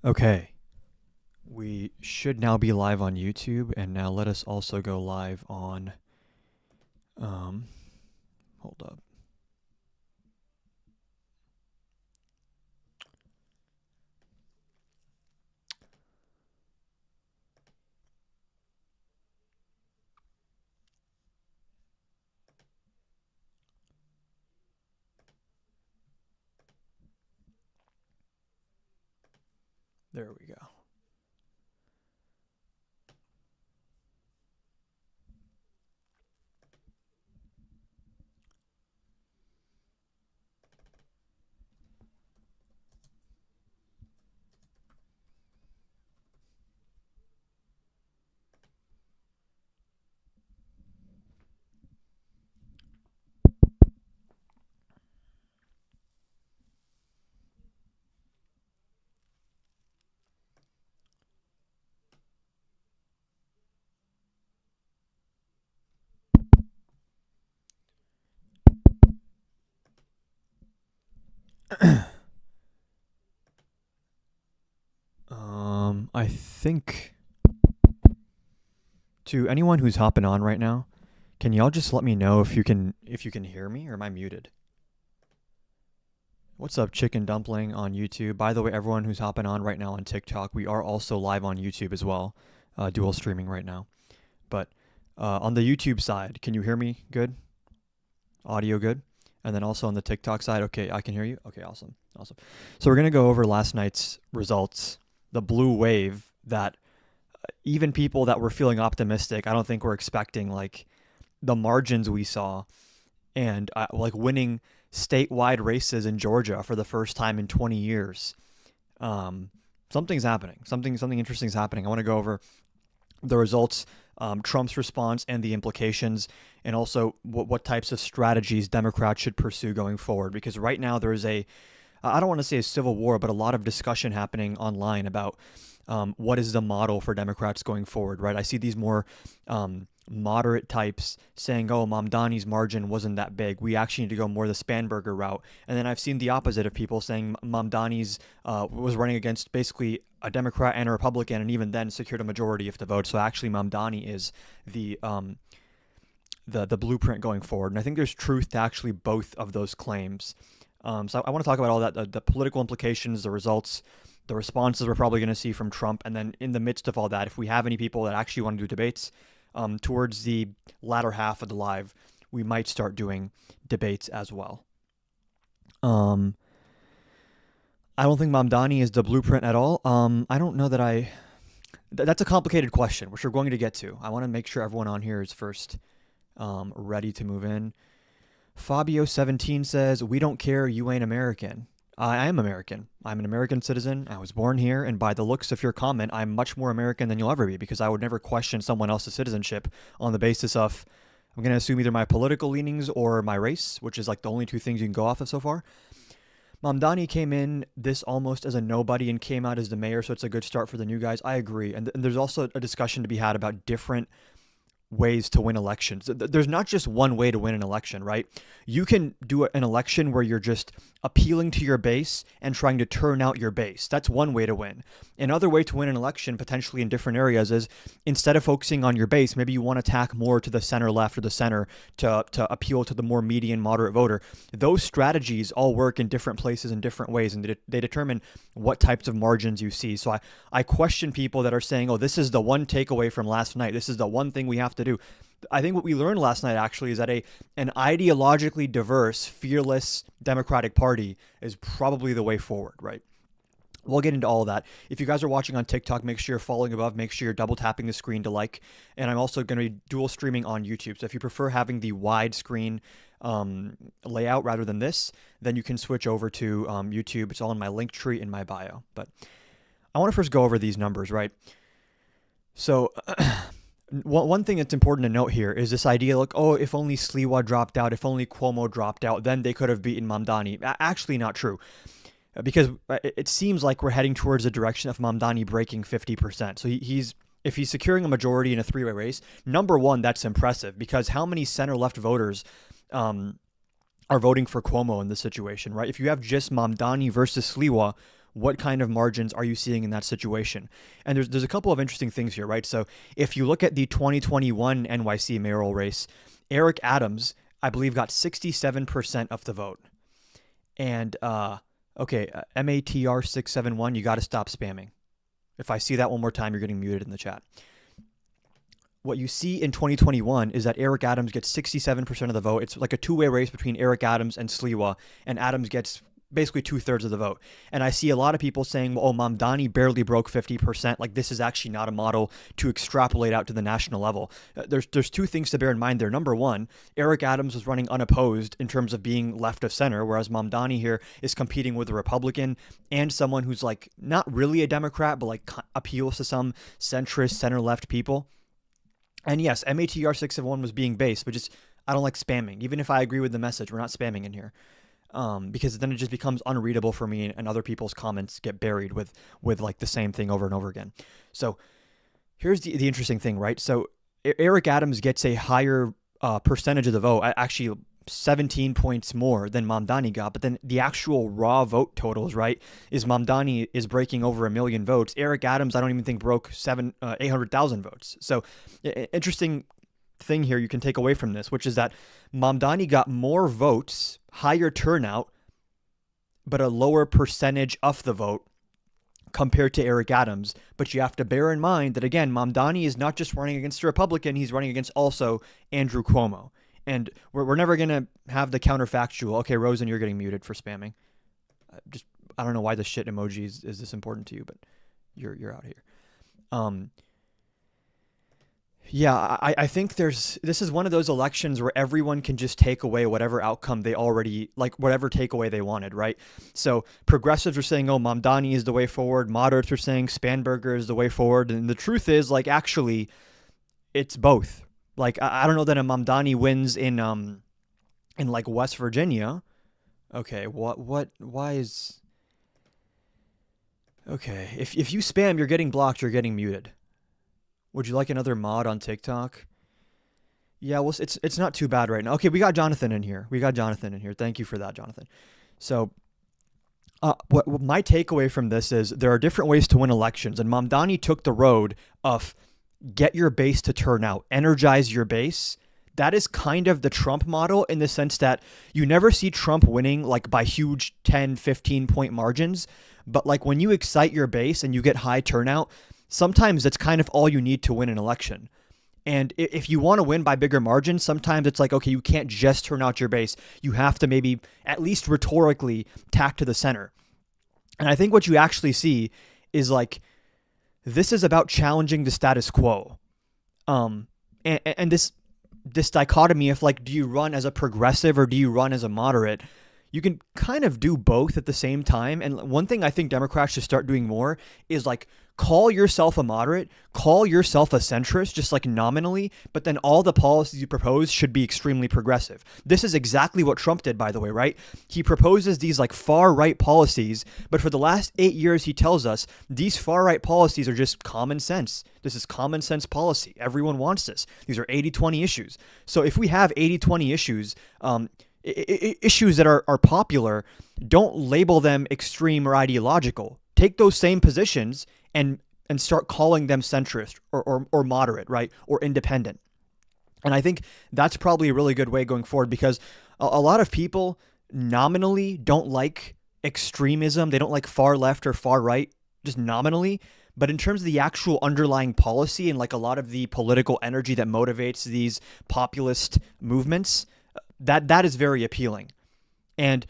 Okay, we should now be live on YouTube, and now let us also go live on. Um, hold up. There we go. I think to anyone who's hopping on right now, can y'all just let me know if you can hear me, or am I muted? What's up, Chicken Dumpling on YouTube? By the way, everyone who's hopping on right now on TikTok, we are also live on YouTube as well, dual streaming right now. But on the YouTube side, can you hear me good? Audio good? And then also on the TikTok side, okay, I can hear you. Okay, awesome. Awesome. So we're going to go over last night's results, the blue wave that even people that were feeling optimistic, I don't think were expecting like the margins we saw and like winning statewide races in Georgia for the first time in 20 years. Um, Something's happening. Something interesting is happening. I want to go over the results, Trump's response, and the implications, and also what types of strategies Democrats should pursue going forward. Because right now there is I don't want to say a civil war, but a lot of discussion happening online about what is the model for Democrats going forward, right? I see these more moderate types saying, oh, Mamdani's margin wasn't that big. We actually need to go more the Spanberger route. And then I've seen the opposite of people saying Mamdani's was running against basically a Democrat and a Republican, and even then secured a majority of the vote. So actually Mamdani is the blueprint going forward. And I think there's truth to actually both of those claims. So I want to talk about all that, the political implications, the results, the responses we're probably going to see from Trump. And then in the midst of all that, if we have any people that actually want to do debates, towards the latter half of the live, we might start doing debates as well. I don't think Mamdani is the blueprint at all. I don't know that that's a complicated question, which we're going to get to. I want to make sure everyone on here is first ready to move in. Fabio17 says, we don't care, you ain't American. I am American. I'm an American citizen. I was born here, and by the looks of your comment, I'm much more American than you'll ever be, because I would never question someone else's citizenship on the basis of, I'm going to assume either my political leanings or my race, which is like the only two things you can go off of so far. Mamdani came in this almost as a nobody and came out as the mayor, so it's a good start for the new guys. I agree. And there's also a discussion to be had about different ways to win elections. There's not just one way to win an election, right? You can do an election where you're just appealing to your base and trying to turn out your base. That's one way to win. Another way to win an election, potentially in different areas, is instead of focusing on your base, maybe you want to tack more to the center left or the center to appeal to the more median moderate voter. Those strategies all work in different places in different ways, and they determine what types of margins you see. So I question people that are saying, oh, this is the one takeaway from last night. This is the one thing we have to do. I think what we learned last night actually is that an ideologically diverse, fearless Democratic Party is probably the way forward, right? We'll get into all of that. If you guys are watching on TikTok, make sure you're following above. Make sure you're double tapping the screen to like. And I'm also going to be dual streaming on YouTube. So if you prefer having the wide screen layout rather than this, then you can switch over to YouTube. It's all in my link tree in my bio. But I want to first go over these numbers, right? So one thing that's important to note here is this idea, like, oh, if only Sliwa dropped out, if only Cuomo dropped out, then they could have beaten Mamdani. Actually not true. Because it seems like we're heading towards the direction of Mamdani breaking 50%. So if he's securing a majority in a three-way race, number one, that's impressive, because how many center-left voters are voting for Cuomo in this situation, right? If you have just Mamdani versus Sliwa, what kind of margins are you seeing in that situation? And there's a couple of interesting things here, right? So if you look at the 2021 NYC mayoral race, Eric Adams, I believe, got 67% of the vote. And MATR671, you got to stop spamming. If I see that one more time, you're getting muted in the chat. What you see in 2021 is that Eric Adams gets 67% of the vote. It's like a two-way race between Eric Adams and Sliwa, and Adams gets basically 2/3 of the vote. And I see a lot of people saying, oh, Mamdani barely broke 50%. Like, this is actually not a model to extrapolate out to the national level. There's two things to bear in mind there. Number one, Eric Adams was running unopposed in terms of being left of center, whereas Mamdani here is competing with a Republican and someone who's like not really a Democrat, but like appeals to some centrist, center-left people. And yes, MATR671 was being based, but just I don't like spamming. Even if I agree with the message, we're not spamming in here. Because then it just becomes unreadable for me, and other people's comments get buried with like the same thing over and over again. So here's the interesting thing, right? So Eric Adams gets a higher percentage of the vote, actually 17 points more than Mamdani got, but then the actual raw vote totals, right, is Mamdani is breaking over 1 million votes. Eric Adams, I don't even think broke 800,000 votes. So interesting thing here you can take away from this, which is that Mamdani got more votes, higher turnout, but a lower percentage of the vote compared to Eric Adams. But you have to bear in mind that, again, Mamdani is not just running against a Republican, he's running against also Andrew Cuomo. And we're never going to have the counterfactual, okay, Rosen, you're getting muted for spamming. I don't know why the shit emoji is this important to you, but you're out here. Yeah, I think this is one of those elections where everyone can just take away whatever outcome they already, like whatever takeaway they wanted, right? So progressives are saying, oh, Mamdani is the way forward. Moderates are saying Spanberger is the way forward. And the truth is, like, actually, it's both. Like, I don't know that a Mamdani wins in like West Virginia. Okay, why is... Okay, if you spam, you're getting blocked, you're getting muted. Would you like another mod on TikTok? Yeah, well, it's not too bad right now. Okay, we got Jonathan in here. Thank you for that, Jonathan. So what my takeaway from this is there are different ways to win elections, and Mamdani took the road of get your base to turn out, energize your base. That is kind of the Trump model in the sense that you never see Trump winning like by huge 10, 15 point margins. But like when you excite your base and you get high turnout, sometimes that's kind of all you need to win an election. And if you want to win by bigger margins, sometimes it's like, okay, you can't just turn out your base. You have to maybe at least rhetorically tack to the center. And I think what you actually see is like, this is about challenging the status quo. And this dichotomy of like, do you run as a progressive or do you run as a moderate? You can kind of do both at the same time. And one thing I think Democrats should start doing more is like, call yourself a moderate, call yourself a centrist, just like nominally, but then all the policies you propose should be extremely progressive. This is exactly what Trump did, by the way, right? He proposes these like far right policies, but for the last 8 years, he tells us these far right policies are just common sense. This is common sense policy. Everyone wants this. These are 80-20 issues. So if we have 80-20 issues, issues that are popular, don't label them extreme or ideological. Take those same positions and start calling them centrist or moderate, right? Or independent. And I think that's probably a really good way going forward, because a lot of people nominally don't like extremism. They don't like far left or far right, just nominally. But in terms of the actual underlying policy and like a lot of the political energy that motivates these populist movements, that is very appealing. And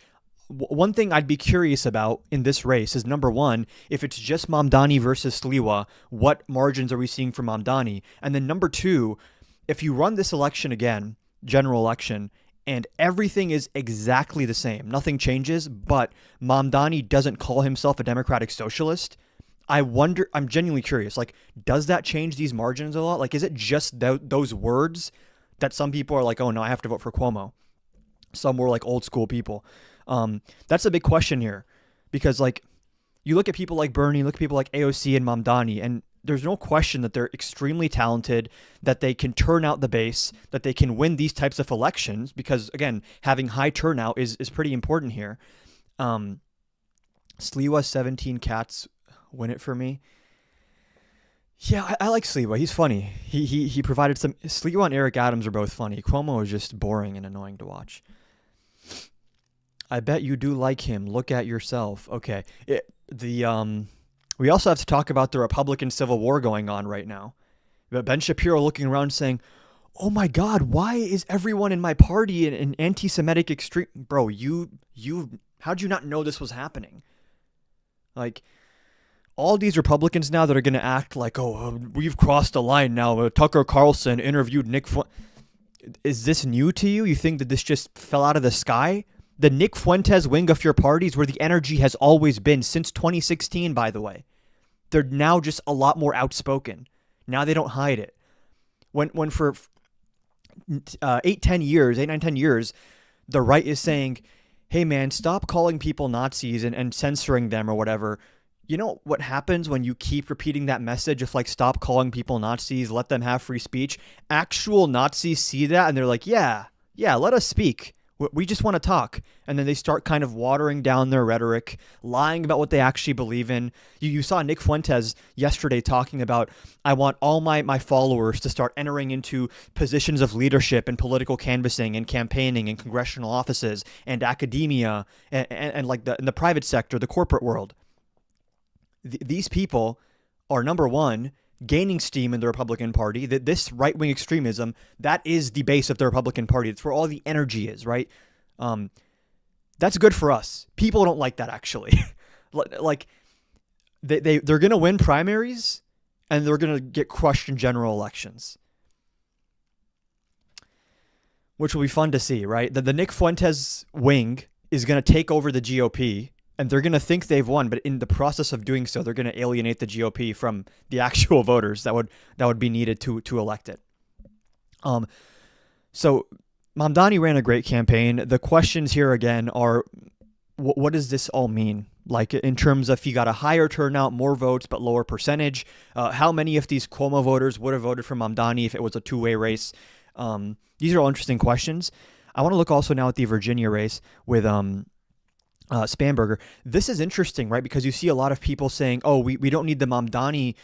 one thing I'd be curious about in this race is, number one, if it's just Mamdani versus Sliwa, what margins are we seeing for Mamdani? And then number two, if you run this election again, general election, and everything is exactly the same, nothing changes, but Mamdani doesn't call himself a democratic socialist, I wonder, I'm genuinely curious, like, does that change these margins a lot? Like, is it just those words that some people are like, oh no, I have to vote for Cuomo? Some more like old school people. That's a big question here, because like you look at people like Bernie, look at people like AOC and Mamdani, and there's no question that they're extremely talented, that they can turn out the base, that they can win these types of elections, because again, having high turnout is pretty important here. Sliwa 17 cats win it for me. Yeah, I like Sliwa. He's funny. He provided some. Sliwa and Eric Adams are both funny. Cuomo is just boring and annoying to watch. I bet you do like him. Look at yourself. Okay. We also have to talk about the Republican Civil War going on right now. But Ben Shapiro looking around saying, "Oh my God, why is everyone in my party an anti-Semitic extreme?" Bro, how'd you not know this was happening? Like, all these Republicans now that are going to act like, "Oh, we've crossed a line now. Tucker Carlson interviewed Nick Is this new to you? You think that this just fell out of the sky? The Nick Fuentes wing of your party is where the energy has always been since 2016, by the way. They're now just a lot more outspoken. Now they don't hide it. When for 8, 9, 10 years, the right is saying, hey man, stop calling people Nazis and censoring them or whatever. You know what happens when you keep repeating that message of like, stop calling people Nazis, let them have free speech? Actual Nazis see that and they're like, yeah, let us speak. We just want to talk. And then they start kind of watering down their rhetoric, lying about what they actually believe in. You saw Nick Fuentes yesterday talking about, I want all my followers to start entering into positions of leadership and political canvassing and campaigning and congressional offices and academia and like in the private sector, the corporate world. These people are, number one, gaining steam in the Republican Party. That this right-wing extremism, that is the base of the Republican Party. It's where all the energy is, right? That's good for us. People don't like that, actually. Like, they're going to win primaries, and they're going to get crushed in general elections, which will be fun to see, right? The Nick Fuentes wing is going to take over the GOP, and they're going to think they've won, but in the process of doing so, they're going to alienate the GOP from the actual voters that would be needed to elect it. So Mamdani ran a great campaign. The questions here again are, what does this all mean? Like in terms of, if he got a higher turnout, more votes, but lower percentage, how many of these Cuomo voters would have voted for Mamdani if it was a two-way race? These are all interesting questions. I want to look also now at the Virginia race with Spanberger. This is interesting, right? Because you see a lot of people saying, oh, we don't need the Mamdani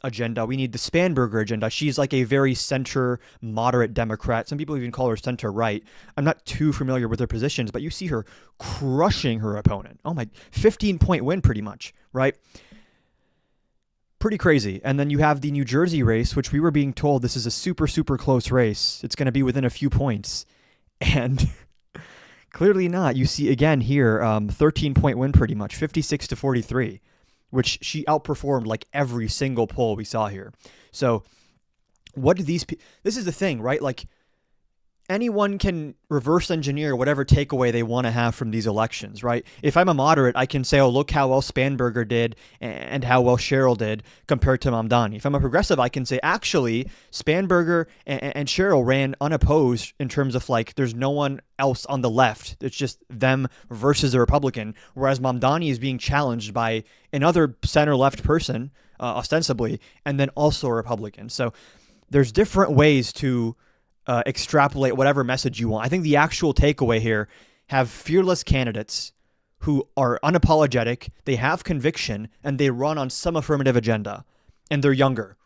agenda. We need the Spanberger agenda. She's like a very center moderate Democrat. Some people even call her center right. I'm not too familiar with her positions, but you see her crushing her opponent. Oh my, 15-point win pretty much, right? Pretty crazy. And then you have the New Jersey race, which we were being told this is a super, super close race. It's going to be within a few points. And clearly not. You see again here, 13-point win pretty much, 56-43, which she outperformed like every single poll we saw here. So what do these this is the thing, right? Like, anyone can reverse engineer whatever takeaway they want to have from these elections, right? If I'm a moderate, I can say, oh, look how well Spanberger did and how well Cheryl did compared to Mamdani. If I'm a progressive, I can say, actually, Spanberger and Cheryl ran unopposed in terms of like, there's no one else on the left. It's just them versus a Republican, whereas Mamdani is being challenged by another center-left person, ostensibly, and then also a Republican. So there's different ways to extrapolate whatever message you want. I think the actual takeaway here, have fearless candidates who are unapologetic, they have conviction, and they run on some affirmative agenda, and they're younger.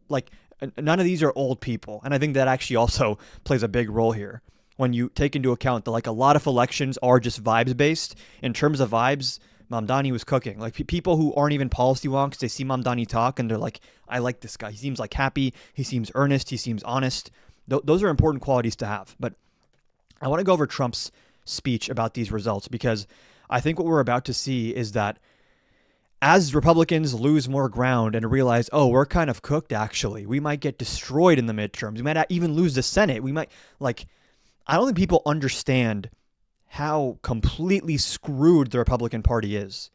Like, none of these are old people, and I think that actually also plays a big role here when you take into account that like a lot of elections are just vibes based. In terms of vibes, Mamdani was cooking. Like, people who aren't even policy wonks, they see Mamdani talk and they're like, I like this guy. He seems like happy. He seems earnest. He seems honest. Those are important qualities to have. But I want to go over Trump's speech about these results, because I think what we're about to see is that as Republicans lose more ground and realize, oh, we're kind of cooked, actually. We might get destroyed in the midterms. We might even lose the Senate. We might, like, I don't think people understand how completely screwed the Republican Party is.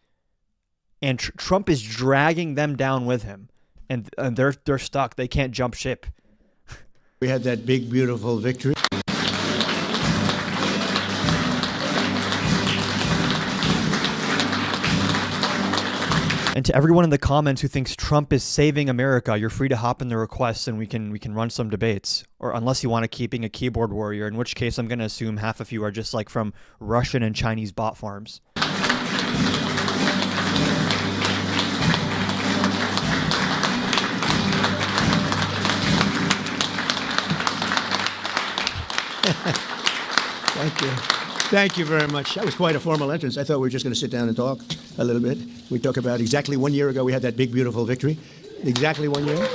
And Trump is dragging them down with him. And they're stuck. They can't jump ship. We had that big, beautiful victory. And to everyone in the comments who thinks Trump is saving America, you're free to hop in the requests and we can run some debates. Or unless you want to keep being a keyboard warrior, in which case I'm going to assume half of you are just like from Russian and Chinese bot farms. Thank you. Thank you very much. That was quite a formal entrance. I thought we were just going to sit down and talk a little bit. We talk about exactly 1 year ago we had that big, beautiful victory. Exactly 1 year.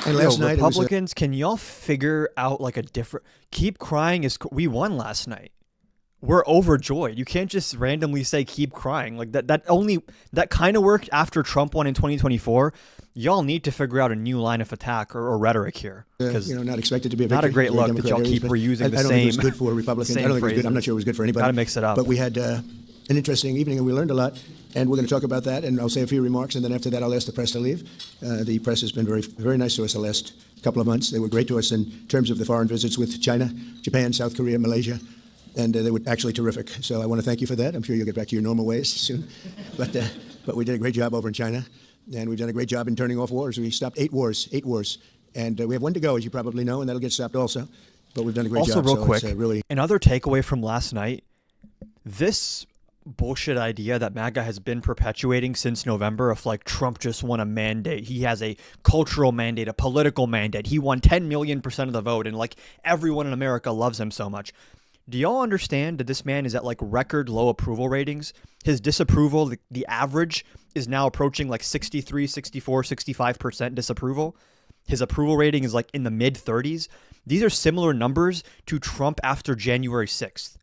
And last night it was Republicans, can y'all figure out like a different? Keep crying we won last night. We're overjoyed. You can't just randomly say keep crying like that. That kind of worked after Trump won in 2024. Y'all need to figure out a new line of attack or rhetoric here. not expected to be a victory. Not a great Very look that y'all Democratic keep areas, but reusing the I don't think it was same. good for Republicans. I don't think it was good. I'm not sure it was good for anybody. Gotta mix it up. But we had an interesting evening and we learned a lot. And we're going to talk about that. And I'll say a few remarks. And then after that, I'll ask the press to leave. The press has been very, very nice to us the last couple of months. They were great to us in terms of the foreign visits with China, Japan, South Korea, Malaysia. And they were actually terrific. So I want to thank you for that. I'm sure you'll get back to your normal ways soon. But we did a great job over in China. And we've done a great job in turning off wars. We stopped 8 wars. And we have 1 to go, as you probably know, and that'll get stopped also. But we've done a great job. Also, real quick, really another takeaway from last night, this bullshit idea that MAGA has been perpetuating since November of like Trump just won a mandate. He has a cultural mandate, a political mandate. He won 10 million% of the vote, and like everyone in America loves him so much. Do y'all understand that this man is at like record low approval ratings? His disapproval, the average, is now approaching like 63, 64, 65% disapproval. His approval rating is like in the mid 30s. These are similar numbers to Trump after January 6th.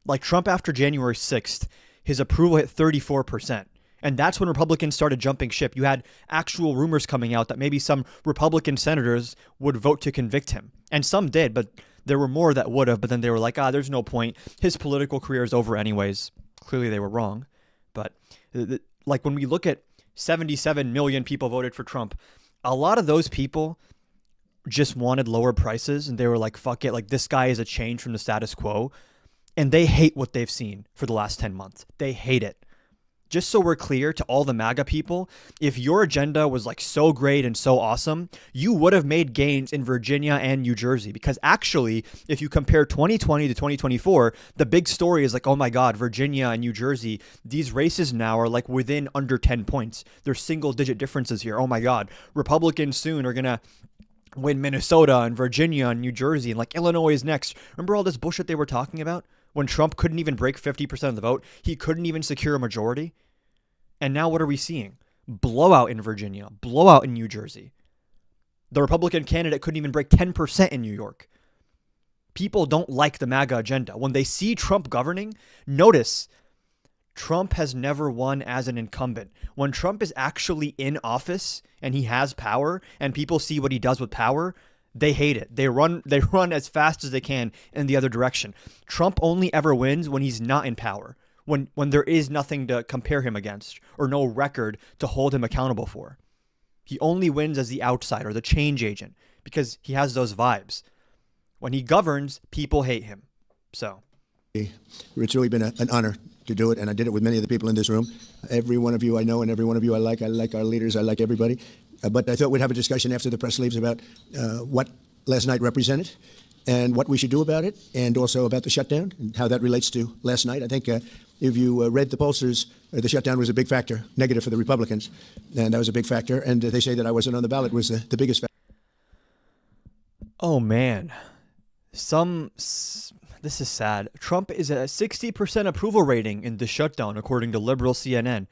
Like Trump after January 6th, his approval hit 34%. And that's when Republicans started jumping ship. You had actual rumors coming out that maybe some Republican senators would vote to convict him. And some did, but there were more that would have. But then they were like, there's no point. His political career is over anyways. Clearly they were wrong. But like when we look at 77 million people voted for Trump, a lot of those people just wanted lower prices. And they were like, fuck it. Like this guy is a change from the status quo. And they hate what they've seen for the last 10 months. They hate it. Just so we're clear to all the MAGA people, if your agenda was like so great and so awesome, you would have made gains in Virginia and New Jersey. Because actually, if you compare 2020 to 2024, the big story is like, oh my God, Virginia and New Jersey, these races now are like within under 10 points. There's single digit differences here. Oh my God, Republicans soon are going to win Minnesota and Virginia and New Jersey, and like Illinois is next. Remember all this bullshit they were talking about? When Trump couldn't even break 50% of the vote, he couldn't even secure a majority. And now what are we seeing? Blowout in Virginia, blowout in New Jersey. The Republican candidate couldn't even break 10% in New York. People don't like the MAGA agenda. When they see Trump governing, notice Trump has never won as an incumbent. When Trump is actually in office and he has power and people see what he does with power, they hate it. They run as fast as they can in the other direction. Trump only ever wins when he's not in power, when there is nothing to compare him against or no record to hold him accountable for. He only wins as the outsider, the change agent, because he has those vibes. When he governs, people hate him. So it's really been an honor to do it, and I did it with many of the people in this room. Every one of you I know, and every one of you I like. I like our leaders. I like everybody. But I thought we'd have a discussion after the press leaves about what last night represented and what we should do about it, and also about the shutdown and how that relates to last night. I think if you read the pollsters, the shutdown was a big factor, negative for the Republicans, and that was a big factor. And they say that I wasn't on the ballot was the biggest factor. Oh, man. This is sad. Trump is at a 60% approval rating in the shutdown, according to liberal CNN.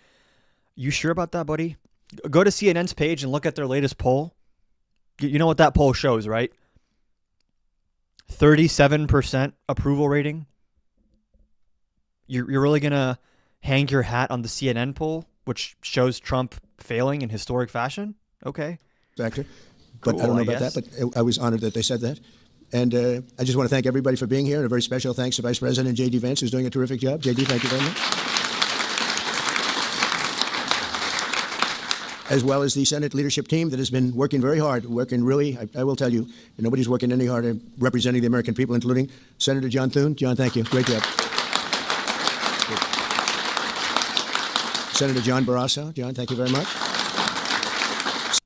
You sure about that, buddy? Go to CNN's page and look at their latest poll. You know what that poll shows, right? 37% approval rating. You're really going to hang your hat on the CNN poll, which shows Trump failing in historic fashion? Okay. Factor. But Cool, I don't know I about guess. that, but I was honored that they said that. And I just want to thank everybody for being here, and a very special thanks to Vice President J.D. Vance, who's doing a terrific job. J.D., thank you very much. As well as the Senate leadership team that has been working very hard, working really, I will tell you, nobody's working any harder representing the American people, including Senator John Thune. John, thank you. Great job. Senator John Barrasso. John, thank you very much.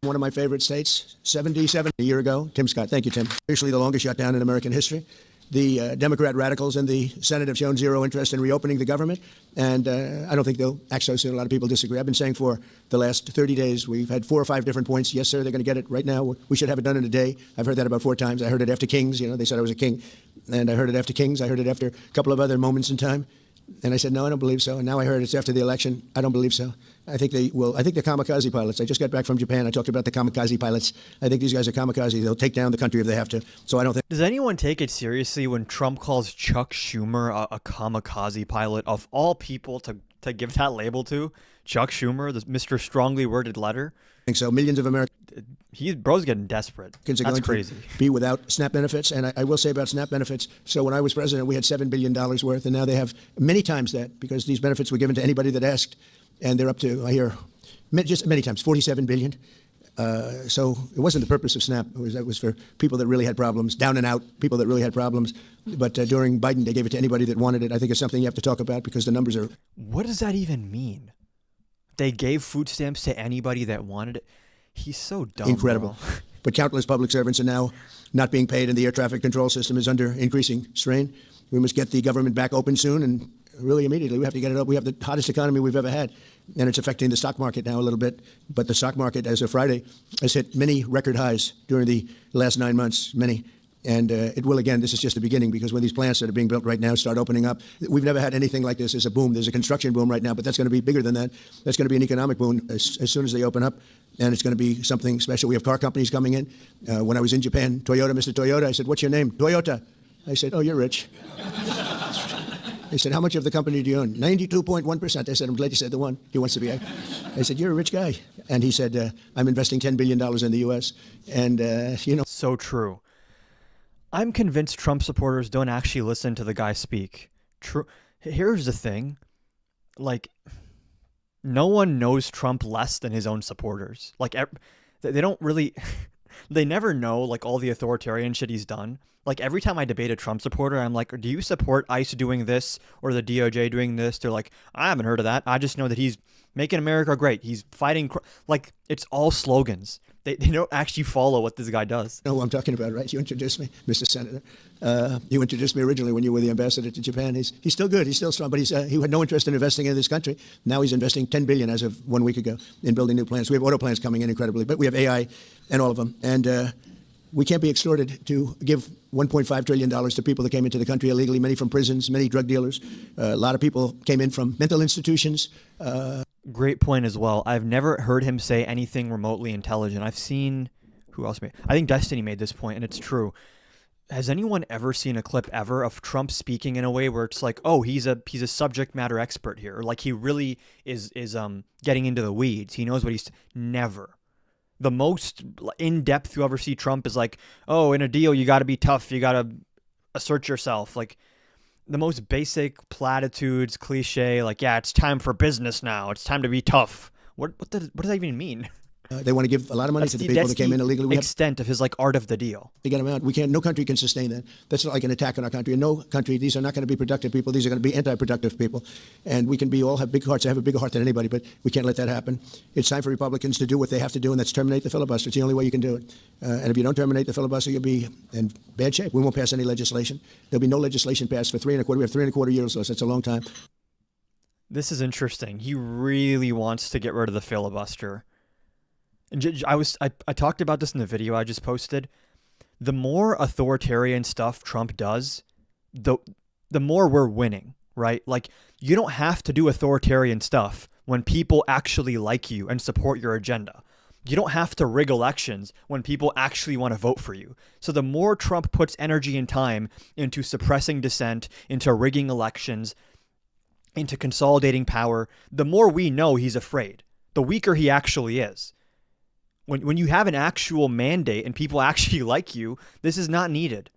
One of my favorite states, 77 a year ago. Tim Scott. Thank you, Tim. Officially the longest shutdown in American history. The Democrat radicals in the Senate have shown zero interest in reopening the government, and I don't think they'll act so soon. A lot of people disagree. I've been saying for the last 30 days, we've had 4 or 5 different points. Yes, sir, they're going to get it right now. We should have it done in a day. I've heard that about 4 times. I heard it after Kings. They said I was a king. And I heard it after Kings. I heard it after a couple of other moments in time. And I said, no, I don't believe so. And now I heard it's after the election. I don't believe so. I think they will. I think the kamikaze pilots. I just got back from Japan. I talked about the kamikaze pilots. I think these guys are kamikaze. They'll take down the country if they have to. So I don't think. Does anyone take it seriously when Trump calls Chuck Schumer a kamikaze pilot? Of all people to give that label to, Chuck Schumer, this Mr. Strongly Worded Letter? I think so. Millions of Americans. Bro's getting desperate. That's crazy. Be without SNAP benefits. And I will say about SNAP benefits, so when I was president, we had $7 billion worth, and now they have many times that, because these benefits were given to anybody that asked, and they're up to, I hear, just many times, $47 billion. So it wasn't the purpose of SNAP. It was for people that really had problems, down and out, people that really had problems. But during Biden, they gave it to anybody that wanted it. I think it's something you have to talk about because the numbers are... What does that even mean? They gave food stamps to anybody that wanted it? He's so dumb. Incredible. But countless public servants are now not being paid, and the air traffic control system is under increasing strain. We must get the government back open soon, and really immediately. We have to get it up. We have the hottest economy we've ever had, and it's affecting the stock market now a little bit. But the stock market, as of Friday, has hit many record highs during the last 9 months, many. And it will again. This is just the beginning, because when these plants that are being built right now start opening up, we've never had anything like this. There's a boom. There's a construction boom right now, but that's going to be bigger than that. That's going to be an economic boom as soon as they open up, and it's going to be something special. We have car companies coming in. When I was in Japan, Toyota, Mr. Toyota, I said, "What's your name?" "Toyota." I said, "Oh, you're rich." They said, "How much of the company do you own?" 92.1%. I said, "I'm glad you said the one. He wants to be." I said, "You're a rich guy." And he said, "I'm investing $10 billion in the U.S." And, So true. I'm convinced Trump supporters don't actually listen to the guy speak. True. Here's the thing. No one knows Trump less than his own supporters. They don't really... They never know, all the authoritarian shit he's done. Every time I debate a Trump supporter, I'm like, do you support ICE doing this or the DOJ doing this? They're like, I haven't heard of that. I just know that he's making America great. He's fighting... it's all slogans. They don't actually follow what this guy does. You know who I'm talking about, right? You introduced me, Mr. Senator. You introduced me originally when you were the ambassador to Japan. He's still good. He's still strong, but he had no interest in investing in this country. Now he's investing $10 billion as of 1 week ago in building new plants. We have auto plants coming in incredibly, but we have AI and all of them. And we can't be extorted to give $1.5 trillion to people that came into the country illegally, many from prisons, many drug dealers. A lot of people came in from mental institutions. Great point as well. I've never heard him say anything remotely intelligent. I've seen... Who else made... I think Destiny made this point, and it's true. Has anyone ever seen a clip ever of Trump speaking in a way where it's like, oh, he's a subject matter expert here? Or he really is getting into the weeds. He knows what he's... Never. The most in-depth you ever see Trump is oh, in a deal, you got to be tough. You got to assert yourself. The most basic platitudes, cliche, yeah, it's time for business now. It's time to be tough. What does that even mean? They want to give a lot of money to the people that came in illegally. Extent of his art of the deal. To get them out. No country can sustain that. That's not like an attack on our country. In no country, these are not going to be productive people. These are going to be anti-productive people. And we can all have big hearts. I have a bigger heart than anybody, but we can't let that happen. It's time for Republicans to do what they have to do, and that's terminate the filibuster. It's the only way you can do it. And if you don't terminate the filibuster, you'll be in bad shape. We won't pass any legislation. There'll be no legislation passed for 3 1/4. We have 3 1/4 years left. That's a long time. This is interesting. He really wants to get rid of the filibuster. And I talked about this in the video I just posted. The more authoritarian stuff Trump does, the more we're winning, right? You don't have to do authoritarian stuff when people actually like you and support your agenda. You don't have to rig elections when people actually want to vote for you. So the more Trump puts energy and time into suppressing dissent, into rigging elections, into consolidating power, the more we know he's afraid, the weaker he actually is. When you have an actual mandate and people actually like you, this is not needed.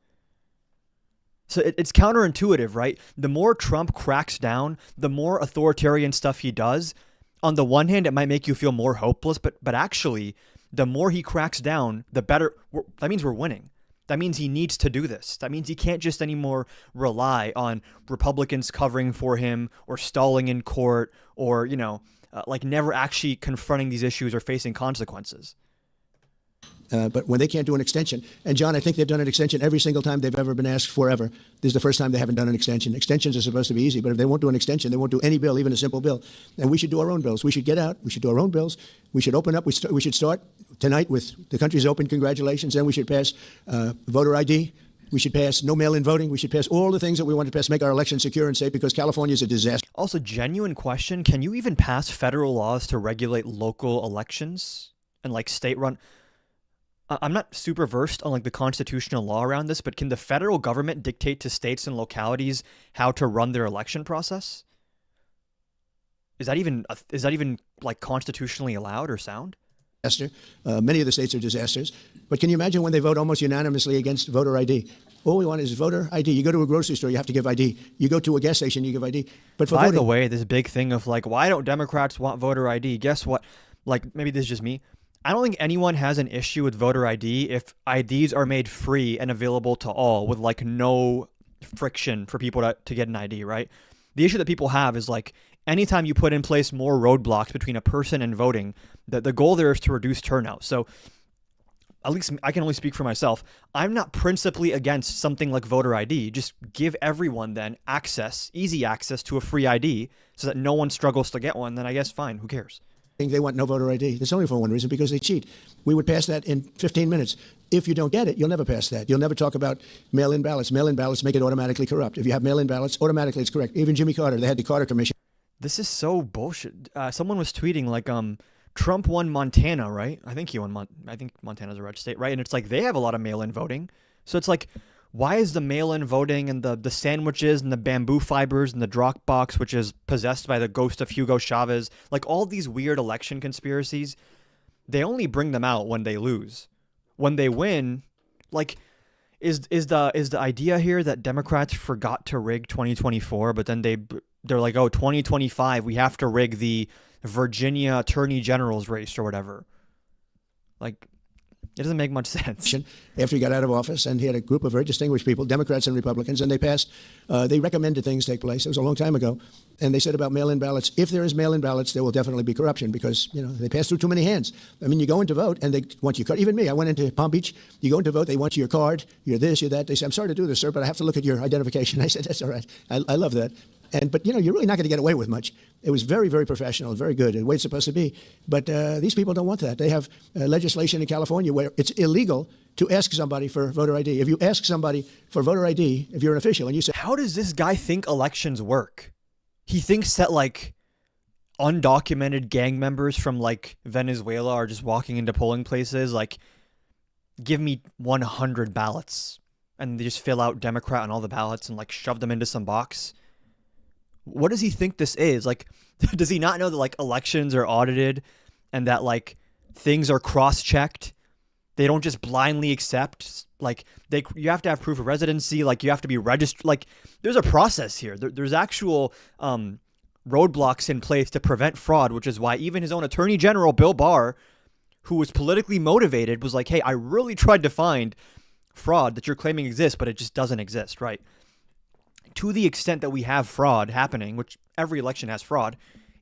So it's counterintuitive, right? The more Trump cracks down, the more authoritarian stuff he does. On the one hand, it might make you feel more hopeless, but actually, the more he cracks down, the better. That means we're winning. That means he needs to do this. That means he can't just anymore rely on Republicans covering for him or stalling in court or, never actually confronting these issues or facing consequences. But when they can't do an extension, and John, I think they've done an extension every single time they've ever been asked forever. This is the first time they haven't done an extension. Extensions are supposed to be easy, but if they won't do an extension, they won't do any bill, even a simple bill. And we should do our own bills. We should get out. We should do our own bills. We should open up. We should start tonight with the country's open. Congratulations. Then we should pass voter ID. We should pass no mail-in voting. We should pass all the things that we want to pass, make our elections secure and safe, because California is a disaster. Also, genuine question: can you even pass federal laws to regulate local elections and like state-run? I'm not super versed on like the constitutional law around this, but can the federal government dictate to states and localities how to run their election process? Is that even like constitutionally allowed or sound? Disaster. Many of the states are disasters. But can you imagine when they vote almost unanimously against voter ID? All we want is voter ID. You go to a grocery store, you have to give ID. You go to a gas station, you give ID. But for By voting, the way, this big thing of like, why don't Democrats want voter ID? Guess what? Like, maybe this is just me. I don't think anyone has an issue with voter ID if IDs are made free and available to all with like no friction for people to get an ID, right? The issue that people have is like anytime you put in place more roadblocks between a person and voting, the goal there is to reduce turnout. So at least I can only speak for myself. I'm not principally against something like voter ID. Just give everyone then access, easy access to a free ID so that no one struggles to get one. Then I guess fine, who cares? they want no voter ID. That's only for one reason, because they cheat. We would pass that in 15 minutes. If you don't get it, you'll never pass that. You'll never talk about mail-in ballots. Mail-in ballots make it automatically corrupt. If you have mail-in ballots, automatically it's correct. Even Jimmy Carter, they had the Carter Commission. This is so bullshit. Someone was tweeting like, Trump won Montana, right? I think he won. I think Montana's a red state, right? And it's like they have a lot of mail-in voting. So it's like, why is the mail-in voting and the sandwiches and the bamboo fibers and the Dropbox, which is possessed by the ghost of Hugo Chavez, like all these weird election conspiracies, they only bring them out when they lose. When they win, like, is the idea here that Democrats forgot to rig 2024, but then they're like, oh, 2025, we have to rig the Virginia Attorney General's race or whatever. Like, it doesn't make much sense. After he got out of office, and he had a group of very distinguished people, Democrats and Republicans, and they passed, they recommended things take place. It was a long time ago. And they said about mail-in ballots, if there is mail-in ballots, there will definitely be corruption because, they pass through too many hands. I mean, you go in to vote and they want your card. Even me, I went into Palm Beach. You go in to vote, they want your card. You're this, you're that. They say, I'm sorry to do this, sir, but I have to look at your identification. I said, that's all right. I love that. But you're really not going to get away with much. It was very, very professional, very good, the way it's supposed to be. But these people don't want that. They have legislation in California where it's illegal to ask somebody for voter ID. If you ask somebody for voter ID, if you're an official, and you say, how does this guy think elections work? He thinks that like undocumented gang members from like Venezuela are just walking into polling places like, give me 100 ballots, and they just fill out Democrat on all the ballots and like shove them into some box. What does he think this is? Like, does he not know that like elections are audited and that like things are cross-checked? They don't just blindly accept. Like, you have to have proof of residency. Like, you have to be registered. Like, there's a process here. There's actual roadblocks in place to prevent fraud, which is why even his own Attorney General, Bill Barr, who was politically motivated, was like, hey, I really tried to find fraud that you're claiming exists, but it just doesn't exist, right? To the extent that we have fraud happening, which every election has fraud,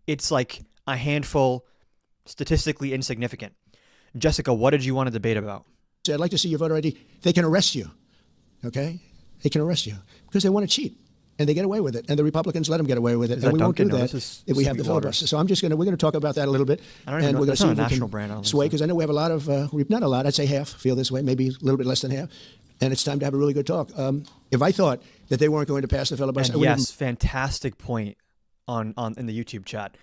it's like a handful, statistically insignificant. Jessica, what did you want to debate about? I'd like to see your voter ID. They can arrest you, okay? They can arrest you because they want to cheat, and they get away with it. And the Republicans let them get away with it, and we won't do that if we have the filibuster. So we're going to talk about that a little bit. I don't even know. That's not a national brand. I don't sway, because I know we have a lot of, not a lot, I'd say half feel this way, maybe a little bit less than half. And it's time to have a really good talk. If I thought that they weren't going to pass the filibuster, and yes, fantastic point on in the YouTube chat.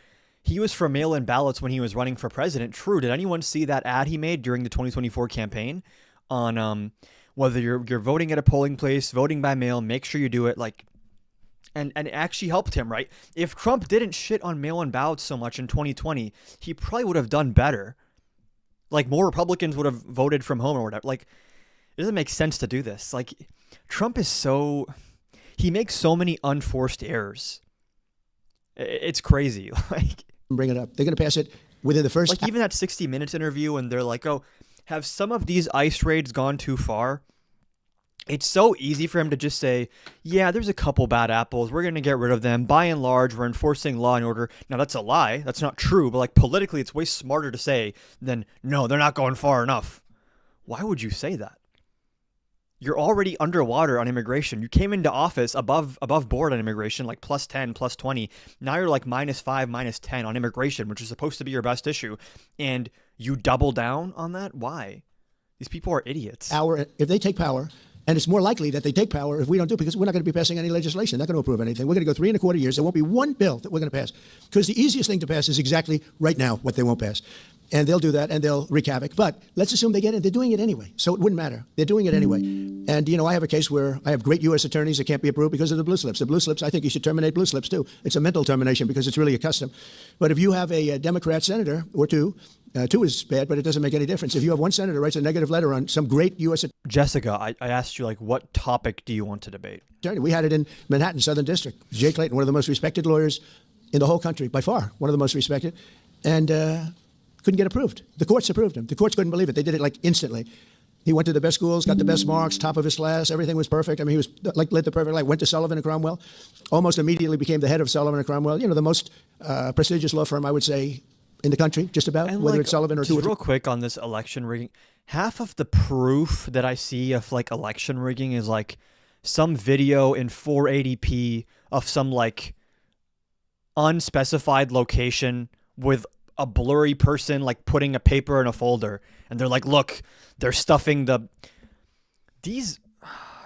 He was for mail-in ballots when he was running for president. True. Did anyone see that ad he made during the 2024 campaign on whether you're voting at a polling place, voting by mail, make sure you do it, like, and it actually helped him, right? If Trump didn't shit on mail-in ballots so much in 2020, he probably would have done better. Like, more Republicans would have voted from home or whatever. Like, it doesn't make sense to do this. Like, Trump is he makes so many unforced errors. It's crazy. Like, bring it up. They're going to pass it within the first. Like, even that 60 Minutes interview, and they're like, oh, have some of these ICE raids gone too far? It's so easy for him to just say, yeah, there's a couple bad apples. We're going to get rid of them. By and large, we're enforcing law and order. Now, that's a lie. That's not true. But like, politically, it's way smarter to say than, no, they're not going far enough. Why would you say that? You're already underwater on immigration. You came into office above board on immigration, like plus 10, plus 20. Now you're like -5, -10 on immigration, which is supposed to be your best issue. And you double down on that? Why? These people are idiots. If they take power, and it's more likely that they take power if we don't do it, because we're not going to be passing any legislation. Not going to approve anything. We're going to go 3.25 years. There won't be one bill that we're going to pass, because the easiest thing to pass is exactly right now what they won't pass. And they'll do that, and they'll wreak havoc. But let's assume they get it. They're doing it anyway, so it wouldn't matter. They're doing it anyway. And, I have a case where I have great U.S. attorneys that can't be approved because of the blue slips. The blue slips, I think you should terminate blue slips, too. It's a mental termination because it's really a custom. But if you have a Democrat senator or two, two is bad, but it doesn't make any difference. If you have one senator writes a negative letter on some great U.S. Jessica, I asked you, like, what topic do you want to debate? attorney, we had it in Manhattan, Southern District. Jay Clayton, one of the most respected lawyers in the whole country, by far, one of the most respected. And couldn't get approved. The courts approved him. The courts couldn't believe it. They did it like instantly. He went to the best schools, got the best marks, top of his class. Everything was perfect. I mean, he was like led the perfect life. Went to Sullivan and Cromwell. Almost immediately became the head of Sullivan and Cromwell. The most prestigious law firm, I would say, in the country, just about, And whether like, it's Sullivan or just two. real quick on this election rigging, half of the proof that I see of like election rigging is like some video in 480p of some like unspecified location with a blurry person like putting a paper in a folder, and they're like, look, they're stuffing these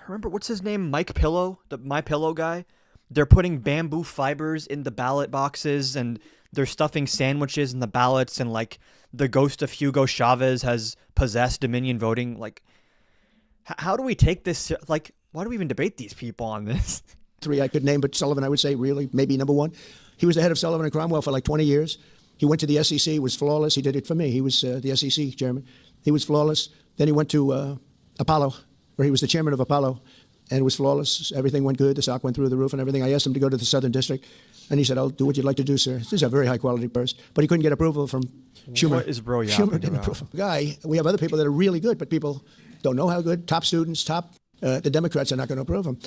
remember what's his name, Mike Pillow, the My Pillow guy. They're putting bamboo fibers in the ballot boxes, and they're stuffing sandwiches in the ballots, and like the ghost of Hugo Chavez has possessed Dominion voting. Like, how do we take this? Like, why do we even debate these people on this? Three I could name, but Sullivan, I would say, really, maybe number one. He was the head of Sullivan and Cromwell for like 20 years. He went to the SEC, was flawless. He did it for me. He was the SEC chairman. He was flawless. Then he went to Apollo, where he was the chairman of Apollo, and was flawless. Everything went good. The stock went through the roof and everything. I asked him to go to the Southern District, and he said, I'll do what you'd like to do, sir. This is a very high-quality person. But he couldn't get approval from Schumer. What is bro yapping Schumer didn't about? approve him. Guy, we have other people that are really good, but people don't know how good. Top students, the Democrats are not going to approve them.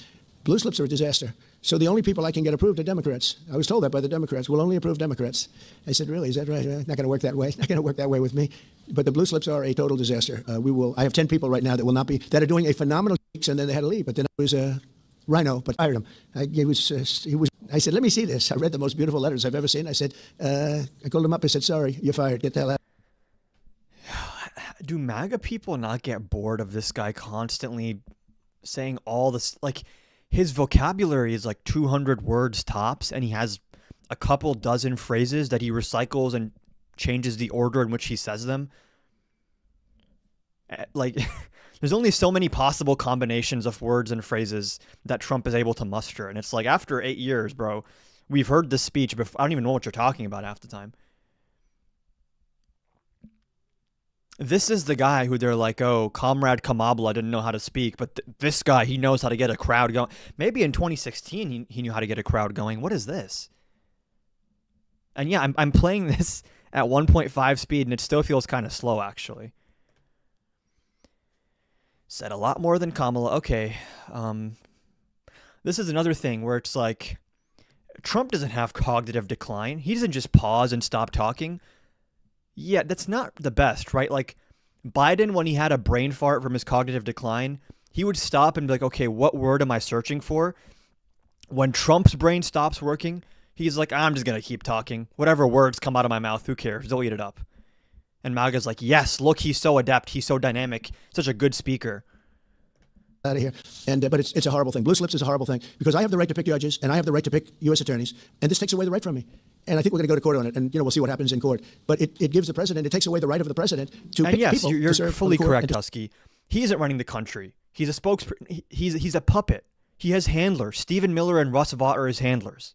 Blue slips are a disaster. So the only people I can get approved are Democrats. I was told that by the Democrats. We'll only approve Democrats. I said, really? Is that right? Not going to work that way. Not going to work that way with me. But the blue slips are a total disaster. I have 10 people right now that will not be, that are doing a phenomenal and then they had to leave. But then it was Rhino, but I fired him. I said, let me see this. I read the most beautiful letters I've ever seen. I said, I called him up. I said, sorry, you're fired. Get the hell out. Do MAGA people not get bored of this guy constantly saying all this? Like, his vocabulary is like 200 words tops, and he has a couple dozen phrases that he recycles and changes the order in which he says them. Like, there's only so many possible combinations of words and phrases that Trump is able to muster. And it's like, after 8 years, bro, we've heard this speech before. I don't even know what you're talking about half the time. This is the guy who they're like, oh, Comrade Kamabla didn't know how to speak, but this guy, he knows how to get a crowd going. Maybe in 2016, he knew how to get a crowd going. What is this? And yeah, I'm playing this at 1.5 speed, and it still feels kind of slow, actually. Said a lot more than Kamala. Okay. This is another thing where it's like, Trump doesn't have cognitive decline. He doesn't just pause and stop talking. Yeah, that's not the best, right? Like, Biden, when he had a brain fart from his cognitive decline, he would stop and be like, okay, what word am I searching for? When Trump's brain stops working, he's like, I'm just going to keep talking. Whatever words come out of my mouth, who cares? They'll eat it up. And MAGA's like, yes, look, he's so adept. He's so dynamic. Such a good speaker. Out of here. But it's a horrible thing. Blue slips is a horrible thing because I have the right to pick judges and I have the right to pick U.S. attorneys, and this takes away the right from me. And I think we're going to go to court on it, and we'll see what happens in court. But it gives the president, it takes away the right of the president to pick yes, people. You're to serve fully on the court. correct, Husky. He isn't running the country. He's a spokesperson. He's a puppet. He has handlers. Stephen Miller and Russ Vought are his handlers.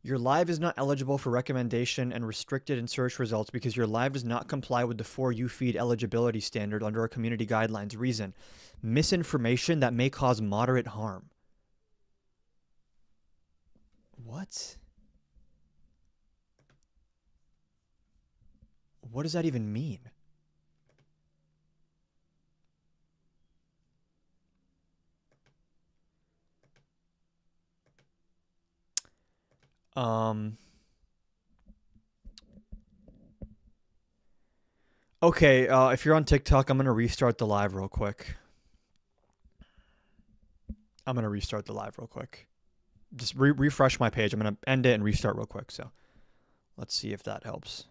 Your live is not eligible for recommendation and restricted in search results because your live does not comply with the For You Feed eligibility standard under our community guidelines. Reason: misinformation that may cause moderate harm. What? What does that even mean? Okay, if you're on TikTok, I'm gonna restart the live real quick. Just refresh my page. I'm gonna end it and restart real quick. So let's see if that helps.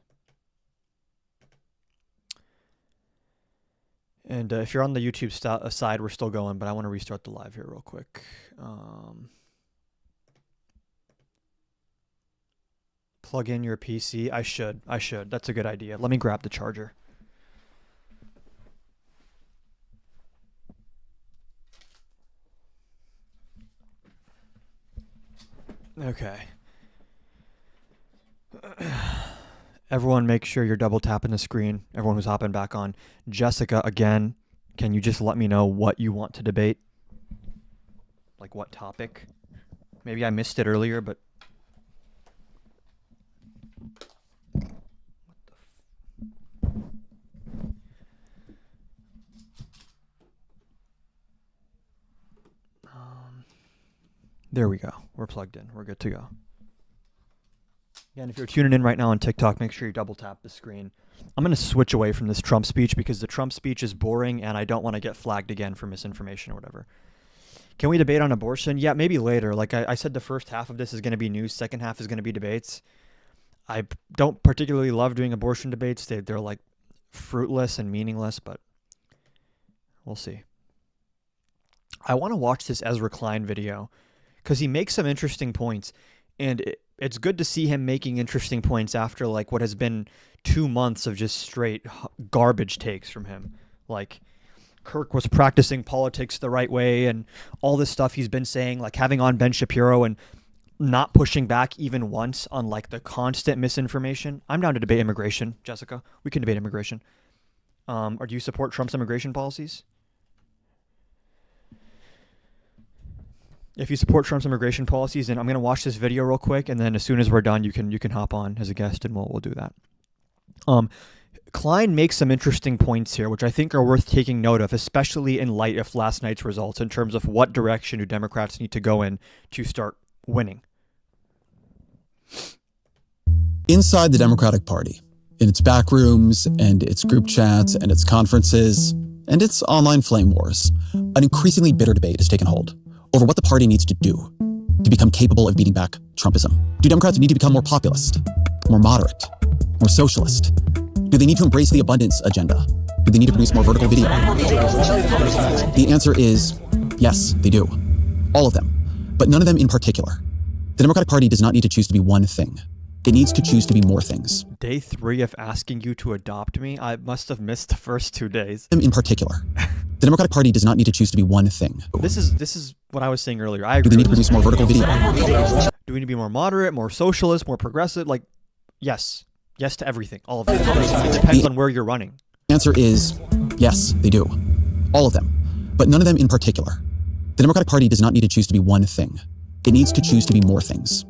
And if you're on the YouTube side, we're still going, but I want to restart the live here real quick. Plug in your PC. I should. That's a good idea. Let me grab the charger. Okay. Everyone make sure you're double tapping the screen. Everyone who's hopping back on. Jessica, again, can you just let me know what you want to debate? Like what topic? Maybe I missed it earlier, but... There we go. We're plugged in. We're good to go. And if you're tuning in right now on TikTok, make sure you double tap the screen. I'm going to switch away from this Trump speech because the Trump speech is boring and I don't want to get flagged again for misinformation or whatever. Can we debate on abortion? Yeah, maybe later. Like I said, the first half of this is going to be news. Second half is going to be debates. I don't particularly love doing abortion debates. They're like fruitless and meaningless, but we'll see. I want to watch this Ezra Klein video because he makes some interesting points, and it's good to see him making interesting points after like what has been 2 months of just straight garbage takes from him. Like Kirk was practicing politics the right way and all this stuff he's been saying, like having on Ben Shapiro and not pushing back even once on like the constant misinformation. I'm down to debate immigration, Jessica. We can debate immigration. Or do you support Trump's immigration policies? If you support Trump's immigration policies, then I'm going to watch this video real quick, and then as soon as we're done, you can hop on as a guest, and we'll do that. Klein makes some interesting points here, which I think are worth taking note of, especially in light of last night's results, in terms of what direction do Democrats need to go in to start winning. Inside the Democratic Party, in its back rooms and its group chats and its conferences and its online flame wars, an increasingly bitter debate has taken hold over what the party needs to do to become capable of beating back Trumpism. Do Democrats need to become more populist, more moderate, more socialist? Do they need to embrace the abundance agenda? Do they need to produce more vertical video? The answer is yes, they do. All of them, but none of them in particular. The Democratic Party does not need to choose to be one thing. It needs to choose to be more things. Day 3 of asking you to adopt me? I must have missed the first 2 days. In particular, the Democratic Party does not need to choose to be one thing. This is what I was saying earlier. I agree. Do they need to produce more vertical video? Do we need to be more moderate, more socialist, more progressive? Like, yes. Yes to everything. All of it. It depends on where you're running. The answer is yes, they do. All of them, but none of them in particular. The Democratic Party does not need to choose to be one thing. It needs to choose to be more things.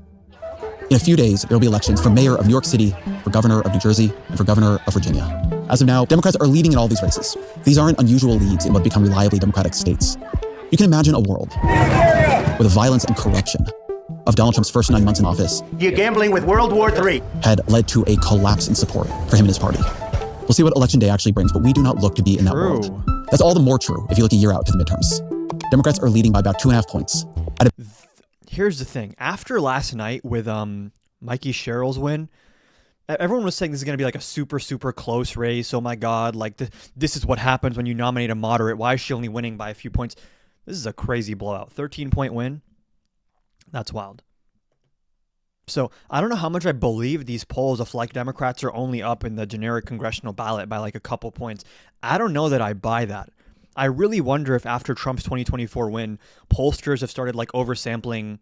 In a few days, there will be elections for mayor of New York City, for governor of New Jersey, and for governor of Virginia. As of now, Democrats are leading in all these races. These aren't unusual leads in what become reliably Democratic states. You can imagine a world where the violence and corruption of Donald Trump's first 9 months in office, you're gambling with World War III, had led to a collapse in support for him and his party. We'll see what election day actually brings, but we do not look to be in that world. That's all the more true if you look a year out to the midterms. Democrats are leading by about 2.5 points. Here's the thing. After last night with Mikey Sherrill's win, everyone was saying this is going to be like a super, super close race. Oh my God, like this is what happens when you nominate a moderate. Why is she only winning by a few points? This is a crazy blowout. 13-point win. That's wild. So I don't know how much I believe these polls if like Democrats are only up in the generic congressional ballot by like a couple points. I don't know that I buy that. I really wonder if after Trump's 2024 win, pollsters have started like oversampling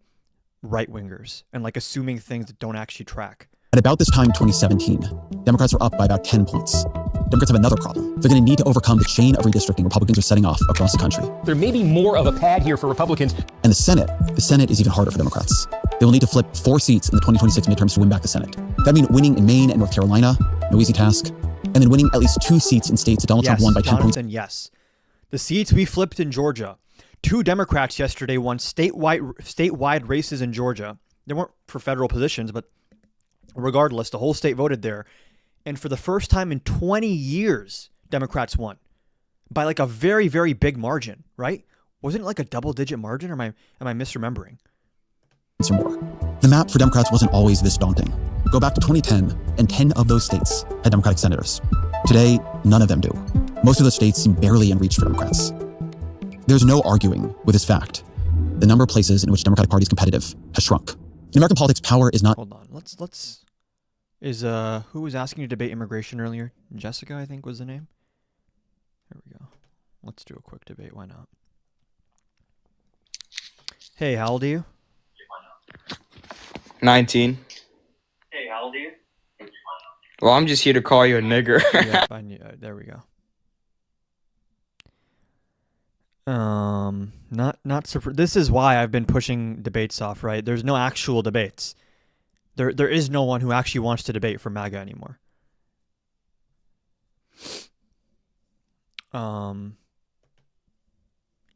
right-wingers and like assuming things that don't actually track. At about this time in 2017, Democrats were up by about 10 points. Democrats have another problem. They're going to need to overcome the chain of redistricting Republicans are setting off across the country. There may be more of a pad here for Republicans. And the Senate is even harder for Democrats. They will need to flip 4 seats in the 2026 midterms to win back the Senate. That means winning in Maine and North Carolina, no easy task, and then winning at least 2 seats in states that Donald Trump won by 10 points. Yes. The seats we flipped in Georgia. 2 Democrats yesterday won statewide races in Georgia. They weren't for federal positions, but regardless, the whole state voted there. And for the first time in 20 years, Democrats won by like a very, very big margin, right? Wasn't it like a double-digit margin, or am I misremembering? Or more. The map for Democrats wasn't always this daunting. Go back to 2010, and 10 of those states had Democratic senators. Today, none of them do. Most of those states seem barely in reach for Democrats. There's no arguing with this fact. The number of places in which the Democratic Party is competitive has shrunk. In American politics, power is not... Hold on. Who was asking to debate immigration earlier? Jessica, I think was the name. There we go. Let's do a quick debate. Why not? Hey, how old are you? 19. Hey, how old are you? Well, I'm just here to call you a nigger. Yep, I knew. There we go. Not super. This is why I've been pushing debates off. Right? There's no actual debates. There is no one who actually wants to debate for MAGA anymore.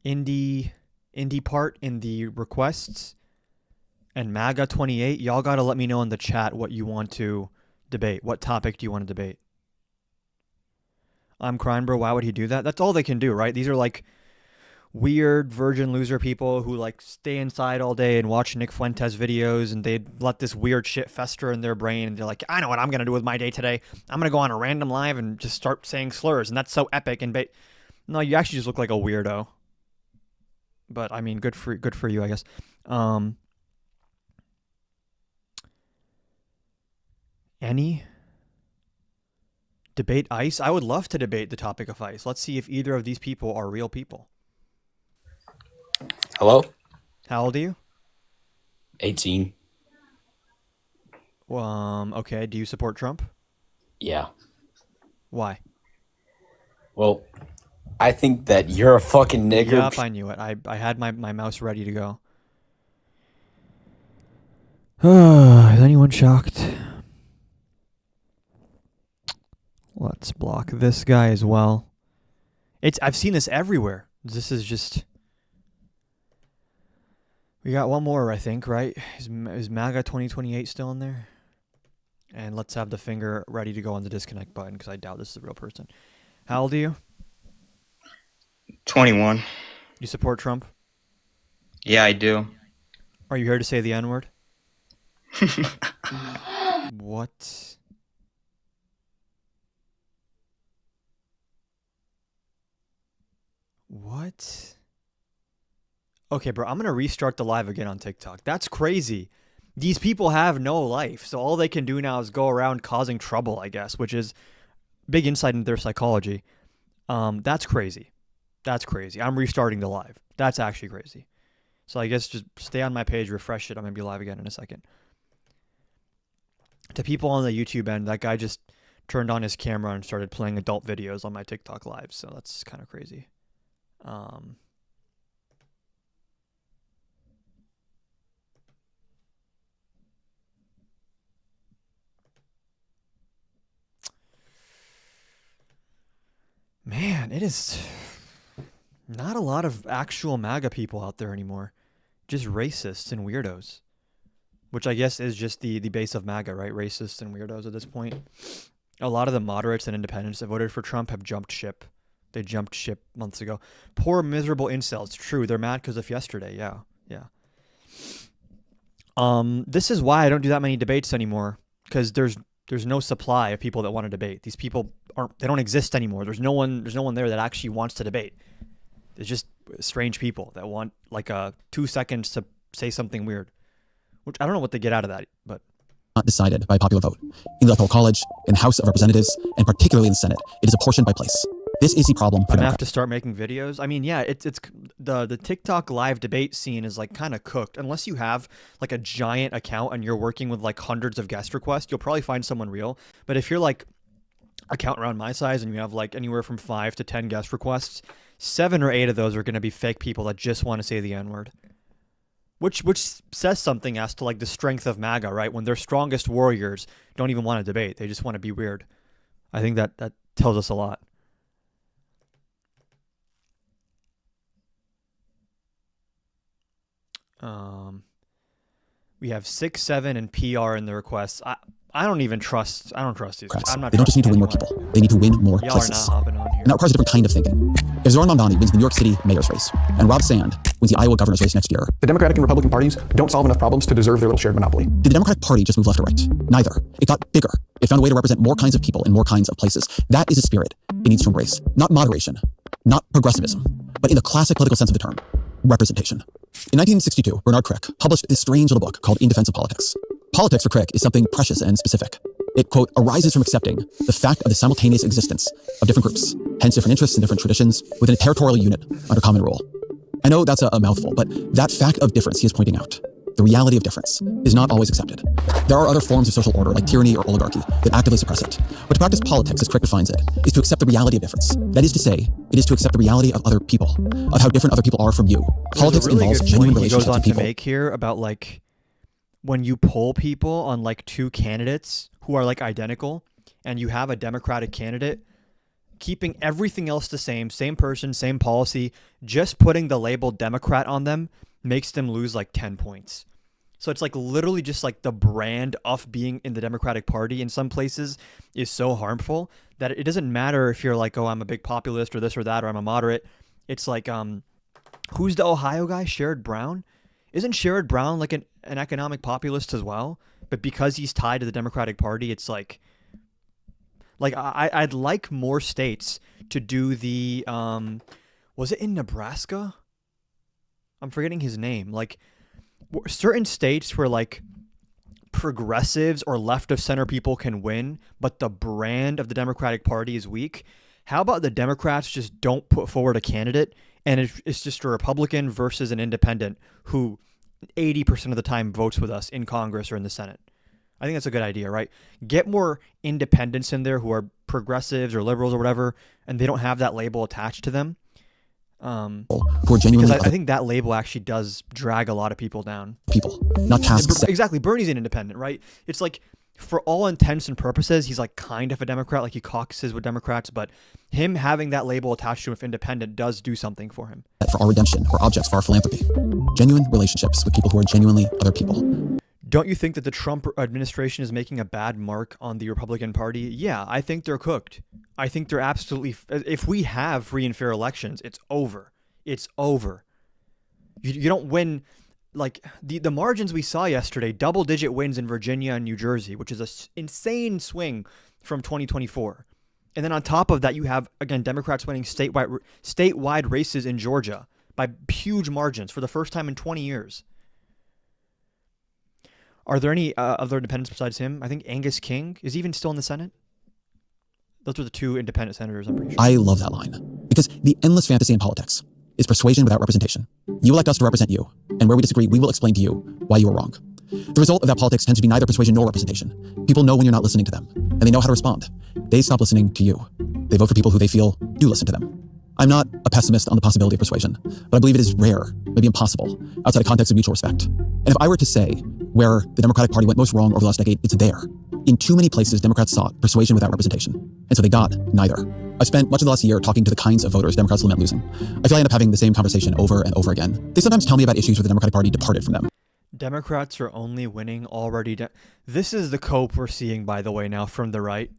Indie part in the requests and MAGA 28. Y'all gotta let me know in the chat what you want to debate. What topic do you want to debate? I'm crying, bro. Why would he do that? That's all they can do, right? These are like weird virgin loser people who like stay inside all day and watch Nick Fuentes videos, and they let this weird shit fester in their brain, and they're like, I know what I'm gonna do with my day today. I'm gonna go on a random live and just start saying slurs, and that's so epic. And no, you actually just look like a weirdo. But I mean, good for you, I guess. Any debate ICE? I would love to debate the topic of ICE. Let's see if either of these people are real people. Hello? How old are you? 18. Okay. Do you support Trump? Yeah. Why? Well, I think that you're a fucking nigger. Yep, I knew it. I had my mouse ready to go. Is anyone shocked? Let's block this guy as well. I've seen this everywhere. This is just... We got one more, I think, right? Is MAGA 2028 still in there? And let's have the finger ready to go on the disconnect button, because I doubt this is a real person. How old are you? 21. You support Trump? Yeah, I do. Are you here to say the N-word? What? What? Okay, bro, I'm going to restart the live again on TikTok. That's crazy. These people have no life, so all they can do now is go around causing trouble, I guess, which is big insight into their psychology. That's crazy. That's crazy. I'm restarting the live. That's actually crazy. So I guess just stay on my page, refresh it. I'm going to be live again in a second. To people on the YouTube end, that guy just turned on his camera and started playing adult videos on my TikTok live, so that's kind of crazy. Man, it is not a lot of actual MAGA people out there anymore. Just racists and weirdos. Which I guess is just the base of MAGA, right? Racists and weirdos at this point. A lot of the moderates and independents that voted for Trump have jumped ship. They jumped ship months ago. Poor, miserable incels. True, they're mad because of yesterday. Yeah. This is why I don't do that many debates anymore. Because there's no supply of people that want to debate. These people they don't exist anymore. There's no one there that actually wants to debate. It's just strange people that want like 2 seconds to say something weird. Which I don't know what they get out of that, but not decided by popular vote. In the Electoral College, in the House of Representatives, and particularly in the Senate, it is apportioned by place. This is the problem for I'm gonna have Democrats. to start making videos. I mean, yeah, it's the TikTok live debate scene is like kind of cooked. Unless you have like a giant account and you're working with like hundreds of guest requests, you'll probably find someone real. But if you're like account around my size and you have like anywhere from 5 to 10 guest requests, 7 or 8 of those are gonna be fake people that just want to say the N-word. Which says something as to like the strength of MAGA, right? When their strongest warriors don't even want to debate. They just want to be weird. I think that tells us a lot. We have 6, 7, and PR in the requests. I don't trust these guys. I'm not They don't just need to win more trusting people. They need to win more anyone. Y'all are places. not hopping on here. And that requires a different kind of thinking. If Zoran Mamdani wins the New York City mayor's race, and Rob Sand wins the Iowa governor's race next year, The Democratic and Republican parties don't solve enough problems to deserve their little shared monopoly. did the Democratic Party just move left or right? Neither. It got bigger. It found a way to represent more kinds of people in more kinds of places. That is a spirit it needs to embrace. Not moderation, not progressivism, but in the classic political sense of the term, representation. In 1962, Bernard Crick published this strange little book called In Defense of Politics. Politics for Crick is something precious and specific. It, quote, arises from accepting the fact of the simultaneous existence of different groups, hence different interests and different traditions, within a territorial unit under common rule. I know that's a mouthful, but that fact of difference he is pointing out, the reality of difference, is not always accepted. There are other forms of social order, like tyranny or oligarchy, that actively suppress it. But to practice politics, as Crick defines it, is to accept the reality of difference. That is to say, it is to accept the reality of other people, of how different other people are from you. Politics There's a really involves good genuine point he relationships goes on with people. to make here about like when you poll people on like two candidates who are like identical, and you have a Democratic candidate keeping everything else the same person, same policy, just putting the label Democrat on them makes them lose like 10 points. So it's like literally just like the brand of being in the Democratic Party in some places is so harmful that it doesn't matter if you're like, oh, I'm a big populist or this or that, or I'm a moderate. It's like, who's the Ohio guy? Sherrod Brown? Isn't Sherrod Brown like an economic populist as well? But because he's tied to the Democratic Party, it's like I'd like more states to do the, was it in Nebraska? I'm forgetting his name. Like certain states where like progressives or left of center people can win, but the brand of the Democratic Party is weak. How about the Democrats just don't put forward a candidate and it's just a Republican versus an independent who 80% of the time votes with us in Congress or in the Senate? I think that's a good idea, right? Get more independents in there who are progressives or liberals or whatever, and they don't have that label attached to them. Who are genuinely Because I think that label actually does drag a lot of people down. people, not castes. Exactly. Bernie's an independent, right? It's like, for all intents and purposes, he's like kind of a Democrat, like he caucuses with Democrats, but him having that label attached to him if independent does do something for him. For our redemption or objects for our philanthropy. Genuine relationships with people who are genuinely other people. Don't you think that the Trump administration is making a bad mark on the Republican Party? Yeah, I think they're cooked. I think they're absolutely... If we have free and fair elections, it's over. It's over. You don't win... Like, the margins we saw yesterday, double-digit wins in Virginia and New Jersey, which is an insane swing from 2024. And then on top of that, you have, again, Democrats winning statewide races in Georgia by huge margins for the first time in 20 years. Are there any other independents besides him? I think Angus King is even still in the Senate. Those are the two independent senators, I'm pretty sure. I love that line. Because the endless fantasy in politics is persuasion without representation. You elect us to represent you, and where we disagree, we will explain to you why you are wrong. The result of that politics tends to be neither persuasion nor representation. People know when you're not listening to them, and they know how to respond. They stop listening to you. They vote for people who they feel do listen to them. I'm not a pessimist on the possibility of persuasion, but I believe it is rare, maybe impossible, outside a context of mutual respect. And if I were to say where the Democratic Party went most wrong over the last decade, it's there. In too many places, Democrats sought persuasion without representation, and so they got neither. I've spent much of the last year talking to the kinds of voters Democrats lament losing. I feel I end up having the same conversation over and over again. They sometimes tell me about issues where the Democratic Party departed from them. Democrats are only winning already. This is the cope we're seeing, by the way, now from the right.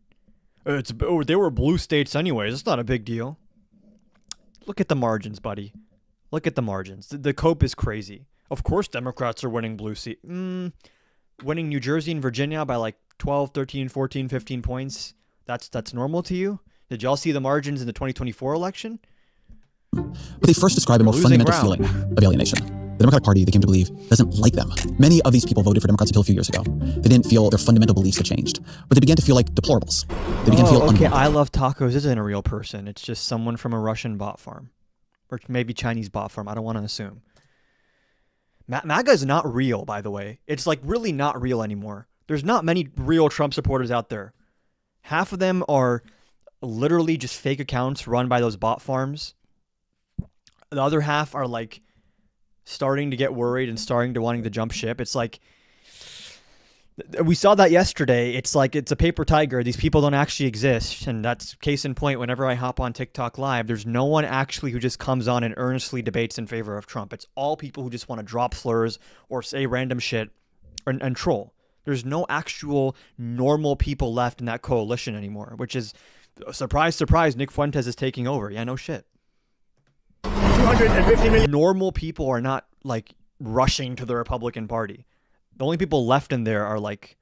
They were blue states anyways. It's not a big deal. Look at the margins, buddy. Look at the margins. The cope is crazy. Of course Democrats are winning blue seat. Winning New Jersey and Virginia by like 12, 13, 14, 15 points. That's normal to you? Did y'all see the margins in the 2024 election? But they first describe a more fundamental feeling of alienation. The Democratic Party, they came to believe, doesn't like them. Many of these people voted for Democrats until a few years ago. They didn't feel their fundamental beliefs had changed, but they began to feel like deplorables. They began to feel okay, unwanted. I Love Tacos isn't a real person. It's just someone from a Russian bot farm. Or maybe Chinese bot farm. I don't want to assume. MAGA is not real, by the way. It's like really not real anymore. There's not many real Trump supporters out there. Half of them are literally just fake accounts run by those bot farms. The other half are like starting to get worried and starting to wanting to jump ship. It's like, we saw that yesterday. It's like, it's a paper tiger. These people don't actually exist. And that's case in point. Whenever I hop on TikTok live, there's no one actually who just comes on and earnestly debates in favor of Trump. It's all people who just want to drop slurs or say random shit and troll. There's no actual normal people left in that coalition anymore, which is, surprise, surprise, Nick Fuentes is taking over. Yeah, no shit. 250 million Normal people are not like rushing to the Republican Party. The only people left in there are like,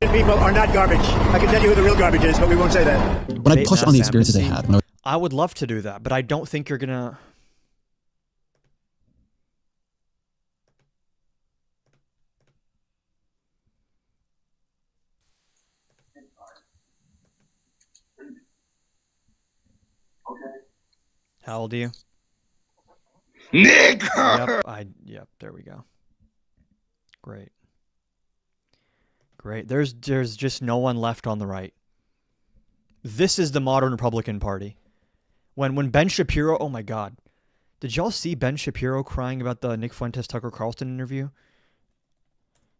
people are not garbage. I can tell you who the real garbage is, but we won't say that. When I debate push mass on the experiences I amnesty. had, when I was I would love to do that, but I don't think you're gonna. How old are you? Nigger. Yep, there we go. Great. Great. There's just no one left on the right. This is the modern Republican Party. When Ben Shapiro, oh my God. Did y'all see Ben Shapiro crying about the Nick Fuentes Tucker Carlson interview?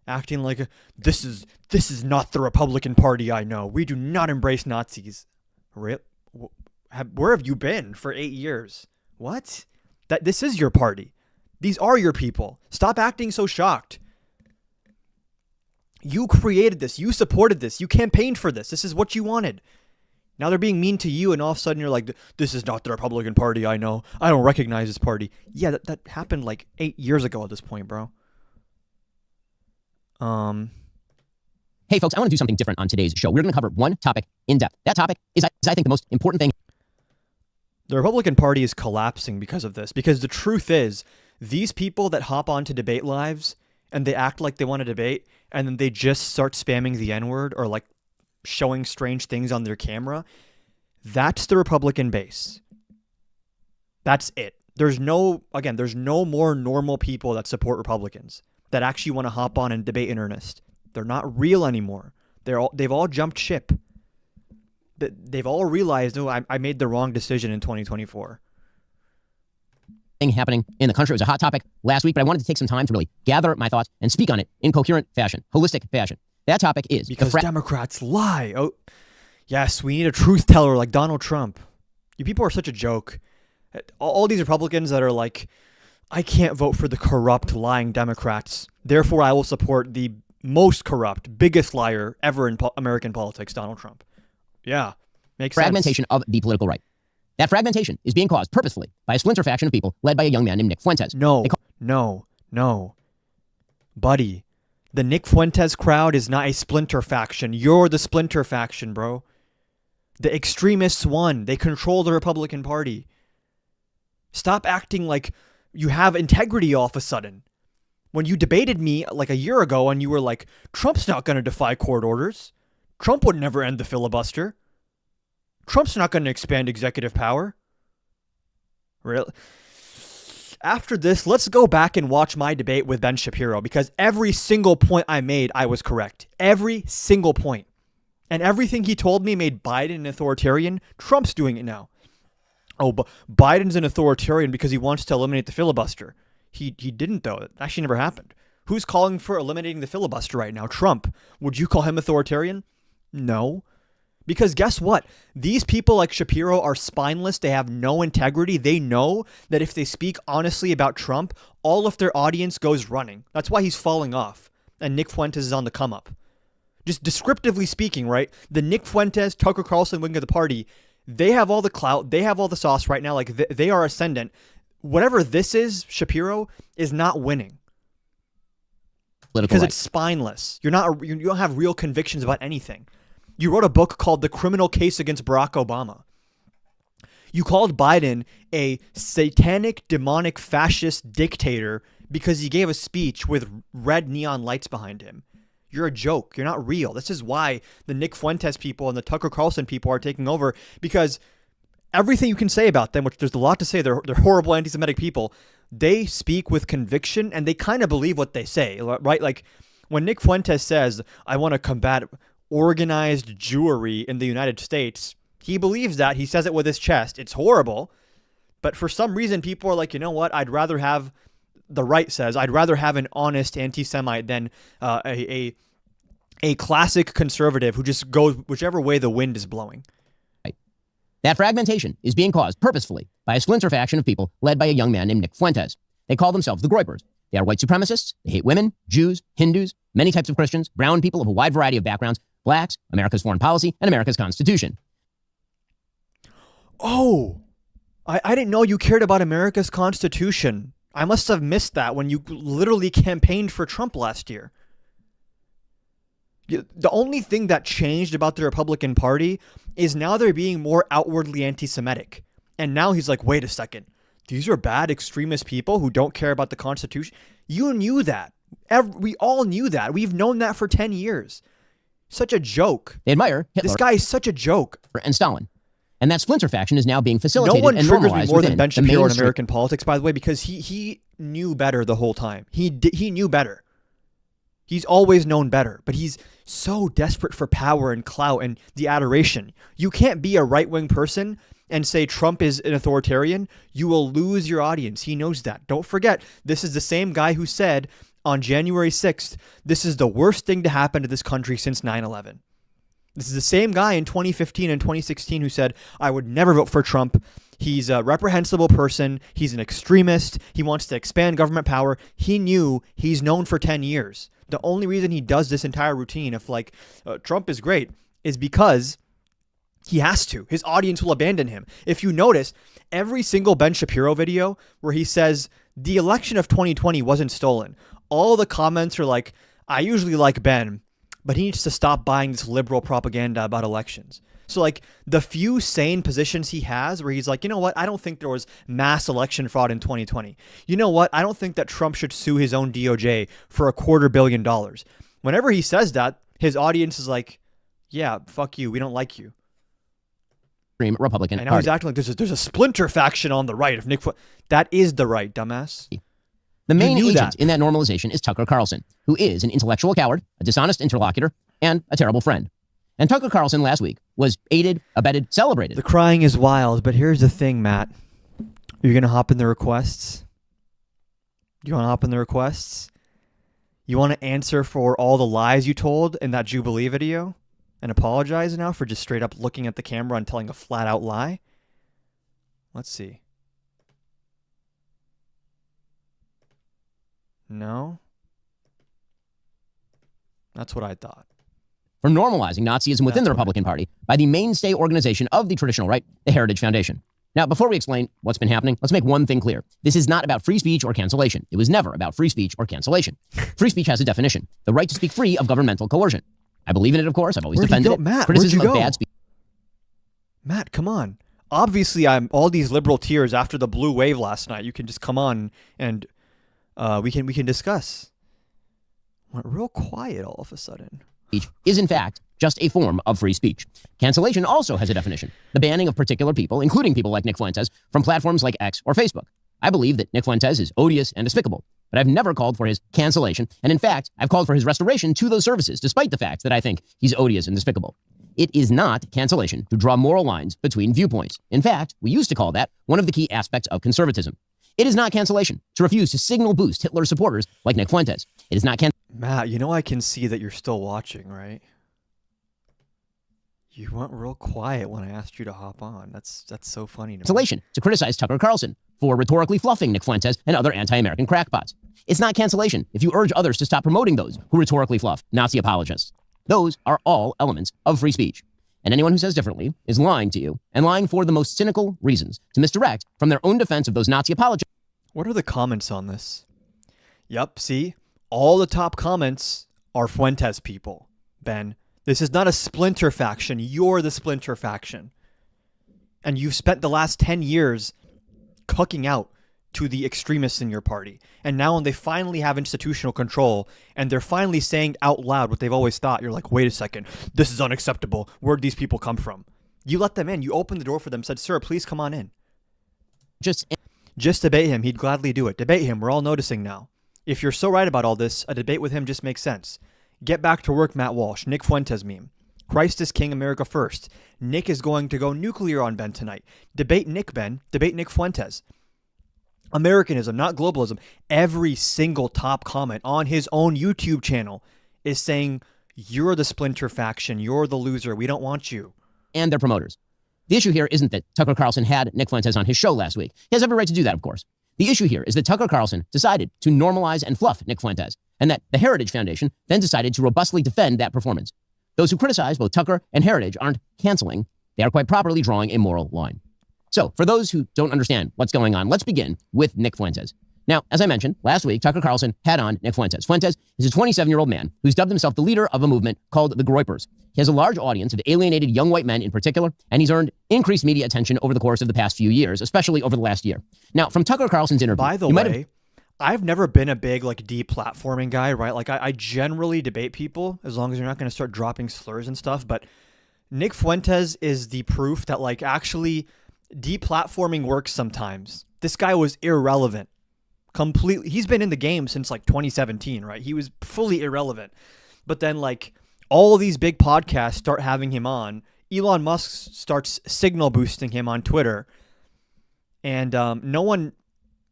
Acting like this is not the Republican Party I know. We do not embrace Nazis. Where have you been for 8 years? What? This is your party. These are your people. Stop acting so shocked. You created this. You supported this. You campaigned for this. This is what you wanted. Now they're being mean to you, and all of a sudden you're like, this is not the Republican Party I know. I don't recognize this party. Yeah, that happened like 8 years ago at this point, bro. Hey, folks, I want to do something different on today's show. We're going to cover one topic in depth. That topic is, I think, the most important thing. The Republican Party is collapsing because of this. Because the truth is, these people that hop onto debate lives and they act like they want to debate, and then they just start spamming the N-word or like showing strange things on their camera, that's the Republican base. That's it. There's no more normal people that support Republicans that actually want to hop on and debate in earnest. They're not real anymore. They've all jumped ship. They've all realized, oh, I made the wrong decision in 2024. Thing happening in the country. It was a hot topic last week, but I wanted to take some time to really gather my thoughts and speak on it in coherent fashion, holistic fashion. That topic is because Democrats lie. Oh, yes, we need a truth teller like Donald Trump. You people are such a joke. All these Republicans that are like, I can't vote for the corrupt, lying Democrats. Therefore, I will support the most corrupt, biggest liar ever in American politics, Donald Trump. Yeah, makes fragmentation sense. of the political right. That fragmentation is being caused purposefully by a splinter faction of people led by a young man named Nick Fuentes. No. Buddy, the Nick Fuentes crowd is not a splinter faction. You're the splinter faction, bro. The extremists won. They control the Republican Party. Stop acting like you have integrity all of a sudden. When you debated me like a year ago and you were like, Trump's not going to defy court orders. Trump would never end the filibuster. Trump's not going to expand executive power. Really? After this, let's go back and watch my debate with Ben Shapiro, because every single point I made, I was correct. Every single point. And everything he told me made Biden an authoritarian. Trump's doing it now. Oh, but Biden's an authoritarian because he wants to eliminate the filibuster. He didn't, though. It actually never happened. Who's calling for eliminating the filibuster right now? Trump. Would you call him authoritarian? No. Because guess what? These people like Shapiro are spineless. They have no integrity. They know that if they speak honestly about Trump, all of their audience goes running. That's why he's falling off. And Nick Fuentes is on the come up. Just descriptively speaking, right? The Nick Fuentes, Tucker Carlson wing of the party, they have all the clout. They have all the sauce right now. Like they are ascendant. Whatever this is, Shapiro is not winning. Because it's spineless. You don't have real convictions about anything. You wrote a book called The Criminal Case Against Barack Obama. You called Biden a satanic, demonic, fascist dictator because he gave a speech with red neon lights behind him. You're a joke. You're not real. This is why the Nick Fuentes people and the Tucker Carlson people are taking over, because everything you can say about them, which there's a lot to say, they're horrible anti-Semitic people, they speak with conviction and they kind of believe what they say, right? Like when Nick Fuentes says, I want to combat organized Jewry in the United States, he believes that. He says it with his chest. It's horrible. But for some reason, people are like, you know what? I'd rather have, the right says, I'd rather have an honest anti-Semite than a classic conservative who just goes whichever way the wind is blowing. That fragmentation is being caused purposefully by a splinter faction of people led by a young man named Nick Fuentes. They call themselves the Groypers. They are white supremacists. They hate women, Jews, Hindus, many types of Christians, brown people of a wide variety of backgrounds, blacks, America's foreign policy, and America's Constitution. Oh, I didn't know you cared about America's Constitution. I must have missed that when you literally campaigned for Trump last year. The only thing that changed about the Republican Party is now they're being more outwardly anti-Semitic. And now he's like, wait a second. These are bad extremist people who don't care about the Constitution. You knew that. We all knew that. We've known that for 10 years. Such a joke. They admire Hitler This guy is such a joke. and Stalin. And that splinter faction is now being facilitated No one and triggers me normalized more than within Ben the Shapiro in mainstream. American politics, by the way, because he knew better the whole time. He knew better. He's always known better, but he's so desperate for power and clout and the adoration. You can't be a right-wing person and say Trump is an authoritarian. You will lose your audience. He knows that. Don't forget, this is the same guy who said on January 6th, this is the worst thing to happen to this country since 9/11. This is the same guy in 2015 and 2016 who said, I would never vote for Trump. He's a reprehensible person. He's an extremist. He wants to expand government power. He knew he's known for 10 years. The only reason he does this entire routine of Trump is great is because he has to. His audience will abandon him. If you notice, every single Ben Shapiro video where he says the election of 2020 wasn't stolen, all the comments are like, I usually like Ben, but he needs to stop buying this liberal propaganda about elections. So the few sane positions he has where he's like, you know what? I don't think there was mass election fraud in 2020. You know what? I don't think that Trump should sue his own DOJ for $250 million. Whenever he says that, his audience is like, yeah, fuck you. We don't like you. Republican And now Party. he's acting like there's a splinter faction on the right of Nick. That is the right, dumbass. The main knew agent that. in that normalization is Tucker Carlson, who is an intellectual coward, a dishonest interlocutor, and a terrible friend. And Tucker Carlson last week was aided, abetted, celebrated. The crying is wild, but here's the thing, Matt. You're going to hop in the requests? You want to hop in the requests? You want to answer for all the lies you told in that Jubilee video? And apologize now for just straight up looking at the camera and telling a flat out lie? Let's see. No? That's what I thought. For normalizing Nazism within the Republican Party by the mainstay organization of the traditional right, the Heritage Foundation. Now, before we explain what's been happening, let's make one thing clear. This is not about free speech or cancellation. It was never about free speech or cancellation. Free speech has a definition, the right to speak free of governmental coercion. I believe in it, of course. I've always Where'd you defended go, it. Matt? Criticism Where'd of you go? bad speech. Matt, come on. Obviously, I'm all these liberal tears after the blue wave last night. You can just come on and we can discuss. Went real quiet all of a sudden. Is in fact just a form of free speech. Cancellation also has a definition, the banning of particular people, including people like Nick Fuentes, from platforms like X or Facebook. I believe that Nick Fuentes is odious and despicable, but I've never called for his cancellation, and in fact, I've called for his restoration to those services, despite the fact that I think he's odious and despicable. It is not cancellation to draw moral lines between viewpoints. In fact, we used to call that one of the key aspects of conservatism. It is not cancellation to refuse to signal boost Hitler supporters like Nick Fuentes. It is not Matt, you know I can see that you're still watching, right? You went real quiet when I asked you to hop on. That's so funny to me. cancellation to criticize Tucker Carlson for rhetorically fluffing Nick Fuentes and other anti-American crackpots. It's not cancellation if you urge others to stop promoting those who rhetorically fluff Nazi apologists. Those are all elements of free speech. And anyone who says differently is lying to you and lying for the most cynical reasons to misdirect from their own defense of those Nazi apologists. What are the comments on this? Yep, see? All the top comments are Fuentes people, Ben. This is not a splinter faction. You're the splinter faction. And you've spent the last 10 years cooking out to the extremists in your party. And now when they finally have institutional control and they're finally saying out loud what they've always thought, you're like, wait a second, this is unacceptable. Where'd these people come from? You let them in. You opened the door for them, said, sir, please come on in. Just debate him. He'd gladly do it. Debate him. We're all noticing now. If you're so right about all this, a debate with him just makes sense. Get back to work, Matt Walsh. Nick Fuentes meme. Christ is King, America first. Nick is going to go nuclear on Ben tonight. Debate Nick, Ben. Debate Nick Fuentes. Americanism, not globalism. Every single top comment on his own YouTube channel is saying, you're the splinter faction. You're the loser. We don't want you. And their promoters. The issue here isn't that Tucker Carlson had Nick Fuentes on his show last week. He has every right to do that, of course. The issue here is that Tucker Carlson decided to normalize and fluff Nick Fuentes, and that the Heritage Foundation then decided to robustly defend that performance. Those who criticize both Tucker and Heritage aren't canceling. They are quite properly drawing a moral line. So, for those who don't understand what's going on, let's begin with Nick Fuentes. Now, as I mentioned, last week, Tucker Carlson had on Nick Fuentes. Fuentes is a 27-year-old man who's dubbed himself the leader of a movement called the Groypers. He has a large audience of alienated young white men in particular, and he's earned increased media attention over the course of the past few years, especially over the last year. Now, from Tucker Carlson's interview... By the way, I've never been a big, deplatforming guy, right? I generally debate people as long as you're not going to start dropping slurs and stuff, but Nick Fuentes is the proof that, actually deplatforming works sometimes. This guy was irrelevant. Completely. He's been in the game since 2017, right? He was fully irrelevant. But then all these big podcasts start having him on. Elon Musk starts signal boosting him on Twitter. And no one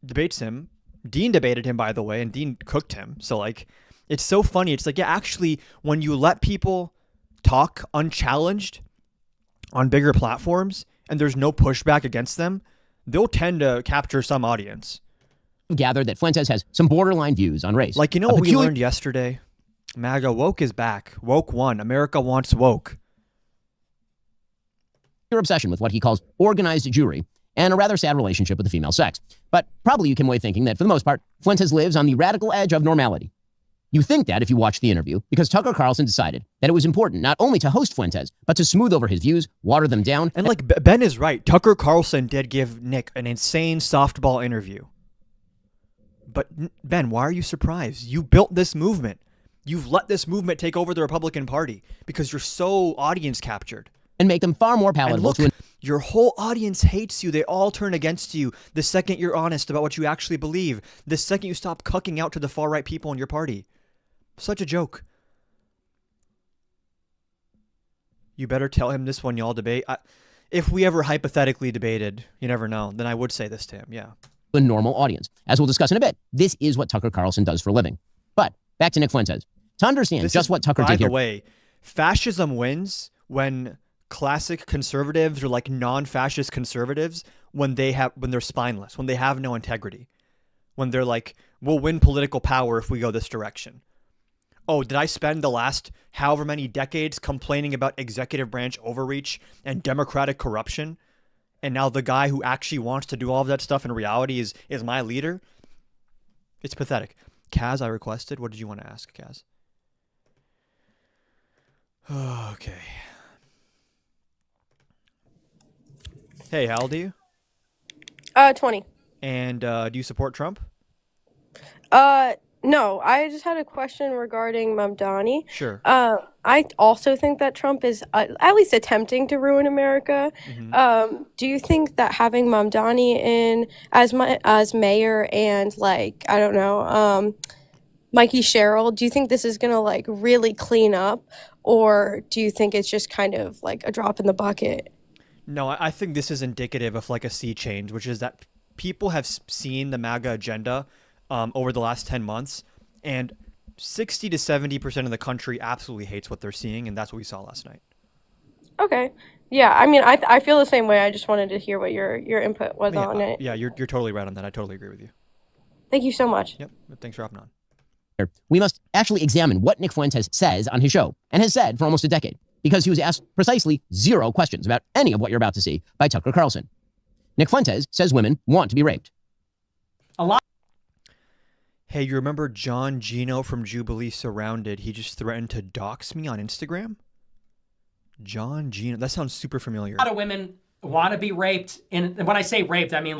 debates him. Dean debated him, by the way, and Dean cooked him. So it's so funny. It's actually when you let people talk unchallenged on bigger platforms and there's no pushback against them, they'll tend to capture some audience. Gathered that Fuentes has some borderline views on race. What we learned yesterday? MAGA woke is back. Woke won. America wants woke. Your obsession with what he calls organized Jewry and a rather sad relationship with the female sex. But probably you came away thinking that, for the most part, Fuentes lives on the radical edge of normality. You think that if you watch the interview, because Tucker Carlson decided that it was important not only to host Fuentes, but to smooth over his views, water them down. And Ben is right. Tucker Carlson did give Nick an insane softball interview. But Ben, why are you surprised? You built this movement. You've let this movement take over the Republican Party because you're so audience captured. And make them far more palatable. And look, your whole audience hates you. They all turn against you the second you're honest about what you actually believe. The second you stop cucking out to the far-right people in your party. Such a joke. You better tell him this when y'all debate. If we ever hypothetically debated, you never know, then I would say this to him, yeah. A normal audience. As we'll discuss in a bit, this is what Tucker Carlson does for a living. But back to Nick Fuentes. To understand what Tucker did here. By the way, fascism wins when classic conservatives or non-fascist conservatives when they're spineless, when they have no integrity, when they're we'll win political power if we go this direction. Oh, did I spend the last however many decades complaining about executive branch overreach and democratic corruption? And now the guy who actually wants to do all of that stuff in reality is my leader? It's pathetic. Kaz, I requested. What did you want to ask, Kaz? Okay. Hey, how old are you? 20. And do you support Trump? No, I just had a question regarding Mamdani. Sure. I also think that Trump is at least attempting to ruin America. Mm-hmm. Do you think that having Mamdani in as mayor and I don't know, Mikey Sherrill, do you think this is gonna really clean up, or do you think it's just kind of a drop in the bucket? No, I think this is indicative of a sea change, which is that people have seen the MAGA agenda over the last 10 months, and 60 to 70% of the country absolutely hates what they're seeing, and that's what we saw last night. Okay. Yeah, I mean, I feel the same way. I just wanted to hear what your input was on it. Yeah, you're totally right on that. I totally agree with you. Thank you so much. Yep, thanks for hopping on. We must actually examine what Nick Fuentes says on his show, and has said for almost a decade, because he was asked precisely 0 questions about any of what you're about to see by Tucker Carlson. Nick Fuentes says women want to be raped. Hey, you remember John Gino from Jubilee Surrounded? He just threatened to dox me on Instagram? John Gino. That sounds super familiar. A lot of women want to be raped. And when I say raped, I mean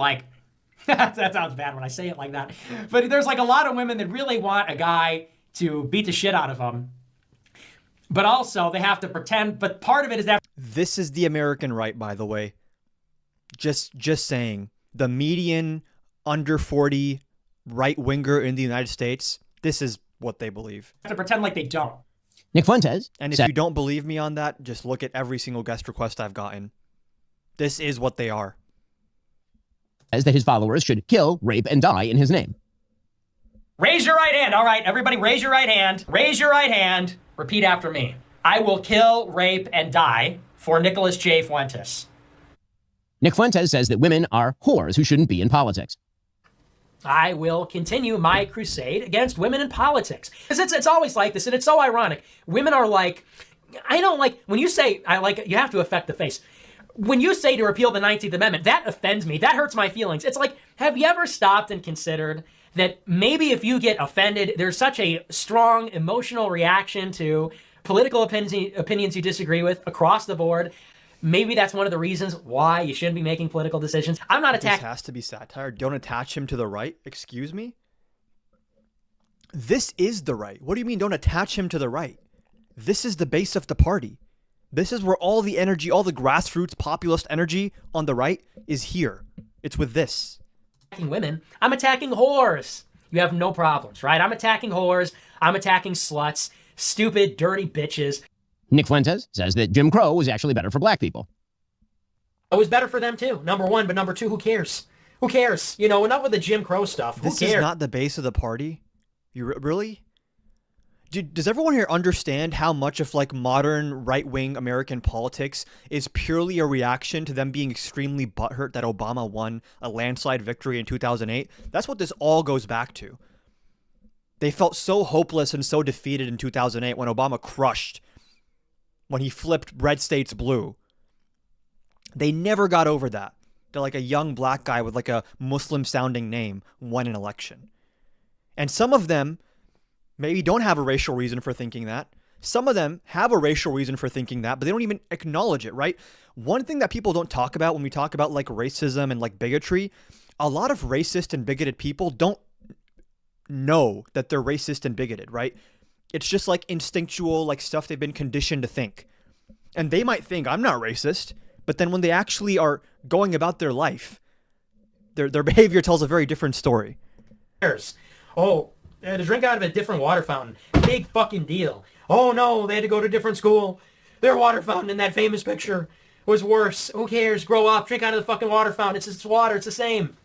that sounds bad when I say it like that. But there's a lot of women that really want a guy to beat the shit out of them. But also they have to pretend. But part of it is that... This is the American right, by the way. Just saying. The median under 40... right-winger in the United States, this is what they believe. To pretend like they don't. Nick Fuentes. And if you don't believe me on that, just look at every single guest request I've gotten. This is what they are. Says that his followers should kill, rape, and die in his name. Raise your right hand. All right, everybody raise your right hand. Raise your right hand. Repeat after me. I will kill, rape, and die for Nicholas J. Fuentes. Nick Fuentes says that women are whores who shouldn't be in politics. I will continue my crusade against women in politics. Because it's always like this, and it's so ironic. Women are like, I don't like, when you say, you have to affect the face. When you say to repeal the 19th Amendment, that offends me. That hurts my feelings. It's like, have you ever stopped and considered that maybe if you get offended, there's such a strong emotional reaction to political opinions you disagree with across the board? Maybe that's one of the reasons why you shouldn't be making political decisions. I'm not attacking. This has to be satire. Don't attach him to the right. Excuse me? This is the right. What do you mean don't attach him to the right? This is the base of the party. This is where all the energy, all the grassroots populist energy on the right is here. It's with this. Attacking women. I'm attacking whores. You have no problems, right? I'm attacking whores. I'm attacking sluts. Stupid, dirty bitches. Nick Fuentes says that Jim Crow was actually better for black people. It was better for them too, number one, but number two, who cares? Who cares? You know, enough with the Jim Crow stuff. Who This cares? is not the base of the party? You really? Does everyone here understand how much of like modern right-wing American politics is purely a reaction to them being extremely butthurt that Obama won a landslide victory in 2008? That's what this all goes back to. They felt so hopeless and so defeated in 2008 when Obama crushed, when he flipped red states blue. They never got over that. They're like a young black guy with like a Muslim-sounding name won an election. And some of them maybe don't have a racial reason for thinking that. Some of them have a racial reason for thinking that, but they don't even acknowledge it, right? One thing that people don't talk about when we talk about like racism and like bigotry, a lot of racist and bigoted people don't know that they're racist and bigoted, right? It's just like instinctual, like stuff they've been conditioned to think. And they might think, I'm not racist, but then when they actually are going about their life, their behavior tells a very different story. Oh, they had to drink out of a different water fountain. Big fucking deal. Oh no, they had to go to a different school. Their water fountain in that famous picture was worse. Who cares? Grow up, drink out of the fucking water fountain. It's just water. It's the same.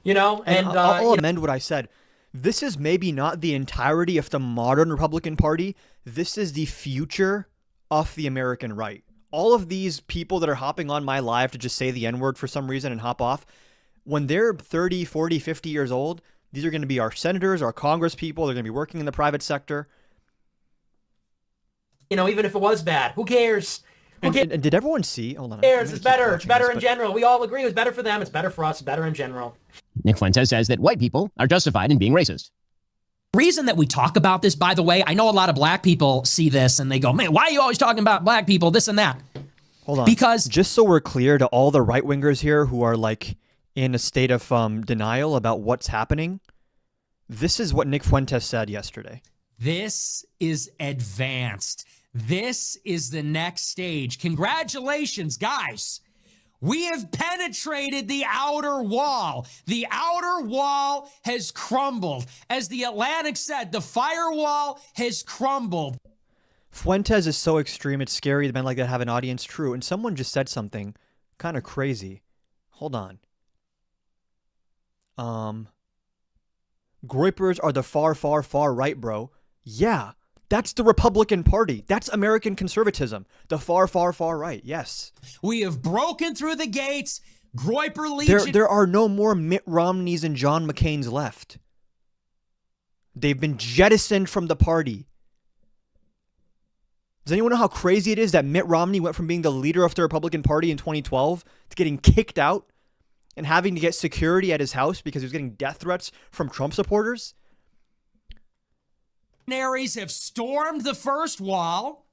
You know? And I'll amend what I said. This is maybe not the entirety of the modern Republican Party. This is the future of the American right. All of these people that are hopping on my live to just say the N-word for some reason and hop off, when they're 30, 40, 50 years old, these are going to be our senators, our Congress people. They're going to be working in the private sector. You know, even if it was bad, who cares? And did everyone see? Hold on. Who cares? It's better. It's better in general. We all agree it was better for them. It's better for us. It's better in general. Nick Fuentes says that white people are justified in being racist. The reason that we talk about this, by the way, I know a lot of black people see this and they go, man, why are you always talking about black people, this and that? Hold on. Because just so we're clear to all the right-wingers here who are like in a state of denial about what's happening, this is what Nick Fuentes said yesterday. This is advanced. This is the next stage. Congratulations, guys. We have penetrated the outer wall. The outer wall has crumbled. As the Atlantic said, the firewall has crumbled. Fuentes is so extreme, it's scary. The men like that have an audience. True. And someone just said something kind of crazy. Hold on. Groypers are the far, far, far right, bro. Yeah, that's the Republican Party. That's American conservatism. The far, far, far right. Yes. We have broken through the gates. Groyper Legion. There are no more Mitt Romneys and John McCain's left. They've been jettisoned from the party. Does anyone know how crazy it is that Mitt Romney went from being the leader of the Republican Party in 2012 to getting kicked out and having to get security at his house because he was getting death threats from Trump supporters? Have stormed the first wall,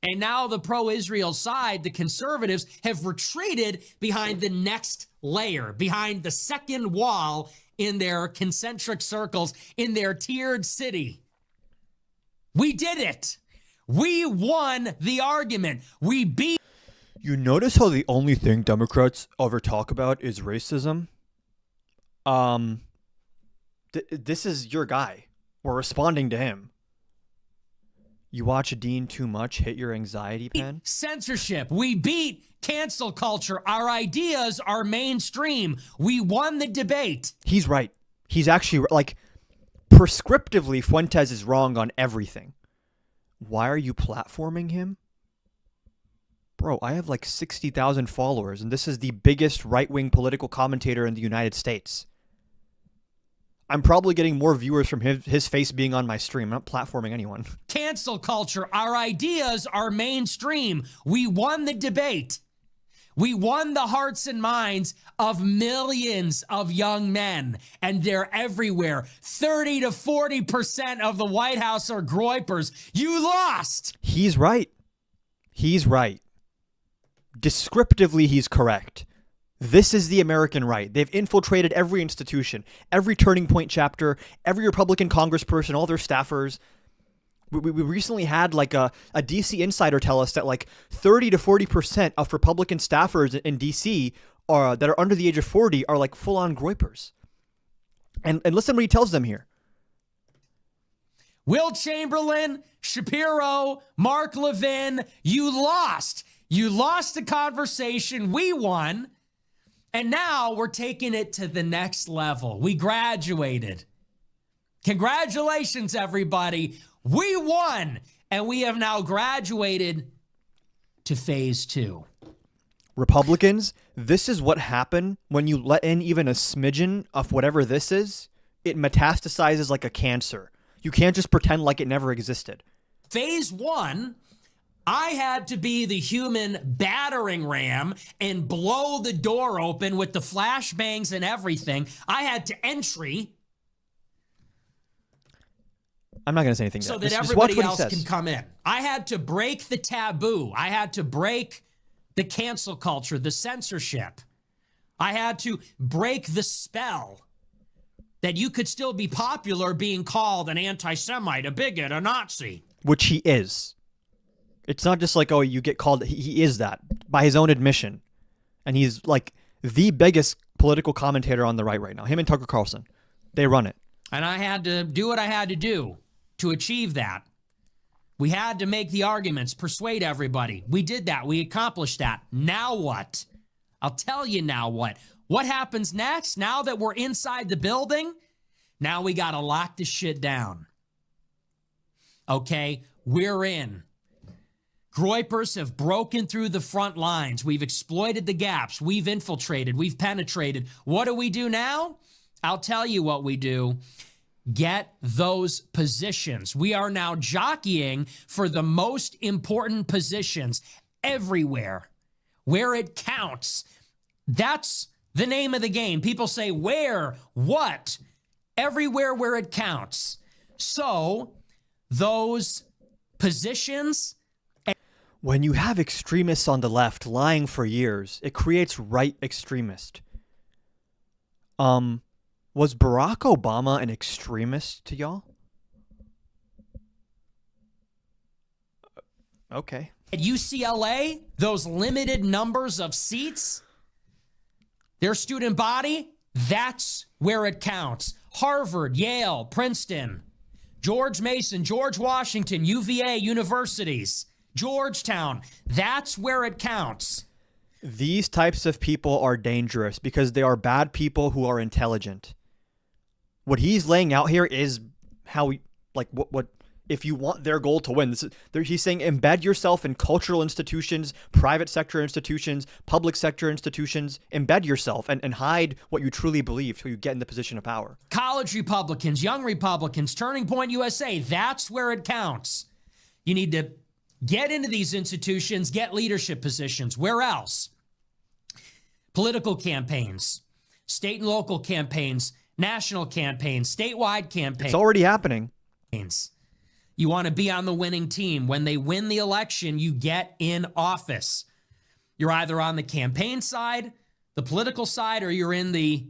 and now the pro-Israel side, the conservatives, have retreated behind the next layer, behind the second wall in their concentric circles, in their tiered city. We did it. We won the argument. We beat. You notice how the only thing Democrats ever talk about is racism? This is your guy. We're responding to him. You watch Dean too much, hit your anxiety pen? Censorship. We beat cancel culture. Our ideas are mainstream. We won the debate. He's right. He's actually, like, prescriptively, Fuentes is wrong on everything. Why are you platforming him? Bro, I have like 60,000 followers, and this is the biggest right-wing political commentator in the United States. I'm probably getting more viewers from his face being on my stream. I'm not platforming anyone. Cancel culture. Our ideas are mainstream. We won the debate. We won the hearts and minds of millions of young men, and they're everywhere. 30 to 40% of the White House are groypers. You lost. He's right. He's right. Descriptively, he's correct. This is the American right. They've infiltrated every institution, every Turning Point chapter, every Republican congressperson, all their staffers. We recently had like a DC insider tell us that like 30 to 40% of Republican staffers in DC that are under the age of 40 are like full-on groypers. And listen what he tells them here. Will Chamberlain, Shapiro, Mark Levin, you lost. You lost the conversation. We won. And now we're taking it to the next level. We graduated. Congratulations, everybody. We won. And we have now graduated to phase 2. Republicans, this is what happened when you let in even a smidgen of whatever this is. It metastasizes like a cancer. You can't just pretend like it never existed. Phase 1, I had to be the human battering ram and blow the door open with the flashbangs and everything. I had to entry. I'm not going to say anything so yet. that Just everybody watch what he else says. can come in. I had to break the taboo. I had to break the cancel culture, the censorship. I had to break the spell that you could still be popular being called an anti-Semite, a bigot, a Nazi. Which he is. It's not just like, oh, you get called. He is that by his own admission. And he's like the biggest political commentator on the right now. Him and Tucker Carlson. They run it. And I had to do what I had to do to achieve that. We had to make the arguments, persuade everybody. We did that. We accomplished that. Now what? I'll tell you now what. What happens next? Now that we're inside the building, now we got to lock this shit down. Okay? We're in. Groypers have broken through the front lines. We've exploited the gaps. We've infiltrated. We've penetrated. What do we do now? I'll tell you what we do. Get those positions. We are now jockeying for the most important positions everywhere where it counts. That's the name of the game. People say where, what, everywhere where it counts. So those positions. When you have extremists on the left lying for years, it creates right extremist. Was Barack Obama an extremist to y'all? Okay. At UCLA, those limited numbers of seats, their student body, that's where it counts. Harvard, Yale, Princeton, George Mason, George Washington, UVA universities, Georgetown, that's where it counts. These types of people are dangerous because they are bad people who are intelligent. What he's laying out here is how, what if you want their goal to win. He's saying embed yourself in cultural institutions, private sector institutions, public sector institutions. Embed yourself and hide what you truly believe till you get in the position of power. College Republicans, young Republicans, Turning Point USA, that's where it counts. You need to get into these institutions, get leadership positions. Where else? Political campaigns, state and local campaigns, national campaigns, statewide campaigns. It's already happening. You want to be on the winning team. When they win the election, you get in office. You're either on the campaign side, the political side, or you're in the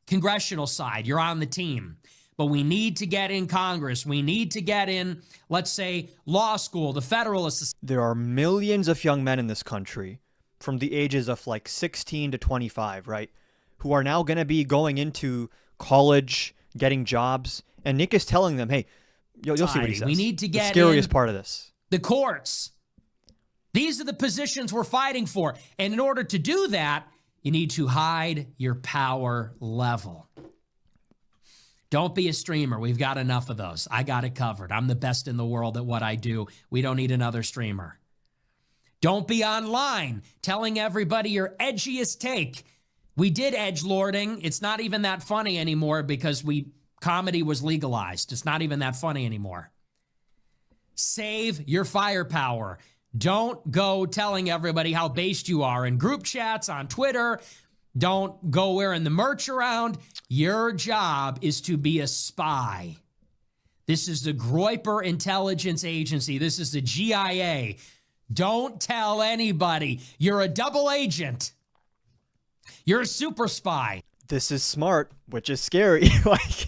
congressional side. You're on the team. But we need to get in Congress. We need to get in, let's say, law school, the Federalist. There are millions of young men in this country from the ages of like 16 to 25, right? Who are now going to be going into college, getting jobs. And Nick is telling them, hey, you'll see what he says. We need to get the scariest in part of this. The courts. These are the positions we're fighting for. And in order to do that, you need to hide your power level. Don't be a streamer. We've got enough of those. I got it covered. I'm the best in the world at what I do. We don't need another streamer. Don't be online telling everybody your edgiest take. We did edgelording. It's not even that funny anymore because we comedy was legalized. It's not even that funny anymore. Save your firepower. Don't go telling everybody how based you are in group chats, on Twitter. Don't go wearing the merch around. Your job is to be a spy. This is the Groyper Intelligence Agency. This is the GIA. Don't tell anybody. You're a double agent. You're a super spy. This is smart, which is scary. Like,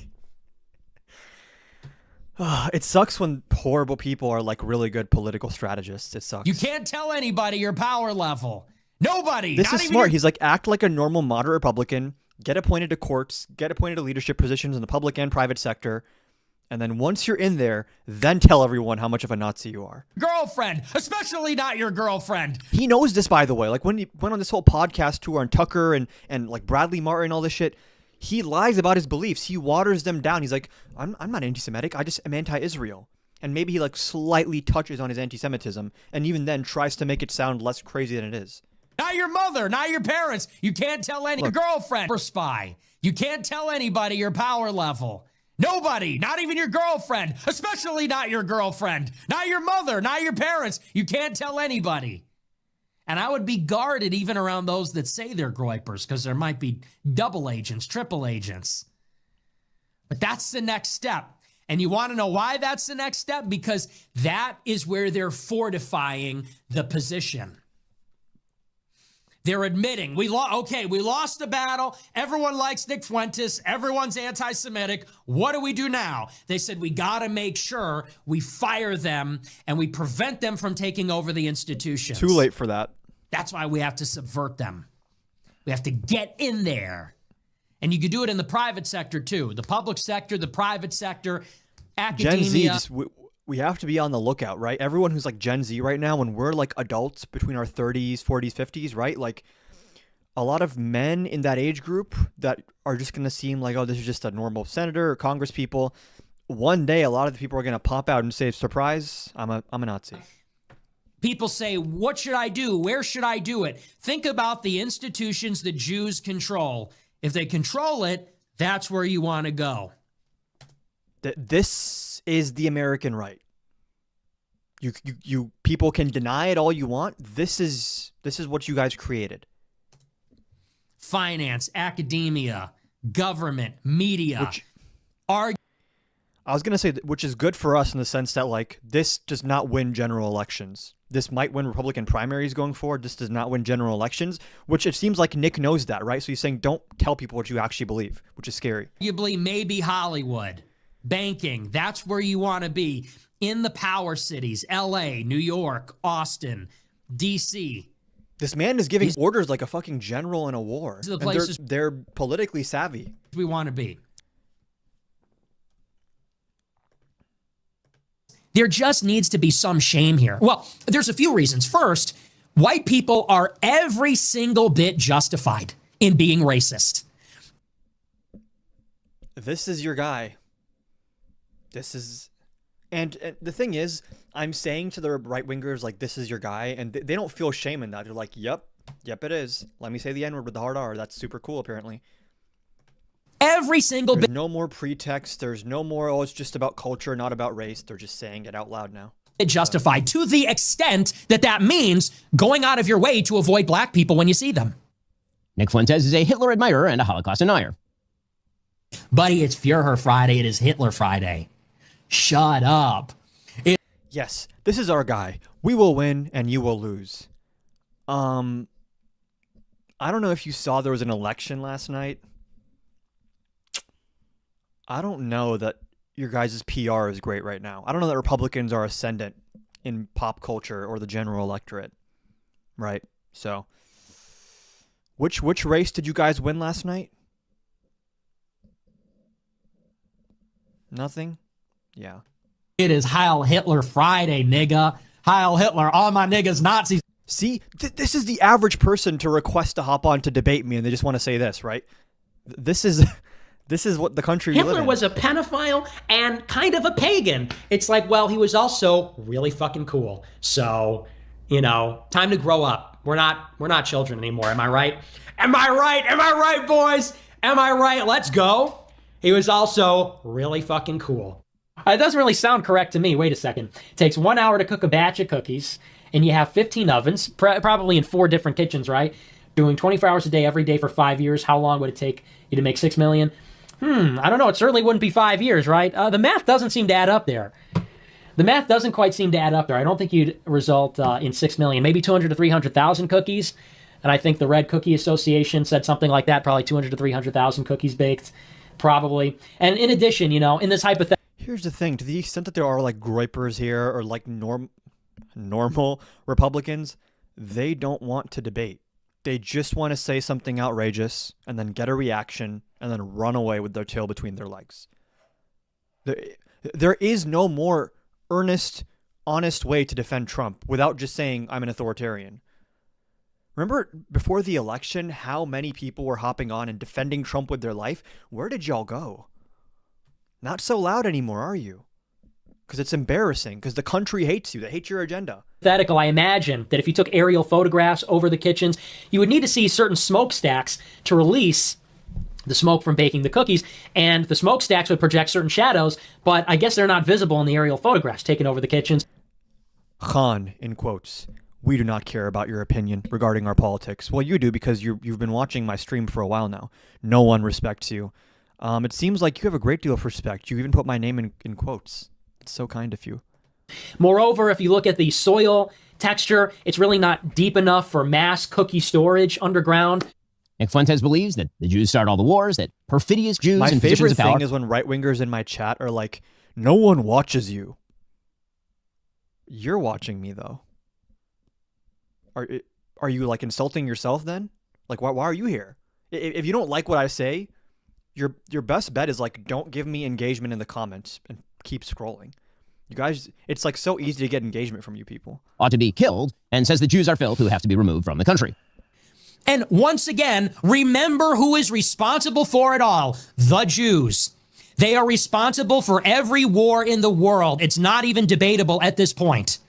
it sucks when horrible people are like really good political strategists. It sucks. You can't tell anybody your power level. Nobody. This not is even smart. your- He's like, act like a normal moderate Republican, get appointed to courts, get appointed to leadership positions in the public and private sector. And then once you're in there, then tell everyone how much of a Nazi you are. girlfriend, especially not your girlfriend. He knows this, by the way. Like when he went on this whole podcast tour on Tucker and like Bradley Martin, all this shit, he lies about his beliefs. He waters them down. He's like, I'm not anti-Semitic. I just am anti-Israel. And maybe he like slightly touches on his anti-Semitism and even then tries to make it sound less crazy than it is. Not your mother, not your parents. You can't tell any your girlfriend or spy. You can't tell anybody your power level. Nobody, not even your girlfriend, especially not your girlfriend, not your mother, not your parents. You can't tell anybody. And I would be guarded even around those that say they're Groypers, because there might be double agents, triple agents. But that's the next step. And you want to know why that's the next step? Because that is where they're fortifying the position. They're admitting, we lost the battle. Everyone likes Nick Fuentes. Everyone's anti-Semitic. What do we do now? They said, we got to make sure we fire them and we prevent them from taking over the institutions. Too late for that. That's why we have to subvert them. We have to get in there. And you can do it in the private sector too. The public sector, the private sector, academia. Gen Z, just, we have to be on the lookout, right? Everyone who's like Gen Z right now, when we're like adults between our 30s, 40s, 50s, right? Like a lot of men in that age group that are just going to seem like, oh, this is just a normal senator or Congress people. One day, a lot of the people are going to pop out and say, surprise, I'm a Nazi. People say, what should I do? Where should I do it? Think about the institutions that Jews control. If they control it, that's where you want to go. This is the American right. You people can deny it all you want. This is what you guys created. Finance, academia, government, media. I was going to say, which is good for us in the sense that, like, this does not win general elections. This might win Republican primaries going forward. This does not win general elections, which it seems like Nick knows that, right? So he's saying, don't tell people what you actually believe, which is scary. Arguably, maybe Hollywood, banking, that's where you want to be. In the power cities, LA, New York, Austin, DC. This man is giving orders like a fucking general in a war. These are the places they're politically savvy. We want to be. There just needs to be some shame here. Well, there's a few reasons. First, white people are every single bit justified in being racist. This is your guy. And the thing is, I'm saying to the right-wingers, like, this is your guy, and they don't feel shame in that. They're like, yep, it is. Let me say the N-word with the hard R. That's super cool, apparently. Every single bit. There's no more pretext. There's no more, oh, it's just about culture, not about race. They're just saying it out loud now. Justified to the extent that means going out of your way to avoid black people when you see them. Nick Fuentes is a Hitler admirer and a Holocaust denier. Buddy, it's Führer Friday. It is Hitler Friday. Shut up. Yes, this is our guy. We will win and you will lose. I don't know if you saw there was an election last night. I don't know that your guys' PR is great right now. I don't know that Republicans are ascendant in pop culture or the general electorate. Right? So, which race did you guys win last night? Nothing? Yeah. It is Heil Hitler Friday, nigga. Heil Hitler, all my niggas Nazis. See, this is the average person to request to hop on to debate me, and they just want to say this, right? This is what the country we live Hitler in. was a pedophile and kind of a pagan. It's like, well, he was also really fucking cool. So, time to grow up. We're not children anymore. Am I right? Am I right? Am I right, boys? Am I right? Let's go. He was also really fucking cool. It doesn't really sound correct to me. Wait a second. It takes 1 hour to cook a batch of cookies, and you have 15 ovens, probably in 4 different kitchens, right? Doing 24 hours a day every day for 5 years. How long would it take you to make $6 million? I don't know. It certainly wouldn't be 5 years, right? The math doesn't seem to add up there. The math doesn't quite seem to add up there. I don't think you'd result in 6 million, maybe 200 to 300,000 cookies. And I think the Red Cookie Association said something like that, probably 200 to 300,000 cookies baked, probably. And in addition, in this hypothetical... Here's the thing. To the extent that there are like groypers here or like normal Republicans, they don't want to debate. They just want to say something outrageous and then get a reaction and then run away with their tail between their legs. There is no more earnest, honest way to defend Trump without just saying, I'm an authoritarian. Remember before the election, how many people were hopping on and defending Trump with their life? Where did y'all go? Not so loud anymore, are you? Because it's embarrassing, because the country hates you. They hate your agenda. I imagine that if you took aerial photographs over the kitchens, you would need to see certain smokestacks to release the smoke from baking the cookies, and the smokestacks would project certain shadows, but I guess they're not visible in the aerial photographs taken over the kitchens. Khan, in quotes, we do not care about your opinion regarding our politics. Well, you do, because you've been watching my stream for a while now. No one respects you. It seems like you have a great deal of respect. You even put my name in quotes. It's so kind of you. Moreover, if you look at the soil texture, it's really not deep enough for mass cookie storage underground. Nick Fuentes believes that the Jews start all the wars, that perfidious Jews my in positions favorite of power... thing is when right-wingers in my chat are like, no one watches you. You're watching me, though. Are you like insulting yourself then? Like, why are you here? If you don't like what I say, your best bet is like, don't give me engagement in the comments and keep scrolling. You guys, it's like so easy to get engagement from you people. Ought to be killed, and says the Jews are filth who have to be removed from the country. And once again, remember who is responsible for it all: the Jews. They are responsible for every war in the world. It's not even debatable at this point.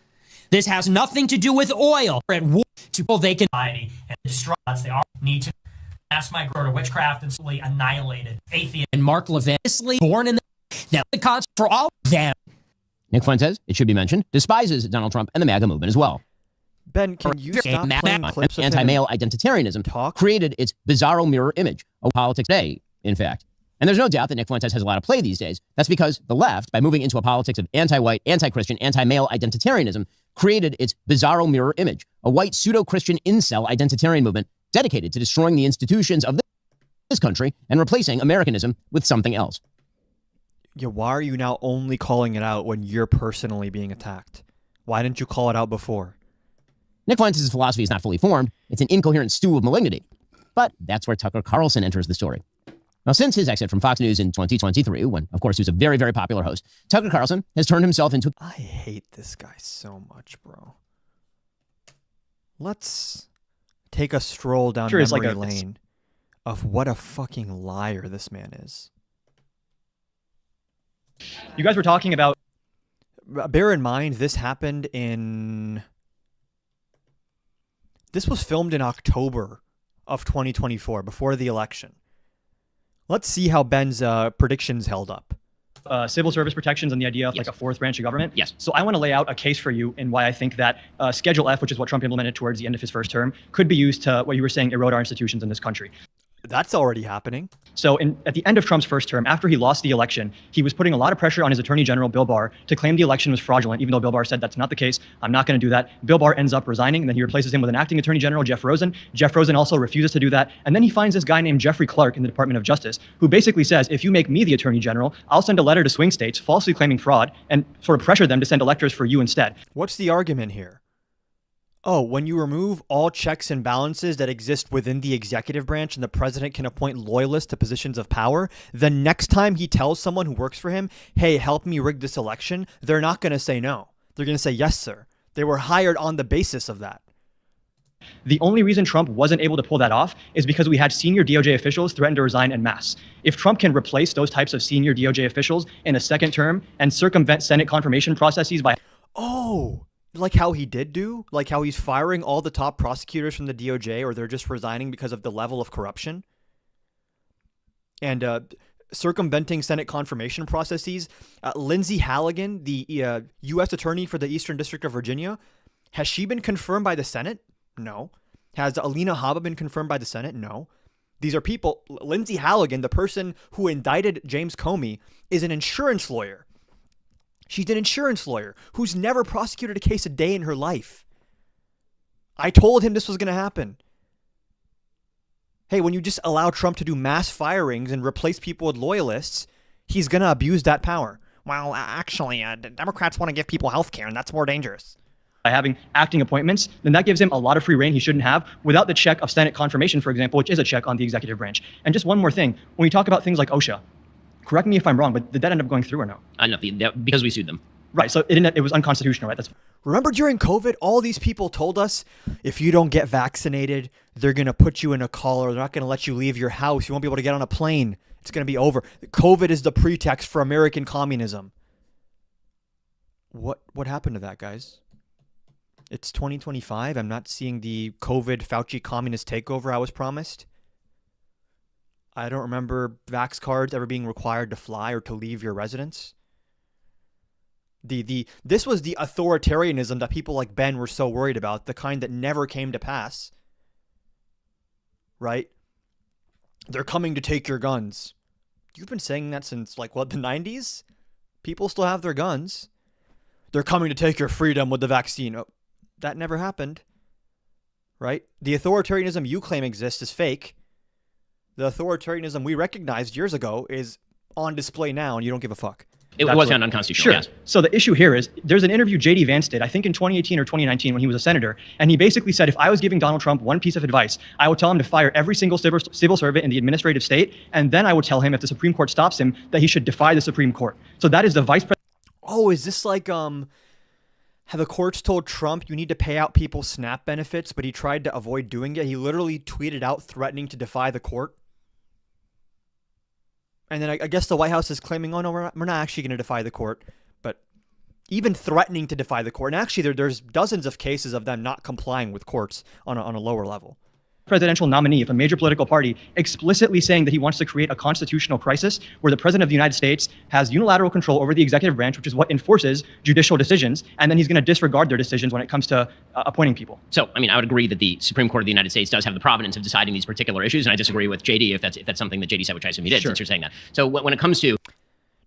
This has nothing to do with oil. At war to they can and destroy us. They all need to mass migrate to witchcraft and slowly annihilated atheist and Mark Levin, born in the concept for all of them. Nick Fuentes, it should be mentioned, despises Donald Trump and the MAGA movement as well. Ben, can you stop playing clips of anti-male identitarianism created its bizarro mirror image of politics today, in fact. And there's no doubt that Nick Fuentes has a lot of play these days. That's because the left, by moving into a politics of anti-white, anti-Christian, anti-male identitarianism, created its bizarro mirror image, a white pseudo-Christian incel identitarian movement dedicated to destroying the institutions of this country and replacing Americanism with something else. Yeah, why are you now only calling it out when you're personally being attacked? Why didn't you call it out before? Nick Fuentes' philosophy is not fully formed. It's an incoherent stew of malignity. But that's where Tucker Carlson enters the story. Now, since his exit from Fox News in 2023, when, of course, he was a very, very popular host, Tucker Carlson has turned himself into... I hate this guy so much, bro. Let's take a stroll down memory lane of what a fucking liar this man is. You guys were talking about... Bear in mind, this happened in... This was filmed in October of 2024, before the election. Let's see how Ben's predictions held up. Civil service protections and the idea of like a fourth branch of government. Yes. So I want to lay out a case for you in why I think that Schedule F, which is what Trump implemented towards the end of his first term, could be used to, what you were saying, erode our institutions in this country. That's already happening. So at the end of Trump's first term, after he lost the election, he was putting a lot of pressure on his attorney general, Bill Barr, to claim the election was fraudulent, even though Bill Barr said that's not the case. I'm not going to do that. Bill Barr ends up resigning, and then he replaces him with an acting attorney general, Jeff Rosen. Jeff Rosen also refuses to do that. And then he finds this guy named Jeffrey Clark in the Department of Justice, who basically says, if you make me the attorney general, I'll send a letter to swing states falsely claiming fraud and sort of pressure them to send electors for you instead. What's the argument here? Oh, when you remove all checks and balances that exist within the executive branch and the president can appoint loyalists to positions of power, the next time he tells someone who works for him, hey, help me rig this election, they're not going to say no. They're going to say, yes, sir. They were hired on the basis of that. The only reason Trump wasn't able to pull that off is because we had senior DOJ officials threaten to resign en masse. If Trump can replace those types of senior DOJ officials in a second term and circumvent Senate confirmation processes by... Oh, like how he did do? Like how he's firing all the top prosecutors from the DOJ, or they're just resigning because of the level of corruption? And circumventing Senate confirmation processes. Lindsey Halligan, the U.S. Attorney for the Eastern District of Virginia, has she been confirmed by the Senate? No. Has Alina Habba been confirmed by the Senate? No. These are people. Lindsey Halligan, the person who indicted James Comey, is an insurance lawyer. She's an insurance lawyer who's never prosecuted a case a day in her life. I told him this was going to happen. Hey, when you just allow Trump to do mass firings and replace people with loyalists, he's going to abuse that power. Well, actually, Democrats want to give people health care, and that's more dangerous. By having acting appointments, then that gives him a lot of free reign he shouldn't have without the check of Senate confirmation, for example, which is a check on the executive branch. And just one more thing, when we talk about things like OSHA, correct me if I'm wrong, but did that end up going through or no? No, because we sued them. Right, so it was unconstitutional, right? Remember during COVID, all these people told us, if you don't get vaccinated, they're going to put you in a collar. They're not going to let you leave your house. You won't be able to get on a plane. It's going to be over. COVID is the pretext for American communism. What happened to that, guys? It's 2025. I'm not seeing the COVID Fauci communist takeover I was promised. I don't remember vax cards ever being required to fly or to leave your residence. This was the authoritarianism that people like Ben were so worried about, the kind that never came to pass. Right? They're coming to take your guns. You've been saying that since, the 90s? People still have their guns. They're coming to take your freedom with the vaccine. Oh, that never happened. Right? The authoritarianism you claim exists is fake. The authoritarianism we recognized years ago is on display now, and you don't give a fuck. It was found unconstitutional, yes. So the issue here is there's an interview J.D. Vance did, I think in 2018 or 2019 when he was a senator, and he basically said, if I was giving Donald Trump one piece of advice, I would tell him to fire every single civil servant in the administrative state, and then I would tell him if the Supreme Court stops him that he should defy the Supreme Court. So that is the vice president. Oh, is this like have the courts told Trump you need to pay out people SNAP benefits, but he tried to avoid doing it? He literally tweeted out threatening to defy the court. And then I guess the White House is claiming, oh, no, we're not actually going to defy the court. But even threatening to defy the court. And actually, there's dozens of cases of them not complying with courts on a lower level. Presidential nominee of a major political party explicitly saying that he wants to create a constitutional crisis where the president of the United States has unilateral control over the executive branch, which is what enforces judicial decisions, and then he's going to disregard their decisions when it comes to appointing people. So, I would agree that the Supreme Court of the United States does have the province of deciding these particular issues, and I disagree with JD if that's something that JD said, which I assume he did, since you're saying that. So when it comes to...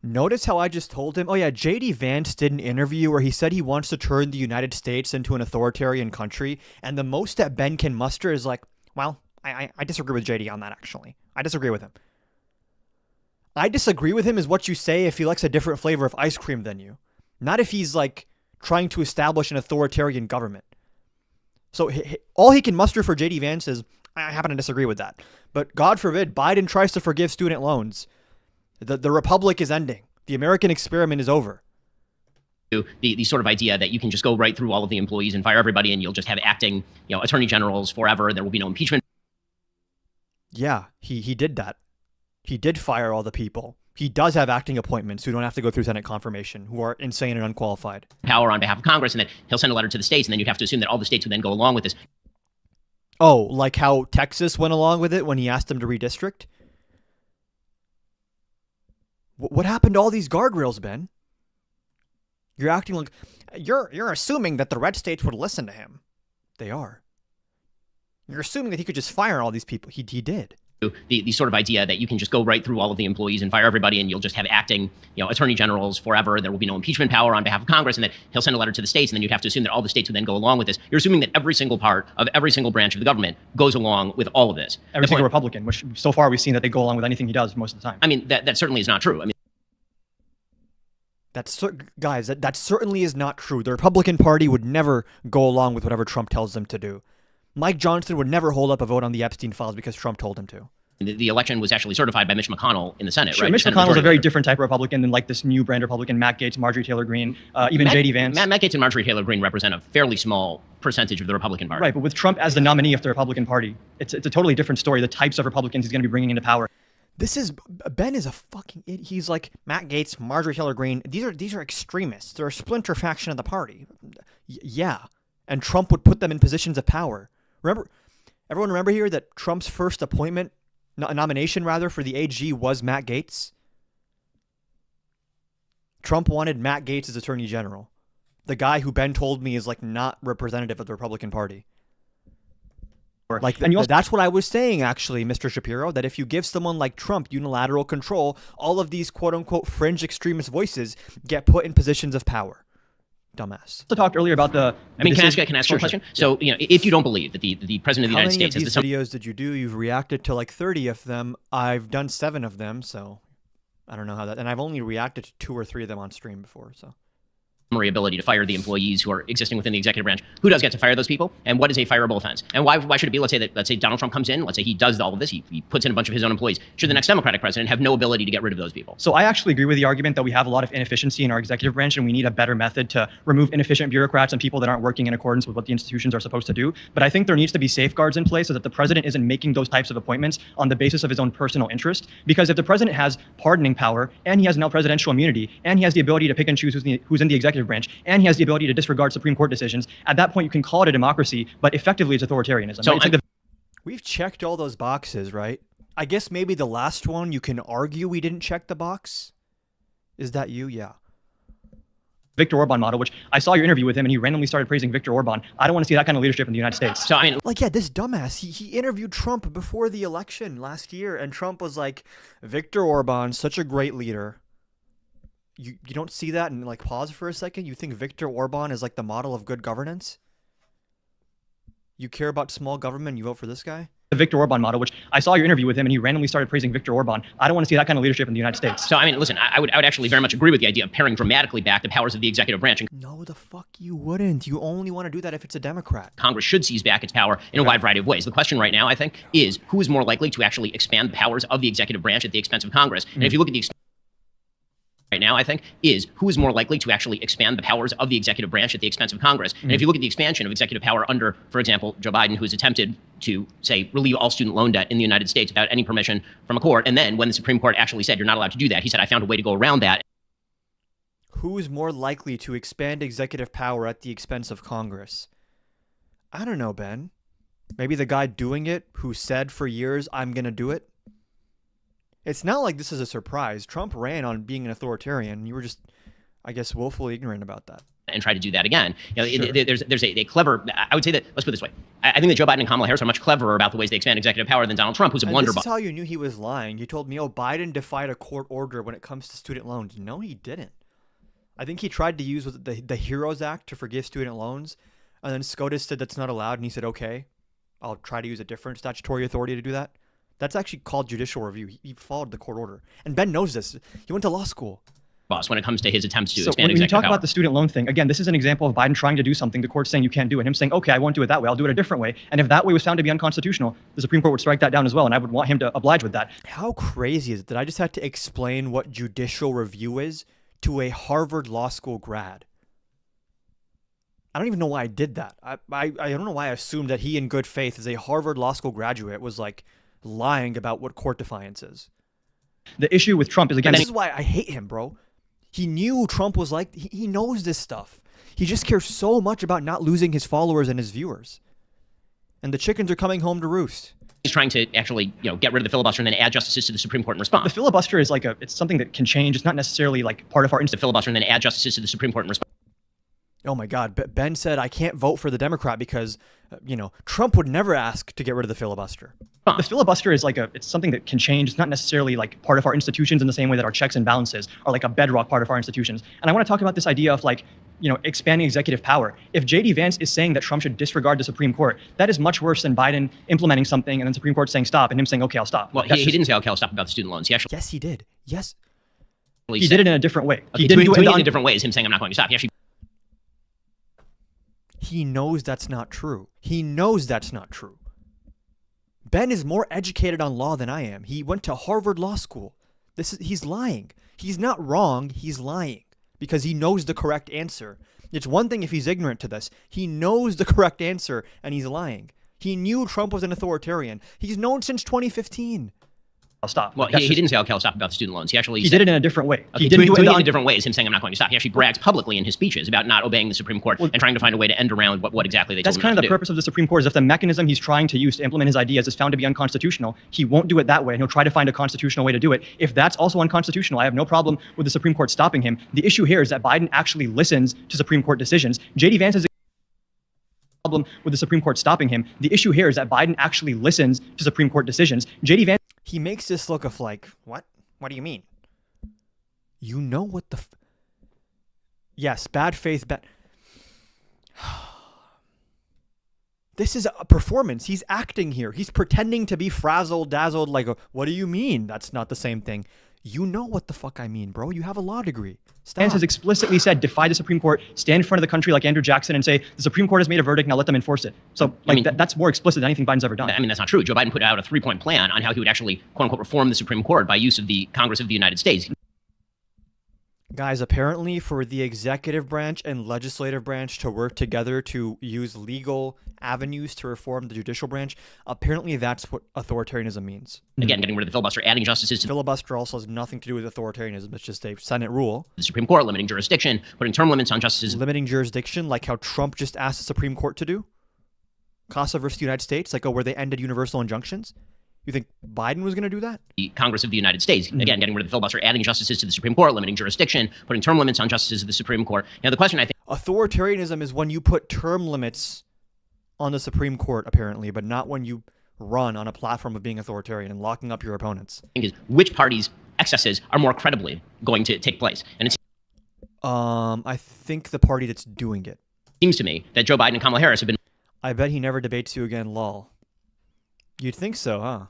Notice how I just told him, oh yeah, J.D. Vance did an interview where he said he wants to turn the United States into an authoritarian country, and the most that Ben can muster is like, well, I disagree with JD on that, actually. I disagree with him. I disagree with him is what you say if he likes a different flavor of ice cream than you. Not if he's, trying to establish an authoritarian government. So all he can muster for JD Vance is, I happen to disagree with that. But God forbid, Biden tries to forgive student loans. The republic is ending. The American experiment is over. The sort of idea that you can just go right through all of the employees and fire everybody and you'll just have acting, attorney generals forever. There will be no impeachment. Yeah, he did that. He did fire all the people. He does have acting appointments who don't have to go through Senate confirmation, who are insane and unqualified. Power on behalf of Congress, and then he'll send a letter to the states, and then you'd have to assume that all the states would then go along with this. Oh, like how Texas went along with it when he asked them to redistrict? What happened to all these guardrails, Ben? You're acting like... You're assuming that the red states would listen to him. They are. You're assuming that he could just fire all these people. He did. The sort of idea that you can just go right through all of the employees and fire everybody and you'll just have acting, attorney generals forever. There will be no impeachment power on behalf of Congress, and then he'll send a letter to the states, and then you'd have to assume that all the states would then go along with this. You're assuming that every single part of every single branch of the government goes along with all of this. Every single Republican, which so far we've seen that they go along with anything he does most of the time. That certainly is not true. Guys, that certainly is not true. The Republican Party would never go along with whatever Trump tells them to do. Mike Johnson would never hold up a vote on the Epstein files because Trump told him to. The election was actually certified by Mitch McConnell in the Senate, sure, right? Mitch McConnell is a very different type of Republican than this new brand Republican, Matt Gaetz, Marjorie Taylor Greene, even J.D. Vance. Matt Gaetz and Marjorie Taylor Greene represent a fairly small percentage of the Republican Party. Right, but with Trump as the nominee of the Republican Party, it's a totally different story. The types of Republicans he's going to be bringing into power. Ben is a fucking idiot. He's like Matt Gaetz, Marjorie Taylor Greene. These are extremists. They're a splinter faction of the party. Yeah, and Trump would put them in positions of power. Everyone remember here that Trump's first nomination for the AG was Matt Gaetz. Trump wanted Matt Gaetz as Attorney General. The guy who Ben told me is like not representative of the Republican Party. Like, that's what I was saying, actually, Mr. Shapiro, that if you give someone like Trump unilateral control, all of these quote-unquote fringe extremist voices get put in positions of power. Dumbass. I talked earlier about the... I mean, can I ask you a question? So, if you don't believe that the President of the United States... How many of these videos did you do? You've reacted to like 30 of them. I've done 7 of them, so I don't know how that... And I've only reacted to 2 or 3 of them on stream before, so... ability to fire the employees who are existing within the executive branch. Who does get to fire those people? And what is a fireable offense? And why should it be? Let's say Donald Trump comes in. Let's say he does all of this. He puts in a bunch of his own employees. Should the next Democratic president have no ability to get rid of those people? So I actually agree with the argument that we have a lot of inefficiency in our executive branch, and we need a better method to remove inefficient bureaucrats and people that aren't working in accordance with what the institutions are supposed to do. But I think there needs to be safeguards in place so that the president isn't making those types of appointments on the basis of his own personal interest. Because if the president has pardoning power, and he has now presidential immunity, and he has the ability to pick and choose who's in the executive branch, and he has the ability to disregard Supreme Court decisions, at that point you can call it a democracy, but effectively it's authoritarianism. So we've checked all those boxes, right? I guess maybe the last one you can argue we didn't check the box. Is that you? Yeah. Viktor Orban model, which I saw your interview with him and he randomly started praising Viktor Orban. I don't want to see that kind of leadership in the United States. So I mean, like, yeah, this dumbass, he interviewed Trump before the election last year, and Trump was like, Viktor Orban, such a great leader. You don't see that and like pause for a second? You think Viktor Orban is like the model of good governance? You care about small government, you vote for this guy? The Viktor Orban model, which I saw your interview with him and he randomly started praising Viktor Orban. I don't want to see that kind of leadership in the United States. So I mean, listen, I would actually very much agree with the idea of paring dramatically back the powers of the executive branch. And no, the fuck you wouldn't. You only want to do that if it's a Democrat. Congress should seize back its power in a wide variety of ways. The question right now, I think, is who is more likely to actually expand the powers of the executive branch at the expense of Congress? And if you look at the right now, I think, is who is more likely to actually expand the powers of the executive branch at the expense of Congress. And if you look at the expansion of executive power under, for example, Joe Biden, who has attempted to, say, relieve all student loan debt in the United States without any permission from a court, and then when the Supreme Court actually said you're not allowed to do that, he said, I found a way to go around that. Who is more likely to expand executive power at the expense of Congress? I don't know, Ben. Maybe the guy doing it who said for years, I'm going to do it. It's not like this is a surprise. Trump ran on being an authoritarian. You were just, I guess, woefully ignorant about that. And try to do that again. You know, there's a clever, I would say that, let's put it this way. I think that Joe Biden and Kamala Harris are much cleverer about the ways they expand executive power than Donald Trump, who's a blunderbuss. This is how you knew he was lying. You told me, oh, Biden defied a court order when it comes to student loans. No, he didn't. I think he tried to use the HEROES Act to forgive student loans. And then SCOTUS said that's not allowed. And he said, okay, I'll try to use a different statutory authority to do that. That's actually called judicial review. He followed the court order. And Ben knows this. He went to law school. Boss, when it comes to his attempts to expand when you executive talk power. about the student loan thing, again, this is an example of Biden trying to do something, the court saying you can't do it, and him saying, okay, I won't do it that way, I'll do it a different way. And if that way was found to be unconstitutional, the Supreme Court would strike that down as well, and I would want him to oblige with that. How crazy is it that I just had to explain what judicial review is to a Harvard Law School grad? I don't even know why I did that. I don't know why I assumed that he, in good faith, as a Harvard Law School graduate, was like lying about what court defiance is. The issue with Trump is, again, this is why I hate him, bro. He knew Trump was like, he knows this stuff. He just cares so much about not losing his followers and his viewers. And the chickens are coming home to roost. He's trying to actually, get rid of the filibuster and then add justices to the Supreme Court in response. The filibuster is like it's something that can change. It's not necessarily like part of our the filibuster and then add justices to the Supreme Court in response. Oh my God. Ben said, I can't vote for the Democrat because, Trump would never ask to get rid of the filibuster. The filibuster is like it's something that can change. It's not necessarily like part of our institutions in the same way that our checks and balances are like a bedrock part of our institutions. And I want to talk about this idea of expanding executive power. If J.D. Vance is saying that Trump should disregard the Supreme Court, that is much worse than Biden implementing something and then Supreme Court saying stop and him saying, okay, I'll stop. Well, he didn't say, okay, I'll stop about the student loans. He actually... Yes, he did. Yes. He did it in a different way. Okay, he didn't do it in a different way is him saying, I'm not going to stop. He actually... He knows that's not true. He knows that's not true. Ben is more educated on law than I am. He went to Harvard Law School. He's lying. He's not wrong. He's lying because he knows the correct answer. It's one thing if he's ignorant to this. He knows the correct answer and he's lying. He knew Trump was an authoritarian. He's known since 2015. stop. Well, he didn't say I'll stop about the student loans. He actually he did it in a different way. Okay, He didn't do it in a different way. Is him saying I'm not going to stop. He actually brags publicly in his speeches about not obeying the Supreme Court and trying to find a way to end around what exactly they told That's him kind not of the to do. purpose of the Supreme Court is if the mechanism he's trying to use to implement his ideas is found to be unconstitutional, he won't do it that way, and he'll try to find a constitutional way to do it. If that's also unconstitutional, I have no problem with the Supreme Court stopping him. The issue here is that Biden actually listens to Supreme Court decisions. J.D. Vance has problem with the Supreme Court stopping him. The issue here is that Biden actually listens to Supreme Court decisions. J.D. Vance. He makes this look of like, what? What do you mean? You know what the... Yes, bad faith, This is a performance. He's acting here. He's pretending to be frazzled, dazzled, like, what do you mean? That's not the same thing. You know what the fuck I mean, bro. You have a law degree. Vance has explicitly said, defy the Supreme Court, stand in front of the country like Andrew Jackson and say, the Supreme Court has made a verdict, now let them enforce it. So that's more explicit than anything Biden's ever done. I mean, that's not true. Joe Biden put out a 3-point plan on how he would actually, quote unquote, reform the Supreme Court by use of the Congress of the United States. Guys, apparently for the executive branch and legislative branch to work together to use legal avenues to reform the judicial branch, apparently that's what authoritarianism means. Again, getting rid of the filibuster, adding justices to filibuster also has nothing to do with authoritarianism. It's just a Senate rule. The Supreme Court, limiting jurisdiction, putting term limits on justices. Limiting jurisdiction, like how Trump just asked the Supreme Court to do. Casa versus the United States, like where they ended universal injunctions. You think Biden was going to do that? The Congress of the United States, again, getting rid of the filibuster, adding justices to the Supreme Court, limiting jurisdiction, putting term limits on justices of the Supreme Court. Now, the question I think... Authoritarianism is when you put term limits on the Supreme Court, apparently, but not when you run on a platform of being authoritarian and locking up your opponents. Is which party's excesses are more credibly going to take place? And it I think the party that's doing it. Seems to me that Joe Biden and Kamala Harris have been... I bet he never debates you again, lol. You'd think so, huh?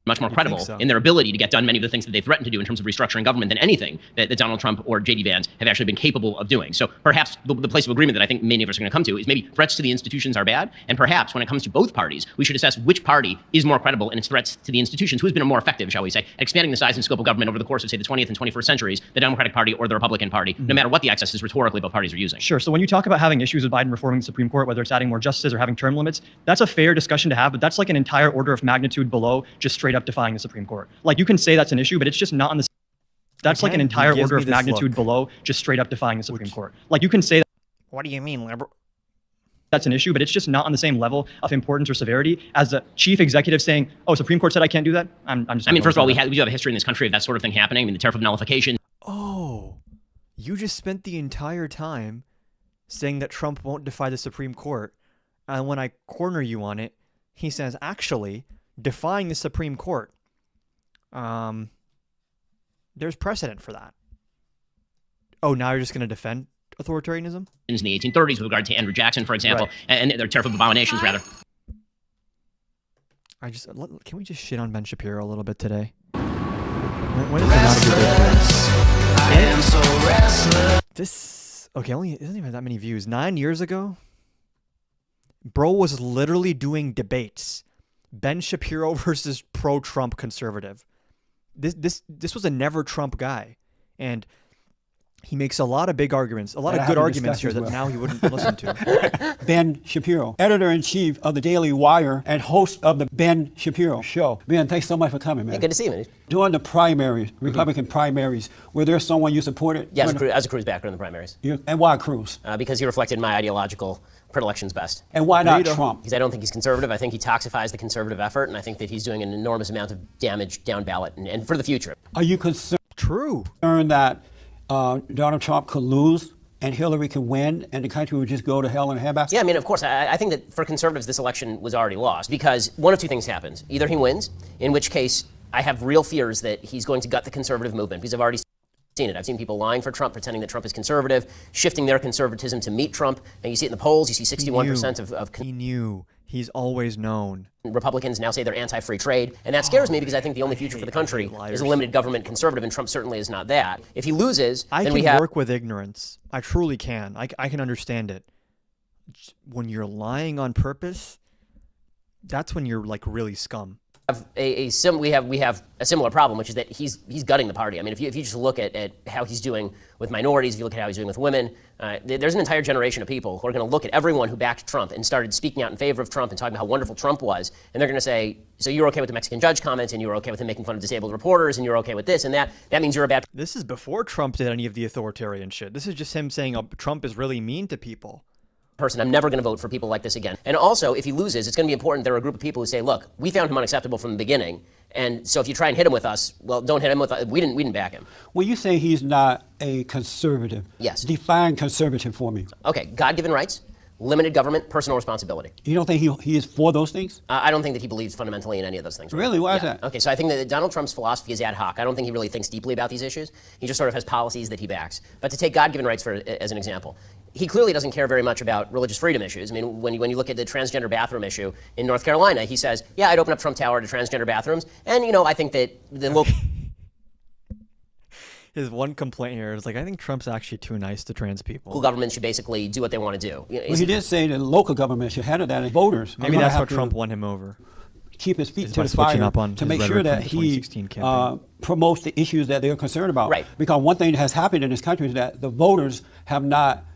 Much more credible in their ability to get done many of the things that they threatened to do in terms of restructuring government than anything that Donald Trump or J.D. Vance have actually been capable of doing. So perhaps the place of agreement that I think many of us are going to come to is maybe threats to the institutions are bad, and perhaps when it comes to both parties, we should assess which party is more credible in its threats to the institutions, who has been more effective, shall we say, at expanding the size and scope of government over the course of, say, the 20th and 21st centuries, the Democratic Party or the Republican Party, no matter what the excesses rhetorically both parties are using. Sure. So when you talk about having issues with Biden reforming the Supreme Court, whether it's adding more justices or having term limits, that's a fair discussion to have, but that's like an entire order of magnitude below just straight up defying the Supreme Court. Like, you can say that's an issue, but it's just not on the... That's like an entire order of magnitude below just straight up defying the Supreme Court. Like, you can say that... What do you mean, liberal? That's an issue, but it's just not on the same level of importance or severity as the chief executive saying, oh, Supreme Court said I can't do that? I'm just... I mean, first of all, we do have a history in this country of that sort of thing happening. I mean, the tariff of nullification. Oh, you just spent the entire time saying that Trump won't defy the Supreme Court. And when I corner you on it, he says, actually, defying the Supreme Court, there's precedent for that. Oh, now you're just going to defend authoritarianism? In the 1830s with regard to Andrew Jackson, for example, and their tariff of abominations, rather. Can we just shit on Ben Shapiro a little bit today? When is it not a good day? I am so restless. This, okay, it doesn't even have that many views. 9 years ago, bro was literally doing debates. Ben Shapiro versus pro-Trump conservative. This was a never Trump guy, and he makes a lot of big arguments, a lot of good arguments here that now he wouldn't listen to. Ben Shapiro, editor-in-chief of the Daily Wire and host of the Ben Shapiro Show. Ben, thanks so much for coming, man. Hey, good to see you, man. During the primaries, Republican primaries, were there someone you supported? Yeah, as a Cruz backer in the primaries. And why Cruz? Because he reflected my ideological predilections best. And why not Trump? Because I don't think he's conservative. I think he toxifies the conservative effort, and I think that he's doing an enormous amount of damage down ballot and for the future. Are you concerned that Donald Trump could lose and Hillary could win and the country would just go to hell in a handbasket? Yeah, I mean, of course. I think that for conservatives, this election was already lost because one of two things happens. Either he wins, in which case I have real fears that he's going to gut the conservative movement because I've already seen it. I've seen people lying for Trump, pretending that Trump is conservative, shifting their conservatism to meet Trump. And you see it in the polls. You see 61% of he knew. He's always known. Republicans now say they're anti-free trade, and that scares me because I think the only future for the country is a limited government conservative, and Trump certainly is not that. If he loses, then we have... I can work with ignorance. I truly can. I can understand it. When you're lying on purpose, that's when you're like really scum. we have a similar problem, which is that he's gutting the party. I mean, if you just look at how he's doing with minorities, if you look at how he's doing with women, there's an entire generation of people who are going to look at everyone who backed Trump and started speaking out in favor of Trump and talking about how wonderful Trump was, and they're going to say, so you're okay with the Mexican judge comments, and you're okay with him making fun of disabled reporters, and you're okay with this and that. That means you're a bad. This is before Trump did any of the authoritarian shit. This is just him saying Trump is really mean to people. Person. I'm never going to vote for people like this again. And also, if he loses, it's going to be important. There are a group of people who say, look, we found him unacceptable from the beginning. And so if you try and hit him with us, well, don't hit him with us. We didn't back him. When you say he's not a conservative, yes, define conservative for me. Okay, God-given rights, limited government, personal responsibility. You don't think he is for those things? I don't think that he believes fundamentally in any of those things. Really? Why is that? Okay, so I think that Donald Trump's philosophy is ad hoc. I don't think he really thinks deeply about these issues. He just sort of has policies that he backs. But to take God-given rights as an example, he clearly doesn't care very much about religious freedom issues. I mean, when you look at the transgender bathroom issue in North Carolina, he says, yeah, I'd open up Trump Tower to transgender bathrooms. And, I think that the local... His one complaint here is I think Trump's actually too nice to trans people. Local government should basically do what they want to do. Well, he did say that local government should handle that, and voters. Maybe that's how Trump won him over. Keep his feet to the fire to make sure that he promotes the issues that they're concerned about. Right. Because one thing that has happened in this country is that the voters have not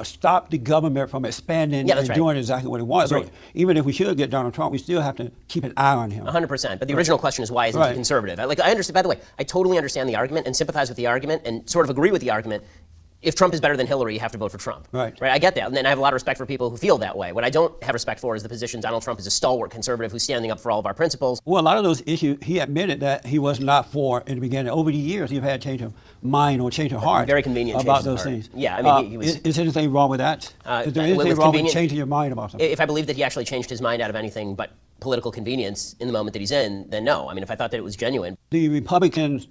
stopped the government from expanding and doing exactly what it wants. So even if we should get Donald Trump, we still have to keep an eye on him. 100%. But the original question is, why isn't he conservative? I understand. By the way, I totally understand the argument and sympathize with the argument and sort of agree with the argument. If Trump is better than Hillary, you have to vote for Trump. Right. I get that. And then I have a lot of respect for people who feel that way. What I don't have respect for is the position Donald Trump is a stalwart conservative who's standing up for all of our principles. Well, a lot of those issues, he admitted that he was not for in the beginning. Over the years, you've had change of mind or change of heart very convenient about those things. Yeah, I mean, he was... Is there anything wrong with that? Is there anything wrong with changing your mind about something? If I believe that he actually changed his mind out of anything but political convenience in the moment that he's in, then no. I mean, if I thought that it was genuine. The Republican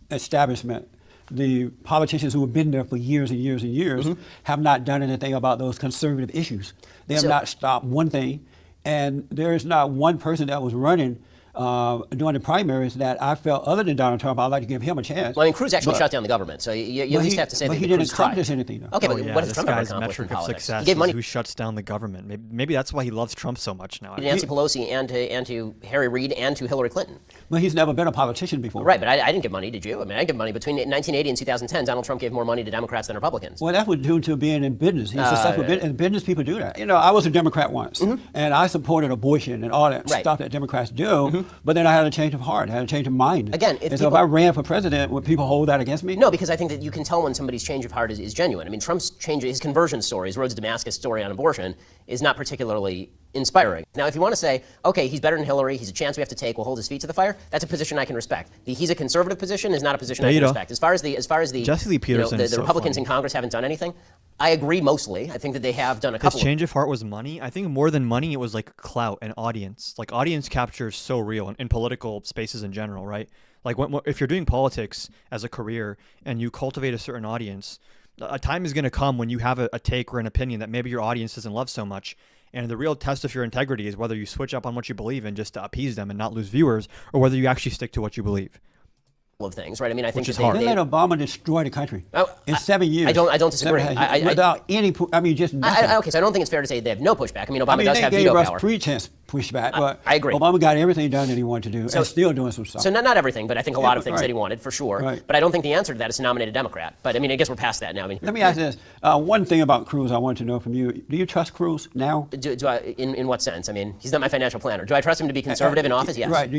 establishment, the politicians who have been there for years and years and years have not done anything about those conservative issues. They have not stopped one thing, and there is not one person that was running during the primaries that I felt, other than Donald Trump, I'd like to give him a chance. Well, I mean, Cruz actually shut down the government, so you at least have to say that he didn't accomplish anything. Though. Okay, but what does Trump ever accomplish in politics? He gave money. Who shuts down the government? Maybe that's why he loves Trump so much now. To Nancy Pelosi and to Harry Reid and to Hillary Clinton. Well, he's never been a politician before. Right, but I didn't give money, did you? I mean, I gave money between 1980 and 2010. Donald Trump gave more money to Democrats than Republicans. Well, that was due to being in business. He's successful and business people do that. I was a Democrat once, and I supported abortion and all that stuff that Democrats do, but then I had a change of heart, I had a change of mind. Again, so if I ran for president, would people hold that against me? No, because I think that you can tell when somebody's change of heart is genuine. I mean, Trump's change, his conversion story, his Road to Damascus story on abortion, is not particularly inspiring. Now, if you want to say, okay, he's better than Hillary, he's a chance we have to take, we'll hold his feet to the fire, that's a position I can respect. He's a conservative position is not a position I can respect. As far as the Jesse Lee Peterson the Republicans in Congress haven't done anything, I agree mostly. I think that they have done a couple. His change of heart was money. I think more than money, it was clout and audience. Audience capture is so real in political spaces in general, right? If you're doing politics as a career and you cultivate a certain audience, a time is going to come when you have a take or an opinion that maybe your audience doesn't love so much. And the real test of your integrity is whether you switch up on what you believe in just to appease them and not lose viewers, or whether you actually stick to what you believe. Of things, right? I mean, I think they let Obama destroy the country in 7 years. I don't disagree. Without any, just nothing. Okay, so I don't think it's fair to say they have no pushback. I mean, Obama does have veto veto power. power. Pretense pushback, but I agree. Obama got everything done that he wanted to do, and still doing some stuff. So not everything, but I think a lot of things that he wanted, for sure. Right. But I don't think the answer to that is to nominate a Democrat. But I mean, I guess we're past that now. I mean, let me ask this: one thing about Cruz, I want to know from you: do you trust Cruz now? Do I, in what sense? I mean, he's not my financial planner. Do I trust him to be conservative in office? Yes. Right. Do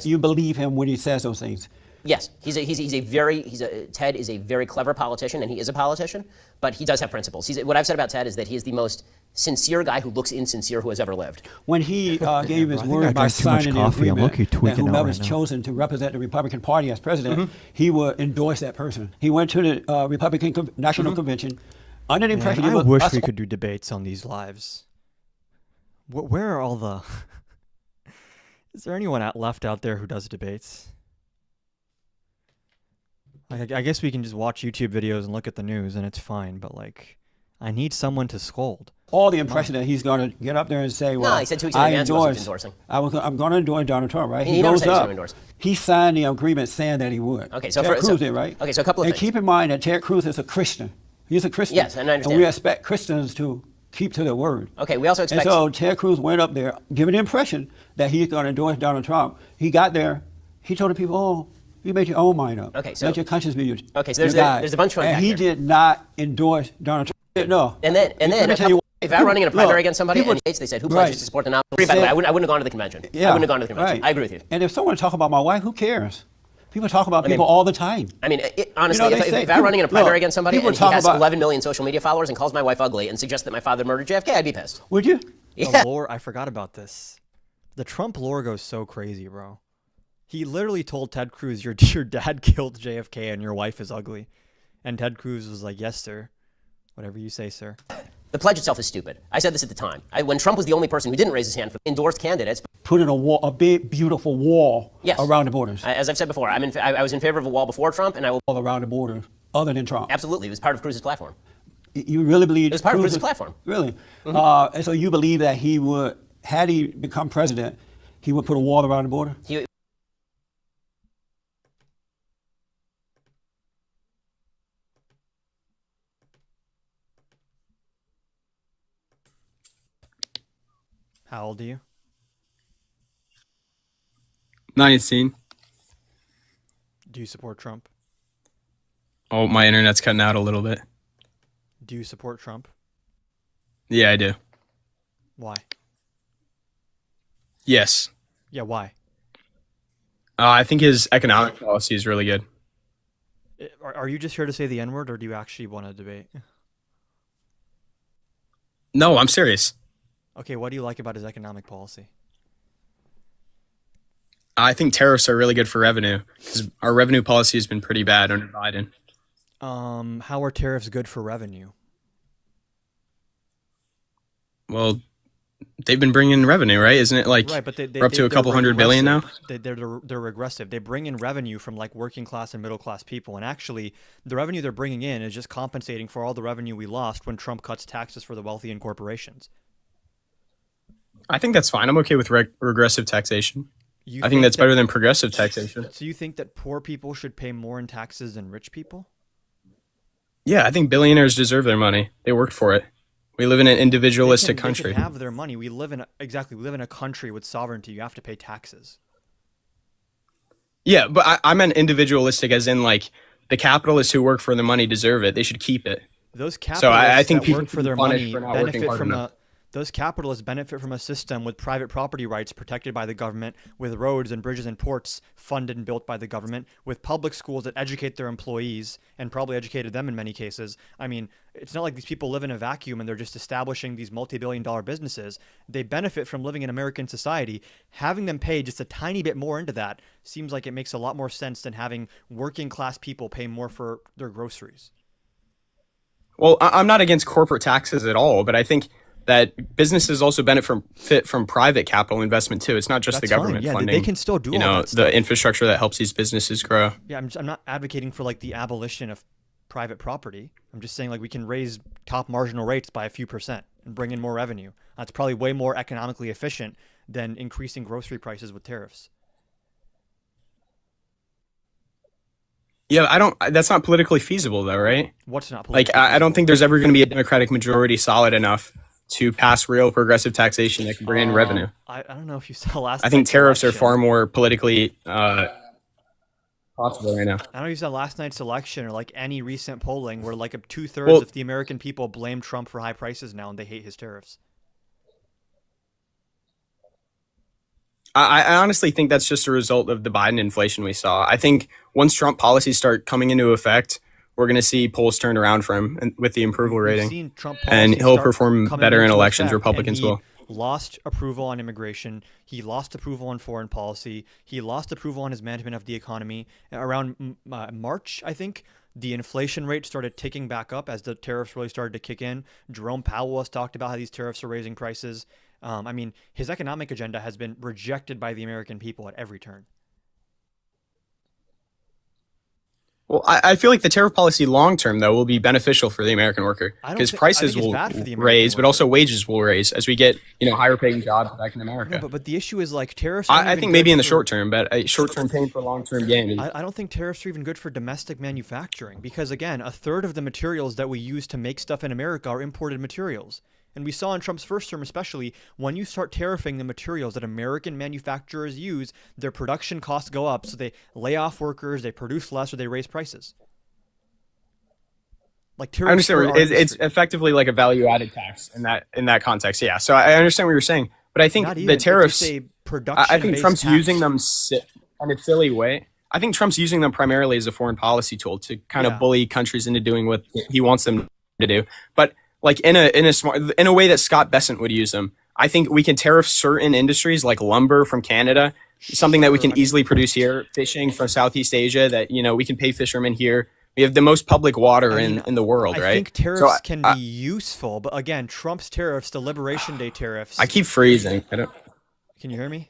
you believe him when he says those things? Yes, Ted is a very clever politician, and he is a politician, but he does have principles. What I've said about Ted is that he is the most sincere guy who looks insincere who has ever lived. When he gave his word by signing the agreement that whomever is chosen to represent the Republican Party as president, he would endorse that person. He went to the Republican National Convention under the impression. I wish we could do debates on these lives. Where are all the? Is there anyone left out there who does debates? I guess we can just watch YouTube videos and look at the news and it's fine, but I need someone to scold. All the impression that he's going to get up there and say, well, he said 2 weeks in advance he wasn't endorsing. I'm going to endorse Donald Trump, right? He never said he was going to endorse. He signed the agreement saying that he would. Okay, so Ted Cruz did, right? Okay, so a couple of things. And keep in mind that Ted Cruz is a Christian. He's a Christian. Yes, and I understand. And we expect Christians to keep to their word. Okay, we also expect. And so Ted Cruz went up there, giving the impression that he's going to endorse Donald Trump. He got there, he told the people, "Oh, you made your own mind up. Okay, so let your conscience be your okay, so there's a bunch of and he did not endorse Donald Trump. No. And then if I were running in a primary against somebody and they said who pledges to support the nominee, by the way, I wouldn't have gone to the convention. Yeah, I wouldn't have gone to the convention. right. I agree with you. And if someone talk about my wife, who cares? People talk about people all the time. I mean, honestly, You know, they say- if I were running in a primary look, against somebody people and he talk has about- 11 million social media followers and calls my wife ugly and suggests that my father murdered JFK, I'd be pissed. Would you? Yeah. The lore, I forgot about this. The Trump lore goes so crazy, bro. He literally told Ted Cruz, your dad killed JFK and your wife is ugly. And Ted Cruz was like, yes, sir. Whatever you say, sir. The pledge itself is stupid. I said this at the time. When Trump was the only person who didn't raise his hand for endorsed candidates. Put in a wall, a big, beautiful wall around the borders. As I've said before, I was in favor of a wall before Trump, and I will. All around the border, other than Trump. Absolutely. It was part of Cruz's platform. You really believe it was part of Cruz's platform? Really? And so you believe that he would, had he become president, he would put a wall around the border? How old are you? 19. Do you support Trump? Oh, my internet's cutting out a little bit. Do you support Trump? Yeah, I do. Why? Yes. Yeah, why? I think his economic policy is really good. Are you just here to say the N-word, or do you actually want to debate? No, I'm serious. Okay, what do you like about his economic policy? I think tariffs are really good for revenue because our revenue policy has been pretty bad under Biden. How are tariffs good for revenue? Well, they've been bringing in revenue, right? Isn't it like right, but we're up to a couple $100 billion now? They're regressive. They bring in revenue from like working class and middle class people, and actually, the revenue they're bringing in is just compensating for all the revenue we lost when Trump cuts taxes for the wealthy and corporations. I think that's fine. I'm okay with regressive taxation. I think that's better than progressive taxation. So you think that poor people should pay more in taxes than rich people? Yeah, I think billionaires deserve their money. They worked for it. We live in an individualistic country. They can have their money. We live in a country with sovereignty. You have to pay taxes. Yeah, but I meant individualistic as in like the capitalists who work for the money deserve it. They should keep it. Those capitalists so I think that people work for their money money benefit from those capitalists benefit from a system with private property rights protected by the government, with roads and bridges and ports funded and built by the government, with public schools that educate their employees and probably educated them in many cases. I mean, it's not like these people live in a vacuum and they're just establishing these multi-billion-dollar businesses. They benefit from living in American society. Having them pay just a tiny bit more into that seems like it makes a lot more sense than having working class people pay more for their groceries. Well, I'm not against corporate taxes at all, but I think that businesses also benefit from private capital investment too. It's not just That's the government fine. Yeah, funding. they can still do all that stuff. The infrastructure that helps these businesses grow. Yeah, I'm not advocating for like the abolition of private property. I'm just saying like we can raise top marginal rates by a few percent and bring in more revenue. That's probably way more economically efficient than increasing grocery prices with tariffs. Yeah, that's not politically feasible though, right? What's not politically feasible? I don't think there's ever going to be a Democratic majority solid enough to pass real progressive taxation that can bring in revenue. I don't know if you saw last I think night's tariffs are election. far more politically possible right now. I don't know if you saw last night's election or like any recent polling where like 2/3 of the American people blame Trump for high prices now and they hate his tariffs. I honestly think that's just a result of the Biden inflation we saw. I think once Trump policies start coming into effect, we're going to see polls turned around for him with the approval rating. And he'll perform better in elections. Republicans will. Lost approval on immigration. He lost approval on foreign policy. He lost approval on his management of the economy. Around March, I think, the inflation rate started ticking back up as the tariffs really started to kick in. Jerome Powell has talked about how these tariffs are raising prices. I mean, his economic agenda has been rejected by the American people at every turn. Well, I feel like the tariff policy long term, though, will be beneficial for the American worker because prices will raise, but also wages will raise as we get higher paying jobs back in America. No, but the issue is like tariffs. I think maybe in the short term, but a short term pain for long term gain. I don't think tariffs are even good for domestic manufacturing because, again, 1/3 of the materials that we use to make stuff in America are imported materials. And we saw in Trump's first term, especially, when you start tariffing the materials that American manufacturers use, their production costs go up. So they lay off workers, they produce less, or they raise prices. Like I understand. It's effectively like a value-added tax in that context. Yeah. So I understand what you're saying, but I think the tariffs. I think Trump's using them in a silly way. I think Trump's using them primarily as a foreign policy tool to kind of bully countries into doing what he wants them to do. But like in a way that Scott Bessent would use them. I think we can tariff certain industries like lumber from Canada, something that we can easily produce here, fishing from Southeast Asia that, we can pay fishermen here. We have the most public water in the world, right? I think tariffs can be useful, but again, Trump's tariffs, the Liberation Day tariffs. I keep freezing. Can you hear me?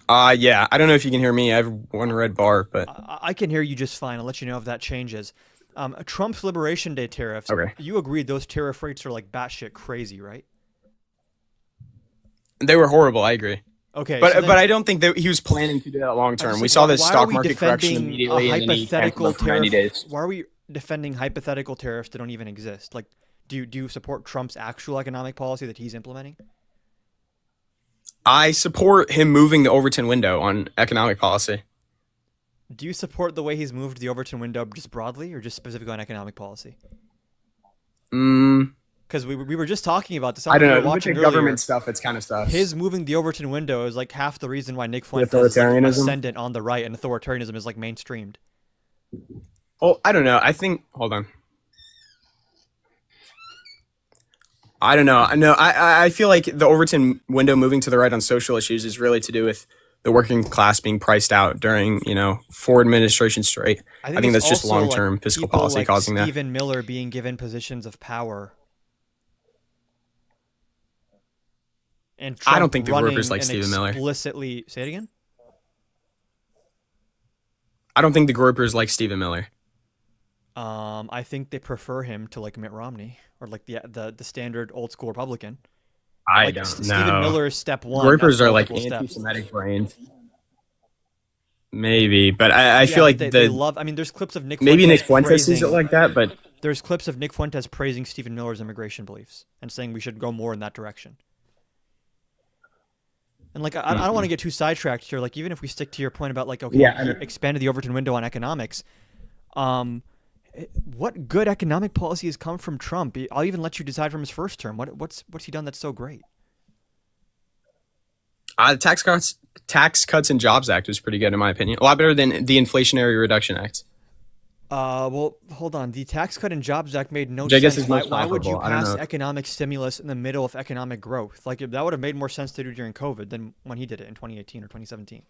Yeah. I don't know if you can hear me. I have one red bar, but I can hear you just fine. I'll let you know if that changes. Trump's Liberation Day tariffs. Okay. You agreed those tariff rates are like batshit crazy, right? They were horrible. I agree. Okay, but I don't think that he was planning to do that long term. We saw the stock market correction immediately, and then he canceled them for 90 days. Why are we defending hypothetical tariffs that don't even exist? Like, do you support Trump's actual economic policy that he's implementing? I support him moving the Overton window on economic policy. Do you support the way he's moved the Overton window just broadly, or just specifically on economic policy? Because we were just talking about this. I don't know. With the government stuff, it's kind of stuff. His moving the Overton window is like half the reason why Nick Fuentes is like ascendant on the right, and authoritarianism is like mainstreamed. Well, I don't know. I think. Hold on. I don't know. No, I feel like the Overton window moving to the right on social issues is really to do with the working class being priced out during, 4 administrations straight. I think that's just long-term fiscal policy like causing that. Stephen Miller being given positions of power. And I don't think the groupers like Stephen Miller. Explicitly, say it again? I don't think the groupers like Stephen Miller. I think they prefer him to like Mitt Romney or like the standard old school Republican. I don't know. Stephen Miller is step one. Groupers are like anti-Semitic brains. Maybe, but I feel like they love. I mean, there's clips of Nick. Maybe Nick Fuentes sees it like that, but there's clips of Nick Fuentes praising Stephen Miller's immigration beliefs and saying we should go more in that direction. And like, I don't want to get too sidetracked here. Like, even if we stick to your point about like, okay, you expanded the Overton window on economics. What good economic policy has come from Trump? I'll even let you decide from his first term. What's he done that's so great? The Tax Cuts and Jobs Act was pretty good in my opinion. A lot better than the Inflationary Reduction Act. Well, hold on. The Tax Cut and Jobs Act made no sense. I guess is why would you pass economic stimulus in the middle of economic growth? Like, that would have made more sense to do during COVID than when he did it in 2018 or 2017.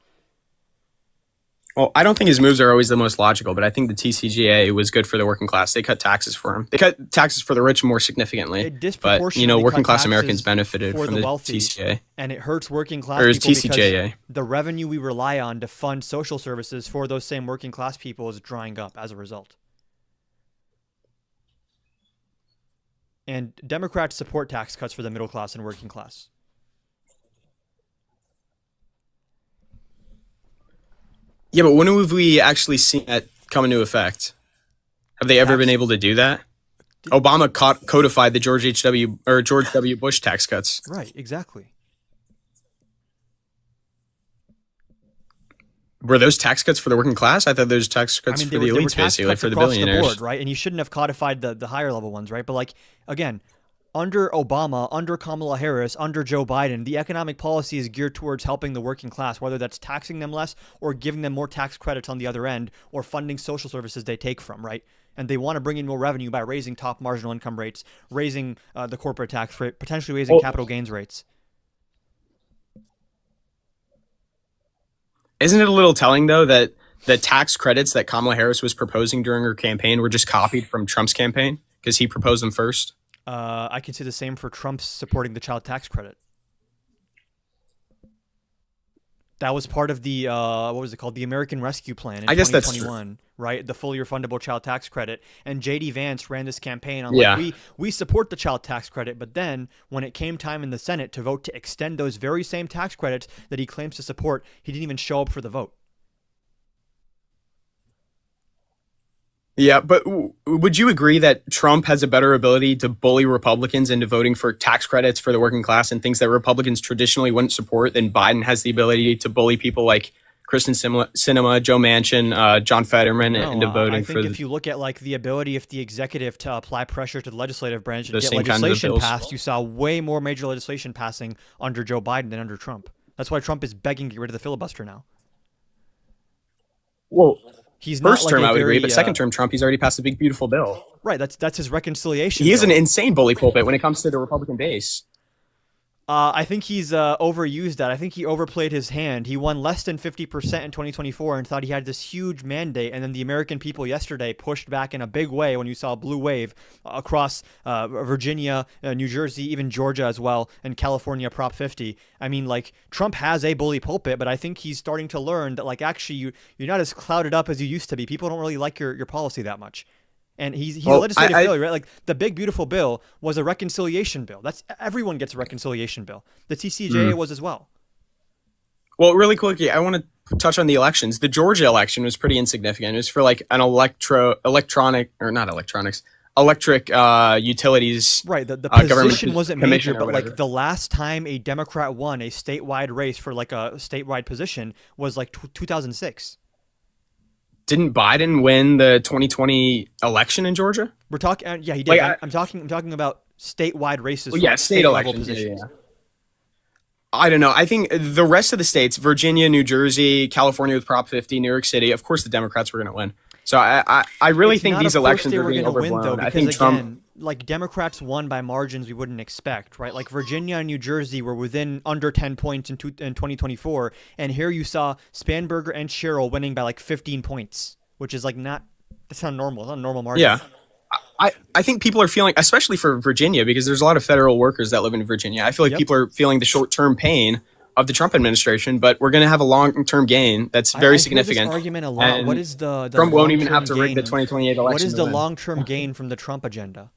Well, I don't think his moves are always the most logical, but I think the TCJA was good for the working class. They cut taxes for him. They cut taxes for the rich more significantly. But, working class Americans benefited from the TCJA. And it hurts working class people TCJA. Because the revenue we rely on to fund social services for those same working class people is drying up as a result. And Democrats support tax cuts for the middle class and working class. Yeah, but when have we actually seen that come into effect? Have they ever been able to do that? Obama codified the George W. Bush tax cuts. Right, exactly. Were those tax cuts for the working class? I thought those tax cuts for the elites, basically, for the billionaires. The board, right? And you shouldn't have codified the higher level ones, right? But like, again, under Obama, under Kamala Harris, under Joe Biden, the economic policy is geared towards helping the working class, whether that's taxing them less or giving them more tax credits on the other end or funding social services they take from, right? And they want to bring in more revenue by raising top marginal income rates, raising the corporate tax rate, potentially raising capital gains rates. Isn't it a little telling, though, that the tax credits that Kamala Harris was proposing during her campaign were just copied from Trump's campaign because he proposed them first? I can say the same for Trump supporting the child tax credit. That was part of the, what was it called? The American Rescue Plan in 2021, right? The fully refundable child tax credit. And J.D. Vance ran this campaign on, like, we support the child tax credit. But then when it came time in the Senate to vote to extend those very same tax credits that he claims to support, he didn't even show up for the vote. Yeah, but would you agree that Trump has a better ability to bully Republicans into voting for tax credits for the working class and things that Republicans traditionally wouldn't support than Biden has the ability to bully people like Kristen Sinema, Joe Manchin, John Fetterman into voting I think for if you look at like the ability of the executive to apply pressure to the legislative branch and those get same kinds of legislation bills. passed, you saw way more major legislation passing under Joe Biden than under Trump. That's why Trump is begging to get rid of the filibuster now. Well, he's first not like term a I would agree, very, but second term Trump, he's already passed a big, beautiful bill. Right, that's his reconciliation. He is bill. an insane bully pulpit when it comes to the Republican base. I think he's overused that. I think he overplayed his hand. He won less than 50% in 2024 and thought he had this huge mandate. And then the American people yesterday pushed back in a big way when you saw a blue wave across Virginia, New Jersey, even Georgia as well, and California Prop 50. I mean, like, Trump has a bully pulpit, but I think he's starting to learn that, like, actually, you're not as clouded up as you used to be. People don't really like your policy that much. And he's a legislative failure, right? Like the big beautiful bill was a reconciliation bill. That's everyone gets a reconciliation bill. The TCJA was as well. Well, really quickly, I want to touch on the elections. The Georgia election was pretty insignificant. It was for like an electric utilities. Right. The government position wasn't commission major, or but whatever. like the last time a Democrat won a statewide race for like a statewide position was like 2006. Didn't Biden win the 2020 election in Georgia? We're talking. Yeah, he did. Like, I'm talking about statewide races. Well, for yeah, state level elections. positions. Yeah. I don't know. I think the rest of the states, Virginia, New Jersey, California with Prop 50, New York City, of course the Democrats were going to win. So I really It's think not, these of course, elections they are were being gonna win, overblown. though, I because think again, Trump. like Democrats won by margins we wouldn't expect, right? Like Virginia and New Jersey were within under 10 points in 2024, and here you saw Spanberger and Sherrill winning by like 15 points, which is like that's not normal. It's not a normal margin. Yeah. I think people are feeling, especially for Virginia, because there's a lot of federal workers that live in Virginia. I feel like people are feeling the short-term pain of the Trump administration, but we're going to have a long-term gain that's very I hear significant. this argument a lot. And What is the Trump won't even long-term have to rig the gain? 2028 election. What is to the win. long-term gain from the Trump agenda?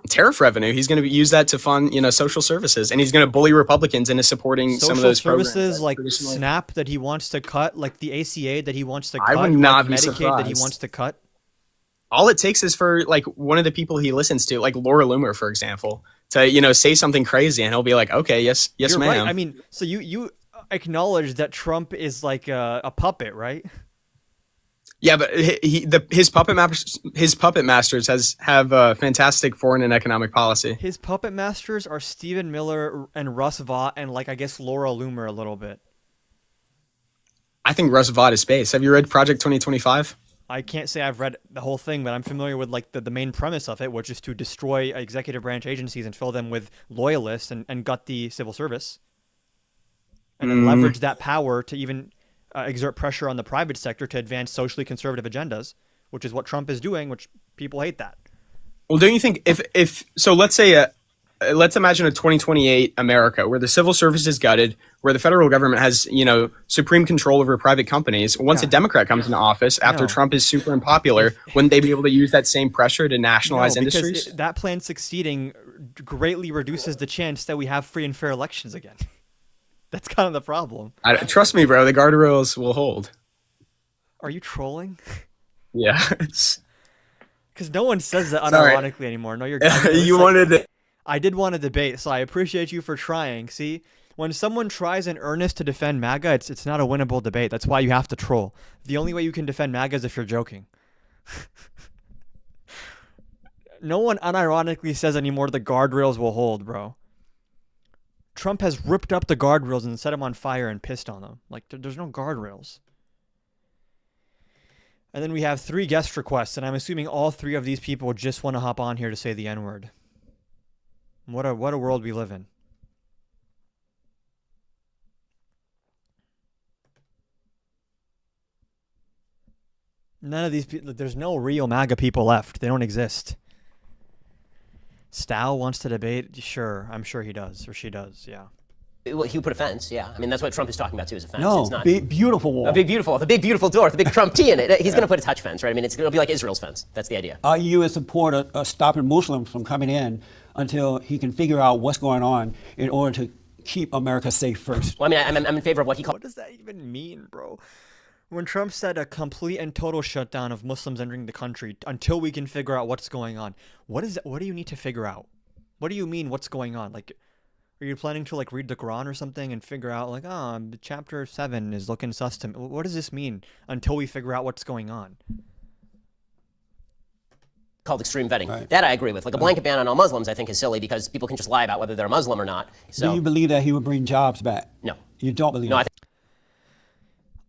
Tariff revenue? He's going to use that to fund, social services, and he's going to bully Republicans into supporting some of those services programs like SNAP that he wants to cut, like the ACA that he wants to cut, I would not like be Medicaid that he surprised. wants to cut. All it takes is for like one of the people he listens to, like Laura Loomer, for example, to say something crazy, and he'll be like, "Okay, yes, You're ma'am." right. I mean, so you acknowledge that Trump is like a puppet, right? Yeah, but his puppet masters have fantastic foreign and economic policy. His puppet masters are Stephen Miller and Russ Vought and like I guess Laura Loomer a little bit. I think Russ Vought is space. Have you read Project 2025? I can't say I've read the whole thing, but I'm familiar with like the main premise of it, which is to destroy executive branch agencies and fill them with loyalists and gut the civil service, and then leverage that power to even exert pressure on the private sector to advance socially conservative agendas, which is what Trump is doing, which people hate that. Well, don't you think if so? Let's say let's imagine a 2028 America where the civil service is gutted, where the federal government has supreme control over private companies. Once a Democrat comes into office after Trump is super unpopular, wouldn't they be able to use that same pressure to nationalize industries? That plan succeeding greatly reduces the chance that we have free and fair elections again. That's kind of the problem. Trust me, bro. The guardrails will hold. Are you trolling? Yeah. Because no one says that Sorry. unironically anymore. No, you're. You wanted to. I did want to debate, so I appreciate you for trying. See, when someone tries in earnest to defend MAGA, it's not a winnable debate. That's why you have to troll. The only way you can defend MAGA is if you're joking. No one unironically says anymore the guardrails will hold, bro. Trump has ripped up the guardrails and set them on fire and pissed on them. Like, there's no guardrails. And then we have 3 guest requests, and I'm assuming all 3 of these people just want to hop on here to say the N-word. What a world we live in. None of these people, there's no real MAGA people left. They don't exist. Stow wants to debate? Sure, I'm sure he does, or she does, yeah. Well, he would put a fence, yeah. I mean, that's what Trump is talking about, too, is a fence. No, it's not big, beautiful wall. a big, beautiful door with a big Trump T in it. He's going to put a touch fence, right? I mean, it'll be like Israel's fence. That's the idea. Are you in support of stopping Muslims from coming in until he can figure out what's going on in order to keep America safe first? Well, I mean, I'm in favor of what he called. What does that even mean, bro? when Trump said a complete and total shutdown of Muslims entering the country until we can figure out what's going on. What do you need to figure out? What do you mean what's going on? Like, are you planning to like read the Quran or something and figure out like, oh, chapter 7 is looking sus to me? What does this mean until we figure out what's going on? Called extreme vetting. That I agree with. Like a blanket ban on all Muslims, I think is silly because people can just lie about whether they're Muslim or not. So do you believe that he would bring jobs back? No. You don't believe No, that?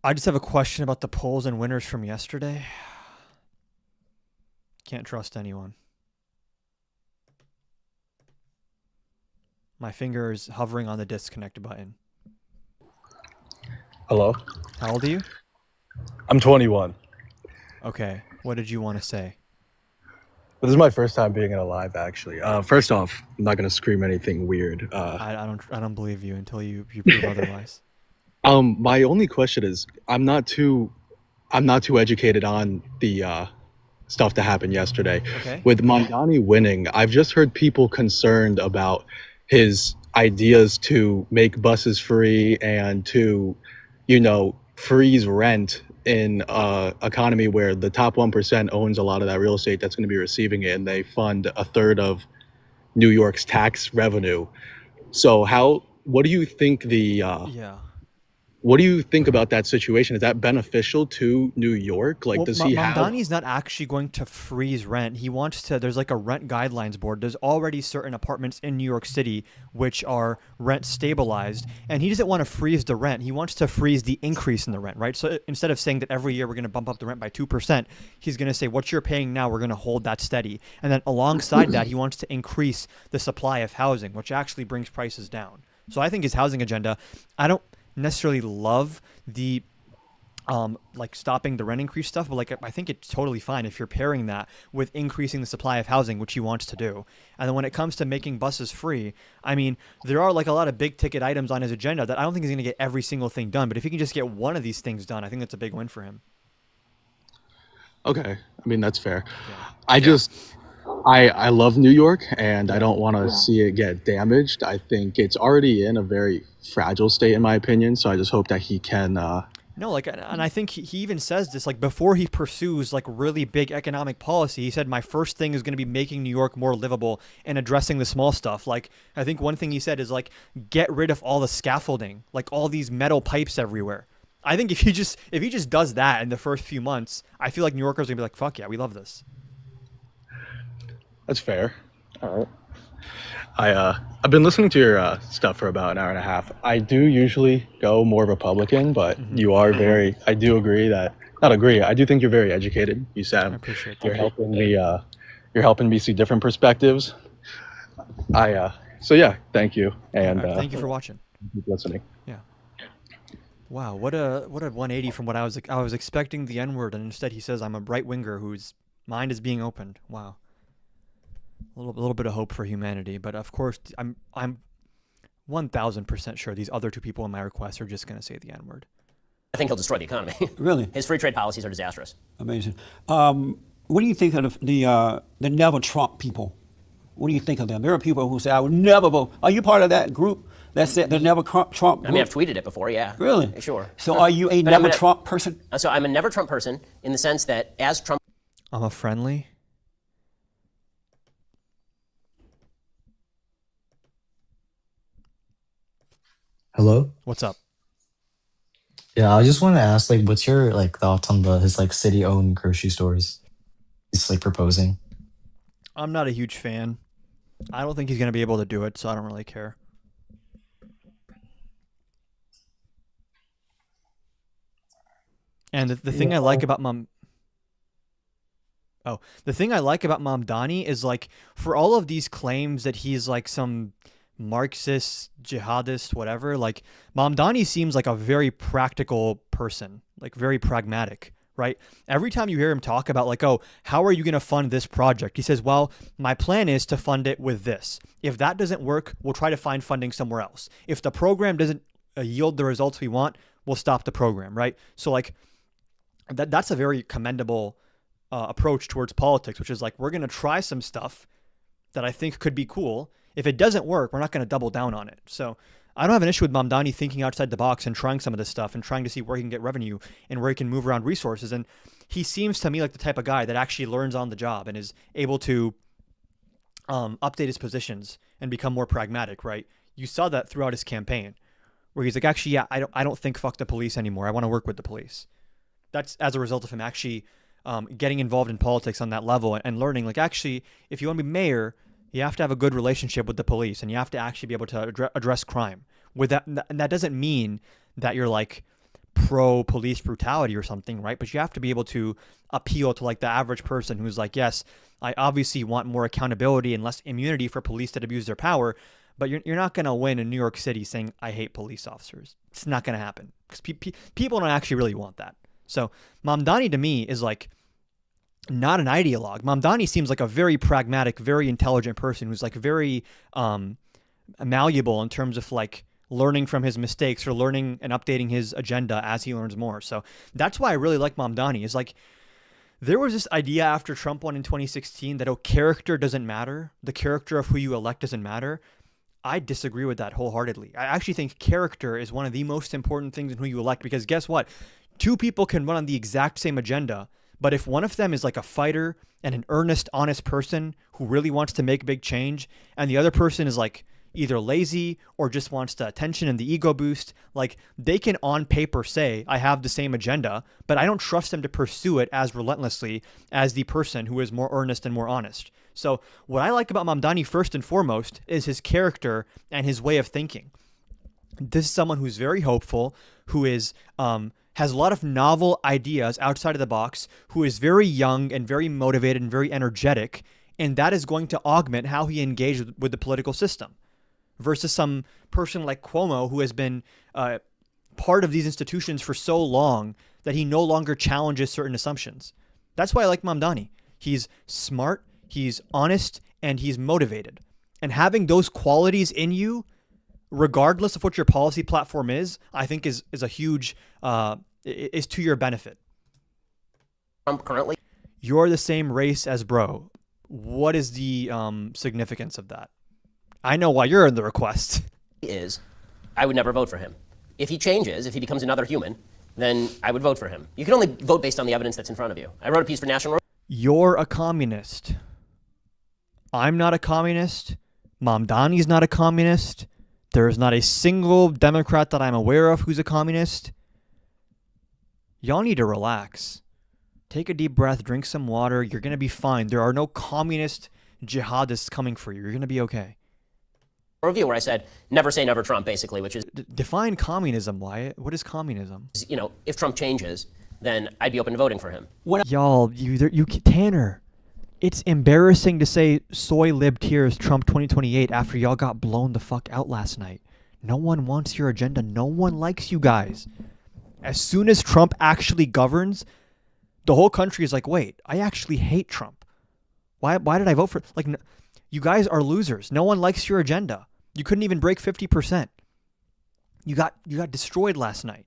I just have a question about the polls and winners from yesterday. Can't trust anyone. My finger is hovering on the disconnect button. Hello? How old are you? I'm 21. Okay. What did you want to say? This is my first time being in a live, actually. First off, I'm not going to scream anything weird. I don't believe you until you prove otherwise. My only question is, I'm not too educated on the stuff that happened yesterday. Okay. With Mamdani winning, I've just heard people concerned about his ideas to make buses free and to, freeze rent in an economy where the top 1% owns a lot of that real estate that's going to be receiving it, and they fund a third of New York's tax revenue. So what do you think what do you think about that situation? Is that beneficial to New York? Like, does he have... Mamdani's not actually going to freeze rent. He wants to... There's like a rent guidelines board. There's already certain apartments in New York City which are rent stabilized, and he doesn't want to freeze the rent. He wants to freeze the increase in the rent, right? So instead of saying that every year we're going to bump up the rent by 2%, he's going to say what you're paying now, we're going to hold that steady. And then alongside that, he wants to increase the supply of housing, which actually brings prices down. So I think his housing agenda, I don't necessarily love the stopping the rent increase stuff, but I think it's totally fine if you're pairing that with increasing the supply of housing, which he wants to do. And then when it comes to making buses free, I mean, there are a lot of big ticket items on his agenda that I don't think he's going to get every single thing done, but if he can just get one of these things done, I think that's a big win for him. Okay. I mean, that's fair. Yeah. I love New York, and I don't want to see it get damaged. I think it's already in a very fragile state, in my opinion. So I just hope that he can. No, and I think he even says this, before he pursues really big economic policy, he said, my first thing is going to be making New York more livable and addressing the small stuff. I think one thing he said is get rid of all the scaffolding, all these metal pipes everywhere. I think if he just does that in the first few months, I feel like New Yorkers are going to be like, fuck yeah, we love this. That's fair. All right. I've been listening to your stuff for about an hour and a half. I do usually go more Republican, but you are I do agree I do think you're very educated. You said I appreciate that. You're helping me see different perspectives. So yeah, thank you. And thank you for watching. Keep listening. Yeah. Wow, what a 180 from what I was expecting the N-word, and instead he says I'm a right winger whose mind is being opened. Wow. A little bit of hope for humanity, but of course I'm 1,000% sure these other two people in my request are just going to say the N-word. I think he'll destroy the economy. Really? His free trade policies are disastrous. Amazing. What do you think of the Never Trump people? What do you think of them? There are people who say, I would never vote. Are you part of that group that said the Never Trump group? I mean, I've tweeted it before, yeah. Really? Sure. So are you a Never Trump person? So I'm a Never Trump person in the sense that as Trump... I'm a friendly... Hello? What's up? Yeah, I just want to ask, what's your, thoughts on his, city-owned grocery stores he's, proposing? I'm not a huge fan. I don't think he's going to be able to do it, so I don't really care. And the thing I like about the thing I like about Mamdani is, for all of these claims that he's, some... Marxist, jihadist, whatever, Mamdani seems like a very practical person, very pragmatic, right? Every time you hear him talk about how are you going to fund this project? He says, well, my plan is to fund it with this. If that doesn't work, we'll try to find funding somewhere else. If the program doesn't yield the results we want, we'll stop the program, right? So that's a very commendable approach towards politics, which is we're going to try some stuff that I think could be cool. If it doesn't work, we're not going to double down on it. So I don't have an issue with Mamdani thinking outside the box and trying some of this stuff and trying to see where he can get revenue and where he can move around resources. And he seems to me like the type of guy that actually learns on the job and is able to update his positions and become more pragmatic, right? You saw that throughout his campaign where he's like, actually, yeah, I don't think fuck the police anymore. I want to work with the police. That's as a result of him actually getting involved in politics on that level and learning, like, actually, if you want to be mayor, you have to have a good relationship with the police and you have to actually be able to address crime. With that, and that doesn't mean that you're like pro police brutality or something, right? But you have to be able to appeal to like the average person who's like, yes, I obviously want more accountability and less immunity for police that abuse their power, but you're not going to win in New York City saying, I hate police officers. It's not going to happen because people don't actually really want that. So Mamdani to me is like not an ideologue. Mamdani seems like a very pragmatic, very intelligent person who's like very malleable in terms of like learning from his mistakes or learning and updating his agenda as he learns more. So that's why I really like Mamdani. Is like there was this idea after Trump won in 2016 that, oh, character doesn't matter. The character of who you elect doesn't matter. I disagree with that wholeheartedly. I actually think character is one of the most important things in who you elect, because guess what? Two people can run on the exact same agenda, but if one of them is like a fighter and an earnest, honest person who really wants to make big change, and the other person is like either lazy or just wants the attention and the ego boost, like they can on paper say, I have the same agenda, but I don't trust them to pursue it as relentlessly as the person who is more earnest and more honest. So what I like about Mamdani first and foremost is his character and his way of thinking. This is someone who's very hopeful, who is has a lot of novel ideas outside of the box, who is very young and very motivated and very energetic, and that is going to augment how he engages with the political system. Versus some person like Cuomo who has been part of these institutions for so long that he no longer challenges certain assumptions. That's why I like Mamdani. He's smart, he's honest, and he's motivated. And having those qualities in you, regardless of what your policy platform is, I think is a huge, is to your benefit. Trump currently? You're the same race as bro. What is the significance of that? I know why you're in the request. I would never vote for him. If he changes, if he becomes another human, then I would vote for him. You can only vote based on the evidence that's in front of you. I wrote a piece for National. You're a communist. I'm not a communist. Mamdani's not a communist. There's not a single Democrat that I'm aware of who's a communist. Y'all need to relax. Take a deep breath, drink some water. You're going to be fine. There are no communist jihadists coming for you. You're going to be okay. Review where I said, never say never Trump, basically, which is... Define communism, Wyatt. What is communism? You know, if Trump changes, then I'd be open to voting for him. Y'all, Tanner, it's embarrassing to say soy lib tears Trump 2028 after y'all got blown the fuck out last night. No one wants your agenda. No one likes you guys. As soon as Trump actually governs, the whole country is like, wait, I actually hate Trump. Why did I vote for... Like, no, you guys are losers. No one likes your agenda. You couldn't even break 50%. You got destroyed last night.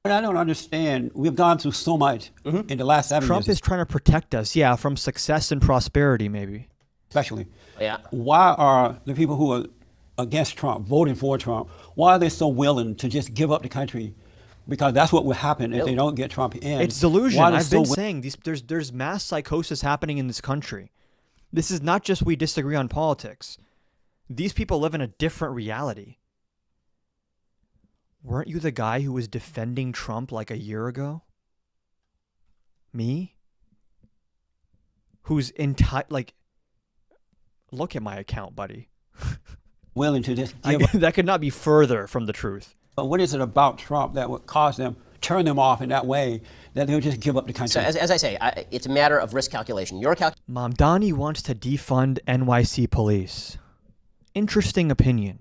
But I don't understand. We've gone through so much in the last 7 years. Trump is trying to protect us, yeah, from success and prosperity, maybe. Especially. Yeah. Why are the people who are against Trump, voting for Trump, why are they so willing to just give up the country? Because that's what will happen if they don't get Trump in. It's delusion. I've been saying there's mass psychosis happening in this country. This is not just we disagree on politics. These people live in a different reality. Weren't you the guy who was defending Trump like a year ago? Me? Who's like, look at my account, buddy. Willing to just that could not be further from the truth. But what is it about Trump that would cause them, turn them off in that way, that they'll just give up the country? So as I say, it's a matter of risk calculation. Mamdani wants to defund NYC police. Interesting opinion.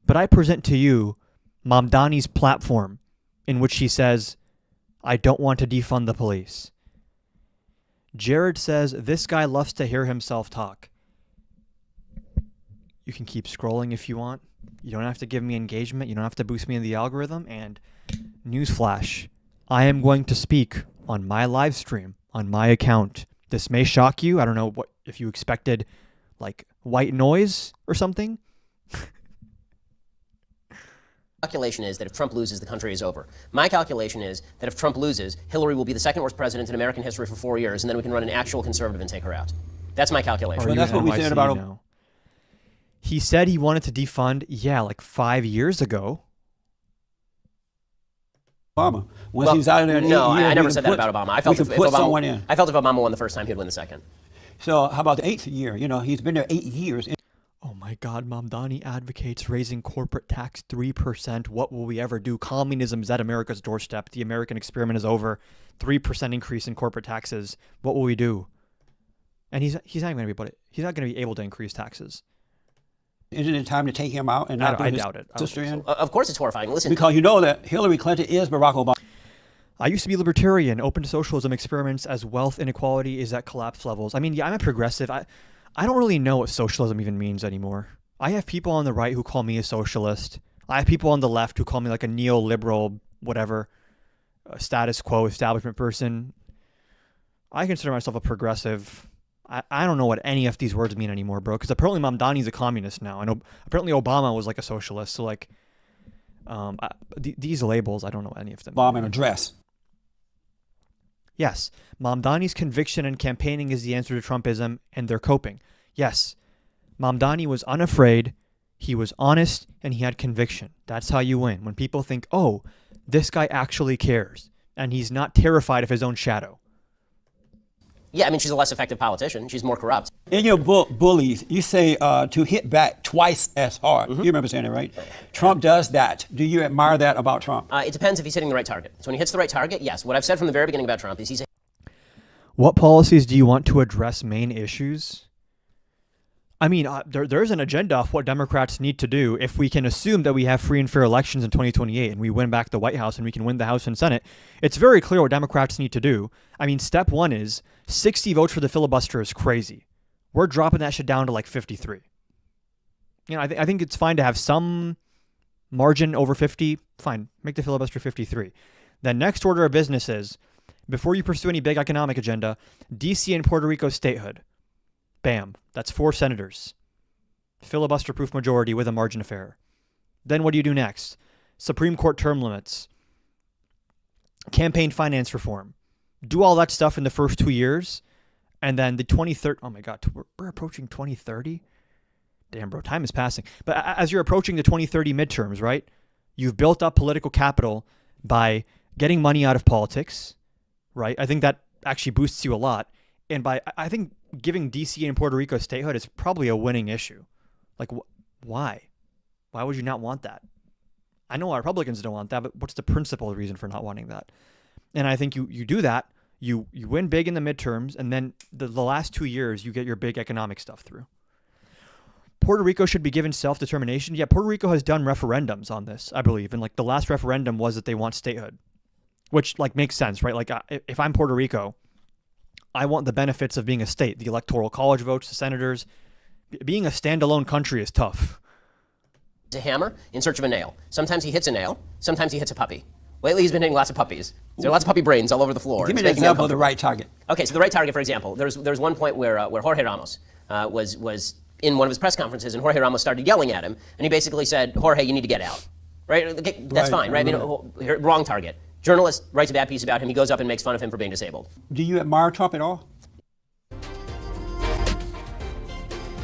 But I present to you Mamdani's platform in which he says, I don't want to defund the police. Jared says, this guy loves to hear himself talk. You can keep scrolling if you want. You don't have to give me engagement. You don't have to boost me in the algorithm. And newsflash, I am going to speak on my live stream, on my account. This may shock you. I don't know what if you expected like white noise or something. calculation is that if Trump loses, the country is over. My calculation is that if Trump loses, Hillary will be the second worst president in American history for 4 years, and then we can run an actual conservative and take her out. That's my calculation. Well, that's what we said about now? He said he wanted to defund, like 5 years ago. Obama. Once he's out of there, no, I never said that put, about Obama. I felt if someone in. I felt if Obama won the first time, he'd win the second. So how about the 8th year? He's been there 8 years. Oh my God, Mamdani advocates raising corporate tax 3%. What will we ever do? Communism is at America's doorstep. The American experiment is over. 3% increase in corporate taxes. What will we do? And he's not going to be he's not going to be able to increase taxes. Isn't it time to take him out and not I doubt it. Sister in? Of course, it's horrifying. Listen, because you know that Hillary Clinton is Barack Obama. I used to be libertarian, open to socialism experiments as wealth inequality is at collapse levels. I mean, I'm a progressive. I don't really know what socialism even means anymore. I have people on the right who call me a socialist. I have people on the left who call me like a neoliberal, whatever, status quo establishment person. I consider myself a progressive. I don't know what any of these words mean anymore, bro, because apparently Mamdani's a communist now, and apparently Obama was like a socialist. So like, these labels, I don't know any of them. Bomb and a dress. Yes, Mamdani's conviction and campaigning is the answer to Trumpism, and they're coping. Yes, Mamdani was unafraid, he was honest, and he had conviction. That's how you win. When people think, oh, this guy actually cares, and he's not terrified of his own shadow. Yeah, I mean, she's a less effective politician. She's more corrupt. In your book, Bullies, you say to hit back twice as hard. You remember saying that, right? Trump does that. Do you admire that about Trump? It depends if he's hitting the right target. So when he hits the right target, yes. What I've said from the very beginning about Trump is he's What policies do you want to address main issues? I mean, there's an agenda of what Democrats need to do if we can assume that we have free and fair elections in 2028 and we win back the White House and we can win the House and Senate. It's very clear what Democrats need to do. I mean, step one is 60 votes for the filibuster is crazy. We're dropping that shit down to like 53. I think it's fine to have some margin over 50. Fine, make the filibuster 53. The next order of business is, before you pursue any big economic agenda, DC and Puerto Rico statehood. Bam. That's 4 senators. Filibuster-proof majority with a margin of error. Then what do you do next? Supreme Court term limits. Campaign finance reform. Do all that stuff in the first 2 years. And then the 2030... Oh my God, we're approaching 2030? Damn, bro, time is passing. But as you're approaching the 2030 midterms, right? You've built up political capital by getting money out of politics, right? I think that actually boosts you a lot. And I think giving DC and Puerto Rico statehood is probably a winning issue. Like, why? Why would you not want that? I know Republicans don't want that, but what's the principal reason for not wanting that? And I think you do that, you win big in the midterms, and then the last 2 years, you get your big economic stuff through. Puerto Rico should be given self-determination. Yeah, Puerto Rico has done referendums on this, I believe. And like the last referendum was that they want statehood, which like makes sense, right? Like if I'm Puerto Rico, I want the benefits of being a state, the electoral college votes, the senators. Being a standalone country is tough. A hammer in search of a nail. Sometimes he hits a nail. Sometimes he hits a puppy. Lately, he's been hitting lots of puppies. There are lots of puppy brains all over the floor. Give me an example of the right target. Okay, so the right target, for example, there's one point where Jorge Ramos was in one of his press conferences, and Jorge Ramos started yelling at him, and he basically said, "Jorge, you need to get out." Right? That's fine, right? I mean, wrong target. Journalist writes a bad piece about him. He goes up and makes fun of him for being disabled. Do you admire Trump at all?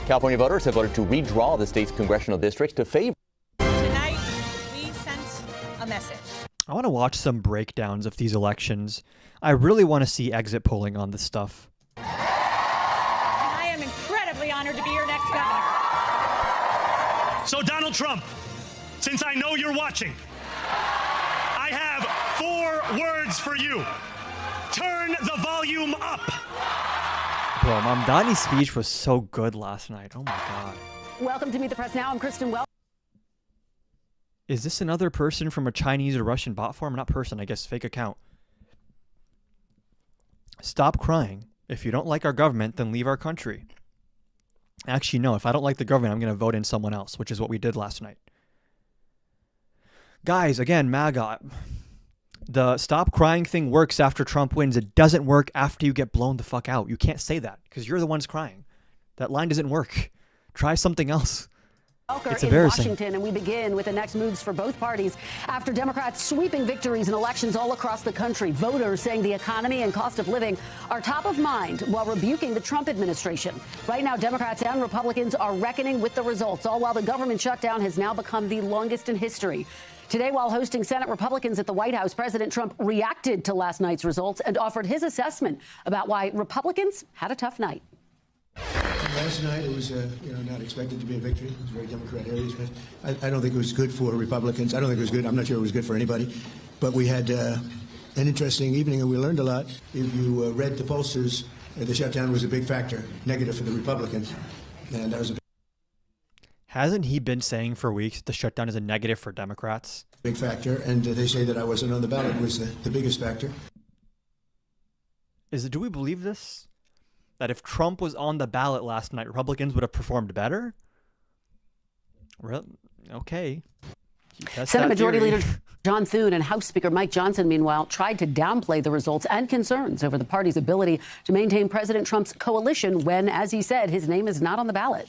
California voters have voted to redraw the state's congressional districts to favor. Tonight, we sent a message. I want to watch some breakdowns of these elections. I really want to see exit polling on this stuff. And I am incredibly honored to be your next governor. So, Donald Trump, since I know you're watching, I have 4 words for you. Turn the volume up. Bro, Mamdani's speech was so good last night. Oh my God. Welcome to Meet the Press Now. I'm Kristen Wells. Is this another person from a Chinese or Russian bot form? Not person, I guess fake account. Stop crying. If you don't like our government, then leave our country. Actually, no. If I don't like the government, I'm going to vote in someone else, which is what we did last night. Guys, again, MAGA. The stop crying thing works after Trump wins. It doesn't work after you get blown the fuck out. You can't say that because you're the ones crying. That line doesn't work. Try something else. It's in embarrassing. Washington, and we begin with the next moves for both parties after Democrats sweeping victories in elections all across the country. Voters saying the economy and cost of living are top of mind while rebuking the Trump administration. Right now, Democrats and Republicans are reckoning with the results, all while the government shutdown has now become the longest in history. Today, while hosting Senate Republicans at the White House, President Trump reacted to last night's results and offered his assessment about why Republicans had a tough night. Last night, it was not expected to be a victory. It was very Democrat-area. I don't think it was good for Republicans. I don't think it was good. I'm not sure it was good for anybody. But we had an interesting evening, and we learned a lot. If you read the pollsters, the shutdown was a big factor, negative for the Republicans. And that was a Hasn't he been saying for weeks the shutdown is a negative for Democrats? big factor. And they say that I wasn't on the ballot was the biggest factor. Do we believe this? That if Trump was on the ballot last night, Republicans would have performed better? Okay. Senate Majority Leader John Thune and House Speaker Mike Johnson, meanwhile, tried to downplay the results and concerns over the party's ability to maintain President Trump's coalition when, as he said, his name is not on the ballot.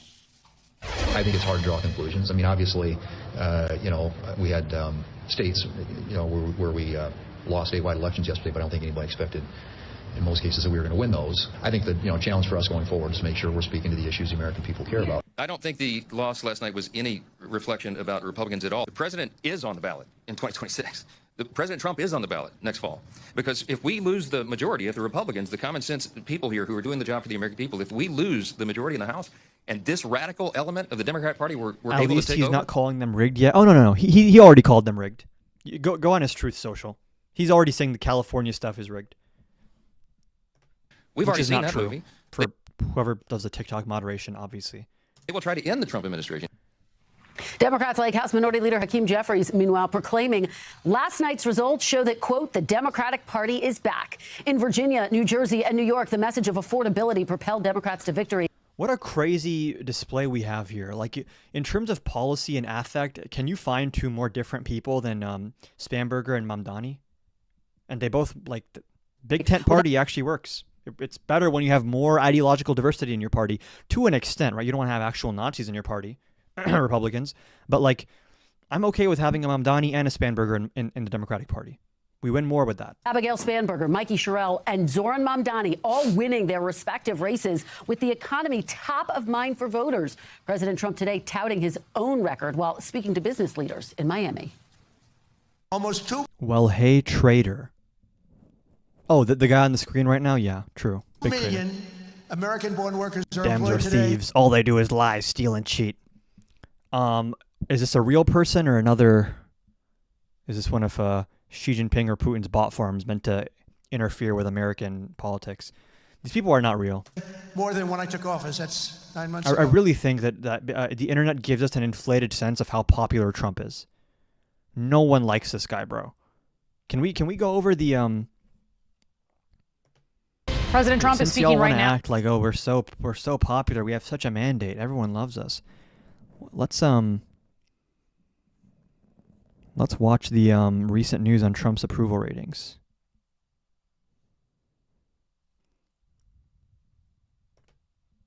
I think it's hard to draw conclusions. I mean, obviously, we had states, where we lost statewide elections yesterday, but I don't think anybody expected, in most cases, that we were going to win those. I think the challenge for us going forward is to make sure we're speaking to the issues the American people care about. I don't think the loss last night was any reflection about Republicans at all. The president is on the ballot in 2026. President Trump is on the ballot next fall. Because if we lose the majority of the Republicans, the common sense people here who are doing the job for the American people, if we lose the majority in the House, and this radical element of the Democrat Party we're able to take over. At least he's not calling them rigged yet. Oh, no. He already called them rigged. Go on his Truth Social. He's already saying the California stuff is rigged. We've already seen that movie. For whoever does the TikTok moderation, obviously. They will try to end the Trump administration. Democrats like House Minority Leader Hakeem Jeffries, meanwhile, proclaiming last night's results show that, quote, the Democratic Party is back. In Virginia, New Jersey, and New York, the message of affordability propelled Democrats to victory. What a crazy display we have here. Like, in terms of policy and affect, can you find two more different people than Spanberger and Mamdani? And they both, Big Tent Party actually works. It's better when you have more ideological diversity in your party, to an extent, right? You don't want to have actual Nazis in your party, Republicans. But, I'm okay with having a Mamdani and a Spanberger in the Democratic Party. We win more with that. Abigail Spanberger, Mikey Sherrill, and Zoran Mamdani all winning their respective races with the economy top of mind for voters. President Trump today touting his own record while speaking to business leaders in Miami. Almost 2 Well, hey, traitor. Oh, the guy on the screen right now? Yeah, true. Big million American-born workers are Dems employed are today. thieves. All they do is lie, steal, and cheat. Is this a real person or another? Is this one of Xi Jinping or Putin's bot farms meant to interfere with American politics? These people are not real. More than when I took office. That's 9 months I ago. really think that the internet gives us an inflated sense of how popular Trump is. No one likes this guy, bro. Can we go over the President Trump is speaking right now. Act like, oh, we're so popular. We have such a mandate. Everyone loves us. Let's watch the recent news on Trump's approval ratings.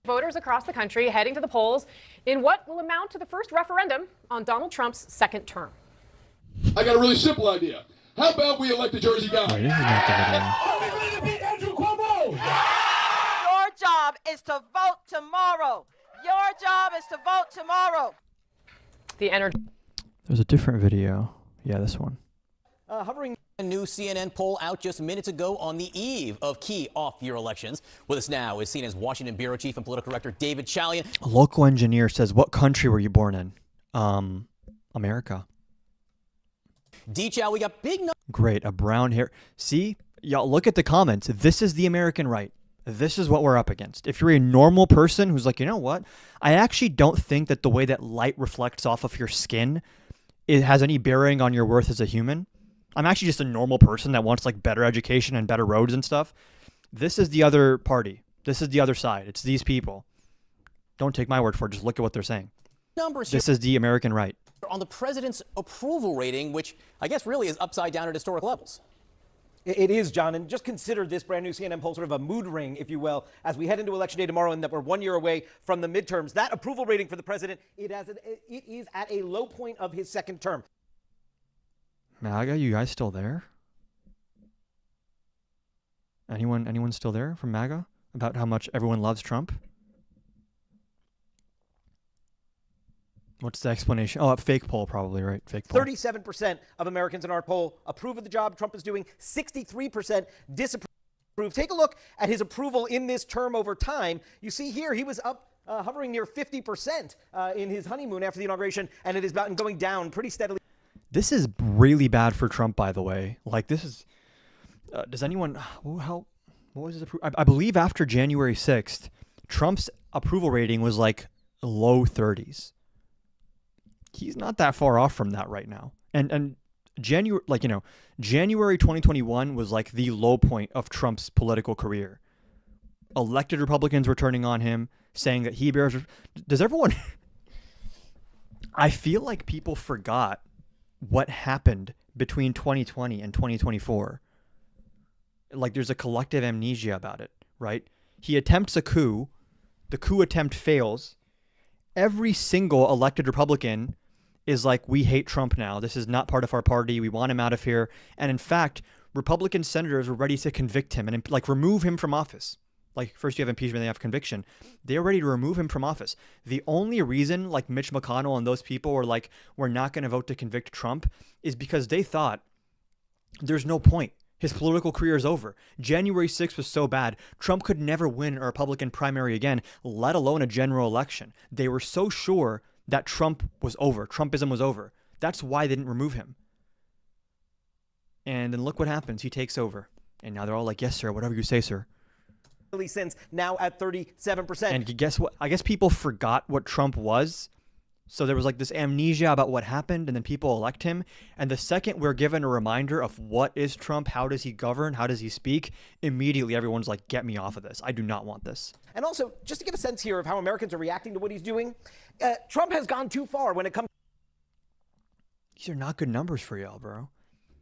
Voters across the country heading to the polls in what will amount to the first referendum on Donald Trump's second term. I got a really simple idea. How about we elect a Jersey guy? Wait, this is not the video. Your job is to vote tomorrow. Your job is to vote tomorrow. The energy. There's a different video. Yeah, this one. Hovering a new CNN poll out just minutes ago on the eve of key off-year elections. With us now is CNN's Washington bureau chief and political director David Chalian. A local engineer says, "What country were you born in?" America. D-Chow, we got big numbers. Great, a brown hair. See, y'all, look at the comments. This is the American right. This is what we're up against. If you're a normal person who's like, you know what? I actually don't think that the way that light reflects off of your skin it has any bearing on your worth as a human. I'm actually just a normal person that wants better education and better roads and stuff. This is the other party. This is the other side. It's these people. Don't take my word for it. Just look at what they're saying. Numbers this is the American right. On the president's approval rating, which I guess really is upside down at historic levels. It is, John, and just consider this brand new CNN poll sort of a mood ring, if you will, as we head into Election Day tomorrow and that we're 1 year away from the midterms. That approval rating for the president, it is at a low point of his second term. MAGA, you guys still there? Anyone still there from MAGA about how much everyone loves Trump? What's the explanation? Oh, a fake poll probably, right? Fake poll. 37% of Americans in our poll approve of the job Trump is doing. 63% disapprove. Take a look at his approval in this term over time. You see here, he was up hovering near 50% in his honeymoon after the inauguration, and it has been going down pretty steadily. This is really bad for Trump, by the way. Like, this is... does anyone... what was his approval? I believe after January 6th, Trump's approval rating was like low 30s. He's not that far off from that right now. And January 2021 was like the low point of Trump's political career. Elected Republicans were turning on him, saying that he bears... Does everyone... I feel like people forgot what happened between 2020 and 2024. Like, there's a collective amnesia about it, right? He attempts a coup. The coup attempt fails. Every single elected Republican is like, we hate Trump now. This is not part of our party. We want him out of here. And in fact, Republican senators were ready to convict him and like remove him from office. Like, first you have impeachment, then you have conviction. They're ready to remove him from office. The only reason like Mitch McConnell and those people were like, we're not going to vote to convict Trump is because they thought there's no point. His political career is over. January 6th was so bad, Trump could never win a Republican primary again, let alone a general election. They were so sure that Trump was over. Trumpism was over. That's why they didn't remove him. And then look what happens. He takes over. And now they're all like, yes, sir, whatever you say, sir. Since now at 37%. And guess what? I guess people forgot what Trump was. So there was like this amnesia about what happened, and then people elect him. And the second we're given a reminder of what is Trump, how does he govern, how does he speak, immediately everyone's like, get me off of this. I do not want this. And also, just to give a sense here of how Americans are reacting to what he's doing, Trump has gone too far when it comes. These are not good numbers for y'all, bro.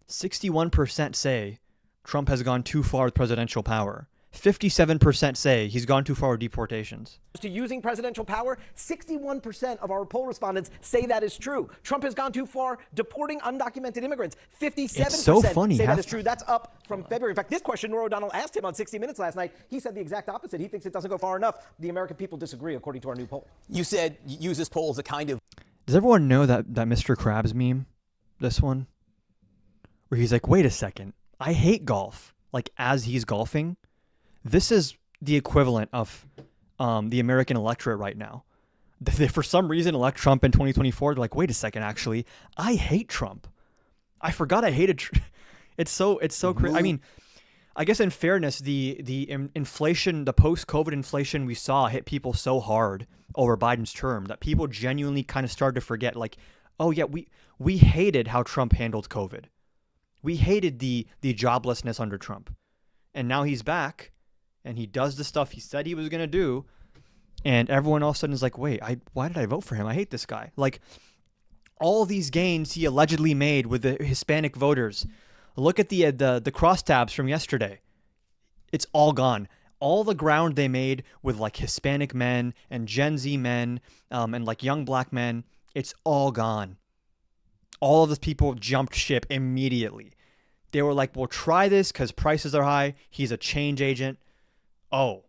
61% say Trump has gone too far with presidential power. 57% say he's gone too far with deportations. To using presidential power, 61% of our poll respondents say that is true. Trump has gone too far deporting undocumented immigrants. 57% say that is true. That's up from February. In fact, this question, Norah O'Donnell asked him on 60 Minutes last night. He said the exact opposite. He thinks it doesn't go far enough. The American people disagree, according to our new poll. You said use this poll as a kind of... Does everyone know that Mr. Krabs meme? This one? Where he's like, wait a second. I hate golf. Like, as he's golfing. This is the equivalent of the American electorate right now. They, for some reason, elect Trump in 2024. They're like, wait a second, actually, I hate Trump. I forgot I hated It's so crazy. I mean, I guess in fairness, the inflation, the post-COVID inflation we saw hit people so hard over Biden's term that people genuinely kind of started to forget, like, oh yeah, we hated how Trump handled COVID. We hated the joblessness under Trump. And now he's back. And he does the stuff he said he was going to do. And everyone all of a sudden is like, wait, why did I vote for him? I hate this guy. Like, all these gains he allegedly made with the Hispanic voters. Look at the crosstabs from yesterday. It's all gone. All the ground they made with like Hispanic men and Gen Z men and like young black men, it's all gone. All of those people jumped ship immediately. They were like, we'll try this because prices are high. He's a change agent. Oh,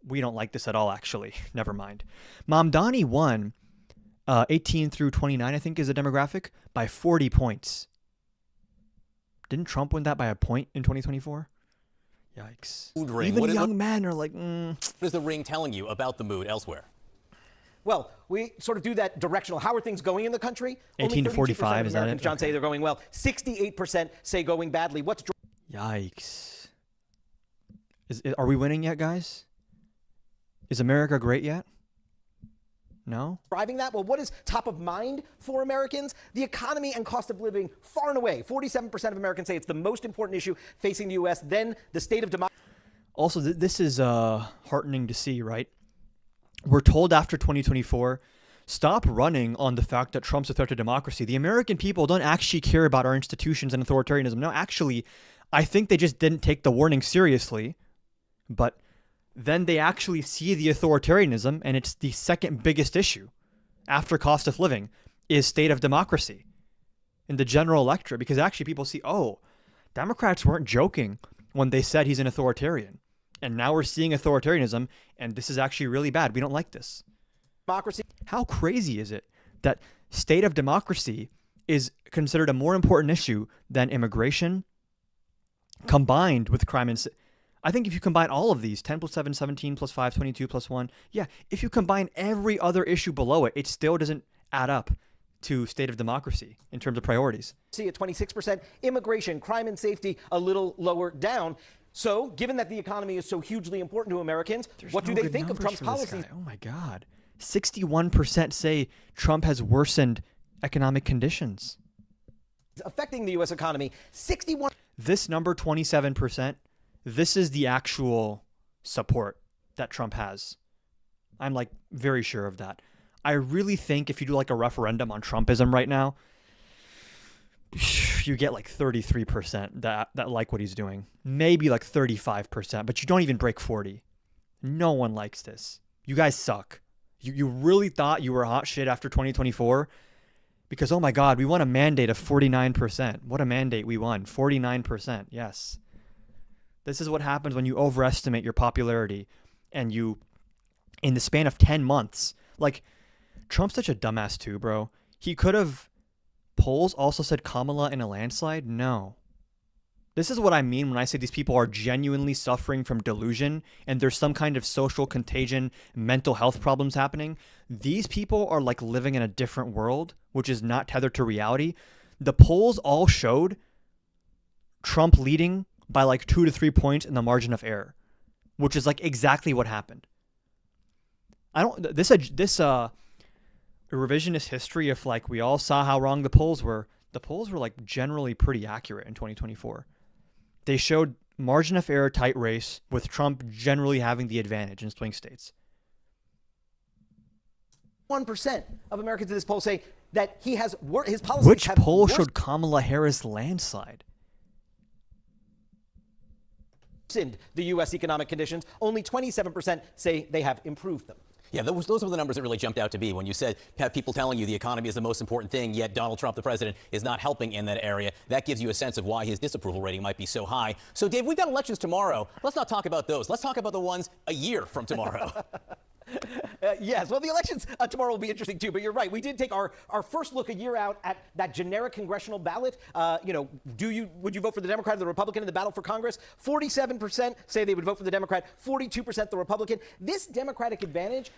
we don't like this at all, actually. Never mind. Mamdani won 18 through 29, I think is the demographic, by 40 points. Didn't Trump win that by a point in 2024? Yikes. Even young men are like, What is the ring telling you about the mood elsewhere? Well, we sort of do that directional. How are things going in the country? 18 to 45, is that it? John, say they're going well. 68% say going badly. Yikes. Are we winning yet, guys? Is America great yet? No? Driving that? Well, what is top of mind for Americans? The economy and cost of living, far and away. 47% of Americans say it's the most important issue facing the U.S. Then the state of democracy. Also, this is heartening to see, right? We're told after 2024, stop running on the fact that Trump's a threat to democracy. The American people don't actually care about our institutions and authoritarianism. No, actually, I think they just didn't take the warning seriously, but then they actually see the authoritarianism, and it's the second biggest issue after cost of living is state of democracy in the general electorate, because actually people see, oh, Democrats weren't joking when they said he's an authoritarian. And now we're seeing authoritarianism, and this is actually really bad. We don't like this. Democracy. How crazy is it that state of democracy is considered a more important issue than immigration combined with crime and... I think if you combine all of these, 10 plus 7, 17 plus 5, 22 plus 1, yeah, if you combine every other issue below it, it still doesn't add up to state of democracy in terms of priorities. See, at 26%, immigration, crime and safety a little lower down. So, given that the economy is so hugely important to Americans, what do they think of Trump's policies? Oh my God. 61% say Trump has worsened economic conditions. Affecting the U.S. economy, 61%. This number, 27%, this is the actual support that Trump has. I'm like very sure of that. I really think if you do like a referendum on Trumpism right now, you get like 33% that like what he's doing. Maybe like 35%, but you don't even break 40. No one likes this. You guys suck. You really thought you were hot shit after 2024? Because, oh my God, we won a mandate of 49%. What a mandate we won. 49%. Yes. This is what happens when you overestimate your popularity and you, in the span of 10 months, like, Trump's such a dumbass too, bro. He could have, polls also said Kamala in a landslide. No. This is what I mean when I say these people are genuinely suffering from delusion and there's some kind of social contagion, mental health problems happening. These people are like living in a different world, which is not tethered to reality. The polls all showed Trump leading by like 2 to 3 points in the margin of error, which is like exactly what happened. This revisionist history of like, we all saw how wrong the polls were like generally pretty accurate in 2024. They showed margin of error tight race with Trump generally having the advantage in swing states. 1% of Americans in this poll say that he has his policies. Which poll showed Kamala Harris landslide? The U.S. economic conditions. Only 27% say they have improved them. Yeah, those were the numbers that really jumped out to me when you said have people telling you the economy is the most important thing, yet Donald Trump, the president, is not helping in that area. That gives you a sense of why his disapproval rating might be so high. So, Dave, we've got elections tomorrow. Let's not talk about those. Let's talk about the ones a year from tomorrow. Yes, well, the elections tomorrow will be interesting, too. But you're right. We did take our first look a year out at that generic congressional ballot. Would you vote for the Democrat or the Republican in the battle for Congress? 47% say they would vote for the Democrat, 42% the Republican. This Democratic advantage.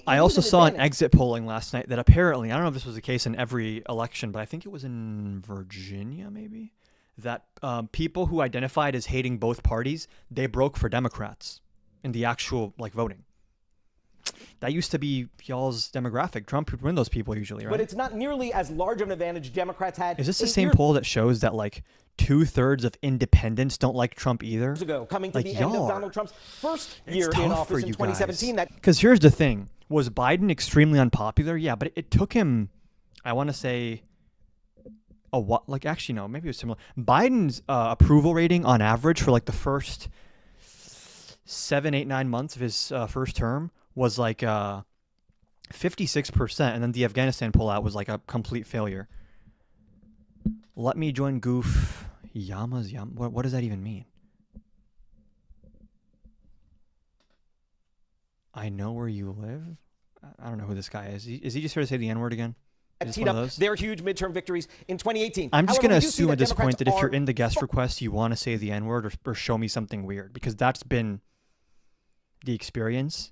I also saw an exit polling last night that apparently, I don't know if this was the case in every election, but I think it was in Virginia, maybe, that people who identified as hating both parties, they broke for Democrats in the actual voting. That used to be y'all's demographic. Trump would win those people usually, right? But it's not nearly as large of an advantage Democrats had. Is this the same poll that shows that 2/3 of independents don't like Trump either? Years ago, coming to the end of Donald Trump's first year in office in 2017. Because here's the thing. Was Biden extremely unpopular? Yeah, but it took him, I want to say, actually, no, maybe it was similar. Biden's approval rating on average for the first 7, 8, 9 months of his first term was 56%, and then the Afghanistan pullout was a complete failure. Let me join Goof. Yama's Yam. What does that even mean? I know where you live? I don't know who this guy is. Is he just here to say the N-word again? Teed up their huge midterm victories in 2018. I'm just going to assume at this point that if you're in the guest request, you want to say the N-word or show me something weird, because that's been the experience.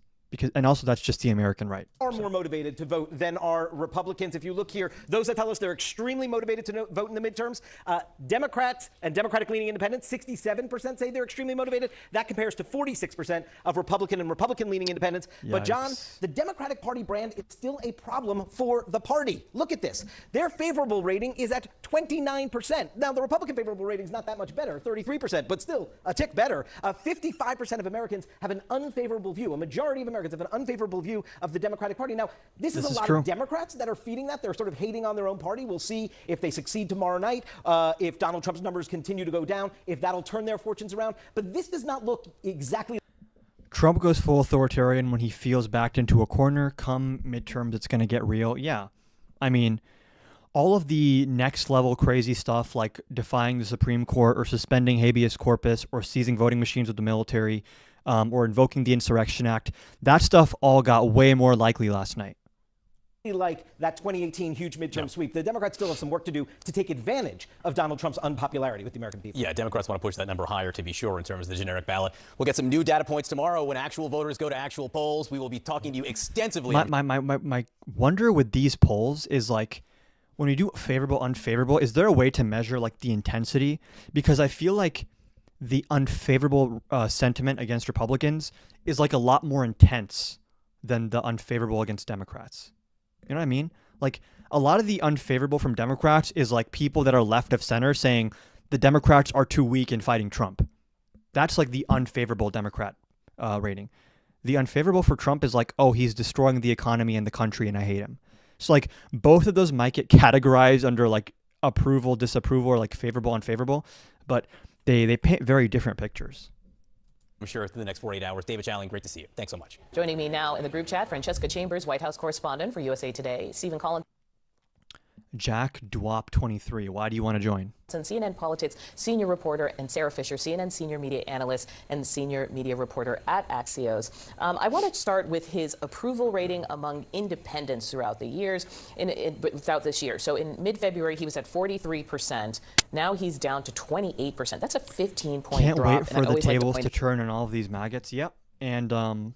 And also that's just the American right. Are more motivated to vote than are Republicans. If you look here, those that tell us they're extremely motivated to vote in the midterms, Democrats and Democratic-leaning independents, 67% say they're extremely motivated. That compares to 46% of Republican and Republican-leaning independents. Yikes. But John, the Democratic Party brand is still a problem for the party. Look at this. Their favorable rating is at 29%. Now, the Republican favorable rating is not that much better, 33%, but still a tick better. 55% of Americans have an unfavorable view. A majority of Americans Americans have an unfavorable view of the Democratic Party. Now, this is a lot of Democrats that are feeding that. They're sort of hating on their own party. We'll see if they succeed tomorrow night, if Donald Trump's numbers continue to go down, if that'll turn their fortunes around. But this does not look exactly. Trump goes full authoritarian when he feels backed into a corner. Come midterms, it's going to get real. Yeah. I mean, all of the next level crazy stuff like defying the Supreme Court or suspending habeas corpus or seizing voting machines with the military or invoking the Insurrection Act, that stuff all got way more likely last night. Like that 2018 huge midterm sweep. The Democrats still have some work to do to take advantage of Donald Trump's unpopularity with the American people. Yeah, Democrats want to push that number higher, to be sure, in terms of the generic ballot. We'll get some new data points tomorrow when actual voters go to actual polls. We will be talking to you extensively. My wonder with these polls is like, when you do favorable, unfavorable, is there a way to measure like the intensity? Because I feel like the unfavorable sentiment against Republicans is like a lot more intense than the unfavorable against Democrats. You know what I mean? Like a lot of the unfavorable from Democrats is like people that are left of center saying the Democrats are too weak in fighting Trump. That's like the unfavorable Democrat rating. The unfavorable for Trump is like, oh, he's destroying the economy and the country and I hate him. So like both of those might get categorized under like approval, disapproval, or like favorable, unfavorable, but they paint very different pictures. I'm sure through the next 48 hours. David Chowling, great to see you. Thanks so much. Joining me now in the group chat, Francesca Chambers, White House correspondent for USA Today, Stephen Collins. Jack Duop 23. Why do you want to join? And CNN Politics senior reporter, and Sarah Fisher, CNN senior media analyst and senior media reporter at Axios. I want to start with his approval rating among independents throughout the years, throughout this year. So in mid-February, he was at 43%. Now he's down to 28%. That's a 15-point Can't drop. wait for the tables to turn on all of these maggots. Yep. And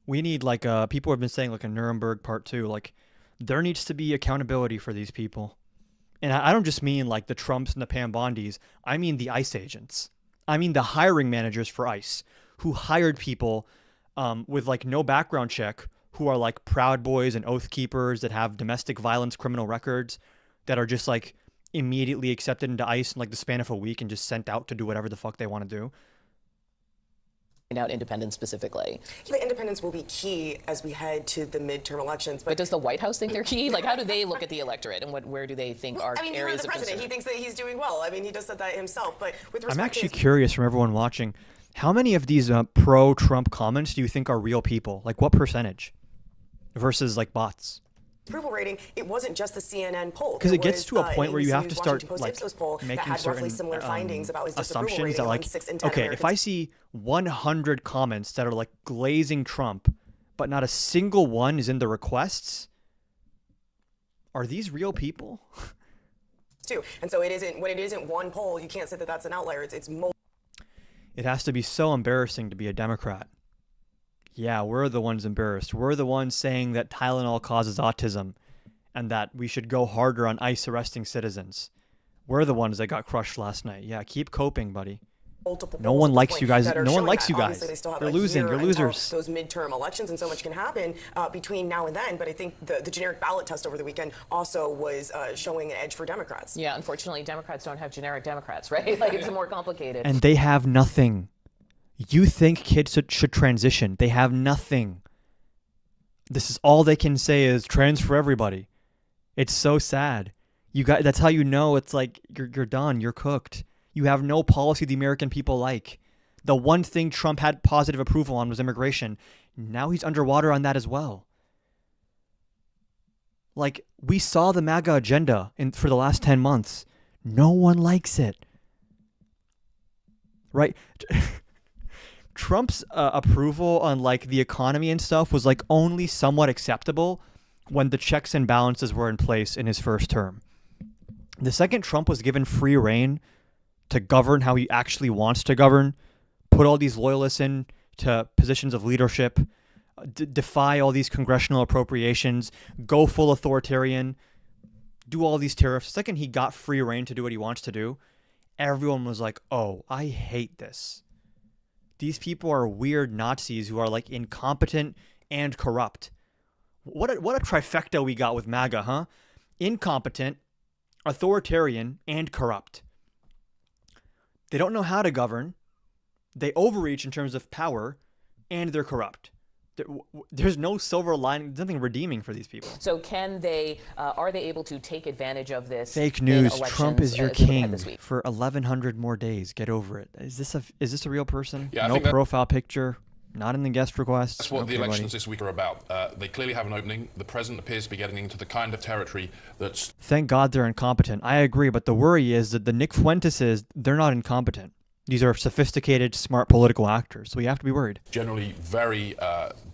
we need like people have been saying like a Nuremberg Part 2. Like there needs to be accountability for these people. And I don't just mean like the Trumps and the Pam Bondis. I mean the ICE agents. I mean the hiring managers for ICE who hired people with like no background check, who are like Proud Boys and Oath Keepers that have domestic violence criminal records, that are just like immediately accepted into ICE in like the span of a week and just sent out to do whatever the fuck they want to do. Out independents specifically. The independents will be key as we head to the midterm elections. But does the White House think they're key? Like, how do they look at the electorate, and where do they think are areas of concern? He thinks that he's doing well. I mean, he just said that himself. But with respect I'm actually curious from everyone watching, how many of these pro-Trump comments do you think are real people? Like, what percentage versus like bots? Approval rating, it wasn't just the CNN poll. Because it gets to a point where you have to start like making making certain similar findings about his assumptions that like, okay, if I see 100 comments that are like glazing Trump, but not a single one is in the requests, are these real people? Too. And so it isn't one poll, you can't say that that's an outlier. It's multiple. It has to be so embarrassing to be a Democrat. Yeah, we're the ones embarrassed. We're the ones saying that Tylenol causes autism and that we should go harder on ICE arresting citizens. We're the ones that got crushed last night. Yeah, keep coping, buddy. No one likes you guys. No one likes you guys. You're losing. You're losers. Those midterm elections, and so much can happen between now and then. But I think the generic ballot test over the weekend also was showing an edge for Democrats. Yeah, unfortunately, Democrats don't have generic Democrats, right? Like it's more complicated. And they have nothing. You think kids should transition. They have nothing. This is all they can say is trans for everybody. It's so sad. That's how you know it's like you're done. You're cooked. You have no policy the American people like. The one thing Trump had positive approval on was immigration. Now he's underwater on that as well. Like, we saw the MAGA agenda for the last 10 months. No one likes it. Right? Trump's approval on like the economy and stuff was like only somewhat acceptable when the checks and balances were in place in his first term. The second Trump was given free rein to govern how he actually wants to govern, put all these loyalists in to positions of leadership, defy all these congressional appropriations, go full authoritarian, do all these tariffs. The second he got free rein to do what he wants to do, everyone was like, oh, I hate this. These people are weird Nazis who are like incompetent and corrupt. What a trifecta we got with MAGA, huh? Incompetent, authoritarian, and corrupt. They don't know how to govern. They overreach in terms of power, and they're corrupt. There's no silver lining. There's nothing redeeming for these people. So can they? Are they able to take advantage of this? Fake news. in Trump is your elections, looking ahead king this week? for 1,100 more days. Get over it. Is this a real person? Yeah, I no think that- profile picture. Not in the guest requests. That's what the Okay, elections buddy. this week are about. They clearly have an opening. The president appears to be getting into the kind of territory that's Thank God they're incompetent. I agree, but the worry is that the Nick Fuenteses, they're not incompetent. These are sophisticated, smart political actors. So we have to be worried. generally very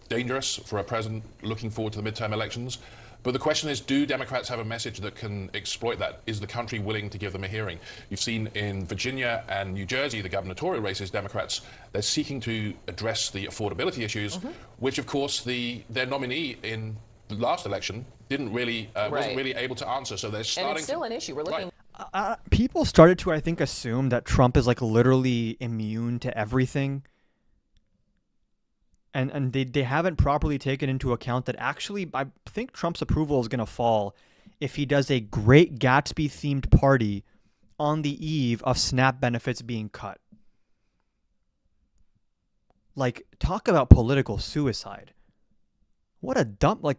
dangerous for a president looking forward to the midterm elections. But the question is, do Democrats have a message that can exploit that? Is the country willing to give them a hearing? You've seen in Virginia and New Jersey, the gubernatorial races, Democrats, they're seeking to address the affordability issues, which, of course, their nominee in the last election didn't really, wasn't really able to answer. So they're starting And it's still an issue. We're looking. People started to, I think, assume that Trump is like literally immune to everything. And they haven't properly taken into account that actually I think Trump's approval is going to fall if he does a Great Gatsby themed party on the eve of SNAP benefits being cut. Like, talk about political suicide. What a dump, like...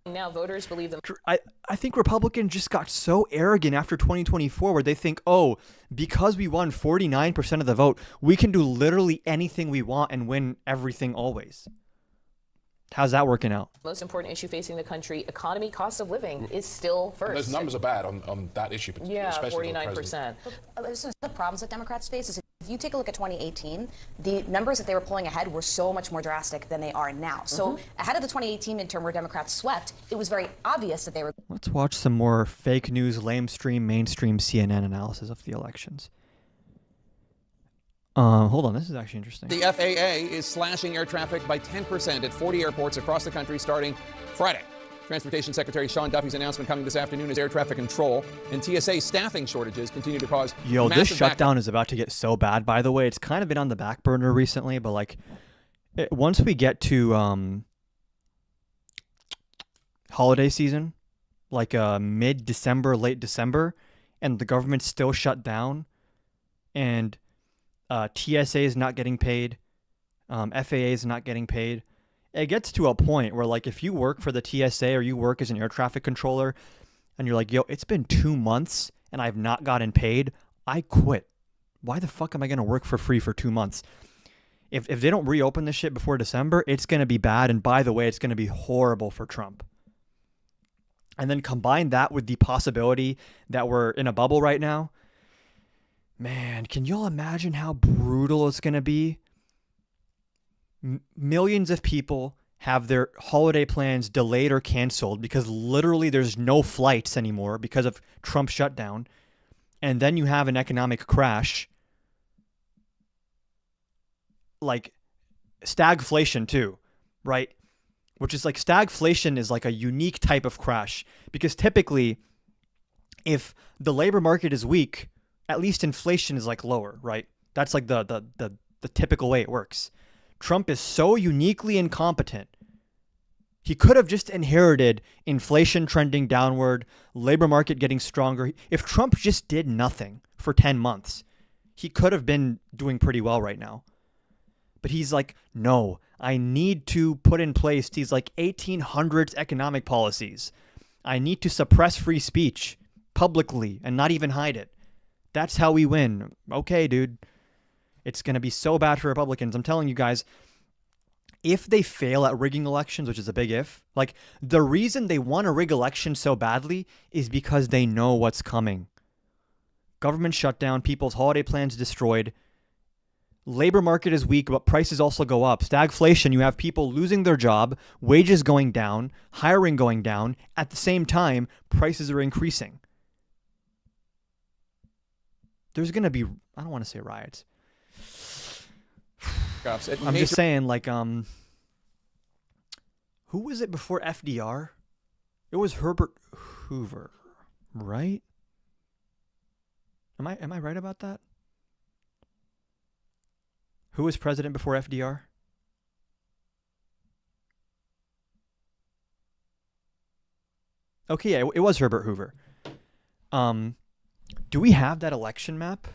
Now voters believe them. I think Republicans just got so arrogant after 2024 where they think, oh, because we won 49% of the vote, we can do literally anything we want and win everything always. How's that working out? Most important issue facing the country, economy, cost of living, is still first. Those numbers are bad on that issue, Yeah, especially 49%. So the problems that Democrats face is if you take a look at 2018, the numbers that they were pulling ahead were so much more drastic than they are now. So ahead of the 2018 midterm where Democrats swept, it was very obvious that they were. Let's watch some more fake news, lamestream, mainstream CNN analysis of the elections. Hold on, this is actually interesting. The FAA is slashing air traffic by 10% at 40 airports across the country starting Friday. Transportation Secretary Sean Duffy's announcement coming this afternoon as air traffic control and TSA staffing shortages continue to cause Yo, this massive shutdown is about to get so bad, by the way. It's kind of been on the back burner recently, but like once we get to holiday season, like mid-December, late December, and the government's still shut down, and TSA is not getting paid, FAA is not getting paid, it gets to a point where, like, if you work for the TSA or you work as an air traffic controller and you're like, yo, it's been 2 months and I've not gotten paid, I quit. Why the fuck am I going to work for free for 2 months? If they don't reopen this shit before December, it's going to be bad. And by the way, it's going to be horrible for Trump. And then combine that with the possibility that we're in a bubble right now. Man, can y'all imagine how brutal it's going to be? Millions of people have their holiday plans delayed or canceled because literally there's no flights anymore because of Trump's shutdown. And then you have an economic crash. Like stagflation too, right? Which is like stagflation is like a unique type of crash because typically if the labor market is weak, at least inflation is like lower, right? That's like the typical way it works. Trump is so uniquely incompetent. He could have just inherited inflation trending downward, labor market getting stronger. If Trump just did nothing for 10 months, he could have been doing pretty well right now. But he's like, no, I need to put in place these like 1800s economic policies. I need to suppress free speech publicly and not even hide it. That's how we win. Okay, dude. It's going to be so bad for Republicans. I'm telling you guys, if they fail at rigging elections, which is a big if, like the reason they want to rig elections so badly is because they know what's coming. Government shutdown, people's holiday plans destroyed. Labor market is weak, but prices also go up. Stagflation, you have people losing their job, wages going down, hiring going down. At the same time, prices are increasing. There's going to be, I don't want to say riots. I'm just saying, like, who was it before FDR? It was Herbert Hoover, right? Am I right about that? Who was president before FDR? Okay, yeah, it was Herbert Hoover. Do we have that election map?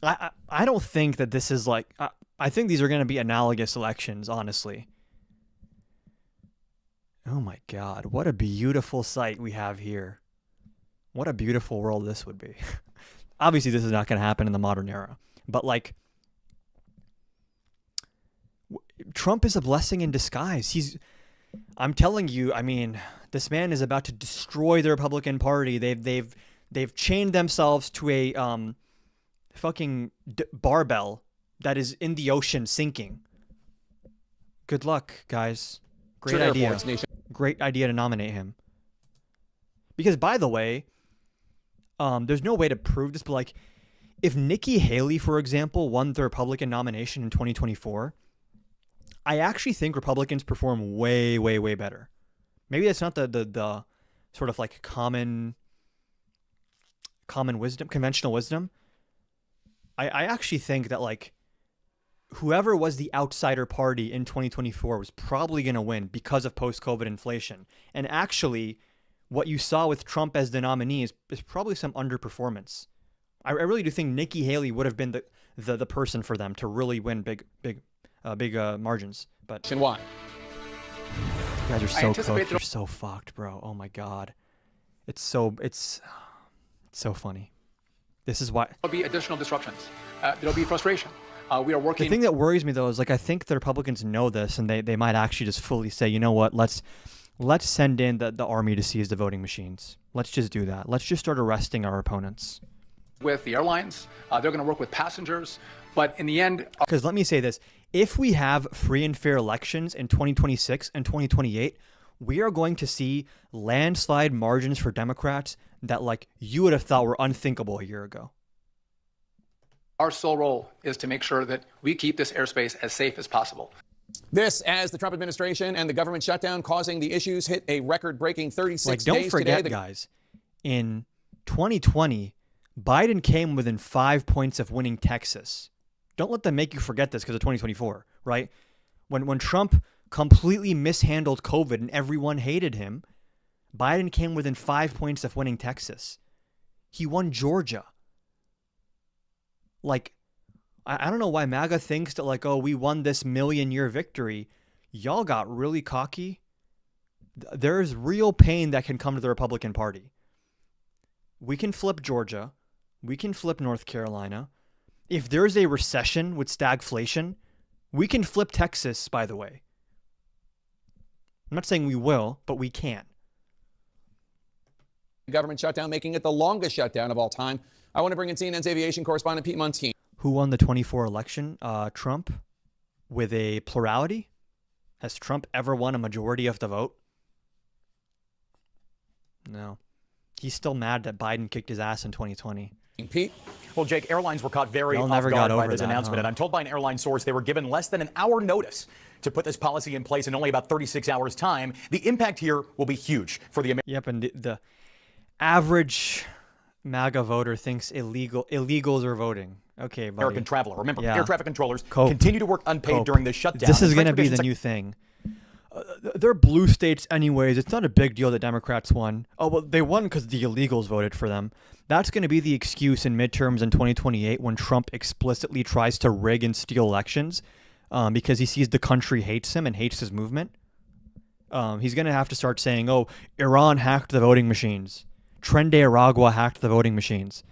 I don't think that this is like, I think these are going to be analogous elections, honestly. Oh my God, what a beautiful sight we have here. What a beautiful world this would be. Obviously, this is not going to happen in the modern era, but like, Trump is a blessing in disguise. I'm telling you, I mean, this man is about to destroy the Republican Party. They've chained themselves to a fucking barbell that is in the ocean sinking. Good luck, guys. Great idea. Great idea to nominate him. Because, by the way, there's no way to prove this, but like, if Nikki Haley, for example, won the Republican nomination in 2024, I actually think Republicans perform way, way, way better. Maybe that's not the sort of like common wisdom, conventional wisdom. I actually think that like whoever was the outsider party in 2024 was probably going to win because of post-COVID inflation. And actually, what you saw with Trump as the nominee is probably some underperformance. I really do think Nikki Haley would have been the person for them to really win big margins. But why? You guys are so cooked. You're so fucked, bro. Oh my God, it's so funny. This is why there'll be additional disruptions. There'll be frustration. We are working. The thing that worries me though is like I think the Republicans know this, and they might actually just fully say, you know what, let's send in the army to seize the voting machines. Let's just do that. Let's just start arresting our opponents. With the airlines, they're going to work with passengers, but in the end, because let me say this: if we have free and fair elections in 2026 and 2028, we are going to see landslide margins for Democrats that like you would have thought were unthinkable a year ago. Our sole role is to make sure that we keep this airspace as safe as possible. This as the Trump administration and the government shutdown causing the issues hit a record-breaking 36 like, days don't forget, today. Guys, in 2020, Biden came within 5 points of winning Texas. Don't let them make you forget this because of 2024, right? When Trump completely mishandled COVID and everyone hated him, Biden came within 5 points of winning Texas. He won Georgia. Like, I don't know why MAGA thinks that like, oh, we won this million-year victory. Y'all got really cocky. There's real pain that can come to the Republican Party. We can flip Georgia. We can flip North Carolina. If there's a recession with stagflation, we can flip Texas, by the way. I'm not saying we will, but we can. Government shutdown, making it the longest shutdown of all time. I want to bring in CNN's aviation correspondent Pete Muntean. Who won the 24 election? Trump, with a plurality. Has Trump ever won a majority of the vote? No. He's still mad that Biden kicked his ass in 2020. Pete? Well, Jake, airlines were caught very off never guard got by over this that, announcement. huh? And I'm told by an airline source they were given less than an hour notice to put this policy in place in only about 36 hours' time. The impact here will be huge for the American. Yep, and the average MAGA voter thinks illegals are voting. Okay, buddy. American traveler. Remember, Yeah. air traffic controllers Cope. continue to work unpaid Cope. during this shutdown. This is And going to be the transportation new thing. They're blue states anyways. It's not a big deal that Democrats won. Oh, well, they won because the illegals voted for them. That's going to be the excuse in midterms in 2028 when Trump explicitly tries to rig and steal elections because he sees the country hates him and hates his movement. He's going to have to start saying, oh, Iran hacked the voting machines. Tren de Aragua hacked the voting machines.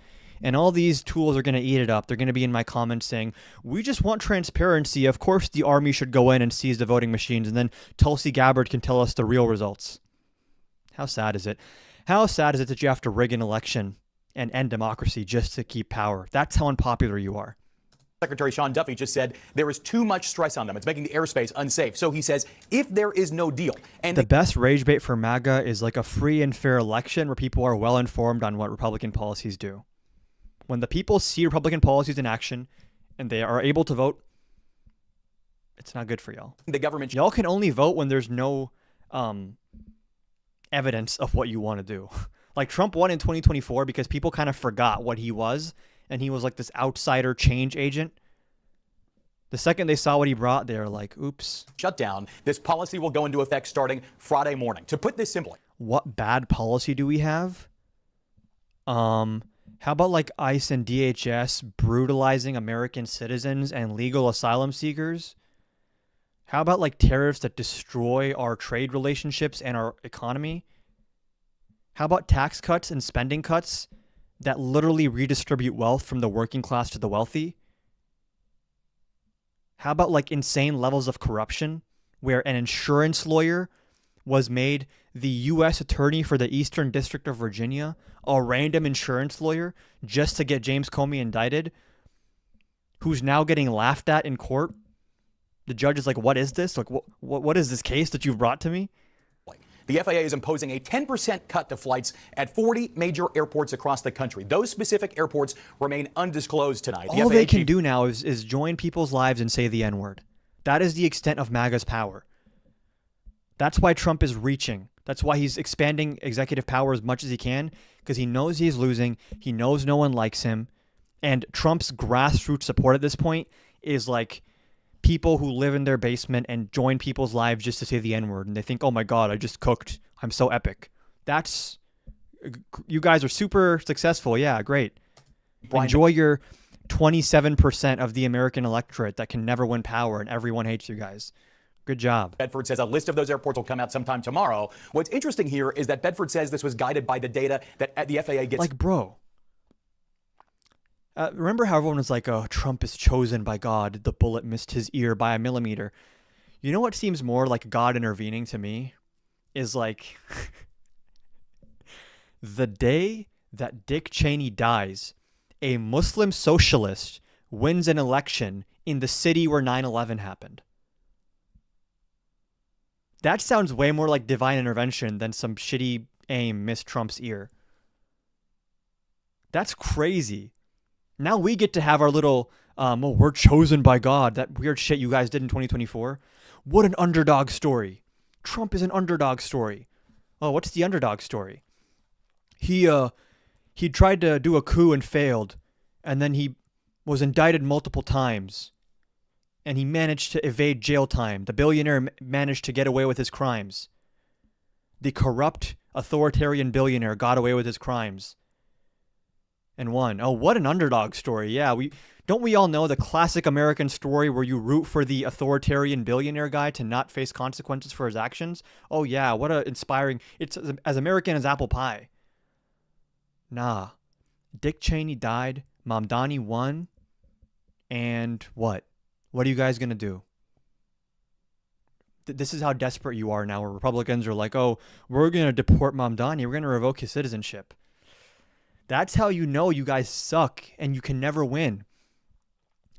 And all these tools are going to eat it up. They're going to be in my comments saying, we just want transparency. Of course, the army should go in and seize the voting machines. And then Tulsi Gabbard can tell us the real results. How sad is it? How sad is it that you have to rig an election and end democracy just to keep power? That's how unpopular you are. Secretary Sean Duffy just said there is too much stress on them. It's making the airspace unsafe. So he says if there is no deal and the best rage bait for MAGA is like a free and fair election where people are well informed on what Republican policies do. When the people see Republican policies in action and they are able to vote, it's not good for y'all. The government, y'all can only vote when there's no evidence of what you want to do. Like Trump won in 2024 because people kind of forgot what he was, and he was like this outsider change agent. The second they saw what he brought, they were like, oops. Shutdown. This policy will go into effect starting Friday morning. To put this simply, what bad policy do we have? How about like ICE and DHS brutalizing American citizens and legal asylum seekers? How about like tariffs that destroy our trade relationships and our economy? How about tax cuts and spending cuts that literally redistribute wealth from the working class to the wealthy? How about like insane levels of corruption where an insurance lawyer was made the U.S. attorney for the Eastern District of Virginia, a random insurance lawyer, just to get James Comey indicted, who's now getting laughed at in court? The judge is like, what is this? Like, what is this case that you've brought to me? The FAA is imposing a 10% cut to flights at 40 major airports across the country. Those specific airports remain undisclosed tonight. All they can do now is join people's lives and say the N-word. That is the extent of MAGA's power. That's why Trump is reaching. That's why he's expanding executive power as much as he can, because he knows he's losing. He knows no one likes him. And Trump's grassroots support at this point is like people who live in their basement and join people's lives just to say the N-word. And they think, oh my God, I just cooked. I'm so epic. You guys are super successful. Yeah, great. Enjoy your 27% of the American electorate that can never win power and everyone hates you guys. Good job. Bedford says a list of those airports will come out sometime tomorrow. What's interesting here is that Bedford says this was guided by the data that the FAA gets. Like, bro. Remember how everyone was like, oh, Trump is chosen by God. The bullet missed his ear by a millimeter. You know what seems more like God intervening to me? Is like the day that Dick Cheney dies, a Muslim socialist wins an election in the city where 9/11 happened. That sounds way more like divine intervention than some shitty aim missed Trump's ear. That's crazy. Now we get to have our little, we're chosen by God, that weird shit you guys did in 2024. What an underdog story. Trump is an underdog story. Oh, what's the underdog story? He tried to do a coup and failed, and then he was indicted multiple times, and he managed to evade jail time. The billionaire managed to get away with his crimes. The corrupt, authoritarian billionaire got away with his crimes and won. Oh, what an underdog story. Yeah, don't we all know the classic American story where you root for the authoritarian billionaire guy to not face consequences for his actions? Oh yeah, what a inspiring. It's as American as apple pie. Nah. Dick Cheney died, Mamdani won, and what? What are you guys going to do? This is how desperate you are now, where Republicans are like, oh, we're going to deport Mamdani. We're going to revoke his citizenship. That's how you know you guys suck and you can never win.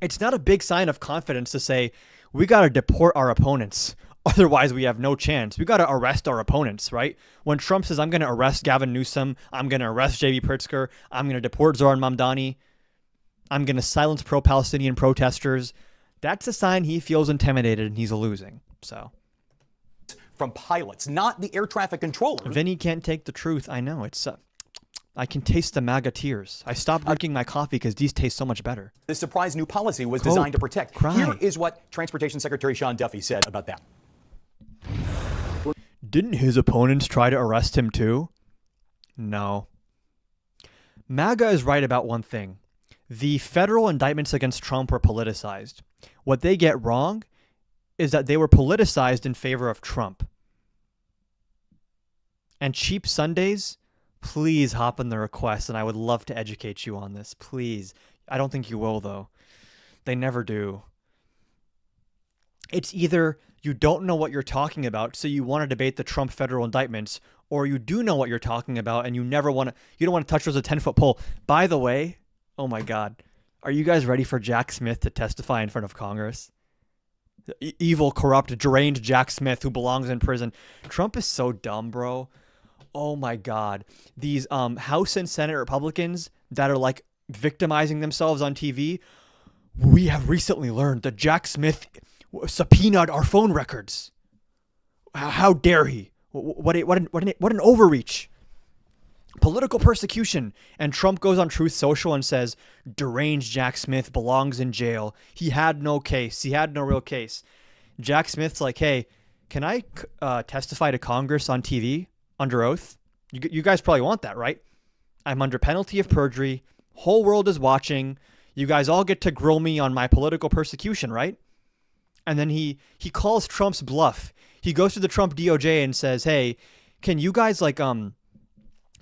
It's not a big sign of confidence to say, we got to deport our opponents. Otherwise, we have no chance. We got to arrest our opponents, right? When Trump says, I'm going to arrest Gavin Newsom, I'm going to arrest J.B. Pritzker, I'm going to deport Zoran Mamdani, I'm going to silence pro-Palestinian protesters, that's a sign he feels intimidated and he's losing. So, from pilots, not the air traffic controller. Vinny can't take the truth. I know. It's I can taste the MAGA tears. I stopped drinking my coffee because these taste so much better. The surprise new policy was designed to protect. Here is what Transportation Secretary Sean Duffy said about that. Didn't his opponents try to arrest him too? No. MAGA is right about one thing. The federal indictments against Trump were politicized. What they get wrong is that they were politicized in favor of Trump. And cheap Sundays, please hop on the request, and I would love to educate you on this. Please. I don't think you will, though. They never do. It's either you don't know what you're talking about, so you want to debate the Trump federal indictments, or you do know what you're talking about, and you don't want to touch those with a 10-foot pole. By the way, oh my God, are you guys ready for Jack Smith to testify in front of Congress? Evil, corrupt, deranged Jack Smith who belongs in prison. Trump is so dumb, bro. Oh my God. These House and Senate Republicans that are like victimizing themselves on TV. We have recently learned that Jack Smith subpoenaed our phone records. How dare he? What an overreach. Political persecution. And Trump goes on Truth Social and says, deranged Jack Smith belongs in jail. He had no case. He had no real case. Jack Smith's like, hey, can I testify to Congress on TV under oath? You guys probably want that, right? I'm under penalty of perjury. Whole world is watching. You guys all get to grill me on my political persecution, right? And then he calls Trump's bluff. He goes to the Trump DOJ and says, hey, can you guys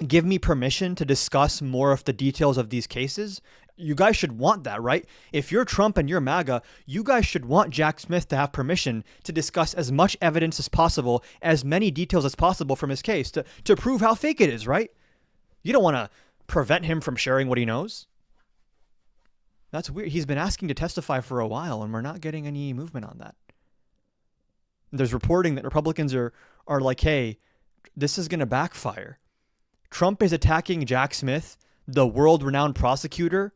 give me permission to discuss more of the details of these cases? You guys should want that, right? If you're Trump and you're MAGA, you guys should want Jack Smith to have permission to discuss as much evidence as possible, as many details as possible from his case to prove how fake it is, right? You don't want to prevent him from sharing what he knows. That's weird. He's been asking to testify for a while, and we're not getting any movement on that. There's reporting that Republicans are like, hey, this is going to backfire. Trump is attacking Jack Smith, the world-renowned prosecutor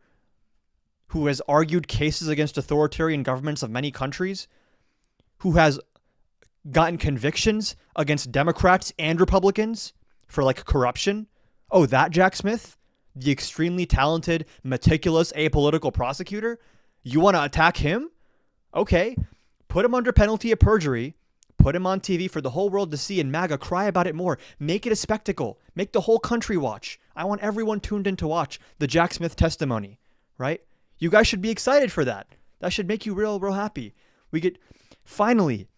who has argued cases against authoritarian governments of many countries, who has gotten convictions against Democrats and Republicans for corruption. Oh, that Jack Smith? The extremely talented, meticulous, apolitical prosecutor? You want to attack him? Okay. Put him under penalty of perjury. Put him on TV for the whole world to see, and MAGA cry about it more. Make it a spectacle. Make the whole country watch. I want everyone tuned in to watch the Jack Smith testimony, right? You guys should be excited for that. That should make you real happy. We get, finally,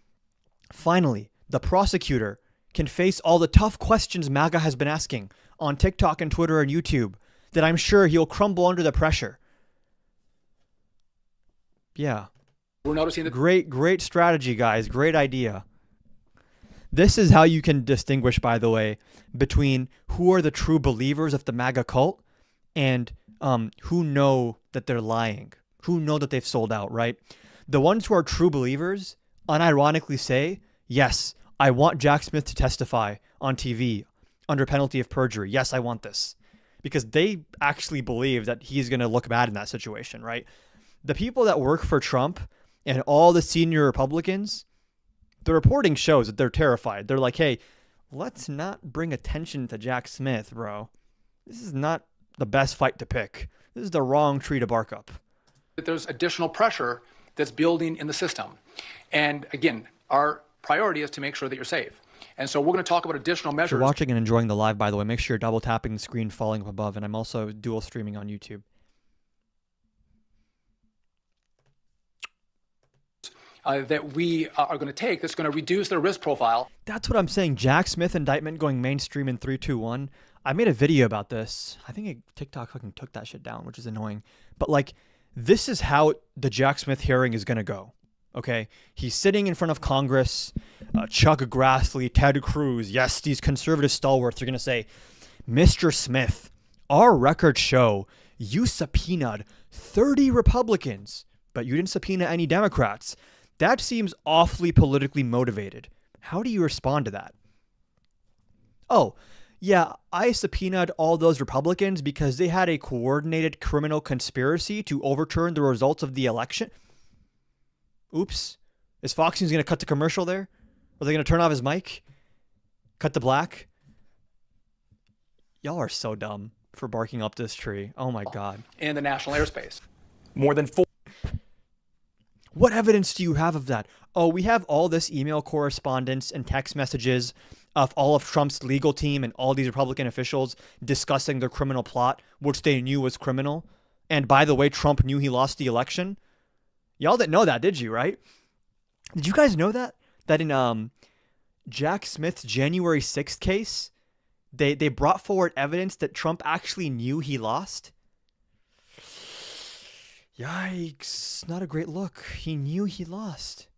the prosecutor can face all the tough questions MAGA has been asking on TikTok and Twitter and YouTube, that I'm sure he'll crumble under the pressure. Yeah. We're noticing that. Great strategy, guys. Great idea. This is how you can distinguish, by the way, between who are the true believers of the MAGA cult and who know that they're lying, who know that they've sold out, right? The ones who are true believers unironically say, yes, I want Jack Smith to testify on TV under penalty of perjury. Yes, I want this. Because they actually believe that he's going to look bad in that situation, right? The people that work for Trump and all the senior Republicans, the reporting shows that they're terrified. They're like, hey, let's not bring attention to Jack Smith, bro. This is not the best fight to pick. This is the wrong tree to bark up. There's additional pressure that's building in the system. And again, our priority is to make sure that you're safe. And so we're going to talk about additional measures. If you're watching and enjoying the live, by the way, make sure you're double tapping the screen falling up above. And I'm also dual streaming on YouTube. That we are going to take that's going to reduce their risk profile. That's what I'm saying. Jack Smith indictment going mainstream in 3, 2, 1. I made a video about this. I think TikTok fucking took that shit down, which is annoying. But this is how the Jack Smith hearing is going to go. Okay, he's sitting in front of Congress, Chuck Grassley, Ted Cruz. Yes, these conservative stalwarts are going to say, Mr. Smith, our records show you subpoenaed 30 Republicans, but you didn't subpoena any Democrats. That seems awfully politically motivated. How do you respond to that? Oh, yeah, I subpoenaed all those Republicans because they had a coordinated criminal conspiracy to overturn the results of the election. Oops. Is Fox News going to cut the commercial there? Are they going to turn off his mic? Cut to black? Y'all are so dumb for barking up this tree. Oh my God. In the national airspace. More than 4. What evidence do you have of that? Oh, we have all this email correspondence and text messages of all of Trump's legal team and all these Republican officials discussing their criminal plot, which they knew was criminal. And by the way, Trump knew he lost the election. Y'all didn't know that, did you, right? Did you guys know that? That in Jack Smith's January 6th case, they brought forward evidence that Trump actually knew he lost? Yikes. Not a great look. He knew he lost.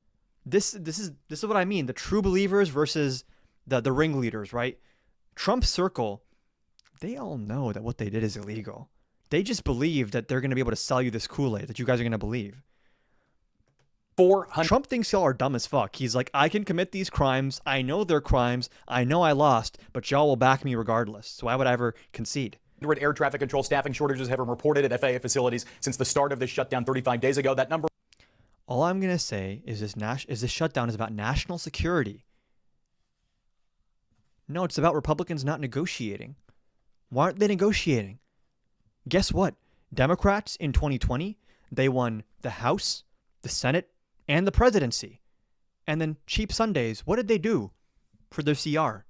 This is what I mean. The true believers versus the ringleaders, right? Trump's circle, they all know that what they did is illegal. They just believe that they're going to be able to sell you this Kool-Aid that you guys are going to believe. Trump thinks y'all are dumb as fuck. He's like, I can commit these crimes. I know they're crimes. I know I lost, but y'all will back me regardless. So why would I ever concede? Air traffic control staffing shortages have been reported at FAA facilities since the start of this shutdown 35 days ago. That number. All I'm going to say is this shutdown is about national security. No, it's about Republicans not negotiating. Why aren't they negotiating? Guess what? Democrats in 2020, they won the House, the Senate, and the presidency. And then cheap Sundays, what did they do for their CR?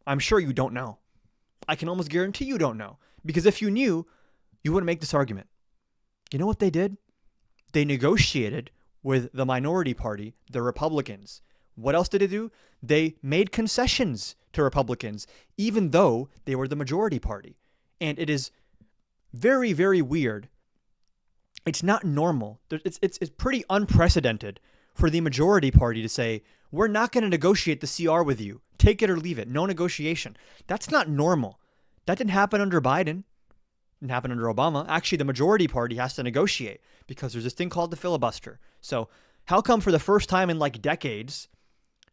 I'm sure you don't know. I can almost guarantee you don't know. Because if you knew, you wouldn't make this argument. You know what they did? They negotiated with the minority party, the Republicans. What else did they do? They made concessions to Republicans, even though they were the majority party. And it is very, very weird. It's not normal. It's pretty unprecedented for the majority party to say, we're not going to negotiate the CR with you. Take it or leave it. No negotiation. That's not normal. That didn't happen under Biden. Didn't happen under Obama. Actually, the majority party has to negotiate because there's this thing called the filibuster. So how come for the first time in like decades,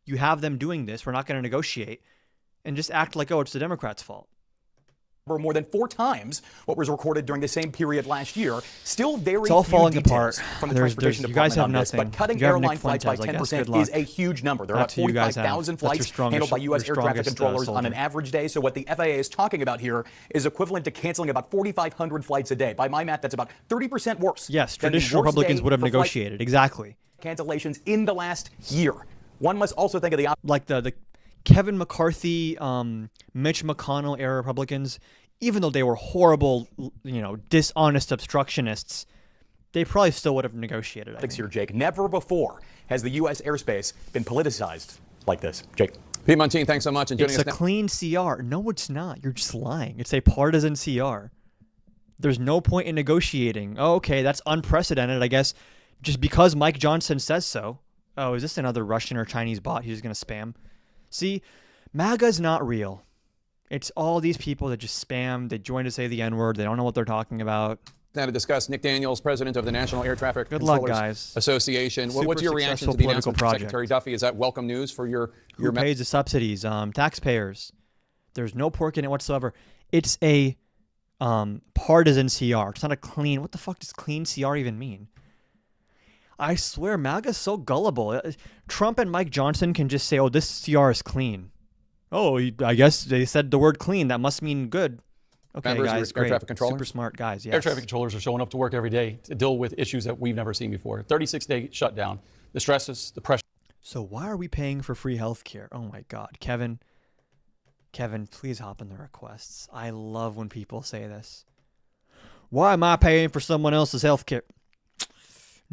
you have them doing this? We're not going to negotiate and just act like, oh, it's the Democrats' fault. More than 4 times what was recorded during the same period last year. Still very it's all few falling details apart from the There's Transportation you guys Department have on this, nothing. but cutting You have airline Nick flights by Fuentes, I guess. 10% Good luck. is a huge number. There are That's who you guys have. 45,000 That's your flights strongest- handled by U.S. your air traffic strongest, controllers on an soldier. average day. So what the FAA is talking about here is equivalent to canceling about 4,500 flights a day. By my math, that's about 30% worse. Yes, than the traditional worst Republicans day would have for flight negotiated. Exactly. cancellations in the last year. One must also think of the like the Kevin McCarthy, Mitch McConnell era Republicans, even though they were horrible, dishonest obstructionists, they probably still would have negotiated. I think. here, Jake. Never before has the U.S. airspace been politicized like this. Jake. Pete Montine, thanks so much. And joining It's us a now. clean CR. No, it's not. You're just lying. It's a partisan CR. There's no point in negotiating. Oh, okay, that's unprecedented, I guess, just because Mike Johnson says so. Oh, is this another Russian or Chinese bot he's just going to spam? See, MAGA's not real. It's all these people that just spam. They join to say the N-word. They don't know what they're talking about. Now to discuss Nick Daniels, president of the National Air Traffic Good luck, Controllers guys. Association. Super What's your reaction successful to the political announcement from project. Secretary Duffy? Is that welcome news for your Who pays the subsidies? Taxpayers. There's no pork in it whatsoever. It's a partisan CR. It's not a clean. What the fuck does clean CR even mean? I swear, MAGA's so gullible. Trump and Mike Johnson can just say, oh, this CR is clean. Oh, I guess they said the word clean. That must mean good. Okay, Members of guys, your air great. traffic controllers? Super smart guys, yes. Air traffic controllers are showing up to work every day to deal with issues that we've never seen before. 36-day shutdown, the stresses, the pressure. So why are we paying for free healthcare? Oh my God, Kevin, please hop in the requests. I love when people say this. Why am I paying for someone else's healthcare?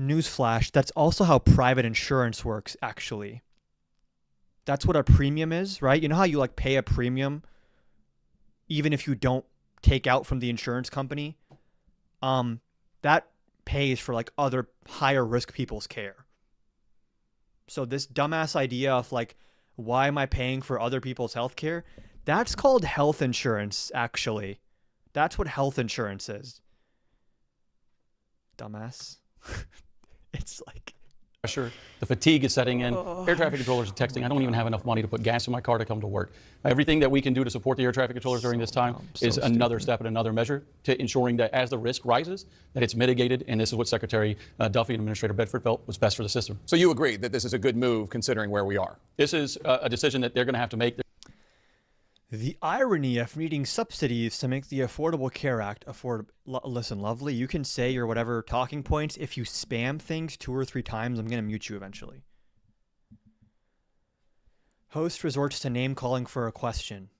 Newsflash, that's also how private insurance works, actually. That's what a premium is, right? You know how you like pay a premium even if you don't take out from the insurance company? That pays for like other higher risk people's care. So this dumbass idea of like, why am I paying for other people's health care? That's called health insurance, actually. That's what health insurance is. Dumbass. It's like... Pressure, the fatigue is setting in. Air traffic controllers are texting, I don't even have enough money to put gas in my car to come to work. Everything that we can do to support the air traffic controllers during this time is another step and another measure to ensuring that as the risk rises, that it's mitigated. And this is what Secretary Duffy and Administrator Bedford felt was best for the system. So you agree that this is a good move considering where we are? This is a decision that they're going to have to make. The irony of needing subsidies to make the Affordable Care Act affordable. Listen, lovely, you can say your whatever talking points. If you spam things 2 or 3 times, I'm going to mute you eventually. Host resorts to name calling for a question.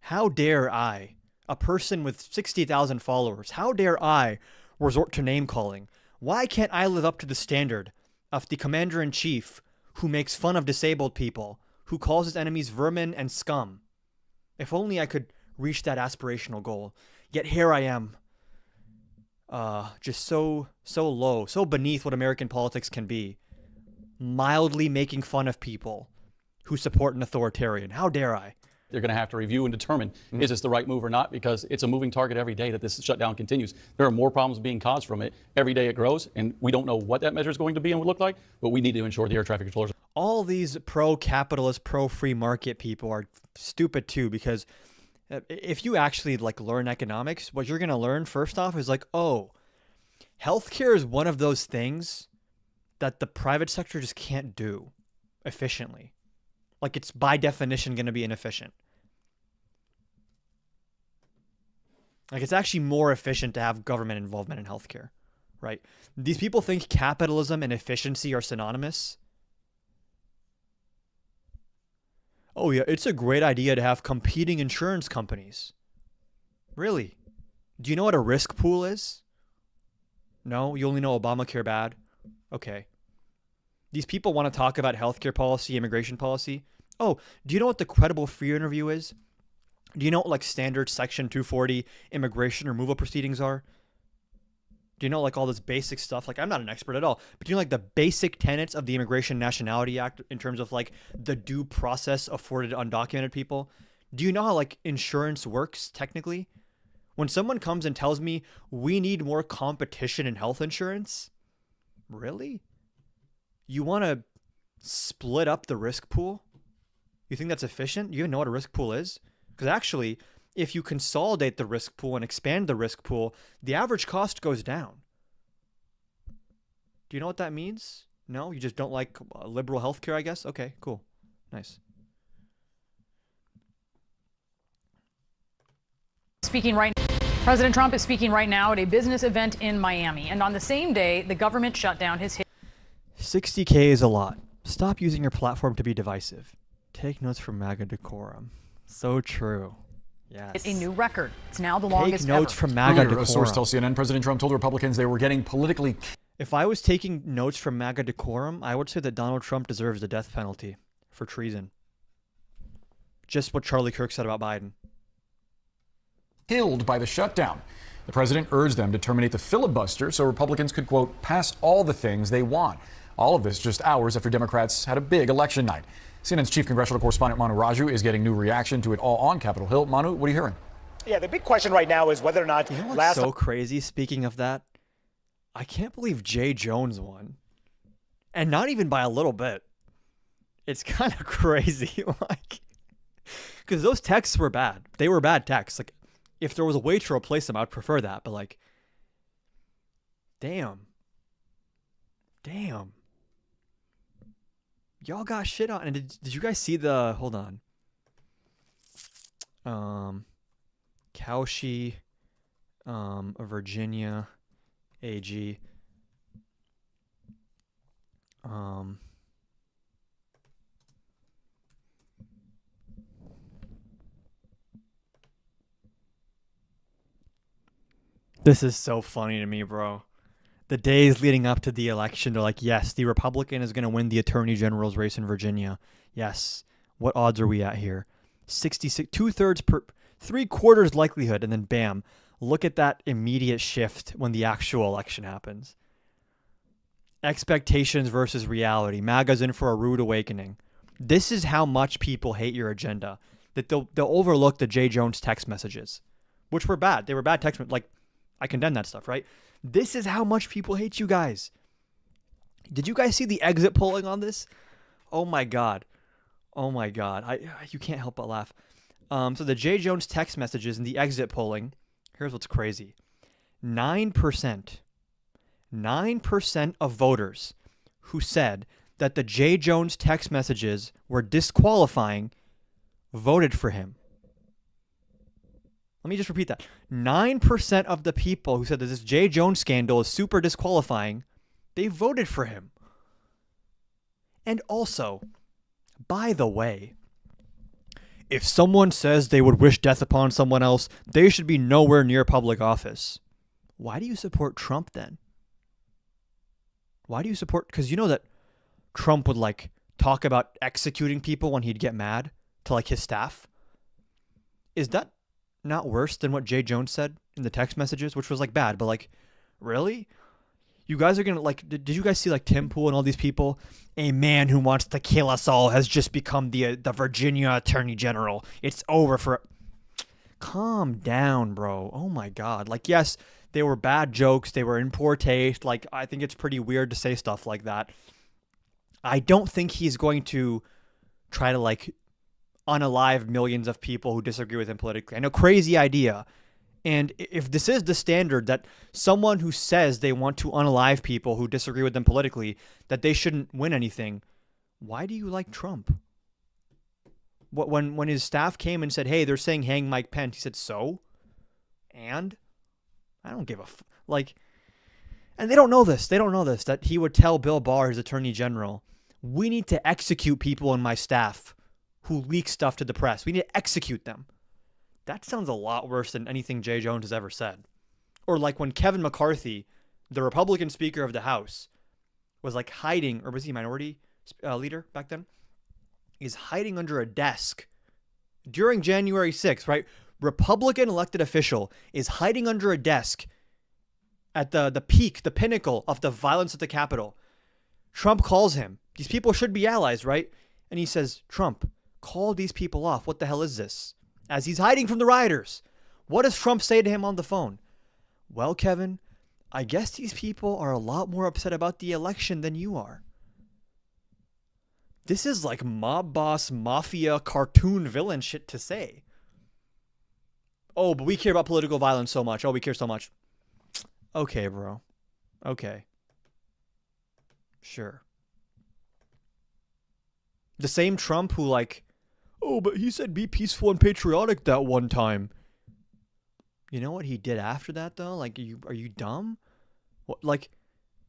How dare I, a person with 60,000 followers, how dare I resort to name calling? Why can't I live up to the standard of the commander-in-chief who makes fun of disabled people, who calls his enemies vermin and scum? If only I could reach that aspirational goal. Yet here I am, just so low, so beneath what American politics can be, mildly making fun of people who support an authoritarian. How dare I? They're going to have to review and determine is this the right move or not, because it's a moving target every day that this shutdown continues. There are more problems being caused from it. Every day it grows, and we don't know what that measure is going to be and would look like, but we need to ensure the air traffic controllers. All these pro-capitalist, pro-free market people are stupid too, because if you actually like learn economics, what you're going to learn first off is like, oh, healthcare is one of those things that the private sector just can't do efficiently. Like it's by definition going to be inefficient. Like it's actually more efficient to have government involvement in healthcare, right? These people think capitalism and efficiency are synonymous. Oh yeah, it's a great idea to have competing insurance companies. Really? Do you know what a risk pool is? No? You only know Obamacare bad? Okay. These people want to talk about healthcare policy, immigration policy. Oh, do you know what the credible fear interview is? Do you know what like standard Section 240 immigration removal proceedings are? Do you know like all this basic stuff? Like I'm not an expert at all, but do you know like the basic tenets of the Immigration Nationality Act in terms of like the due process afforded to undocumented people? Do you know how like insurance works technically? When someone comes and tells me we need more competition in health insurance, really? You want to split up the risk pool? You think that's efficient? You even know what a risk pool is? Because actually, if you consolidate the risk pool and expand the risk pool, the average cost goes down. Do you know what that means? No? You just don't like liberal healthcare, I guess? Okay, cool. Nice. President Trump is speaking right now at a business event in Miami. And on the same day, the government shut down his... 60K is a lot. Stop using your platform to be divisive. Take notes from MAGA decorum. So true. Yes. A new record. It's now the longest Take notes ever. from MAGA decorum. A source tells CNN President Trump told Republicans they were getting politically... If I was taking notes from MAGA decorum, I would say that Donald Trump deserves the death penalty for treason. Just what Charlie Kirk said about Biden. Killed by the shutdown. The president urged them to terminate the filibuster so Republicans could, quote, pass all the things they want. All of this just hours after Democrats had a big election night. CNN's chief congressional correspondent Manu Raju is getting new reaction to it all on Capitol Hill. Manu, what are you hearing? Yeah, the big question right now is whether or not What's so crazy, speaking of that, I can't believe Jay Jones won. And not even by a little bit. It's kind of crazy. Like, because those texts were bad. They were bad texts. Like, if there was a way to replace them, I'd prefer that. But like, damn. Y'all got shit on. And did you guys see the, hold on. Cauchy, Virginia AG. This is so funny to me, bro. The days leading up to the election, they're like, yes, the Republican is going to win the Attorney General's race in Virginia. Yes. What odds are we at here? 66, 3/4 likelihood, and then bam. Look at that immediate shift when the actual election happens. Expectations versus reality. MAGA's in for a rude awakening. This is how much people hate your agenda. That they'll overlook the Jay Jones text messages, which were bad. They were bad text. Like, I condemn that stuff, right? This is how much people hate you guys. Did you guys see the exit polling on this? Oh my God. You can't help but laugh. So the Jay Jones text messages and the exit polling, here's what's crazy. 9% of voters who said that the Jay Jones text messages were disqualifying voted for him. Let me just repeat that. 9% of the people who said that this Jay Jones scandal is super disqualifying, they voted for him. And also, by the way, if someone says they would wish death upon someone else, they should be nowhere near public office. Why do you support Trump then? Why do you support... Because you know that Trump would like talk about executing people when he'd get mad to like his staff. Is that not worse than what Jay Jones said in the text messages, which was like bad, but like, really? You guys are going to like, did you guys see like Tim Pool and all these people? A man who wants to kill us all has just become the Virginia Attorney General. It's over for... Calm down, bro. Oh my God. Like, yes, they were bad jokes. They were in poor taste. Like, I think it's pretty weird to say stuff like that. I don't think he's going to try to like unalive millions of people who disagree with him politically. I know, crazy idea. And if this is the standard that someone who says they want to unalive people who disagree with them politically, that they shouldn't win anything, why do you like Trump? When his staff came and said, hey, they're saying hang Mike Pence, he said, so? And? I don't give a... like... And they don't know this. They don't know this, that he would tell Bill Barr, his attorney general, we need to execute people in my staff who leak stuff to the press. We need to execute them. That sounds a lot worse than anything Jay Jones has ever said. Or like when Kevin McCarthy, the Republican Speaker of the House, was like hiding, or was he minority leader back then? He's hiding under a desk during January 6th, right? Republican elected official is hiding under a desk at the peak, the pinnacle of the violence at the Capitol. Trump calls him. These people should be allies, right? And he says, Trump, call these people off. What the hell is this? As he's hiding from the rioters. What does Trump say to him on the phone? Well, Kevin, I guess these people are a lot more upset about the election than you are. This is like mob boss, mafia, cartoon villain shit to say. Oh, but we care about political violence so much. Oh, we care so much. Okay, bro. Okay. Sure. The same Trump who like, oh, but he said be peaceful and patriotic that one time. You know what he did after that though? Like, are you dumb? What, like,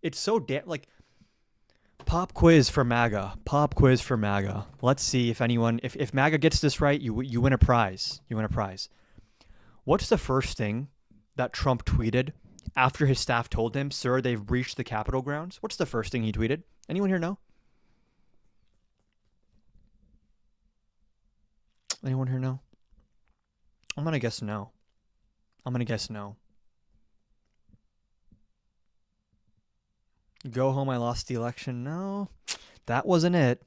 it's so damn like. Pop quiz for MAGA. Pop quiz for MAGA. Let's see if anyone, if MAGA gets this right, you win a prize. You win a prize. What's the first thing that Trump tweeted after his staff told him, sir, they've breached the Capitol grounds? What's the first thing he tweeted? Anyone here know? Anyone here know? I'm going to guess no. I'm going to guess no. Go home, I lost the election. No, that wasn't it.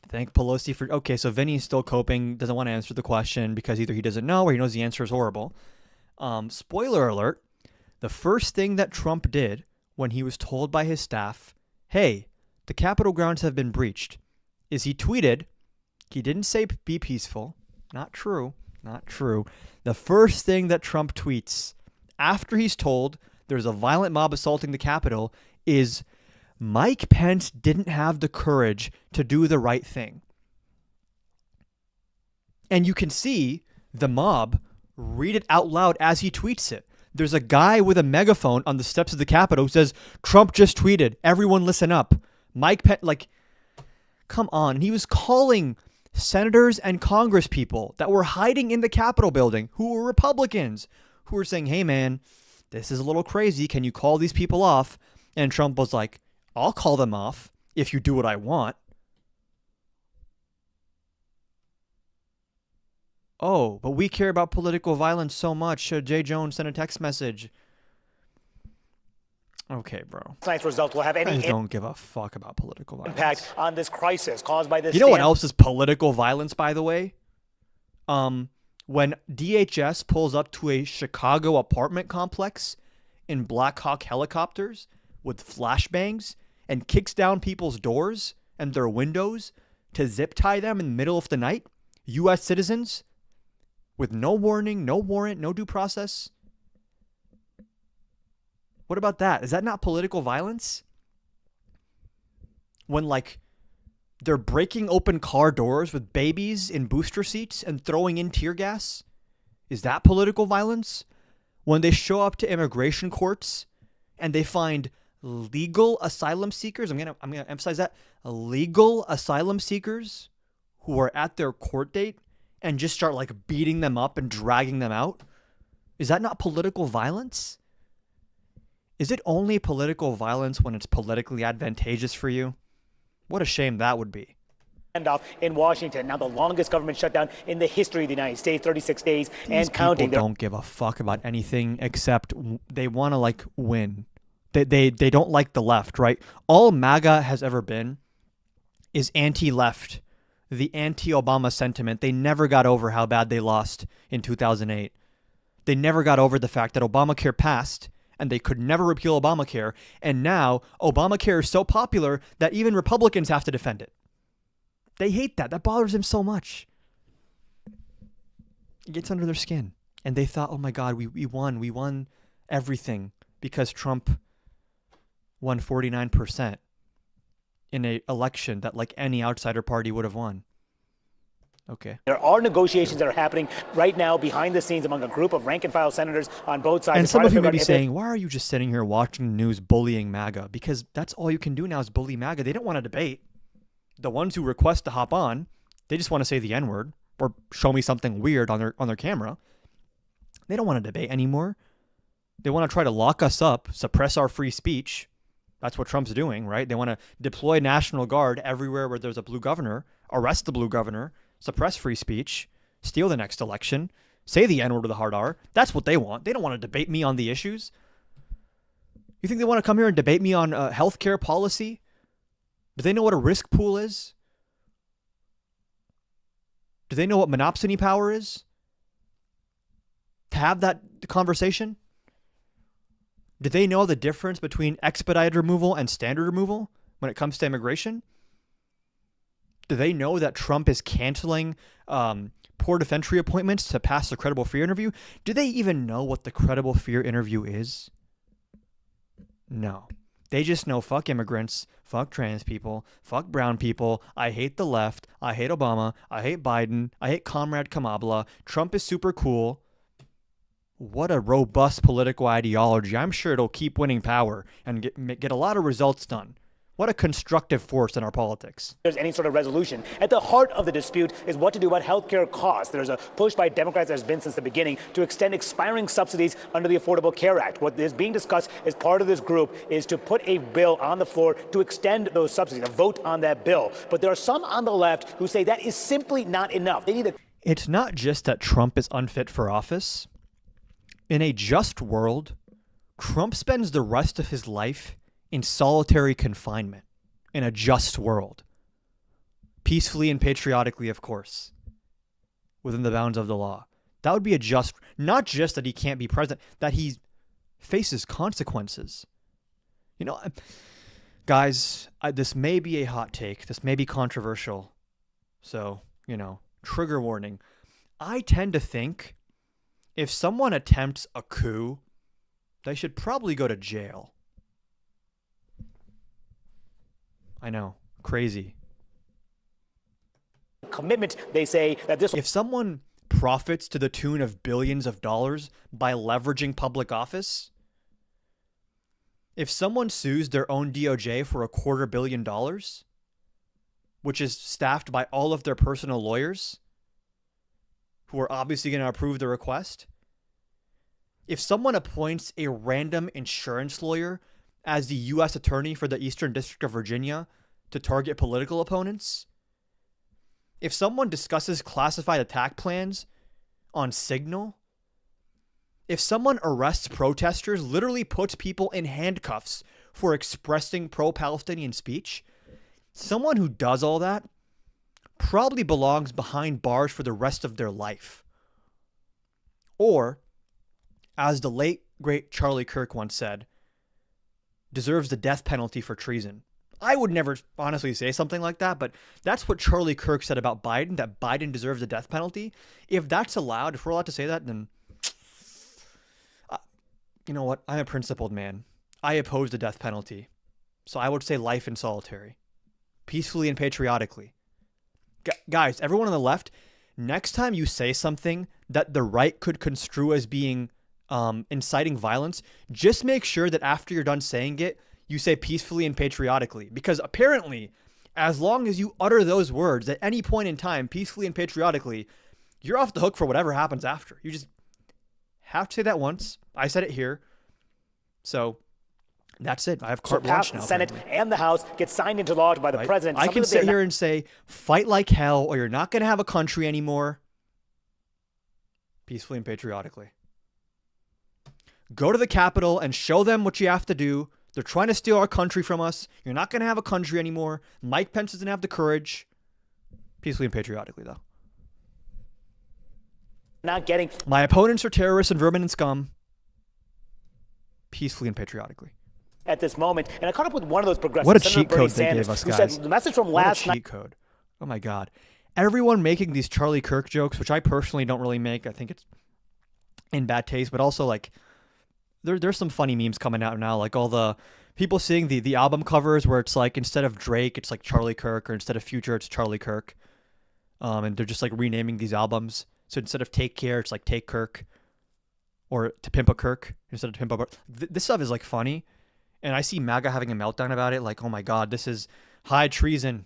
Thank Pelosi for... Okay, so Vinny's still coping, doesn't want to answer the question because either he doesn't know or he knows the answer is horrible. Spoiler alert, the first thing that Trump did when he was told by his staff, hey, the Capitol grounds have been breached, is he tweeted, he didn't say be peaceful. Not true. Not true. The first thing that Trump tweets after he's told there's a violent mob assaulting the Capitol is Mike Pence didn't have the courage to do the right thing. And you can see the mob read it out loud as he tweets it. There's a guy with a megaphone on the steps of the Capitol who says, Trump just tweeted, everyone listen up. Mike Pence, like, come on. And he was calling senators and Congress people that were hiding in the Capitol building who were Republicans who were saying, hey man, this is a little crazy. Can you call these people off? And Trump was like, I'll call them off if you do what I want. Oh, but we care about political violence so much. Jay Jones sent a text message. Okay, bro. Tonight's result will have any don't give a fuck about political violence. impact on this crisis caused by this. You know what else is political violence, by the way? When DHS pulls up to a Chicago apartment complex in Black Hawk helicopters with flashbangs and kicks down people's doors and their windows to zip tie them in the middle of the night, U.S. citizens, with no warning, no warrant, no due process. What about that? Is that not political violence? When, like, they're breaking open car doors with babies in booster seats and throwing in tear gas? Is that political violence? When they show up to immigration courts and they find legal asylum seekers, I'm gonna emphasize that, legal asylum seekers who are at their court date and just start like beating them up and dragging them out? Is that not political violence? Is it only political violence when it's politically advantageous for you? What a shame that would be. Standoff in Washington, now the longest government shutdown in the history of the United States, 36 days These and counting. People don't give a fuck about anything except they want to like win. They don't like the left, right? All MAGA has ever been is anti-left, the anti-Obama sentiment. They never got over how bad they lost in 2008. They never got over the fact that Obamacare passed and they could never repeal Obamacare. And now Obamacare is so popular that even Republicans have to defend it. They hate that. That bothers them so much. It gets under their skin. And they thought, oh my God, we won. We won everything because Trump won 49% in an election that like any outsider party would have won. Okay. There are negotiations that are happening right now behind the scenes among a group of rank-and-file senators on both sides. And some of you may be saying, why are you just sitting here watching the news bullying MAGA? Because that's all you can do now is bully MAGA. They don't want to debate. The ones who request to hop on, they just want to say the N-word. or show me something weird on their camera. They don't want to debate anymore. They want to try to lock us up, suppress our free speech. That's what Trump's doing, right? They want to deploy National Guard everywhere where there's a blue governor, arrest the blue governor, suppress free speech, steal the next election, say the N-word with a hard R. That's what they want. They don't want to debate me on the issues. You think they want to come here and debate me on healthcare policy? Do they know what a risk pool is? Do they know what monopsony power is? To have that conversation? Do they know the difference between expedited removal and standard removal when it comes to immigration? Do they know that Trump is canceling port of entry appointments to pass the credible fear interview? Do they even know what the credible fear interview is? No. They just know fuck immigrants, fuck trans people, fuck brown people, I hate the left, I hate Obama, I hate Biden, I hate Comrade Kamala, Trump is super cool. What a robust political ideology. I'm sure it'll keep winning power and get a lot of results done. What a constructive force in our politics. There's any sort of resolution. At the heart of the dispute is what to do about healthcare costs. There's a push by Democrats that has been since the beginning to extend expiring subsidies under the Affordable Care Act. What is being discussed as part of this group is to put a bill on the floor to extend those subsidies, a vote on that bill. But there are some on the left who say that is simply not enough. They need It's not just that Trump is unfit for office. In a just world, Trump spends the rest of his life in solitary confinement. In a just world. Peacefully and patriotically, of course. Within the bounds of the law. That would be a just, not just that he can't be president, that he faces consequences. You know, guys, this may be a hot take. This may be controversial. So, you know, trigger warning. I tend to think if someone attempts a coup, they should probably go to jail. I know. Crazy. Commitment, they say, that this... If someone profits to the tune of billions of dollars by leveraging public office, if someone sues their own DOJ for $250 million, which is staffed by all of their personal lawyers, who are obviously going to approve the request. If someone appoints a random insurance lawyer as the U.S. attorney for the Eastern District of Virginia to target political opponents, if someone discusses classified attack plans on Signal, if someone arrests protesters, literally puts people in handcuffs for expressing pro-Palestinian speech, someone who does all that probably belongs behind bars for the rest of their life. Or, as the late, great Charlie Kirk once said, deserves the death penalty for treason. I would never honestly say something like that, but that's what Charlie Kirk said about Biden, that Biden deserves the death penalty. If that's allowed, if we're allowed to say that, then you know what? I'm a principled man. I oppose the death penalty. So I would say life in solitary. Peacefully and patriotically. Guys, everyone on the left, next time you say something that the right could construe as being inciting violence, just make sure that after you're done saying it, you say peacefully and patriotically. Because apparently, as long as you utter those words at any point in time, peacefully and patriotically, you're off the hook for whatever happens after. You just have to say that once. I said it here. So that's it. I have carte blanche now. The Senate and the House get signed into law by the president. I can sit here and say, fight like hell or you're not going to have a country anymore. Peacefully and patriotically. Go to the Capitol and show them what you have to do. They're trying to steal our country from us. You're not going to have a country anymore. Mike Pence doesn't have the courage. Peacefully and patriotically, though. Not getting... My opponents are terrorists and vermin and scum. Peacefully and patriotically. At this moment, and I caught up with one of those progressives, what a Senator cheat Bernie code they Sanders, gave us, who guys. said the message from last night. Cheat code. Oh my God. Everyone making these Charlie Kirk jokes, which I personally don't really make. I think it's in bad taste, but also like there's some funny memes coming out now, like all the people seeing the album covers where it's like instead of Drake, it's like Charlie Kirk, or instead of Future, it's Charlie Kirk. And they're just like renaming these albums. So instead of Take Care, it's like Take Kirk, or To Pimp a Kirk instead of To Pimp a... This stuff is like funny. And I see MAGA having a meltdown about it. Like, oh my God, this is high treason.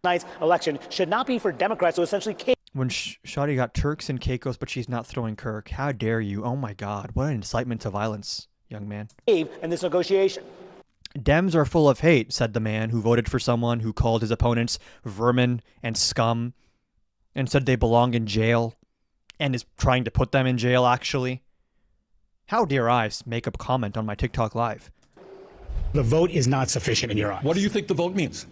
Tonight's election should not be for Democrats to essentially When Shadi got Turks and Caicos, but she's not throwing Kirk. How dare you? Oh my God. What an incitement to violence, young man. in this negotiation. Dems are full of hate, said the man who voted for someone who called his opponents vermin and scum and said they belong in jail and is trying to put them in jail, actually. How dare I make a comment on my TikTok live? The vote is not sufficient in your eyes. What do you think the vote means?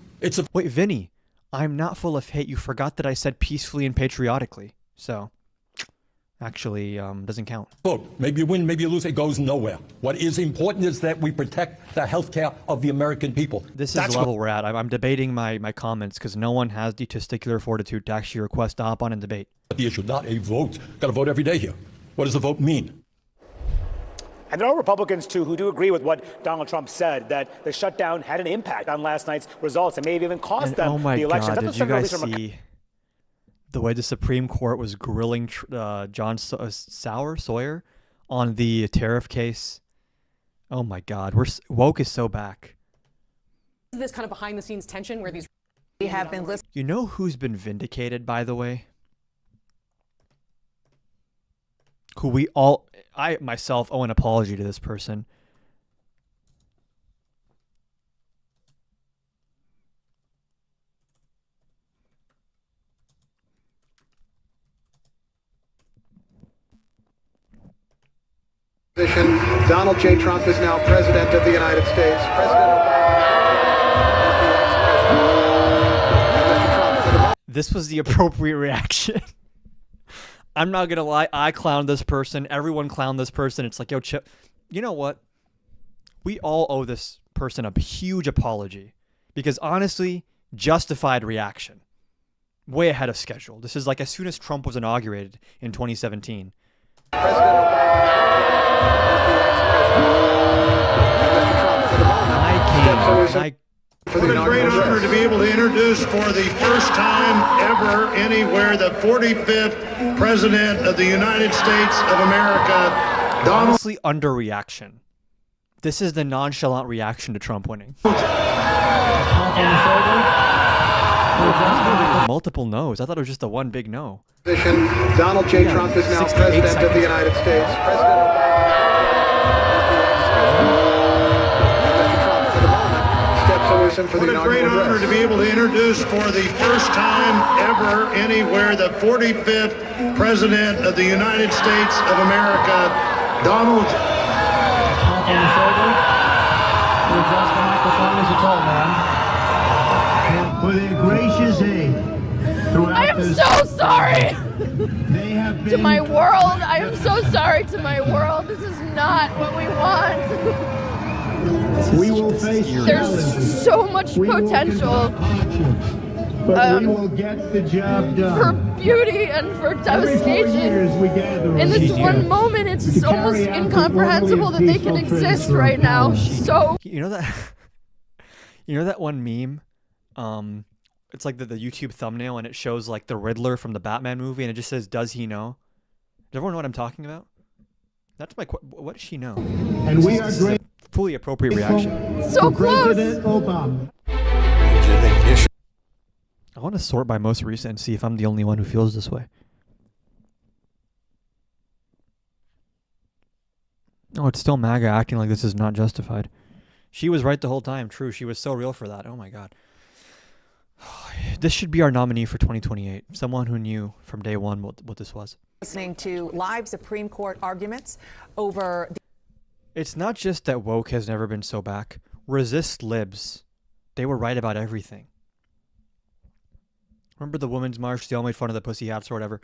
Wait, Vinny, I'm not full of hate. You forgot that I said peacefully and patriotically. So, actually, doesn't count. Vote. Maybe you win, maybe you lose. It goes nowhere. What is important is that we protect the health care of the American people. This is the level we're at. I'm debating my comments because no one has the testicular fortitude to actually request to hop on and debate. The issue, not a vote. Got to vote every day here. What does the vote mean? And there are Republicans, too, who do agree with what Donald Trump said, that the shutdown had an impact on last night's results and may have even cost them oh my the election. God, did you guys see the way the Supreme Court was grilling John Sawyer on the tariff case? Oh my God, woke is so back. This kind of behind-the-scenes tension where these we have been listening. You know who's been vindicated, by the way? I myself owe an apology to this person. Donald J. Trump is now President of the United States. President Obama. This was the appropriate reaction. I'm not going to lie. I clowned this person. Everyone clowned this person. It's like, yo, Chip, you know what? We all owe this person a huge apology because honestly, justified reaction. Way ahead of schedule. This is like as soon as Trump was inaugurated in 2017. What a great honor to be able to introduce for the first time ever anywhere the 45th President of the United States of America, Donald. Honestly, underreaction. This is the nonchalant reaction to Trump winning. Multiple no's. I thought it was just the one big no. Donald J. Trump is now President of the United States. President What a great honor to be able to introduce for the first time ever anywhere the 45th President of the United States of America, Donald. For their gracious aid. I am so sorry to my world. I am so sorry to my world. This is not what we want. We will face There's so much potential but we will get the job done. For beauty and for devastation. In this one moment, it's just almost incomprehensible that they can exist right now. So you know that one meme? It's like the YouTube thumbnail and it shows like the Riddler from the Batman movie and it just says, "Does he know?" Does everyone know what I'm talking about? That's my what does she know? And we are great. Fully appropriate reaction. So close. President Obama. I want to sort by most recent and see if I'm the only one who feels this way. Oh, it's still MAGA acting like this is not justified. She was right the whole time. True, she was so real for that. Oh my God. This should be our nominee for 2028. Someone who knew from day one what this was. Listening to live Supreme Court arguments over It's not just that woke has never been so back. Resist libs. They were right about everything. Remember the Women's March? They all made fun of the pussy hats or whatever.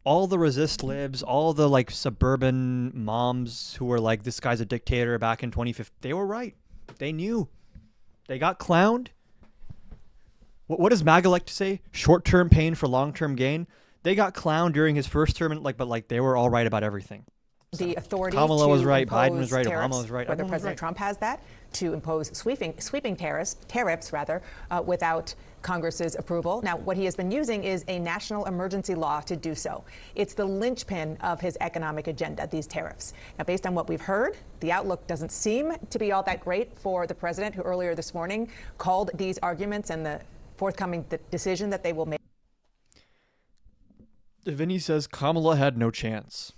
All the resist libs, all the like suburban moms who were like, this guy's a dictator back in 2015. They were right. They knew. They got clowned. What does MAGA like to say? Short-term pain for long-term gain. They got clowned during his first term, but they were all right about everything. The authority Kamala to was right, impose Biden was right, tariffs, Obama was right. Whether Everyone was President right. Trump has that to impose sweeping tariffs without Congress's approval. Now, what he has been using is a national emergency law to do so. It's the linchpin of his economic agenda, these tariffs. Now, based on what we've heard, the outlook doesn't seem to be all that great for the president, who earlier this morning called these arguments and the forthcoming decision that they will make. Vinny says Kamala had no chance.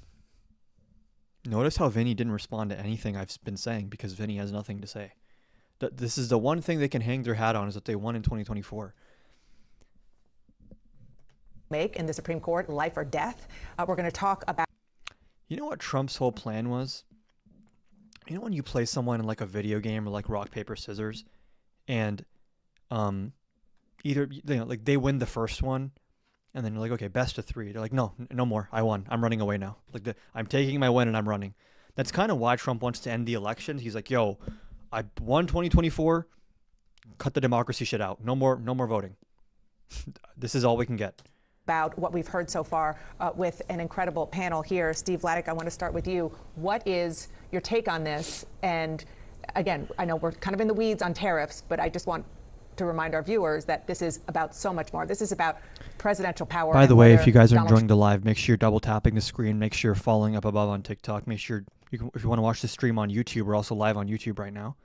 Notice how Vinny didn't respond to anything I've been saying because Vinny has nothing to say. This is the one thing they can hang their hat on is that they won in 2024. Make in the Supreme Court, life or death. We're going to talk about. You know what Trump's whole plan was? You know when you play someone in like a video game or like rock, paper, scissors, and either like they win the first one, and then you're like, okay, best of 3. They're like, no more. I won. I'm running away now. Like I'm taking my win and I'm running. That's kind of why Trump wants to end the election. He's like, yo, I won 2024. Cut the democracy shit out. No more voting. This is all we can get. About what we've heard so far with an incredible panel here. Steve Vladeck, I want to start with you. What is your take on this? And again, I know we're kind of in the weeds on tariffs, but I just want to remind our viewers that this is about so much more. This is about presidential power. By the way, if you guys are enjoying the live, make sure you're double tapping the screen. Make sure you're following up above on TikTok. Make sure if you want to watch the stream on YouTube, we're also live on YouTube right now.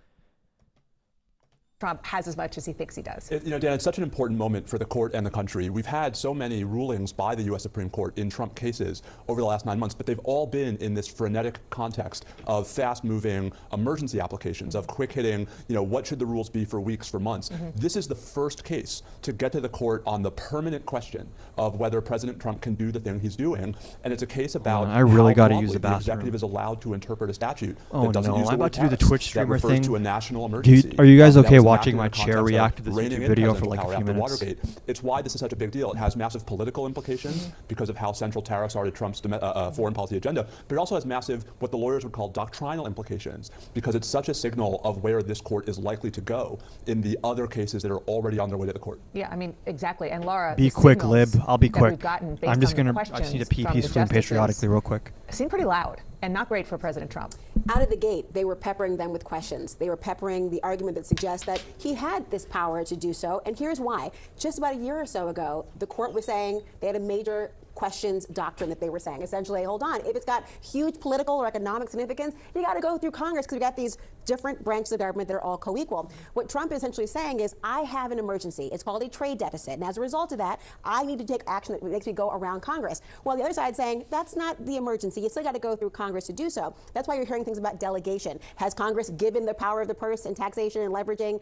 Trump has as much as he thinks he does. Dan, it's such an important moment for the court and the country. We've had so many rulings by the U.S. Supreme Court in Trump cases over the last 9 months, but they've all been in this frenetic context of fast-moving emergency applications, of quick-hitting, what should the rules be for weeks, for months. This is the first case to get to the court on the permanent question of whether President Trump can do the thing he's doing, and it's a case about I really got to use the the bathroom. executive is allowed to interpret a statute that doesn't use the I'm about to do the Twitch streamer that refers thing. to a national emergency. Are you guys okay That was watching enacted my in the chair context react to of this reining YouTube in video for presidential like a power few after minutes? Watergate. It's why this is such a big deal. It has massive political implications because of how central tariffs are to Trump's foreign policy agenda, but it also has massive, what the lawyers would call doctrinal implications, because it's such a signal of where this court is likely to go in the other cases that are already on their way to the court. Yeah, I mean, exactly. And Laura, Be quick, Lib. I'll be quick. I'm just gonna. I just need to pee peacefully and patriotically real quick. Seem pretty loud and not great for President Trump. Out of the gate, they were peppering them with questions. They were peppering the argument that suggests that he had this power to do so, and here's why. Just about a year or so ago, the court was saying they had a major questions doctrine that they were saying. Essentially, hold on, if it's got huge political or economic significance, you got to go through Congress because we got these different branches of government that are all co-equal. What Trump is essentially saying is, I have an emergency. It's called a trade deficit. And as a result of that, I need to take action that makes me go around Congress. Well, the other side saying, that's not the emergency. You still got to go through Congress to do so. That's why you're hearing things about delegation. Has Congress given the power of the purse and taxation and leveraging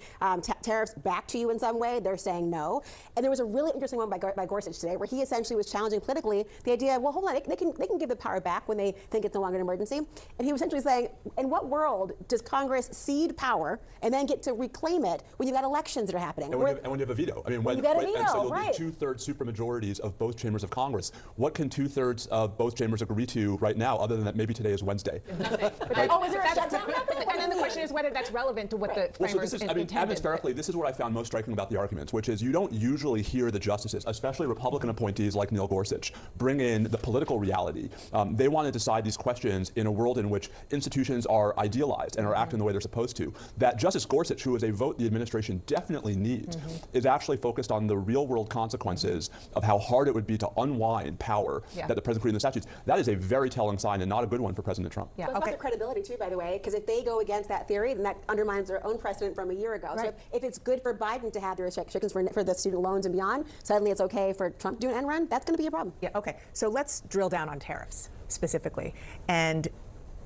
tariffs back to you in some way? They're saying no. And there was a really interesting one by Gorsuch today where he essentially was challenging politically the idea, well, hold on, they can give the power back when they think it's no longer an emergency. And he was essentially saying, in what world does Congress cede power and then get to reclaim it when you've got elections that are happening? And when you have a veto. I mean, when you got a veto, and so there'll right. be 2/3 supermajorities of both chambers of Congress. What can 2/3 of both chambers agree to right now, other than that maybe today is Wednesday? Oh, is there a shutdown? And then the question is whether that's relevant to what the framers intended. Atmospherically, this is what I found most striking about the arguments, which is you don't usually hear the justices, especially Republican appointees like Neil Gorsuch, bring in the political reality. They want to decide these questions in a world in which institutions are idealized and are acting the way they're supposed to. That Justice Gorsuch, who is a vote the administration definitely needs, is actually focused on the real-world consequences of how hard it would be to unwind power that the president created in the statutes. That is a very telling sign and not a good one for President Trump. Yeah, it's about their credibility too, by the way, because if they go against that theory, then that undermines their own precedent from a year ago. Right. So if it's good for Biden to have the restrictions for the student loans and beyond, suddenly it's okay for Trump to do an end run, that's going to be a problem. Yeah, okay. So let's drill down on tariffs specifically. And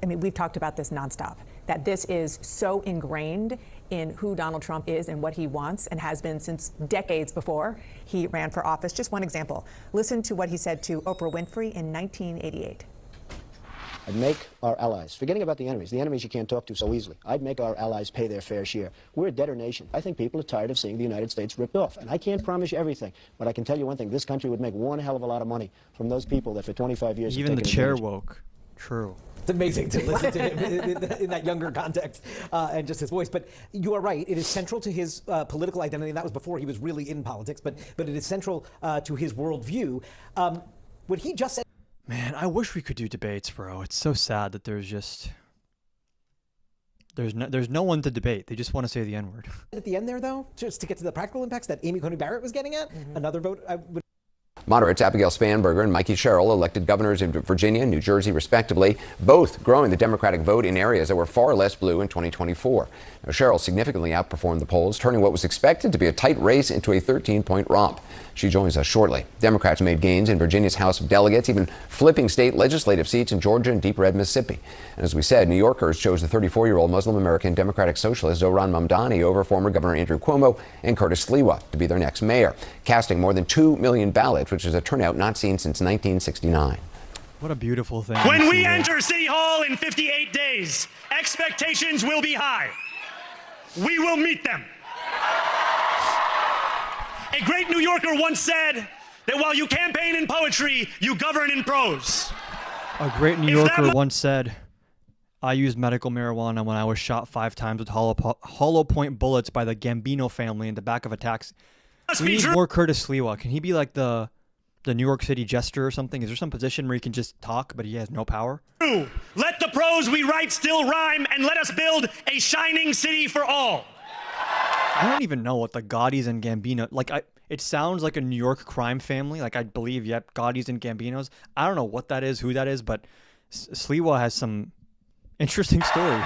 I mean, we've talked about this nonstop, that this is so ingrained in who Donald Trump is and what he wants and has been since decades before he ran for office. Just one example. Listen to what he said to Oprah Winfrey in 1988. I'd make our allies, forgetting about the enemies you can't talk to so easily, I'd make our allies pay their fair share. We're a debtor nation. I think people are tired of seeing the United States ripped off. And I can't promise you everything, but I can tell you one thing, this country would make one hell of a lot of money from those people that for 25 years Even have the taken chair advantage. woke. True. It's amazing to listen to him in that younger context and just his voice. But you are right. It is central to his political identity. And that was before he was really in politics. But it is central to his worldview. What he just said. Man, I wish we could do debates, bro. It's so sad that there's no one to debate. They just want to say the N-word. At the end there, though, just to get to the practical impacts that Amy Coney Barrett was getting at, another vote I would. Moderates Abigail Spanberger and Mikey Sherrill elected governors in Virginia and New Jersey, respectively, both growing the Democratic vote in areas that were far less blue in 2024. Now, Sherrill significantly outperformed the polls, turning what was expected to be a tight race into a 13-point romp. She joins us shortly. Democrats made gains in Virginia's House of Delegates, even flipping state legislative seats in Georgia and deep red Mississippi. And as we said, New Yorkers chose the 34-year-old Muslim-American Democratic Socialist Zohran Mamdani over former Governor Andrew Cuomo and Curtis Sliwa to be their next mayor, casting more than 2 million ballots, which is a turnout not seen since 1969. What a beautiful thing. When we enter City Hall in 58 days, expectations will be high. We will meet them. A great New Yorker once said that while you campaign in poetry, you govern in prose. A great New Yorker once said, I used medical marijuana when I was shot 5 times with hollow point bullets by the Gambino family in the back of a taxi. We need more Curtis Sliwa. Can he be like the New York City jester or something? Is there some position where he can just talk, but he has no power? Let the prose we write still rhyme, and let us build a shining city for all. I don't even know what the Gaudis and Gambino, it sounds like a New York crime family. Like, I believe, yep, Gaudis and Gambinos. I don't know what that is, who that is, but Sliwa has some interesting stories.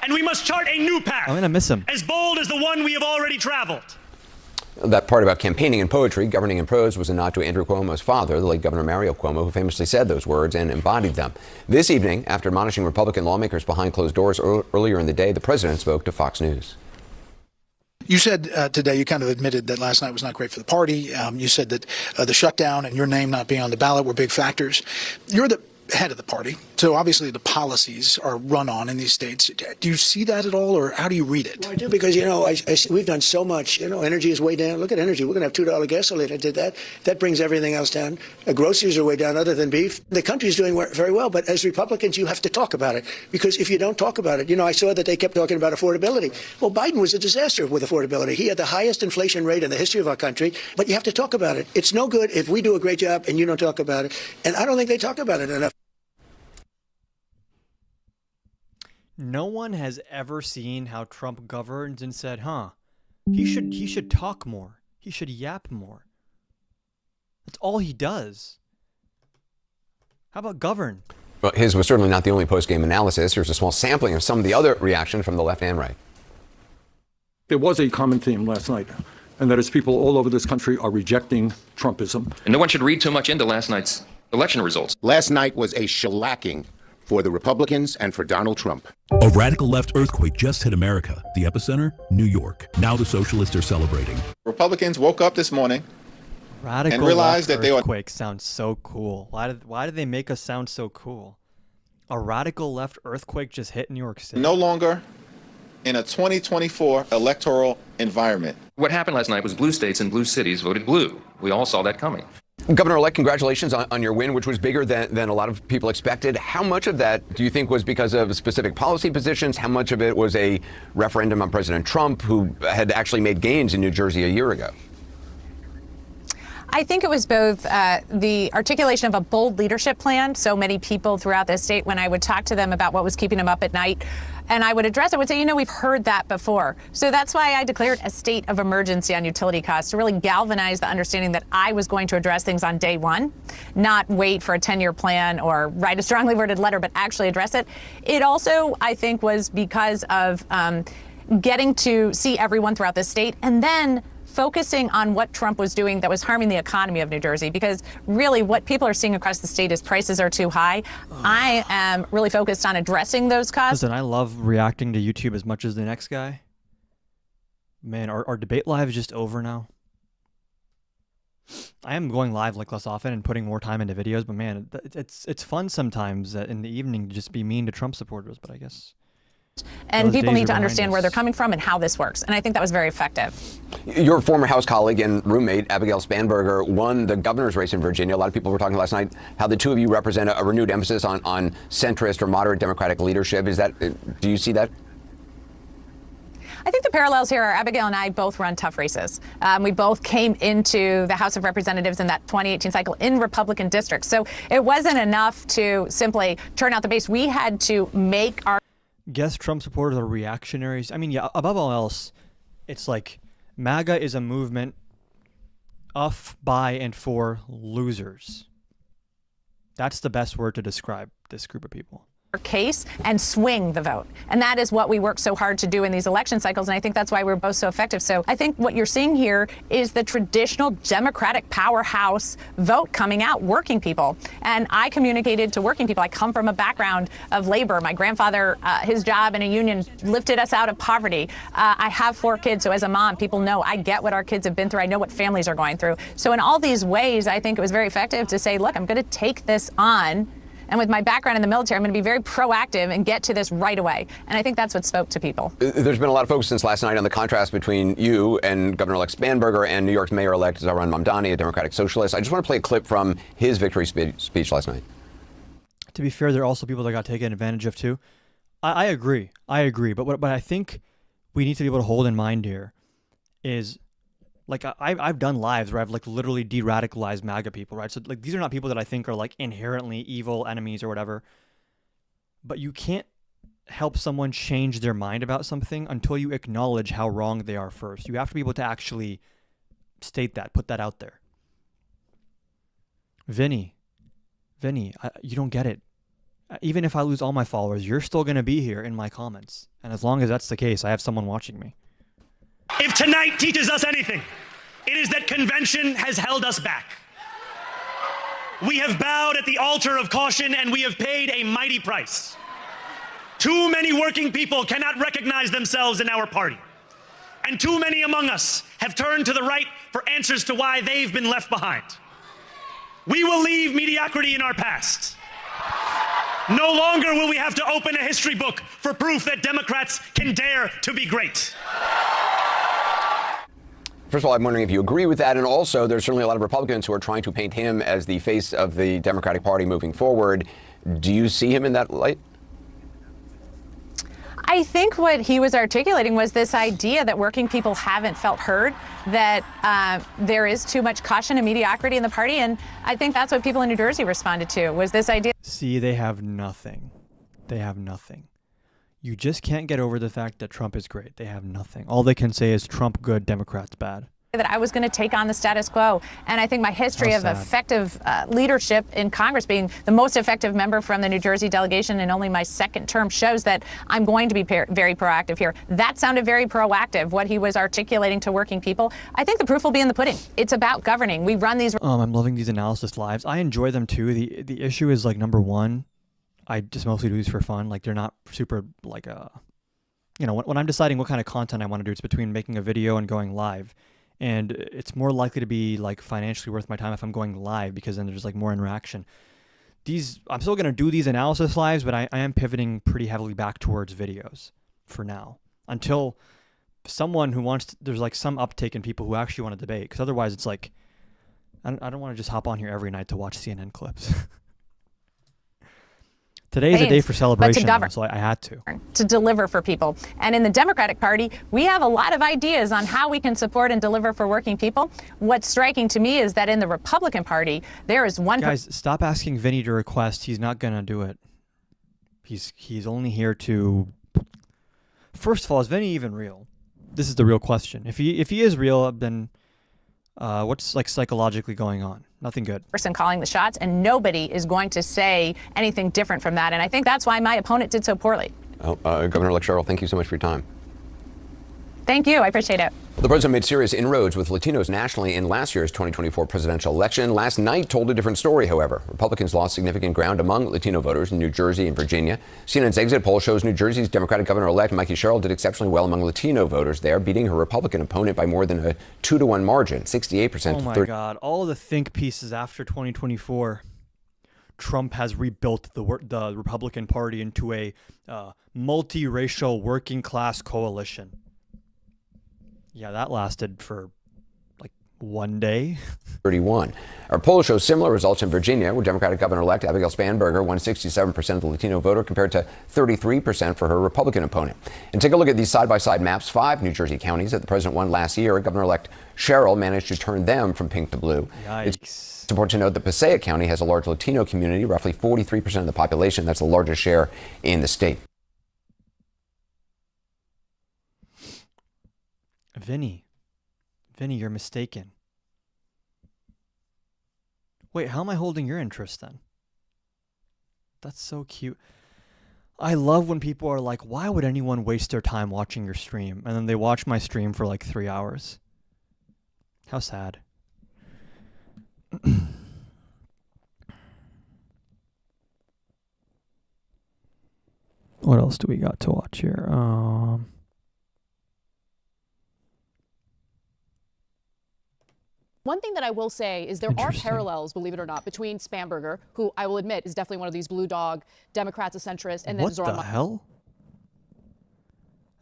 And we must chart a new path. I'm going to miss him. As bold as the one we have already traveled. That part about campaigning in poetry, governing in prose, was a nod to Andrew Cuomo's father, the late Governor Mario Cuomo, who famously said those words and embodied them. This evening, after admonishing Republican lawmakers behind closed doors earlier in the day, the president spoke to Fox News. You said today, you kind of admitted that last night was not great for the party. You said that the shutdown and your name not being on the ballot were big factors. You're the head of the party, so obviously the policies are run on in these states. Do you see that at all, or how do you read it? Well, I do, because, we've done so much. Energy is way down. Look at energy. We're going to have $2 gasoline. I did that. That brings everything else down. Groceries are way down other than beef. The country's doing very well, but as Republicans, you have to talk about it, because if you don't talk about it, I saw that they kept talking about affordability. Well, Biden was a disaster with affordability. He had the highest inflation rate in the history of our country, but you have to talk about it. It's no good if we do a great job and you don't talk about it. And I don't think they talk about it enough. No one has ever seen how Trump governs and said, he should talk more. He should yap more. That's all he does. How about govern? Well, his was certainly not the only post-game analysis. Here's a small sampling of some of the other reaction from the left and right. There was a common theme last night, and that is people all over this country are rejecting Trumpism. And no one should read too much into last night's election results. Last night was a shellacking for the Republicans and for Donald Trump. A radical left earthquake just hit America. The epicenter, New York. Now the socialists are celebrating. Republicans woke up this morning and realized that earthquake sounds so cool. Why did they make us sound so cool? A radical left earthquake just hit New York City. No longer in a 2024 electoral environment. What happened last night was blue states and blue cities voted blue. We all saw that coming. Governor-elect, congratulations on your win, which was bigger than a lot of people expected. How much of that do you think was because of specific policy positions? How much of it was a referendum on President Trump, who had actually made gains in New Jersey a year ago? I think it was both the articulation of a bold leadership plan. So many people throughout the state, when I would talk to them about what was keeping them up at night, and I would address it, would say, we've heard that before. So that's why I declared a state of emergency on utility costs, to really galvanize the understanding that I was going to address things on day one, not wait for a 10-year plan or write a strongly worded letter, but actually address it. It also, I think, was because of getting to see everyone throughout the state, and then focusing on what Trump was doing that was harming the economy of New Jersey, because really what people are seeing across the state is prices are too high. I am really focused on addressing those costs. Listen, I love reacting to YouTube as much as the next guy. Man, our debate live is just over now. I am going live less often and putting more time into videos, but man, it's fun sometimes in the evening to just be mean to Trump supporters, but I guess... And people need to understand where they're coming from and how this works. And I think that was very effective. Your former House colleague and roommate, Abigail Spanberger, won the governor's race in Virginia. A lot of people were talking last night how the two of you represent a renewed emphasis on centrist or moderate Democratic leadership. Do you see that? I think the parallels here are Abigail and I both run tough races. We both came into the House of Representatives in that 2018 cycle in Republican districts. So it wasn't enough to simply turn out the base. We had to make our... Guess Trump supporters are reactionaries. I mean, yeah, above all else, it's like MAGA is a movement Of, by, and for losers. That's the best word to describe this group of people. Case and swing the vote. And that is what we work so hard to do in these election cycles. And I think that's why we're both so effective. So I think what you're seeing here is the traditional Democratic powerhouse vote coming out, working people. And I communicated to working people. I come from a background of labor. My grandfather, his job in a union lifted us out of poverty. I have 4 kids. So as a mom, people know I get what our kids have been through. I know what families are going through. So in all these ways, I think it was very effective to say, look, I'm going to take this on. And with my background in the military, I'm going to be very proactive and get to this right away. And I think that's what spoke to people. There's been a lot of focus since last night on the contrast between you and Governor-elect Spanberger and New York's Mayor-elect Zohran Mamdani, a Democratic socialist. I just want to play a clip from his victory speech last night. To be fair, there are also people that got taken advantage of too. I agree. But I think we need to be able to hold in mind here is, like, I've done lives where I've like literally de-radicalized MAGA people, right? So like these are not people that I think are like inherently evil enemies or whatever. But you can't help someone change their mind about something until you acknowledge how wrong they are first. You have to be able to actually state that, put that out there. Vinny, you don't get it. Even if I lose all my followers, you're still going to be here in my comments. And as long as that's the case, I have someone watching me. If tonight teaches us anything, it is that convention has held us back. We have bowed at the altar of caution and we have paid a mighty price. Too many working people cannot recognize themselves in our party. And too many among us have turned to the right for answers to why they've been left behind. We will leave mediocrity in our past. No longer will we have to open a history book for proof that Democrats can dare to be great. First of all, I'm wondering if you agree with that. And also, there's certainly a lot of Republicans who are trying to paint him as the face of the Democratic Party moving forward. Do you see him in that light? I think what he was articulating was this idea that working people haven't felt heard, that there is too much caution and mediocrity in the party. And I think that's what people in New Jersey responded to, was this idea. See, they have nothing. They have nothing. You just can't get over the fact that Trump is great. They have nothing. All they can say is Trump good, Democrats bad. That I was going to take on the status quo. And I think my history of effective leadership in Congress, being the most effective member from the New Jersey delegation in only my second term, shows that I'm going to be very proactive here. That sounded very proactive, what he was articulating to working people. I think the proof will be in the pudding. It's about governing. We run these. I'm loving these analysis lives. I enjoy them too. The issue is, like, number one, I just mostly do these for fun. Like, they're not super, like, when I'm deciding what kind of content I want to do, it's between making a video and going live. And it's more likely to be, like, financially worth my time if I'm going live, because then there's, like, more interaction. I'm still going to do these analysis lives, but I am pivoting pretty heavily back towards videos for now, until someone who there's, like, some uptake in people who actually want to debate. Because otherwise it's like, I don't want to just hop on here every night to watch CNN clips. Today's a day for celebration, so I had to deliver for people. And in the Democratic Party, we have a lot of ideas on how we can support and deliver for working people. What's striking to me is that in the Republican Party, there is one. Guys, stop asking Vinny to request. He's not gonna do it. He's only here to. First of all, is Vinny even real? This is the real question. If he is real, then what's, like, psychologically going on? Nothing good. Person calling the shots, and nobody is going to say anything different from that. And I think that's why my opponent did so poorly. Governor-elect Sherrill, thank you so much for your time. Thank you. I appreciate it. The president made serious inroads with Latinos nationally in last year's 2024 presidential election. Last night told a different story, however. Republicans lost significant ground among Latino voters in New Jersey and Virginia. CNN's exit poll shows New Jersey's Democratic governor-elect Mikey Sherrill did exceptionally well among Latino voters there, beating her Republican opponent by more than a 2-to-1 margin, 68% to 30%. Oh my God! All the think pieces after 2024. Trump has rebuilt the Republican Party into a multiracial working class coalition. Yeah, that lasted for like one day. 31. Our poll shows similar results in Virginia, where Democratic Governor-elect Abigail Spanberger won 67% of the Latino voter compared to 33% for her Republican opponent. And take a look at these side-by-side maps. 5 New Jersey counties that the president won last year, Governor-elect Sherrill managed to turn them from pink to blue. Yikes. It's important to note that Passaic County has a large Latino community, roughly 43% of the population. That's the largest share in the state. Vinny, you're mistaken. Wait, how am I holding your interest then? That's so cute. I love when people are like, why would anyone waste their time watching your stream? And then they watch my stream for like 3 hours. How sad. What else do we got to watch here? One thing that I will say is there are parallels, believe it or not, between Spamberger, who I will admit is definitely one of these blue dog Democrats, a centrist, and then What Zoran the hell?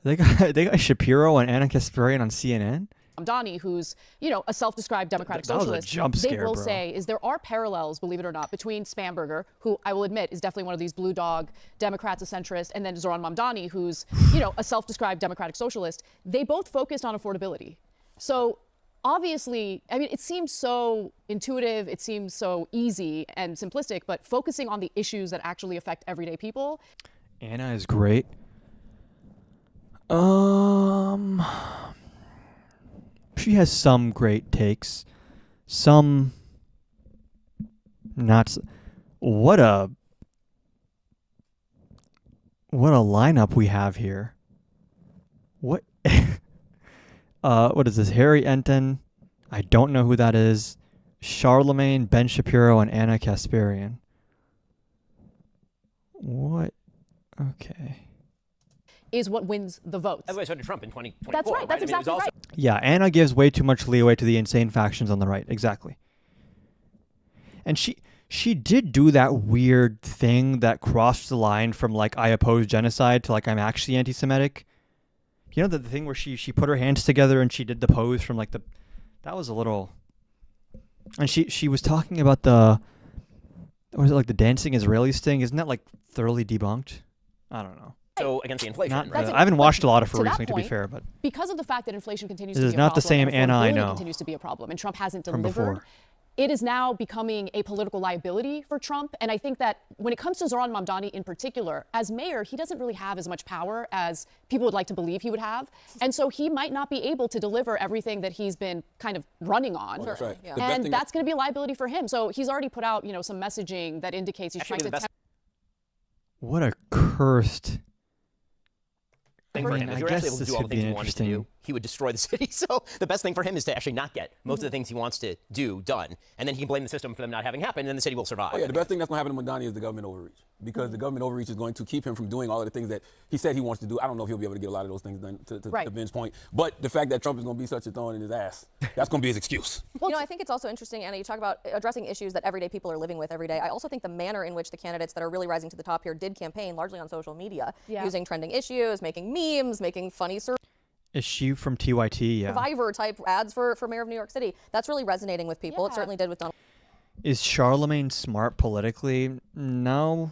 They got Shapiro and Anna Kasparian on CNN? Mamdani, who's, you know, a self-described democratic That was a socialist. jump they scare, will bro. say is there are parallels, believe it or not, between Spamberger, who I will admit is definitely one of these blue dog Democrats, a centrist, and then Zoran Mamdani, who's, you know, a self-described democratic socialist. They both focused on affordability. So obviously, I mean, it seems so intuitive, it seems so easy and simplistic, but focusing on the issues that actually affect everyday people. Anna is great. She has some great takes. Some not. What a lineup we have here. What? What is this? Harry Enton. I don't know who that is. Charlemagne, Ben Shapiro, and Anna Kasparian. What? Okay. Is what wins the votes. That's why I voted Trump in 2024. That's right. That's exactly right. Yeah, Anna gives way too much leeway to the insane factions on the right. Exactly. And she did do that weird thing that crossed the line from like I oppose genocide to like I'm actually anti-Semitic. You know the thing where she put her hands together and she did the pose from like that was a little. And she was talking about was it like the dancing Israelis thing? Isn't that like thoroughly debunked? I don't know. So against the inflation. Not right? really. I haven't watched a lot of her To that recently, to be point, fair, but because of the fact that inflation continues This to is be a not the problem same and Anna I affordability know continues to be a problem, and Trump hasn't from delivered. before. It is now becoming a political liability for Trump, and I think that when it comes to Zoran Mamdani in particular, as mayor, he doesn't really have as much power as people would like to believe he would have, and so he might not be able to deliver everything that he's been kind of running on. Well, that's right. Yeah. And that's going to be a liability for him. So he's already put out, you know, some messaging that indicates he's trying to. What a cursed. Thing for him. If I he were guess actually able to this do all the would be things he wanted to interesting. do, he would destroy the city. So the best thing for him is to actually not get most of the things he wants to do done. And then he can blame the system for them not having happened, and then the city will survive. Oh, yeah, the best thing that's going to happen to Mamdani is the government overreach. Because the government overreach is going to keep him from doing all of the things that he said he wants to do. I don't know if he'll be able to get a lot of those things done, to Ben's point. But the fact that Trump is going to be such a thorn in his ass, that's going to be his excuse. Well, you know, I think it's also interesting, Anna, you talk about addressing issues that everyday people are living with every day. I also think the manner in which the candidates that are really rising to the top here did campaign largely on social media, using trending issues, making memes, making funny Is she from TYT? Yeah. Survivor-type ads for mayor of New York City. That's really resonating with people. It certainly did with Donald. Is Charlemagne smart politically? No.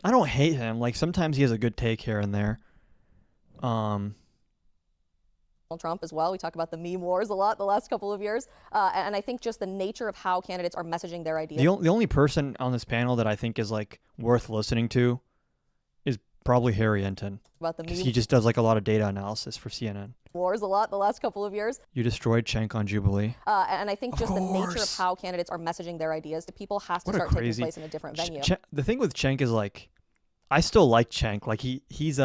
I don't hate him. Like sometimes he has a good take here and there. Trump as well. We talk about the meme wars a lot the last couple of years. And I think just the nature of how candidates are messaging their ideas. The only person on this panel that I think is like worth listening to is probably Harry Enton. About the Because meme he just does like a lot of data analysis for CNN. wars a lot the last couple of years. You destroyed Cenk on Jubilee. And I think just the nature of how candidates are messaging their ideas to people has to What a start taking crazy- place in a different venue. The thing with Cenk is like, I still like Cenk. Like he's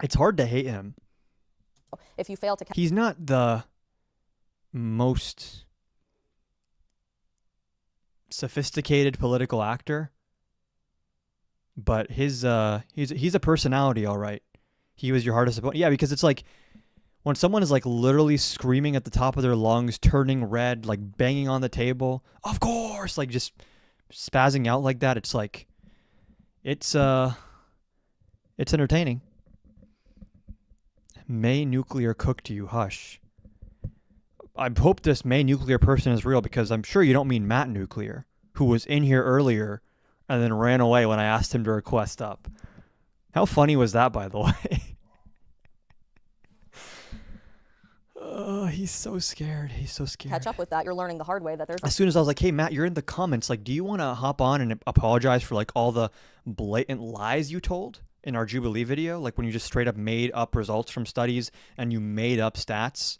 it's hard to hate him. If you fail to He's not the most sophisticated political actor, but he's a personality, all right. He was your hardest opponent. Yeah, because it's like when someone is like literally screaming at the top of their lungs, turning red, like banging on the table, of course, like just spazzing out like that. It's like it's entertaining. May nuclear cooked you, hush. I hope this May nuclear person is real because I'm sure you don't mean Matt Nuclear, who was in here earlier and then ran away when I asked him to request up. How funny was that, by the way? Oh, he's so scared. He's so scared. catch up with that, you're learning the hard way that there's As soon as I was like, hey, Matt, you're in the comments. Like, do you want to hop on and apologize for like all the blatant lies you told in our Jubilee video? Like when you just straight up made up results from studies and you made up stats.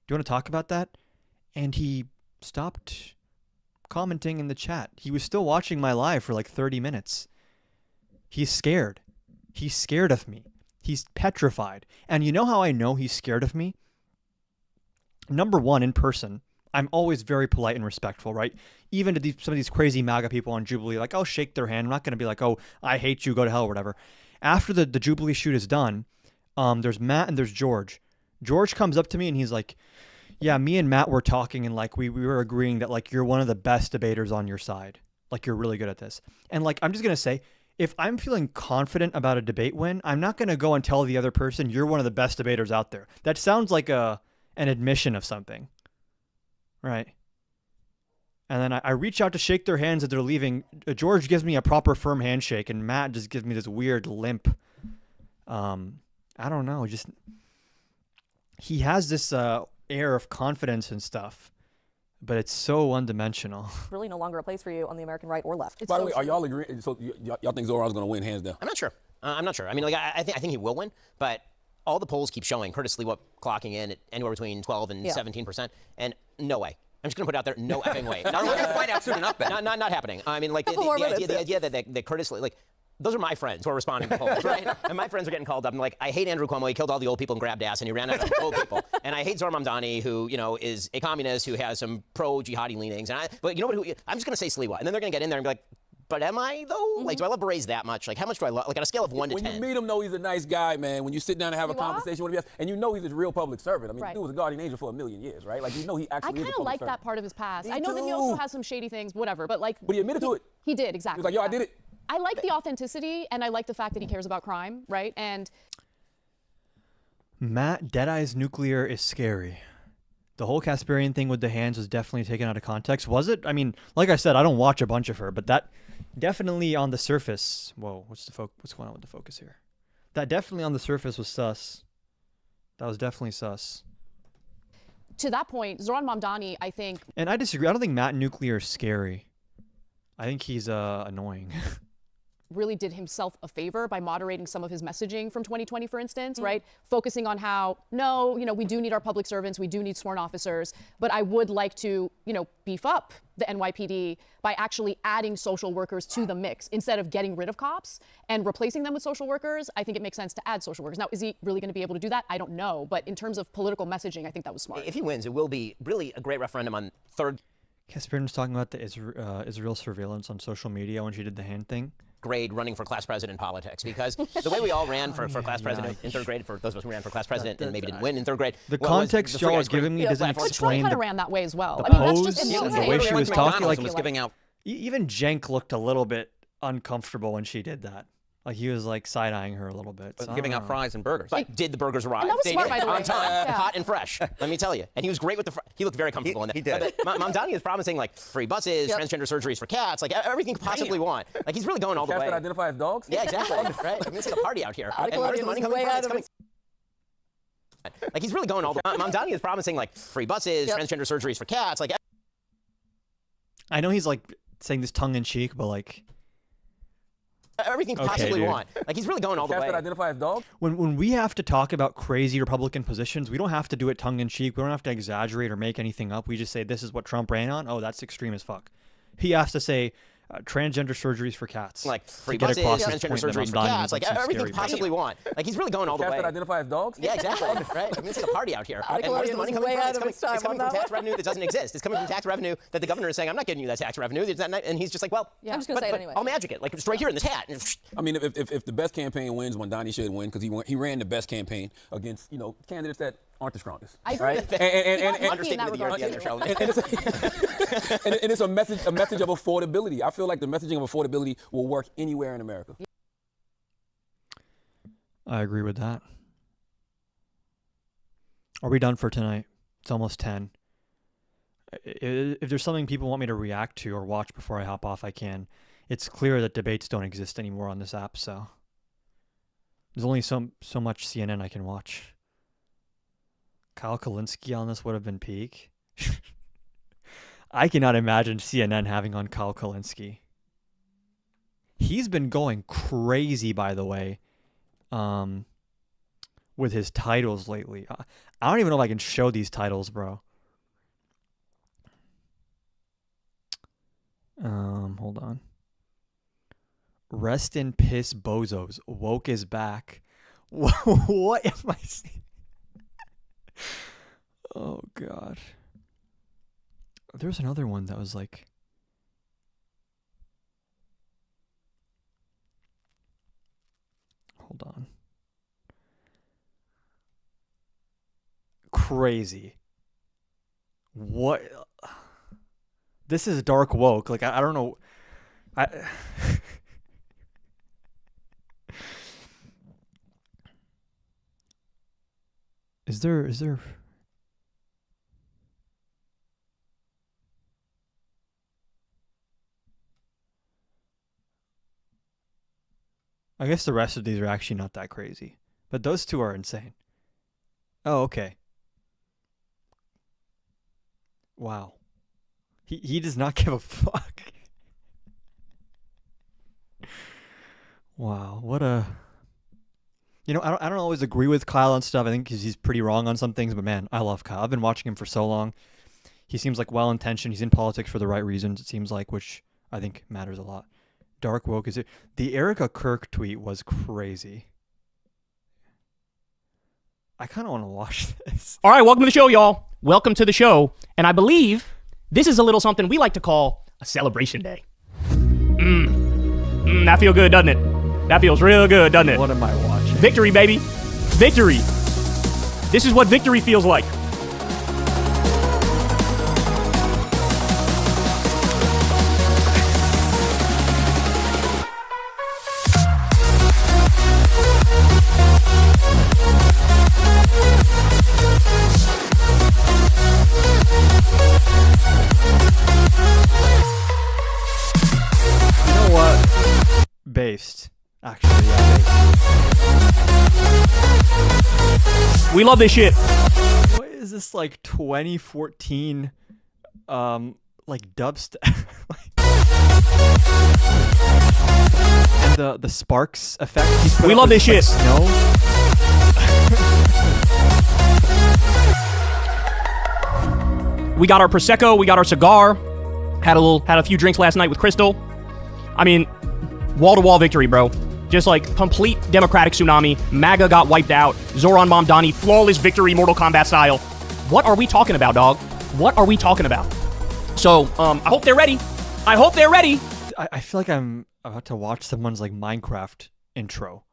Do you want to talk about that? And he stopped commenting in the chat. He was still watching my live for like 30 minutes. He's scared. He's scared of me. He's petrified. And you know how I know he's scared of me? Number one, in person, I'm always very polite and respectful, right? Even to some of these crazy MAGA people on Jubilee, like, I'll shake their hand. I'm not going to be like, oh, I hate you, go to hell, or whatever. After the Jubilee shoot is done, there's Matt and there's George. George comes up to me and he's like, yeah, me and Matt were talking and like we were agreeing that like you're one of the best debaters on your side. Like you're really good at this. And like, I'm just going to say, if I'm feeling confident about a debate win, I'm not going to go and tell the other person you're one of the best debaters out there. That sounds like an admission of something. Right. And then I reach out to shake their hands as they're leaving. George gives me a proper firm handshake and Matt just gives me this weird limp. I don't know. Just he has this air of confidence and stuff, but it's so one-dimensional. Really no longer a place for you on the American right or left. By the way, are y'all agreeing? So y'all think Zoran's going to win hands down? I'm not sure. I'm not sure. I mean, like I think he will win, but all the polls keep showing Curtis Sliwa clocking in at anywhere between 12 and 17%, and no way. I'm just going to put it out there, no effing way. We're going to find out soon enough, Ben. Not happening. I mean, like the idea that Curtis, like, those are my friends who are responding to polls, right? And my friends are getting called up. I'm like, I hate Andrew Cuomo. He killed all the old people and grabbed ass, and he ran out of old people. And I hate Zoran Mamdani, who, you know, is a communist who has some pro-jihadi leanings. But you know what? I'm just going to say Sliwa. And then they're going to get in there and be like, but am I, though? Like, do I love berets that much? Like, how much do I love? Like, on a scale of 1 to 10. When you meet him, know he's a nice guy, man. When you sit down and have a conversation with him, and you know he's a real public servant. I mean, the dude was a guardian angel for 1,000,000 years, right? Like, you know he actually is a public servant. I kind of like that part of his past. I know that he also has some shady things, whatever, but like... But he admitted to it. He did, exactly. He was like, yo, I did it. I like the authenticity, and I like the fact that he cares about crime, right? And Matt, Deadeye's nuclear is scary. The whole Kasparian thing with the hands was definitely taken out of context. Was it? I mean, like I said, I don't watch a bunch of her, but that definitely on the surface. Whoa, what's going on with the focus here? That definitely on the surface was sus. That was definitely sus. To that point, Zoran Mamdani, I think. And I disagree. I don't think Matt Nuclear is scary. I think he's annoying. Really did himself a favor by moderating some of his messaging from 2020, for instance, right? Focusing on how, no, you know, we do need our public servants, we do need sworn officers, but I would like to, you know, beef up the NYPD by actually adding social workers to the mix instead of getting rid of cops and replacing them with social workers. I think it makes sense to add social workers. Now, is he really going to be able to do that? I don't know. But in terms of political messaging, I think that was smart. If he wins, it will be really a great referendum on third. Kasparian was talking about the Israel surveillance on social media when she did the hand thing. Grade running for class president politics, because the way we all ran for class president in third grade, for those of us who ran for class president and maybe didn't win in third grade. The context y'all are giving me doesn't explain. Trump kind of ran that way as well. I mean, that's just the way she was talking, like was giving out. Even Cenk looked a little bit uncomfortable when she did that. Like he was like side-eyeing her a little bit. So giving out fries and burgers. But did the burgers arrive? And that was smart, by the way. On time, hot and fresh. Let me tell you. And he was great with the. He looked very comfortable in that. He did. But Mamdani is promising like free buses, transgender surgeries for cats, like everything you could possibly want. Like he's really going all the way. Cats that identify as dogs? Yeah, exactly. Right. I mean, it's like a party out here. And where's the money coming from? It's coming. Like he's really going all the way. Mamdani is promising like free buses, transgender surgeries for cats, like. I know he's like saying this tongue in cheek, but like. Everything you possibly want. Like he's really going all the way. Cats that identify as dogs? When we have to talk about crazy Republican positions, we don't have to do it tongue in cheek. We don't have to exaggerate or make anything up. We just say this is what Trump ran on. Oh, that's extreme as fuck. He has to say transgender surgeries for cats. Like free buses, transgender surgeries for cats, like everything you possibly want. Like he's really going all the way. Cats that identify as dogs? Yeah, exactly. Right. I mean, it's like a party out here. And where's the money coming from? It's coming from tax revenue that doesn't exist. It's coming from tax revenue that the governor is saying, I'm not giving you that tax revenue. And he's just like, well, I'm just going to say it anyway. I'll magic it. Like it's right here in this hat. I mean, if the best campaign wins, Mamdani should win because he ran the best campaign against, you know, candidates that aren't the strongest. I agree. Right? And understatement of the year, the other show. And it's a message of affordability. I feel like the messaging of affordability will work anywhere in America. I agree with that. Are we done for tonight? It's almost 10. If there's something people want me to react to or watch before I hop off, I can. It's clear that debates don't exist anymore on this app, so there's only so much CNN I can watch. Kyle Kulinski on this would have been peak. I cannot imagine CNN having on Kyle Kulinski. He's been going crazy, by the way, with his titles lately. I don't even know if I can show these titles, bro. Hold on. Rest in piss, bozos. Woke is back. What am I seeing? Oh, God. There's another one that was like... Hold on. Crazy. What? This is dark woke. Like, I don't know. Is there... I guess the rest of these are actually not that crazy. But those two are insane. Oh, okay. Wow. He does not give a fuck. Wow, what a... You know, I don't always agree with Kyle on stuff. I think he's pretty wrong on some things, but man, I love Kyle. I've been watching him for so long. He seems like well-intentioned. He's in politics for the right reasons, it seems like, which I think matters a lot. Dark woke is it? The Erica Kirk tweet was crazy. I kind of want to watch this. All right, welcome to the show, y'all. Welcome to the show. And I believe this is a little something we like to call a celebration day. That feels good, doesn't it? That feels real good, doesn't it? What am I watching? Victory, baby. Victory. This is what victory feels like. Based. Actually, yeah, based. We love this shit. What is this, like 2014 like dubstep? And the sparks effect he's put We up love this like shit. Snow. We got our Prosecco, we got our cigar. Had a few drinks last night with Crystal. I mean, wall-to-wall victory, bro. Just like complete democratic tsunami. MAGA got wiped out. Zoran Mamdani, flawless victory, Mortal Kombat style. What are we talking about, dog? What are we talking about? So, I hope they're ready. I hope they're ready. I feel like I'm about to watch someone's like Minecraft intro,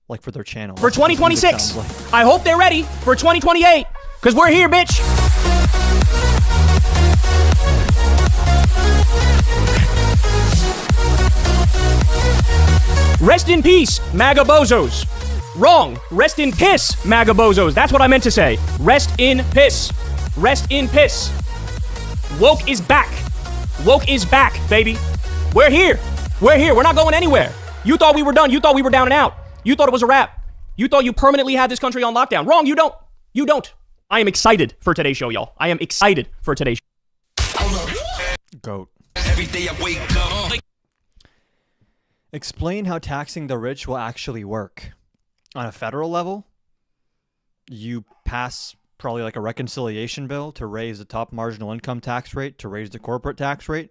like for their channel. For That's what this music 2026. sounds like. I hope they're ready for 2028. Because we're here, bitch. Rest in peace, MAGA bozos. Wrong. Rest in piss, MAGA bozos. That's what I meant to say. Rest in piss. Rest in piss. Woke is back. Woke is back, baby. We're here. We're here. We're not going anywhere. You thought we were done. You thought we were down and out. You thought it was a wrap. You thought you permanently had this country on lockdown. Wrong. You don't. You don't. I am excited for today's show, y'all. I am excited for today's show. Goat. Every day I wake up. Explain how taxing the rich will actually work. On a federal level, you pass probably like a reconciliation bill to raise the top marginal income tax rate, to raise the corporate tax rate,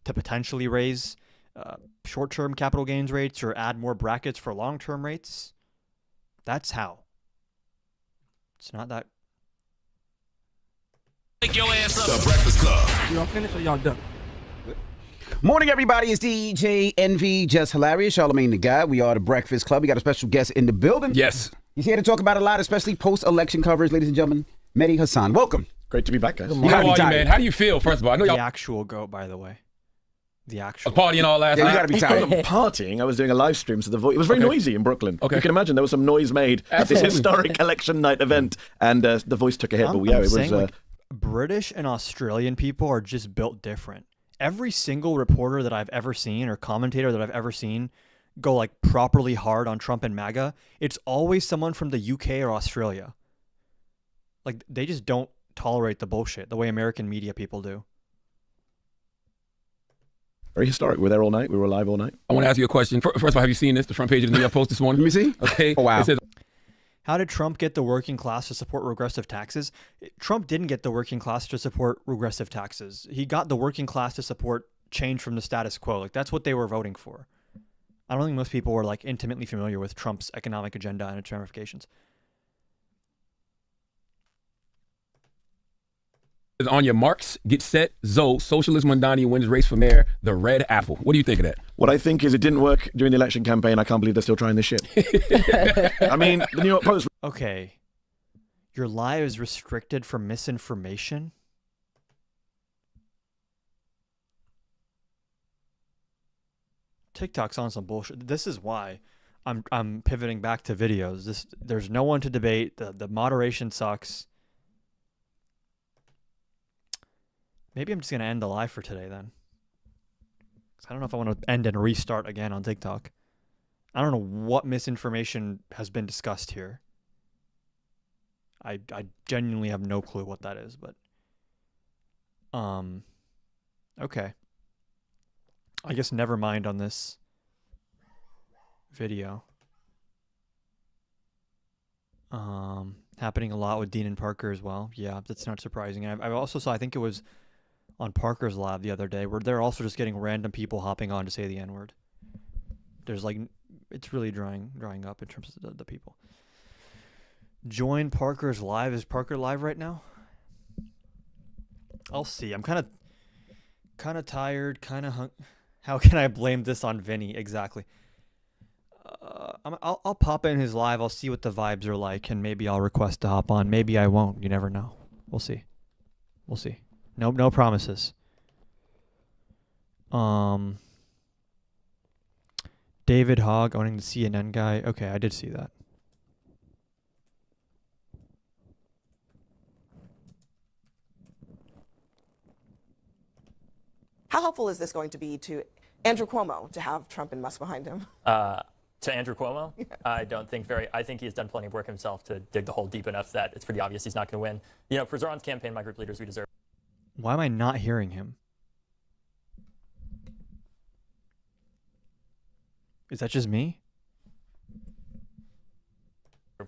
to potentially raise short-term capital gains rates or add more brackets for long-term rates. That's how. It's not that. Wake your ass up. The Breakfast Club. Y'all finished or y'all done? Morning, everybody. It's DJ Envy, just hilarious. Charlamagne the Guy. We are the Breakfast Club. We got a special guest in the building. Yes. He's here to talk about a lot, especially post-election coverage, ladies and gentlemen. Mehdi Hasan, welcome. Great to be back, guys. How are you, man? How do you feel, first of all? I know The y'all actual goat, by the way. The actual. partying all last Yeah, night. you gotta be I tired. wasn't partying. I was doing a live stream, so the voice. It was very Okay. noisy in Brooklyn. Okay. You can imagine there was some noise made at this Absolutely. historic election night event, and the voice took a hit. I'm But yeah, it was. saying, like, British and Australian people are just built different. Every single reporter that I've ever seen or commentator that I've ever seen go like properly hard on Trump and MAGA, it's always someone from the UK or Australia. Like, they just don't tolerate the bullshit the way American media people do. Very historic. We were there all night. We were live all night. I want to ask you a question. First of all, have you seen this? The front page of the New York Post this morning? Let me see. Okay. Oh, wow. It says, How did Trump get the working class to support regressive taxes? Trump didn't get the working class to support regressive taxes. He got the working class to support change from the status quo. Like, that's what they were voting for. I don't think most people were like intimately familiar with Trump's economic agenda and its ramifications. On your marks, get set, Zoe, Socialist Mamdani wins race for mayor, the red apple. What do you think of that? What I think is it didn't work during the election campaign. I can't believe they're still trying this shit. I mean, the New York Post. Okay. Your live is restricted for misinformation? TikTok's on some bullshit. This is why I'm pivoting back to videos. There's no one to debate. The moderation sucks. Maybe I'm just going to end the live for today then. 'Cause I don't know if I want to end and restart again on TikTok. I don't know what misinformation has been discussed here. I genuinely have no clue what that is, but okay. I guess never mind on this video. Happening a lot with Dean and Parker as well. Yeah, that's not surprising. And I also saw, I think it was on Parker's Lab the other day, where they're also just getting random people hopping on to say the N-word. There's like, it's really drying up in terms of the people. Join Parker's Live. Is Parker live right now? I'll see. I'm kind of tired, kind of How can I blame this on Vinny? Exactly. I'll pop in his live. I'll see what the vibes are like, and maybe I'll request to hop on. Maybe I won't. You never know. We'll see. We'll see. No promises. David Hogg owning the CNN guy. Okay, I did see that. How helpful is this going to be to Andrew Cuomo to have Trump and Musk behind him? To Andrew Cuomo, yeah. I think he's done plenty of work himself to dig the hole deep enough that it's pretty obvious he's not going to win. You know, for Zoran's campaign, my group leaders, we deserve. Why am I not hearing him? Is that just me?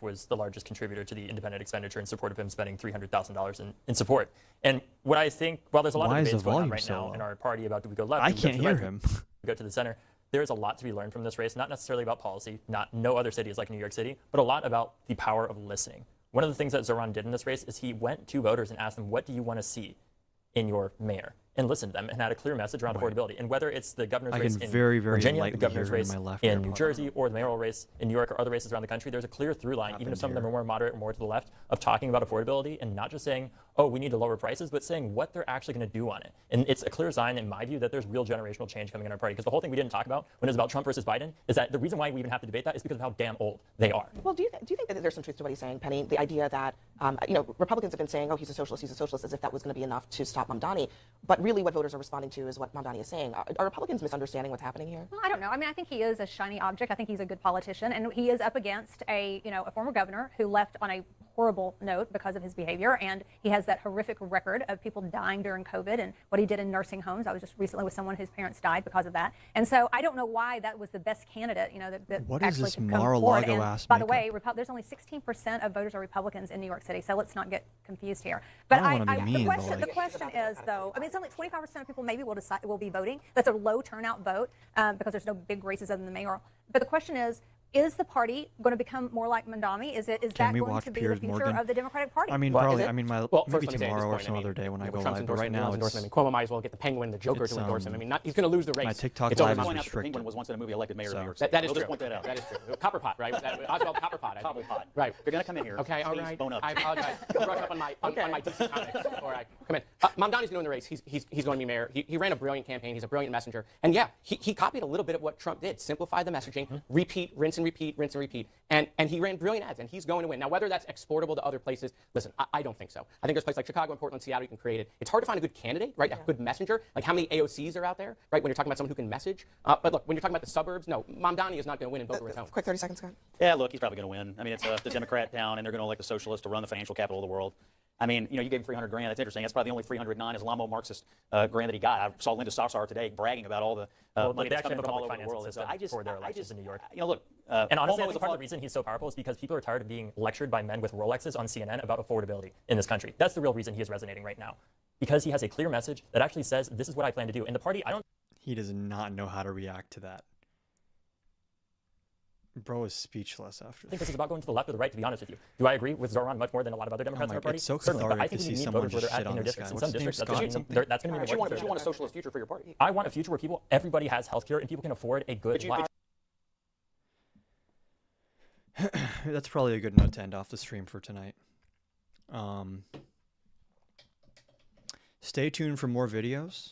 Was the largest contributor to the independent expenditure in support of him spending $300,000 in support. And what I think, while there's a lot of debates going on right now in our party about do we go left, I can't hear him. We go to the center. There is a lot to be learned from this race, not necessarily about policy, no other city is like New York City, but a lot about the power of listening. One of the things that Zoran did in this race is he went to voters and asked them, what do you want to see in your mayor? And listened to them and had a clear message around affordability. And whether it's the governor's race in Virginia, the governor's race in New Jersey, or the mayoral race in New York or other races around the country, there's a clear through line, even if some of them are more moderate or more to the left, of talking about affordability and not just saying, oh, we need to lower prices, but saying what they're actually going to do on it. And it's a clear sign, in my view, that there's real generational change coming in our party. Because the whole thing we didn't talk about when it was about Trump versus Biden is that the reason why we even have to debate that is because of how damn old they are. Well, do you think that there's some truth to what he's saying, Penny? The idea that, Republicans have been saying, oh, he's a socialist, as if that was going to be enough to stop Mamdani. But really what voters are responding to is what Mamdani is saying. Are Republicans misunderstanding what's happening here? Well, I don't know. I mean, I think he is a shiny object. I think he's a good politician, and he is up against a former governor who left on a horrible note because of his behavior, and he has that horrific record of people dying during COVID and what he did in nursing homes. I was just recently with someone whose parents died because of that, and so I don't know why that was the best candidate. That what actually is this could come forward. And by the way, there's only 16% of voters are Republicans in New York City, so let's not get confused here. But the question is, though, I mean, it's only 25% of people maybe will be voting. That's a low turnout vote because there's no big races other than the mayoral. But the question is the party going to become more like Mamdani? Is that going to be the future of the Democratic Party? I mean, probably. I mean, maybe tomorrow or some other day when I go live. But right now, Cuomo might as well get the Penguin, the Joker to endorse him. I mean, he's going to lose the race. My TikTok live is restricted. The Penguin was once in a movie elected mayor of New York City. That is true. Point that out. That is true. Copperpot, right? Oswald Copperpot. Copperpot. Right. You're going to come in here. Okay, all right. I apologize. Brush up on my DC comics before I come in. Mamdani's new in the race. He's going to be mayor. He ran a brilliant campaign. He's a brilliant messenger. And yeah, he copied a little bit of what Trump did. Simplify the messaging, repeat, rinse and repeat, rinse and repeat. And he ran brilliant ads, and he's going to win. Now, whether that's exportable to other places, listen, I don't think so. I think there's places like Chicago and Portland, Seattle you can create it. It's hard to find a good candidate, right? A good messenger. Like how many AOCs are out there, right? When you're talking about someone who can message. But look, when you're talking about the suburbs, no, Mamdani is not going to win in Boca Raton. Quick 30 seconds, Scott. Yeah, look, he's probably going to win. I mean, it's the Democrat town, and they're going to elect a socialist to run the financial capital of the world. I mean, you gave him $300 grand. That's interesting. That's probably the only $300 non-Islamo-Marxist grant that he got. I saw Linda Sarsour today bragging about all the money that's coming from all over the world. For their elections in New York. Look. And honestly, I think part of the reason he's so powerful is because people are tired of being lectured by men with Rolexes on CNN about affordability in this country. That's the real reason he is resonating right now. Because he has a clear message that actually says, this is what I plan to do. And the party, I don't... He does not know how to react to that. Bro is speechless after I think this is about going to the left or the right, to be honest with you. Do I agree with Zoran much more than a lot of other Democrats in our party? It's so Certainly, but I cathartic think to we see need someone voters where just they're shit at on in their this guy. districts. In What's some his name, districts, Scott? that's going to be You want a socialist future for your party. I want a future where everybody has health care and people can afford a good life. That's probably a good note to end off the stream for tonight. Stay tuned for more videos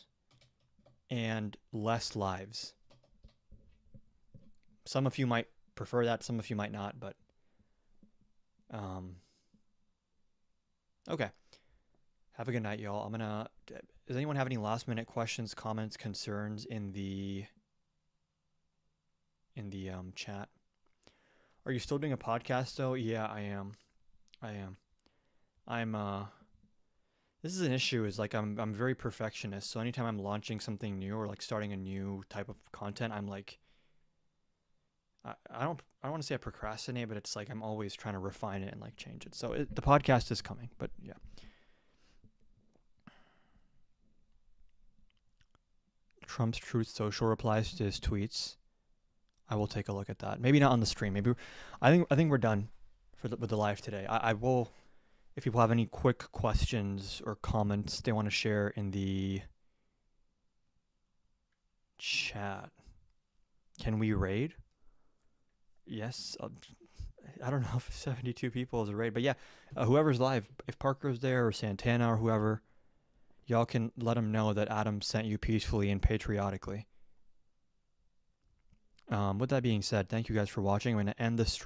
and less lives. Some of you might prefer that, some of you might not, but okay. Have a good night, y'all. Does anyone have any last minute questions, comments, concerns in the chat? Are you still doing a podcast though? Yeah, I am. This is an issue, is like I'm very perfectionist. So anytime I'm launching something new or like starting a new type of content, I'm like I don't want to say I procrastinate, but it's like I'm always trying to refine it and like change it. So the podcast is coming, but yeah. Trump's Truth Social replies to his tweets. I will take a look at that. Maybe not on the stream. Maybe I think we're done with the live today. I will, if people have any quick questions or comments they want to share in the chat. Can we raid? Yes. I don't know if 72 people is a raid, but yeah, whoever's live, if Parker's there or Santana or whoever, y'all can let them know that Adam sent you peacefully and patriotically. With that being said, thank you guys for watching. I'm going to end the stream.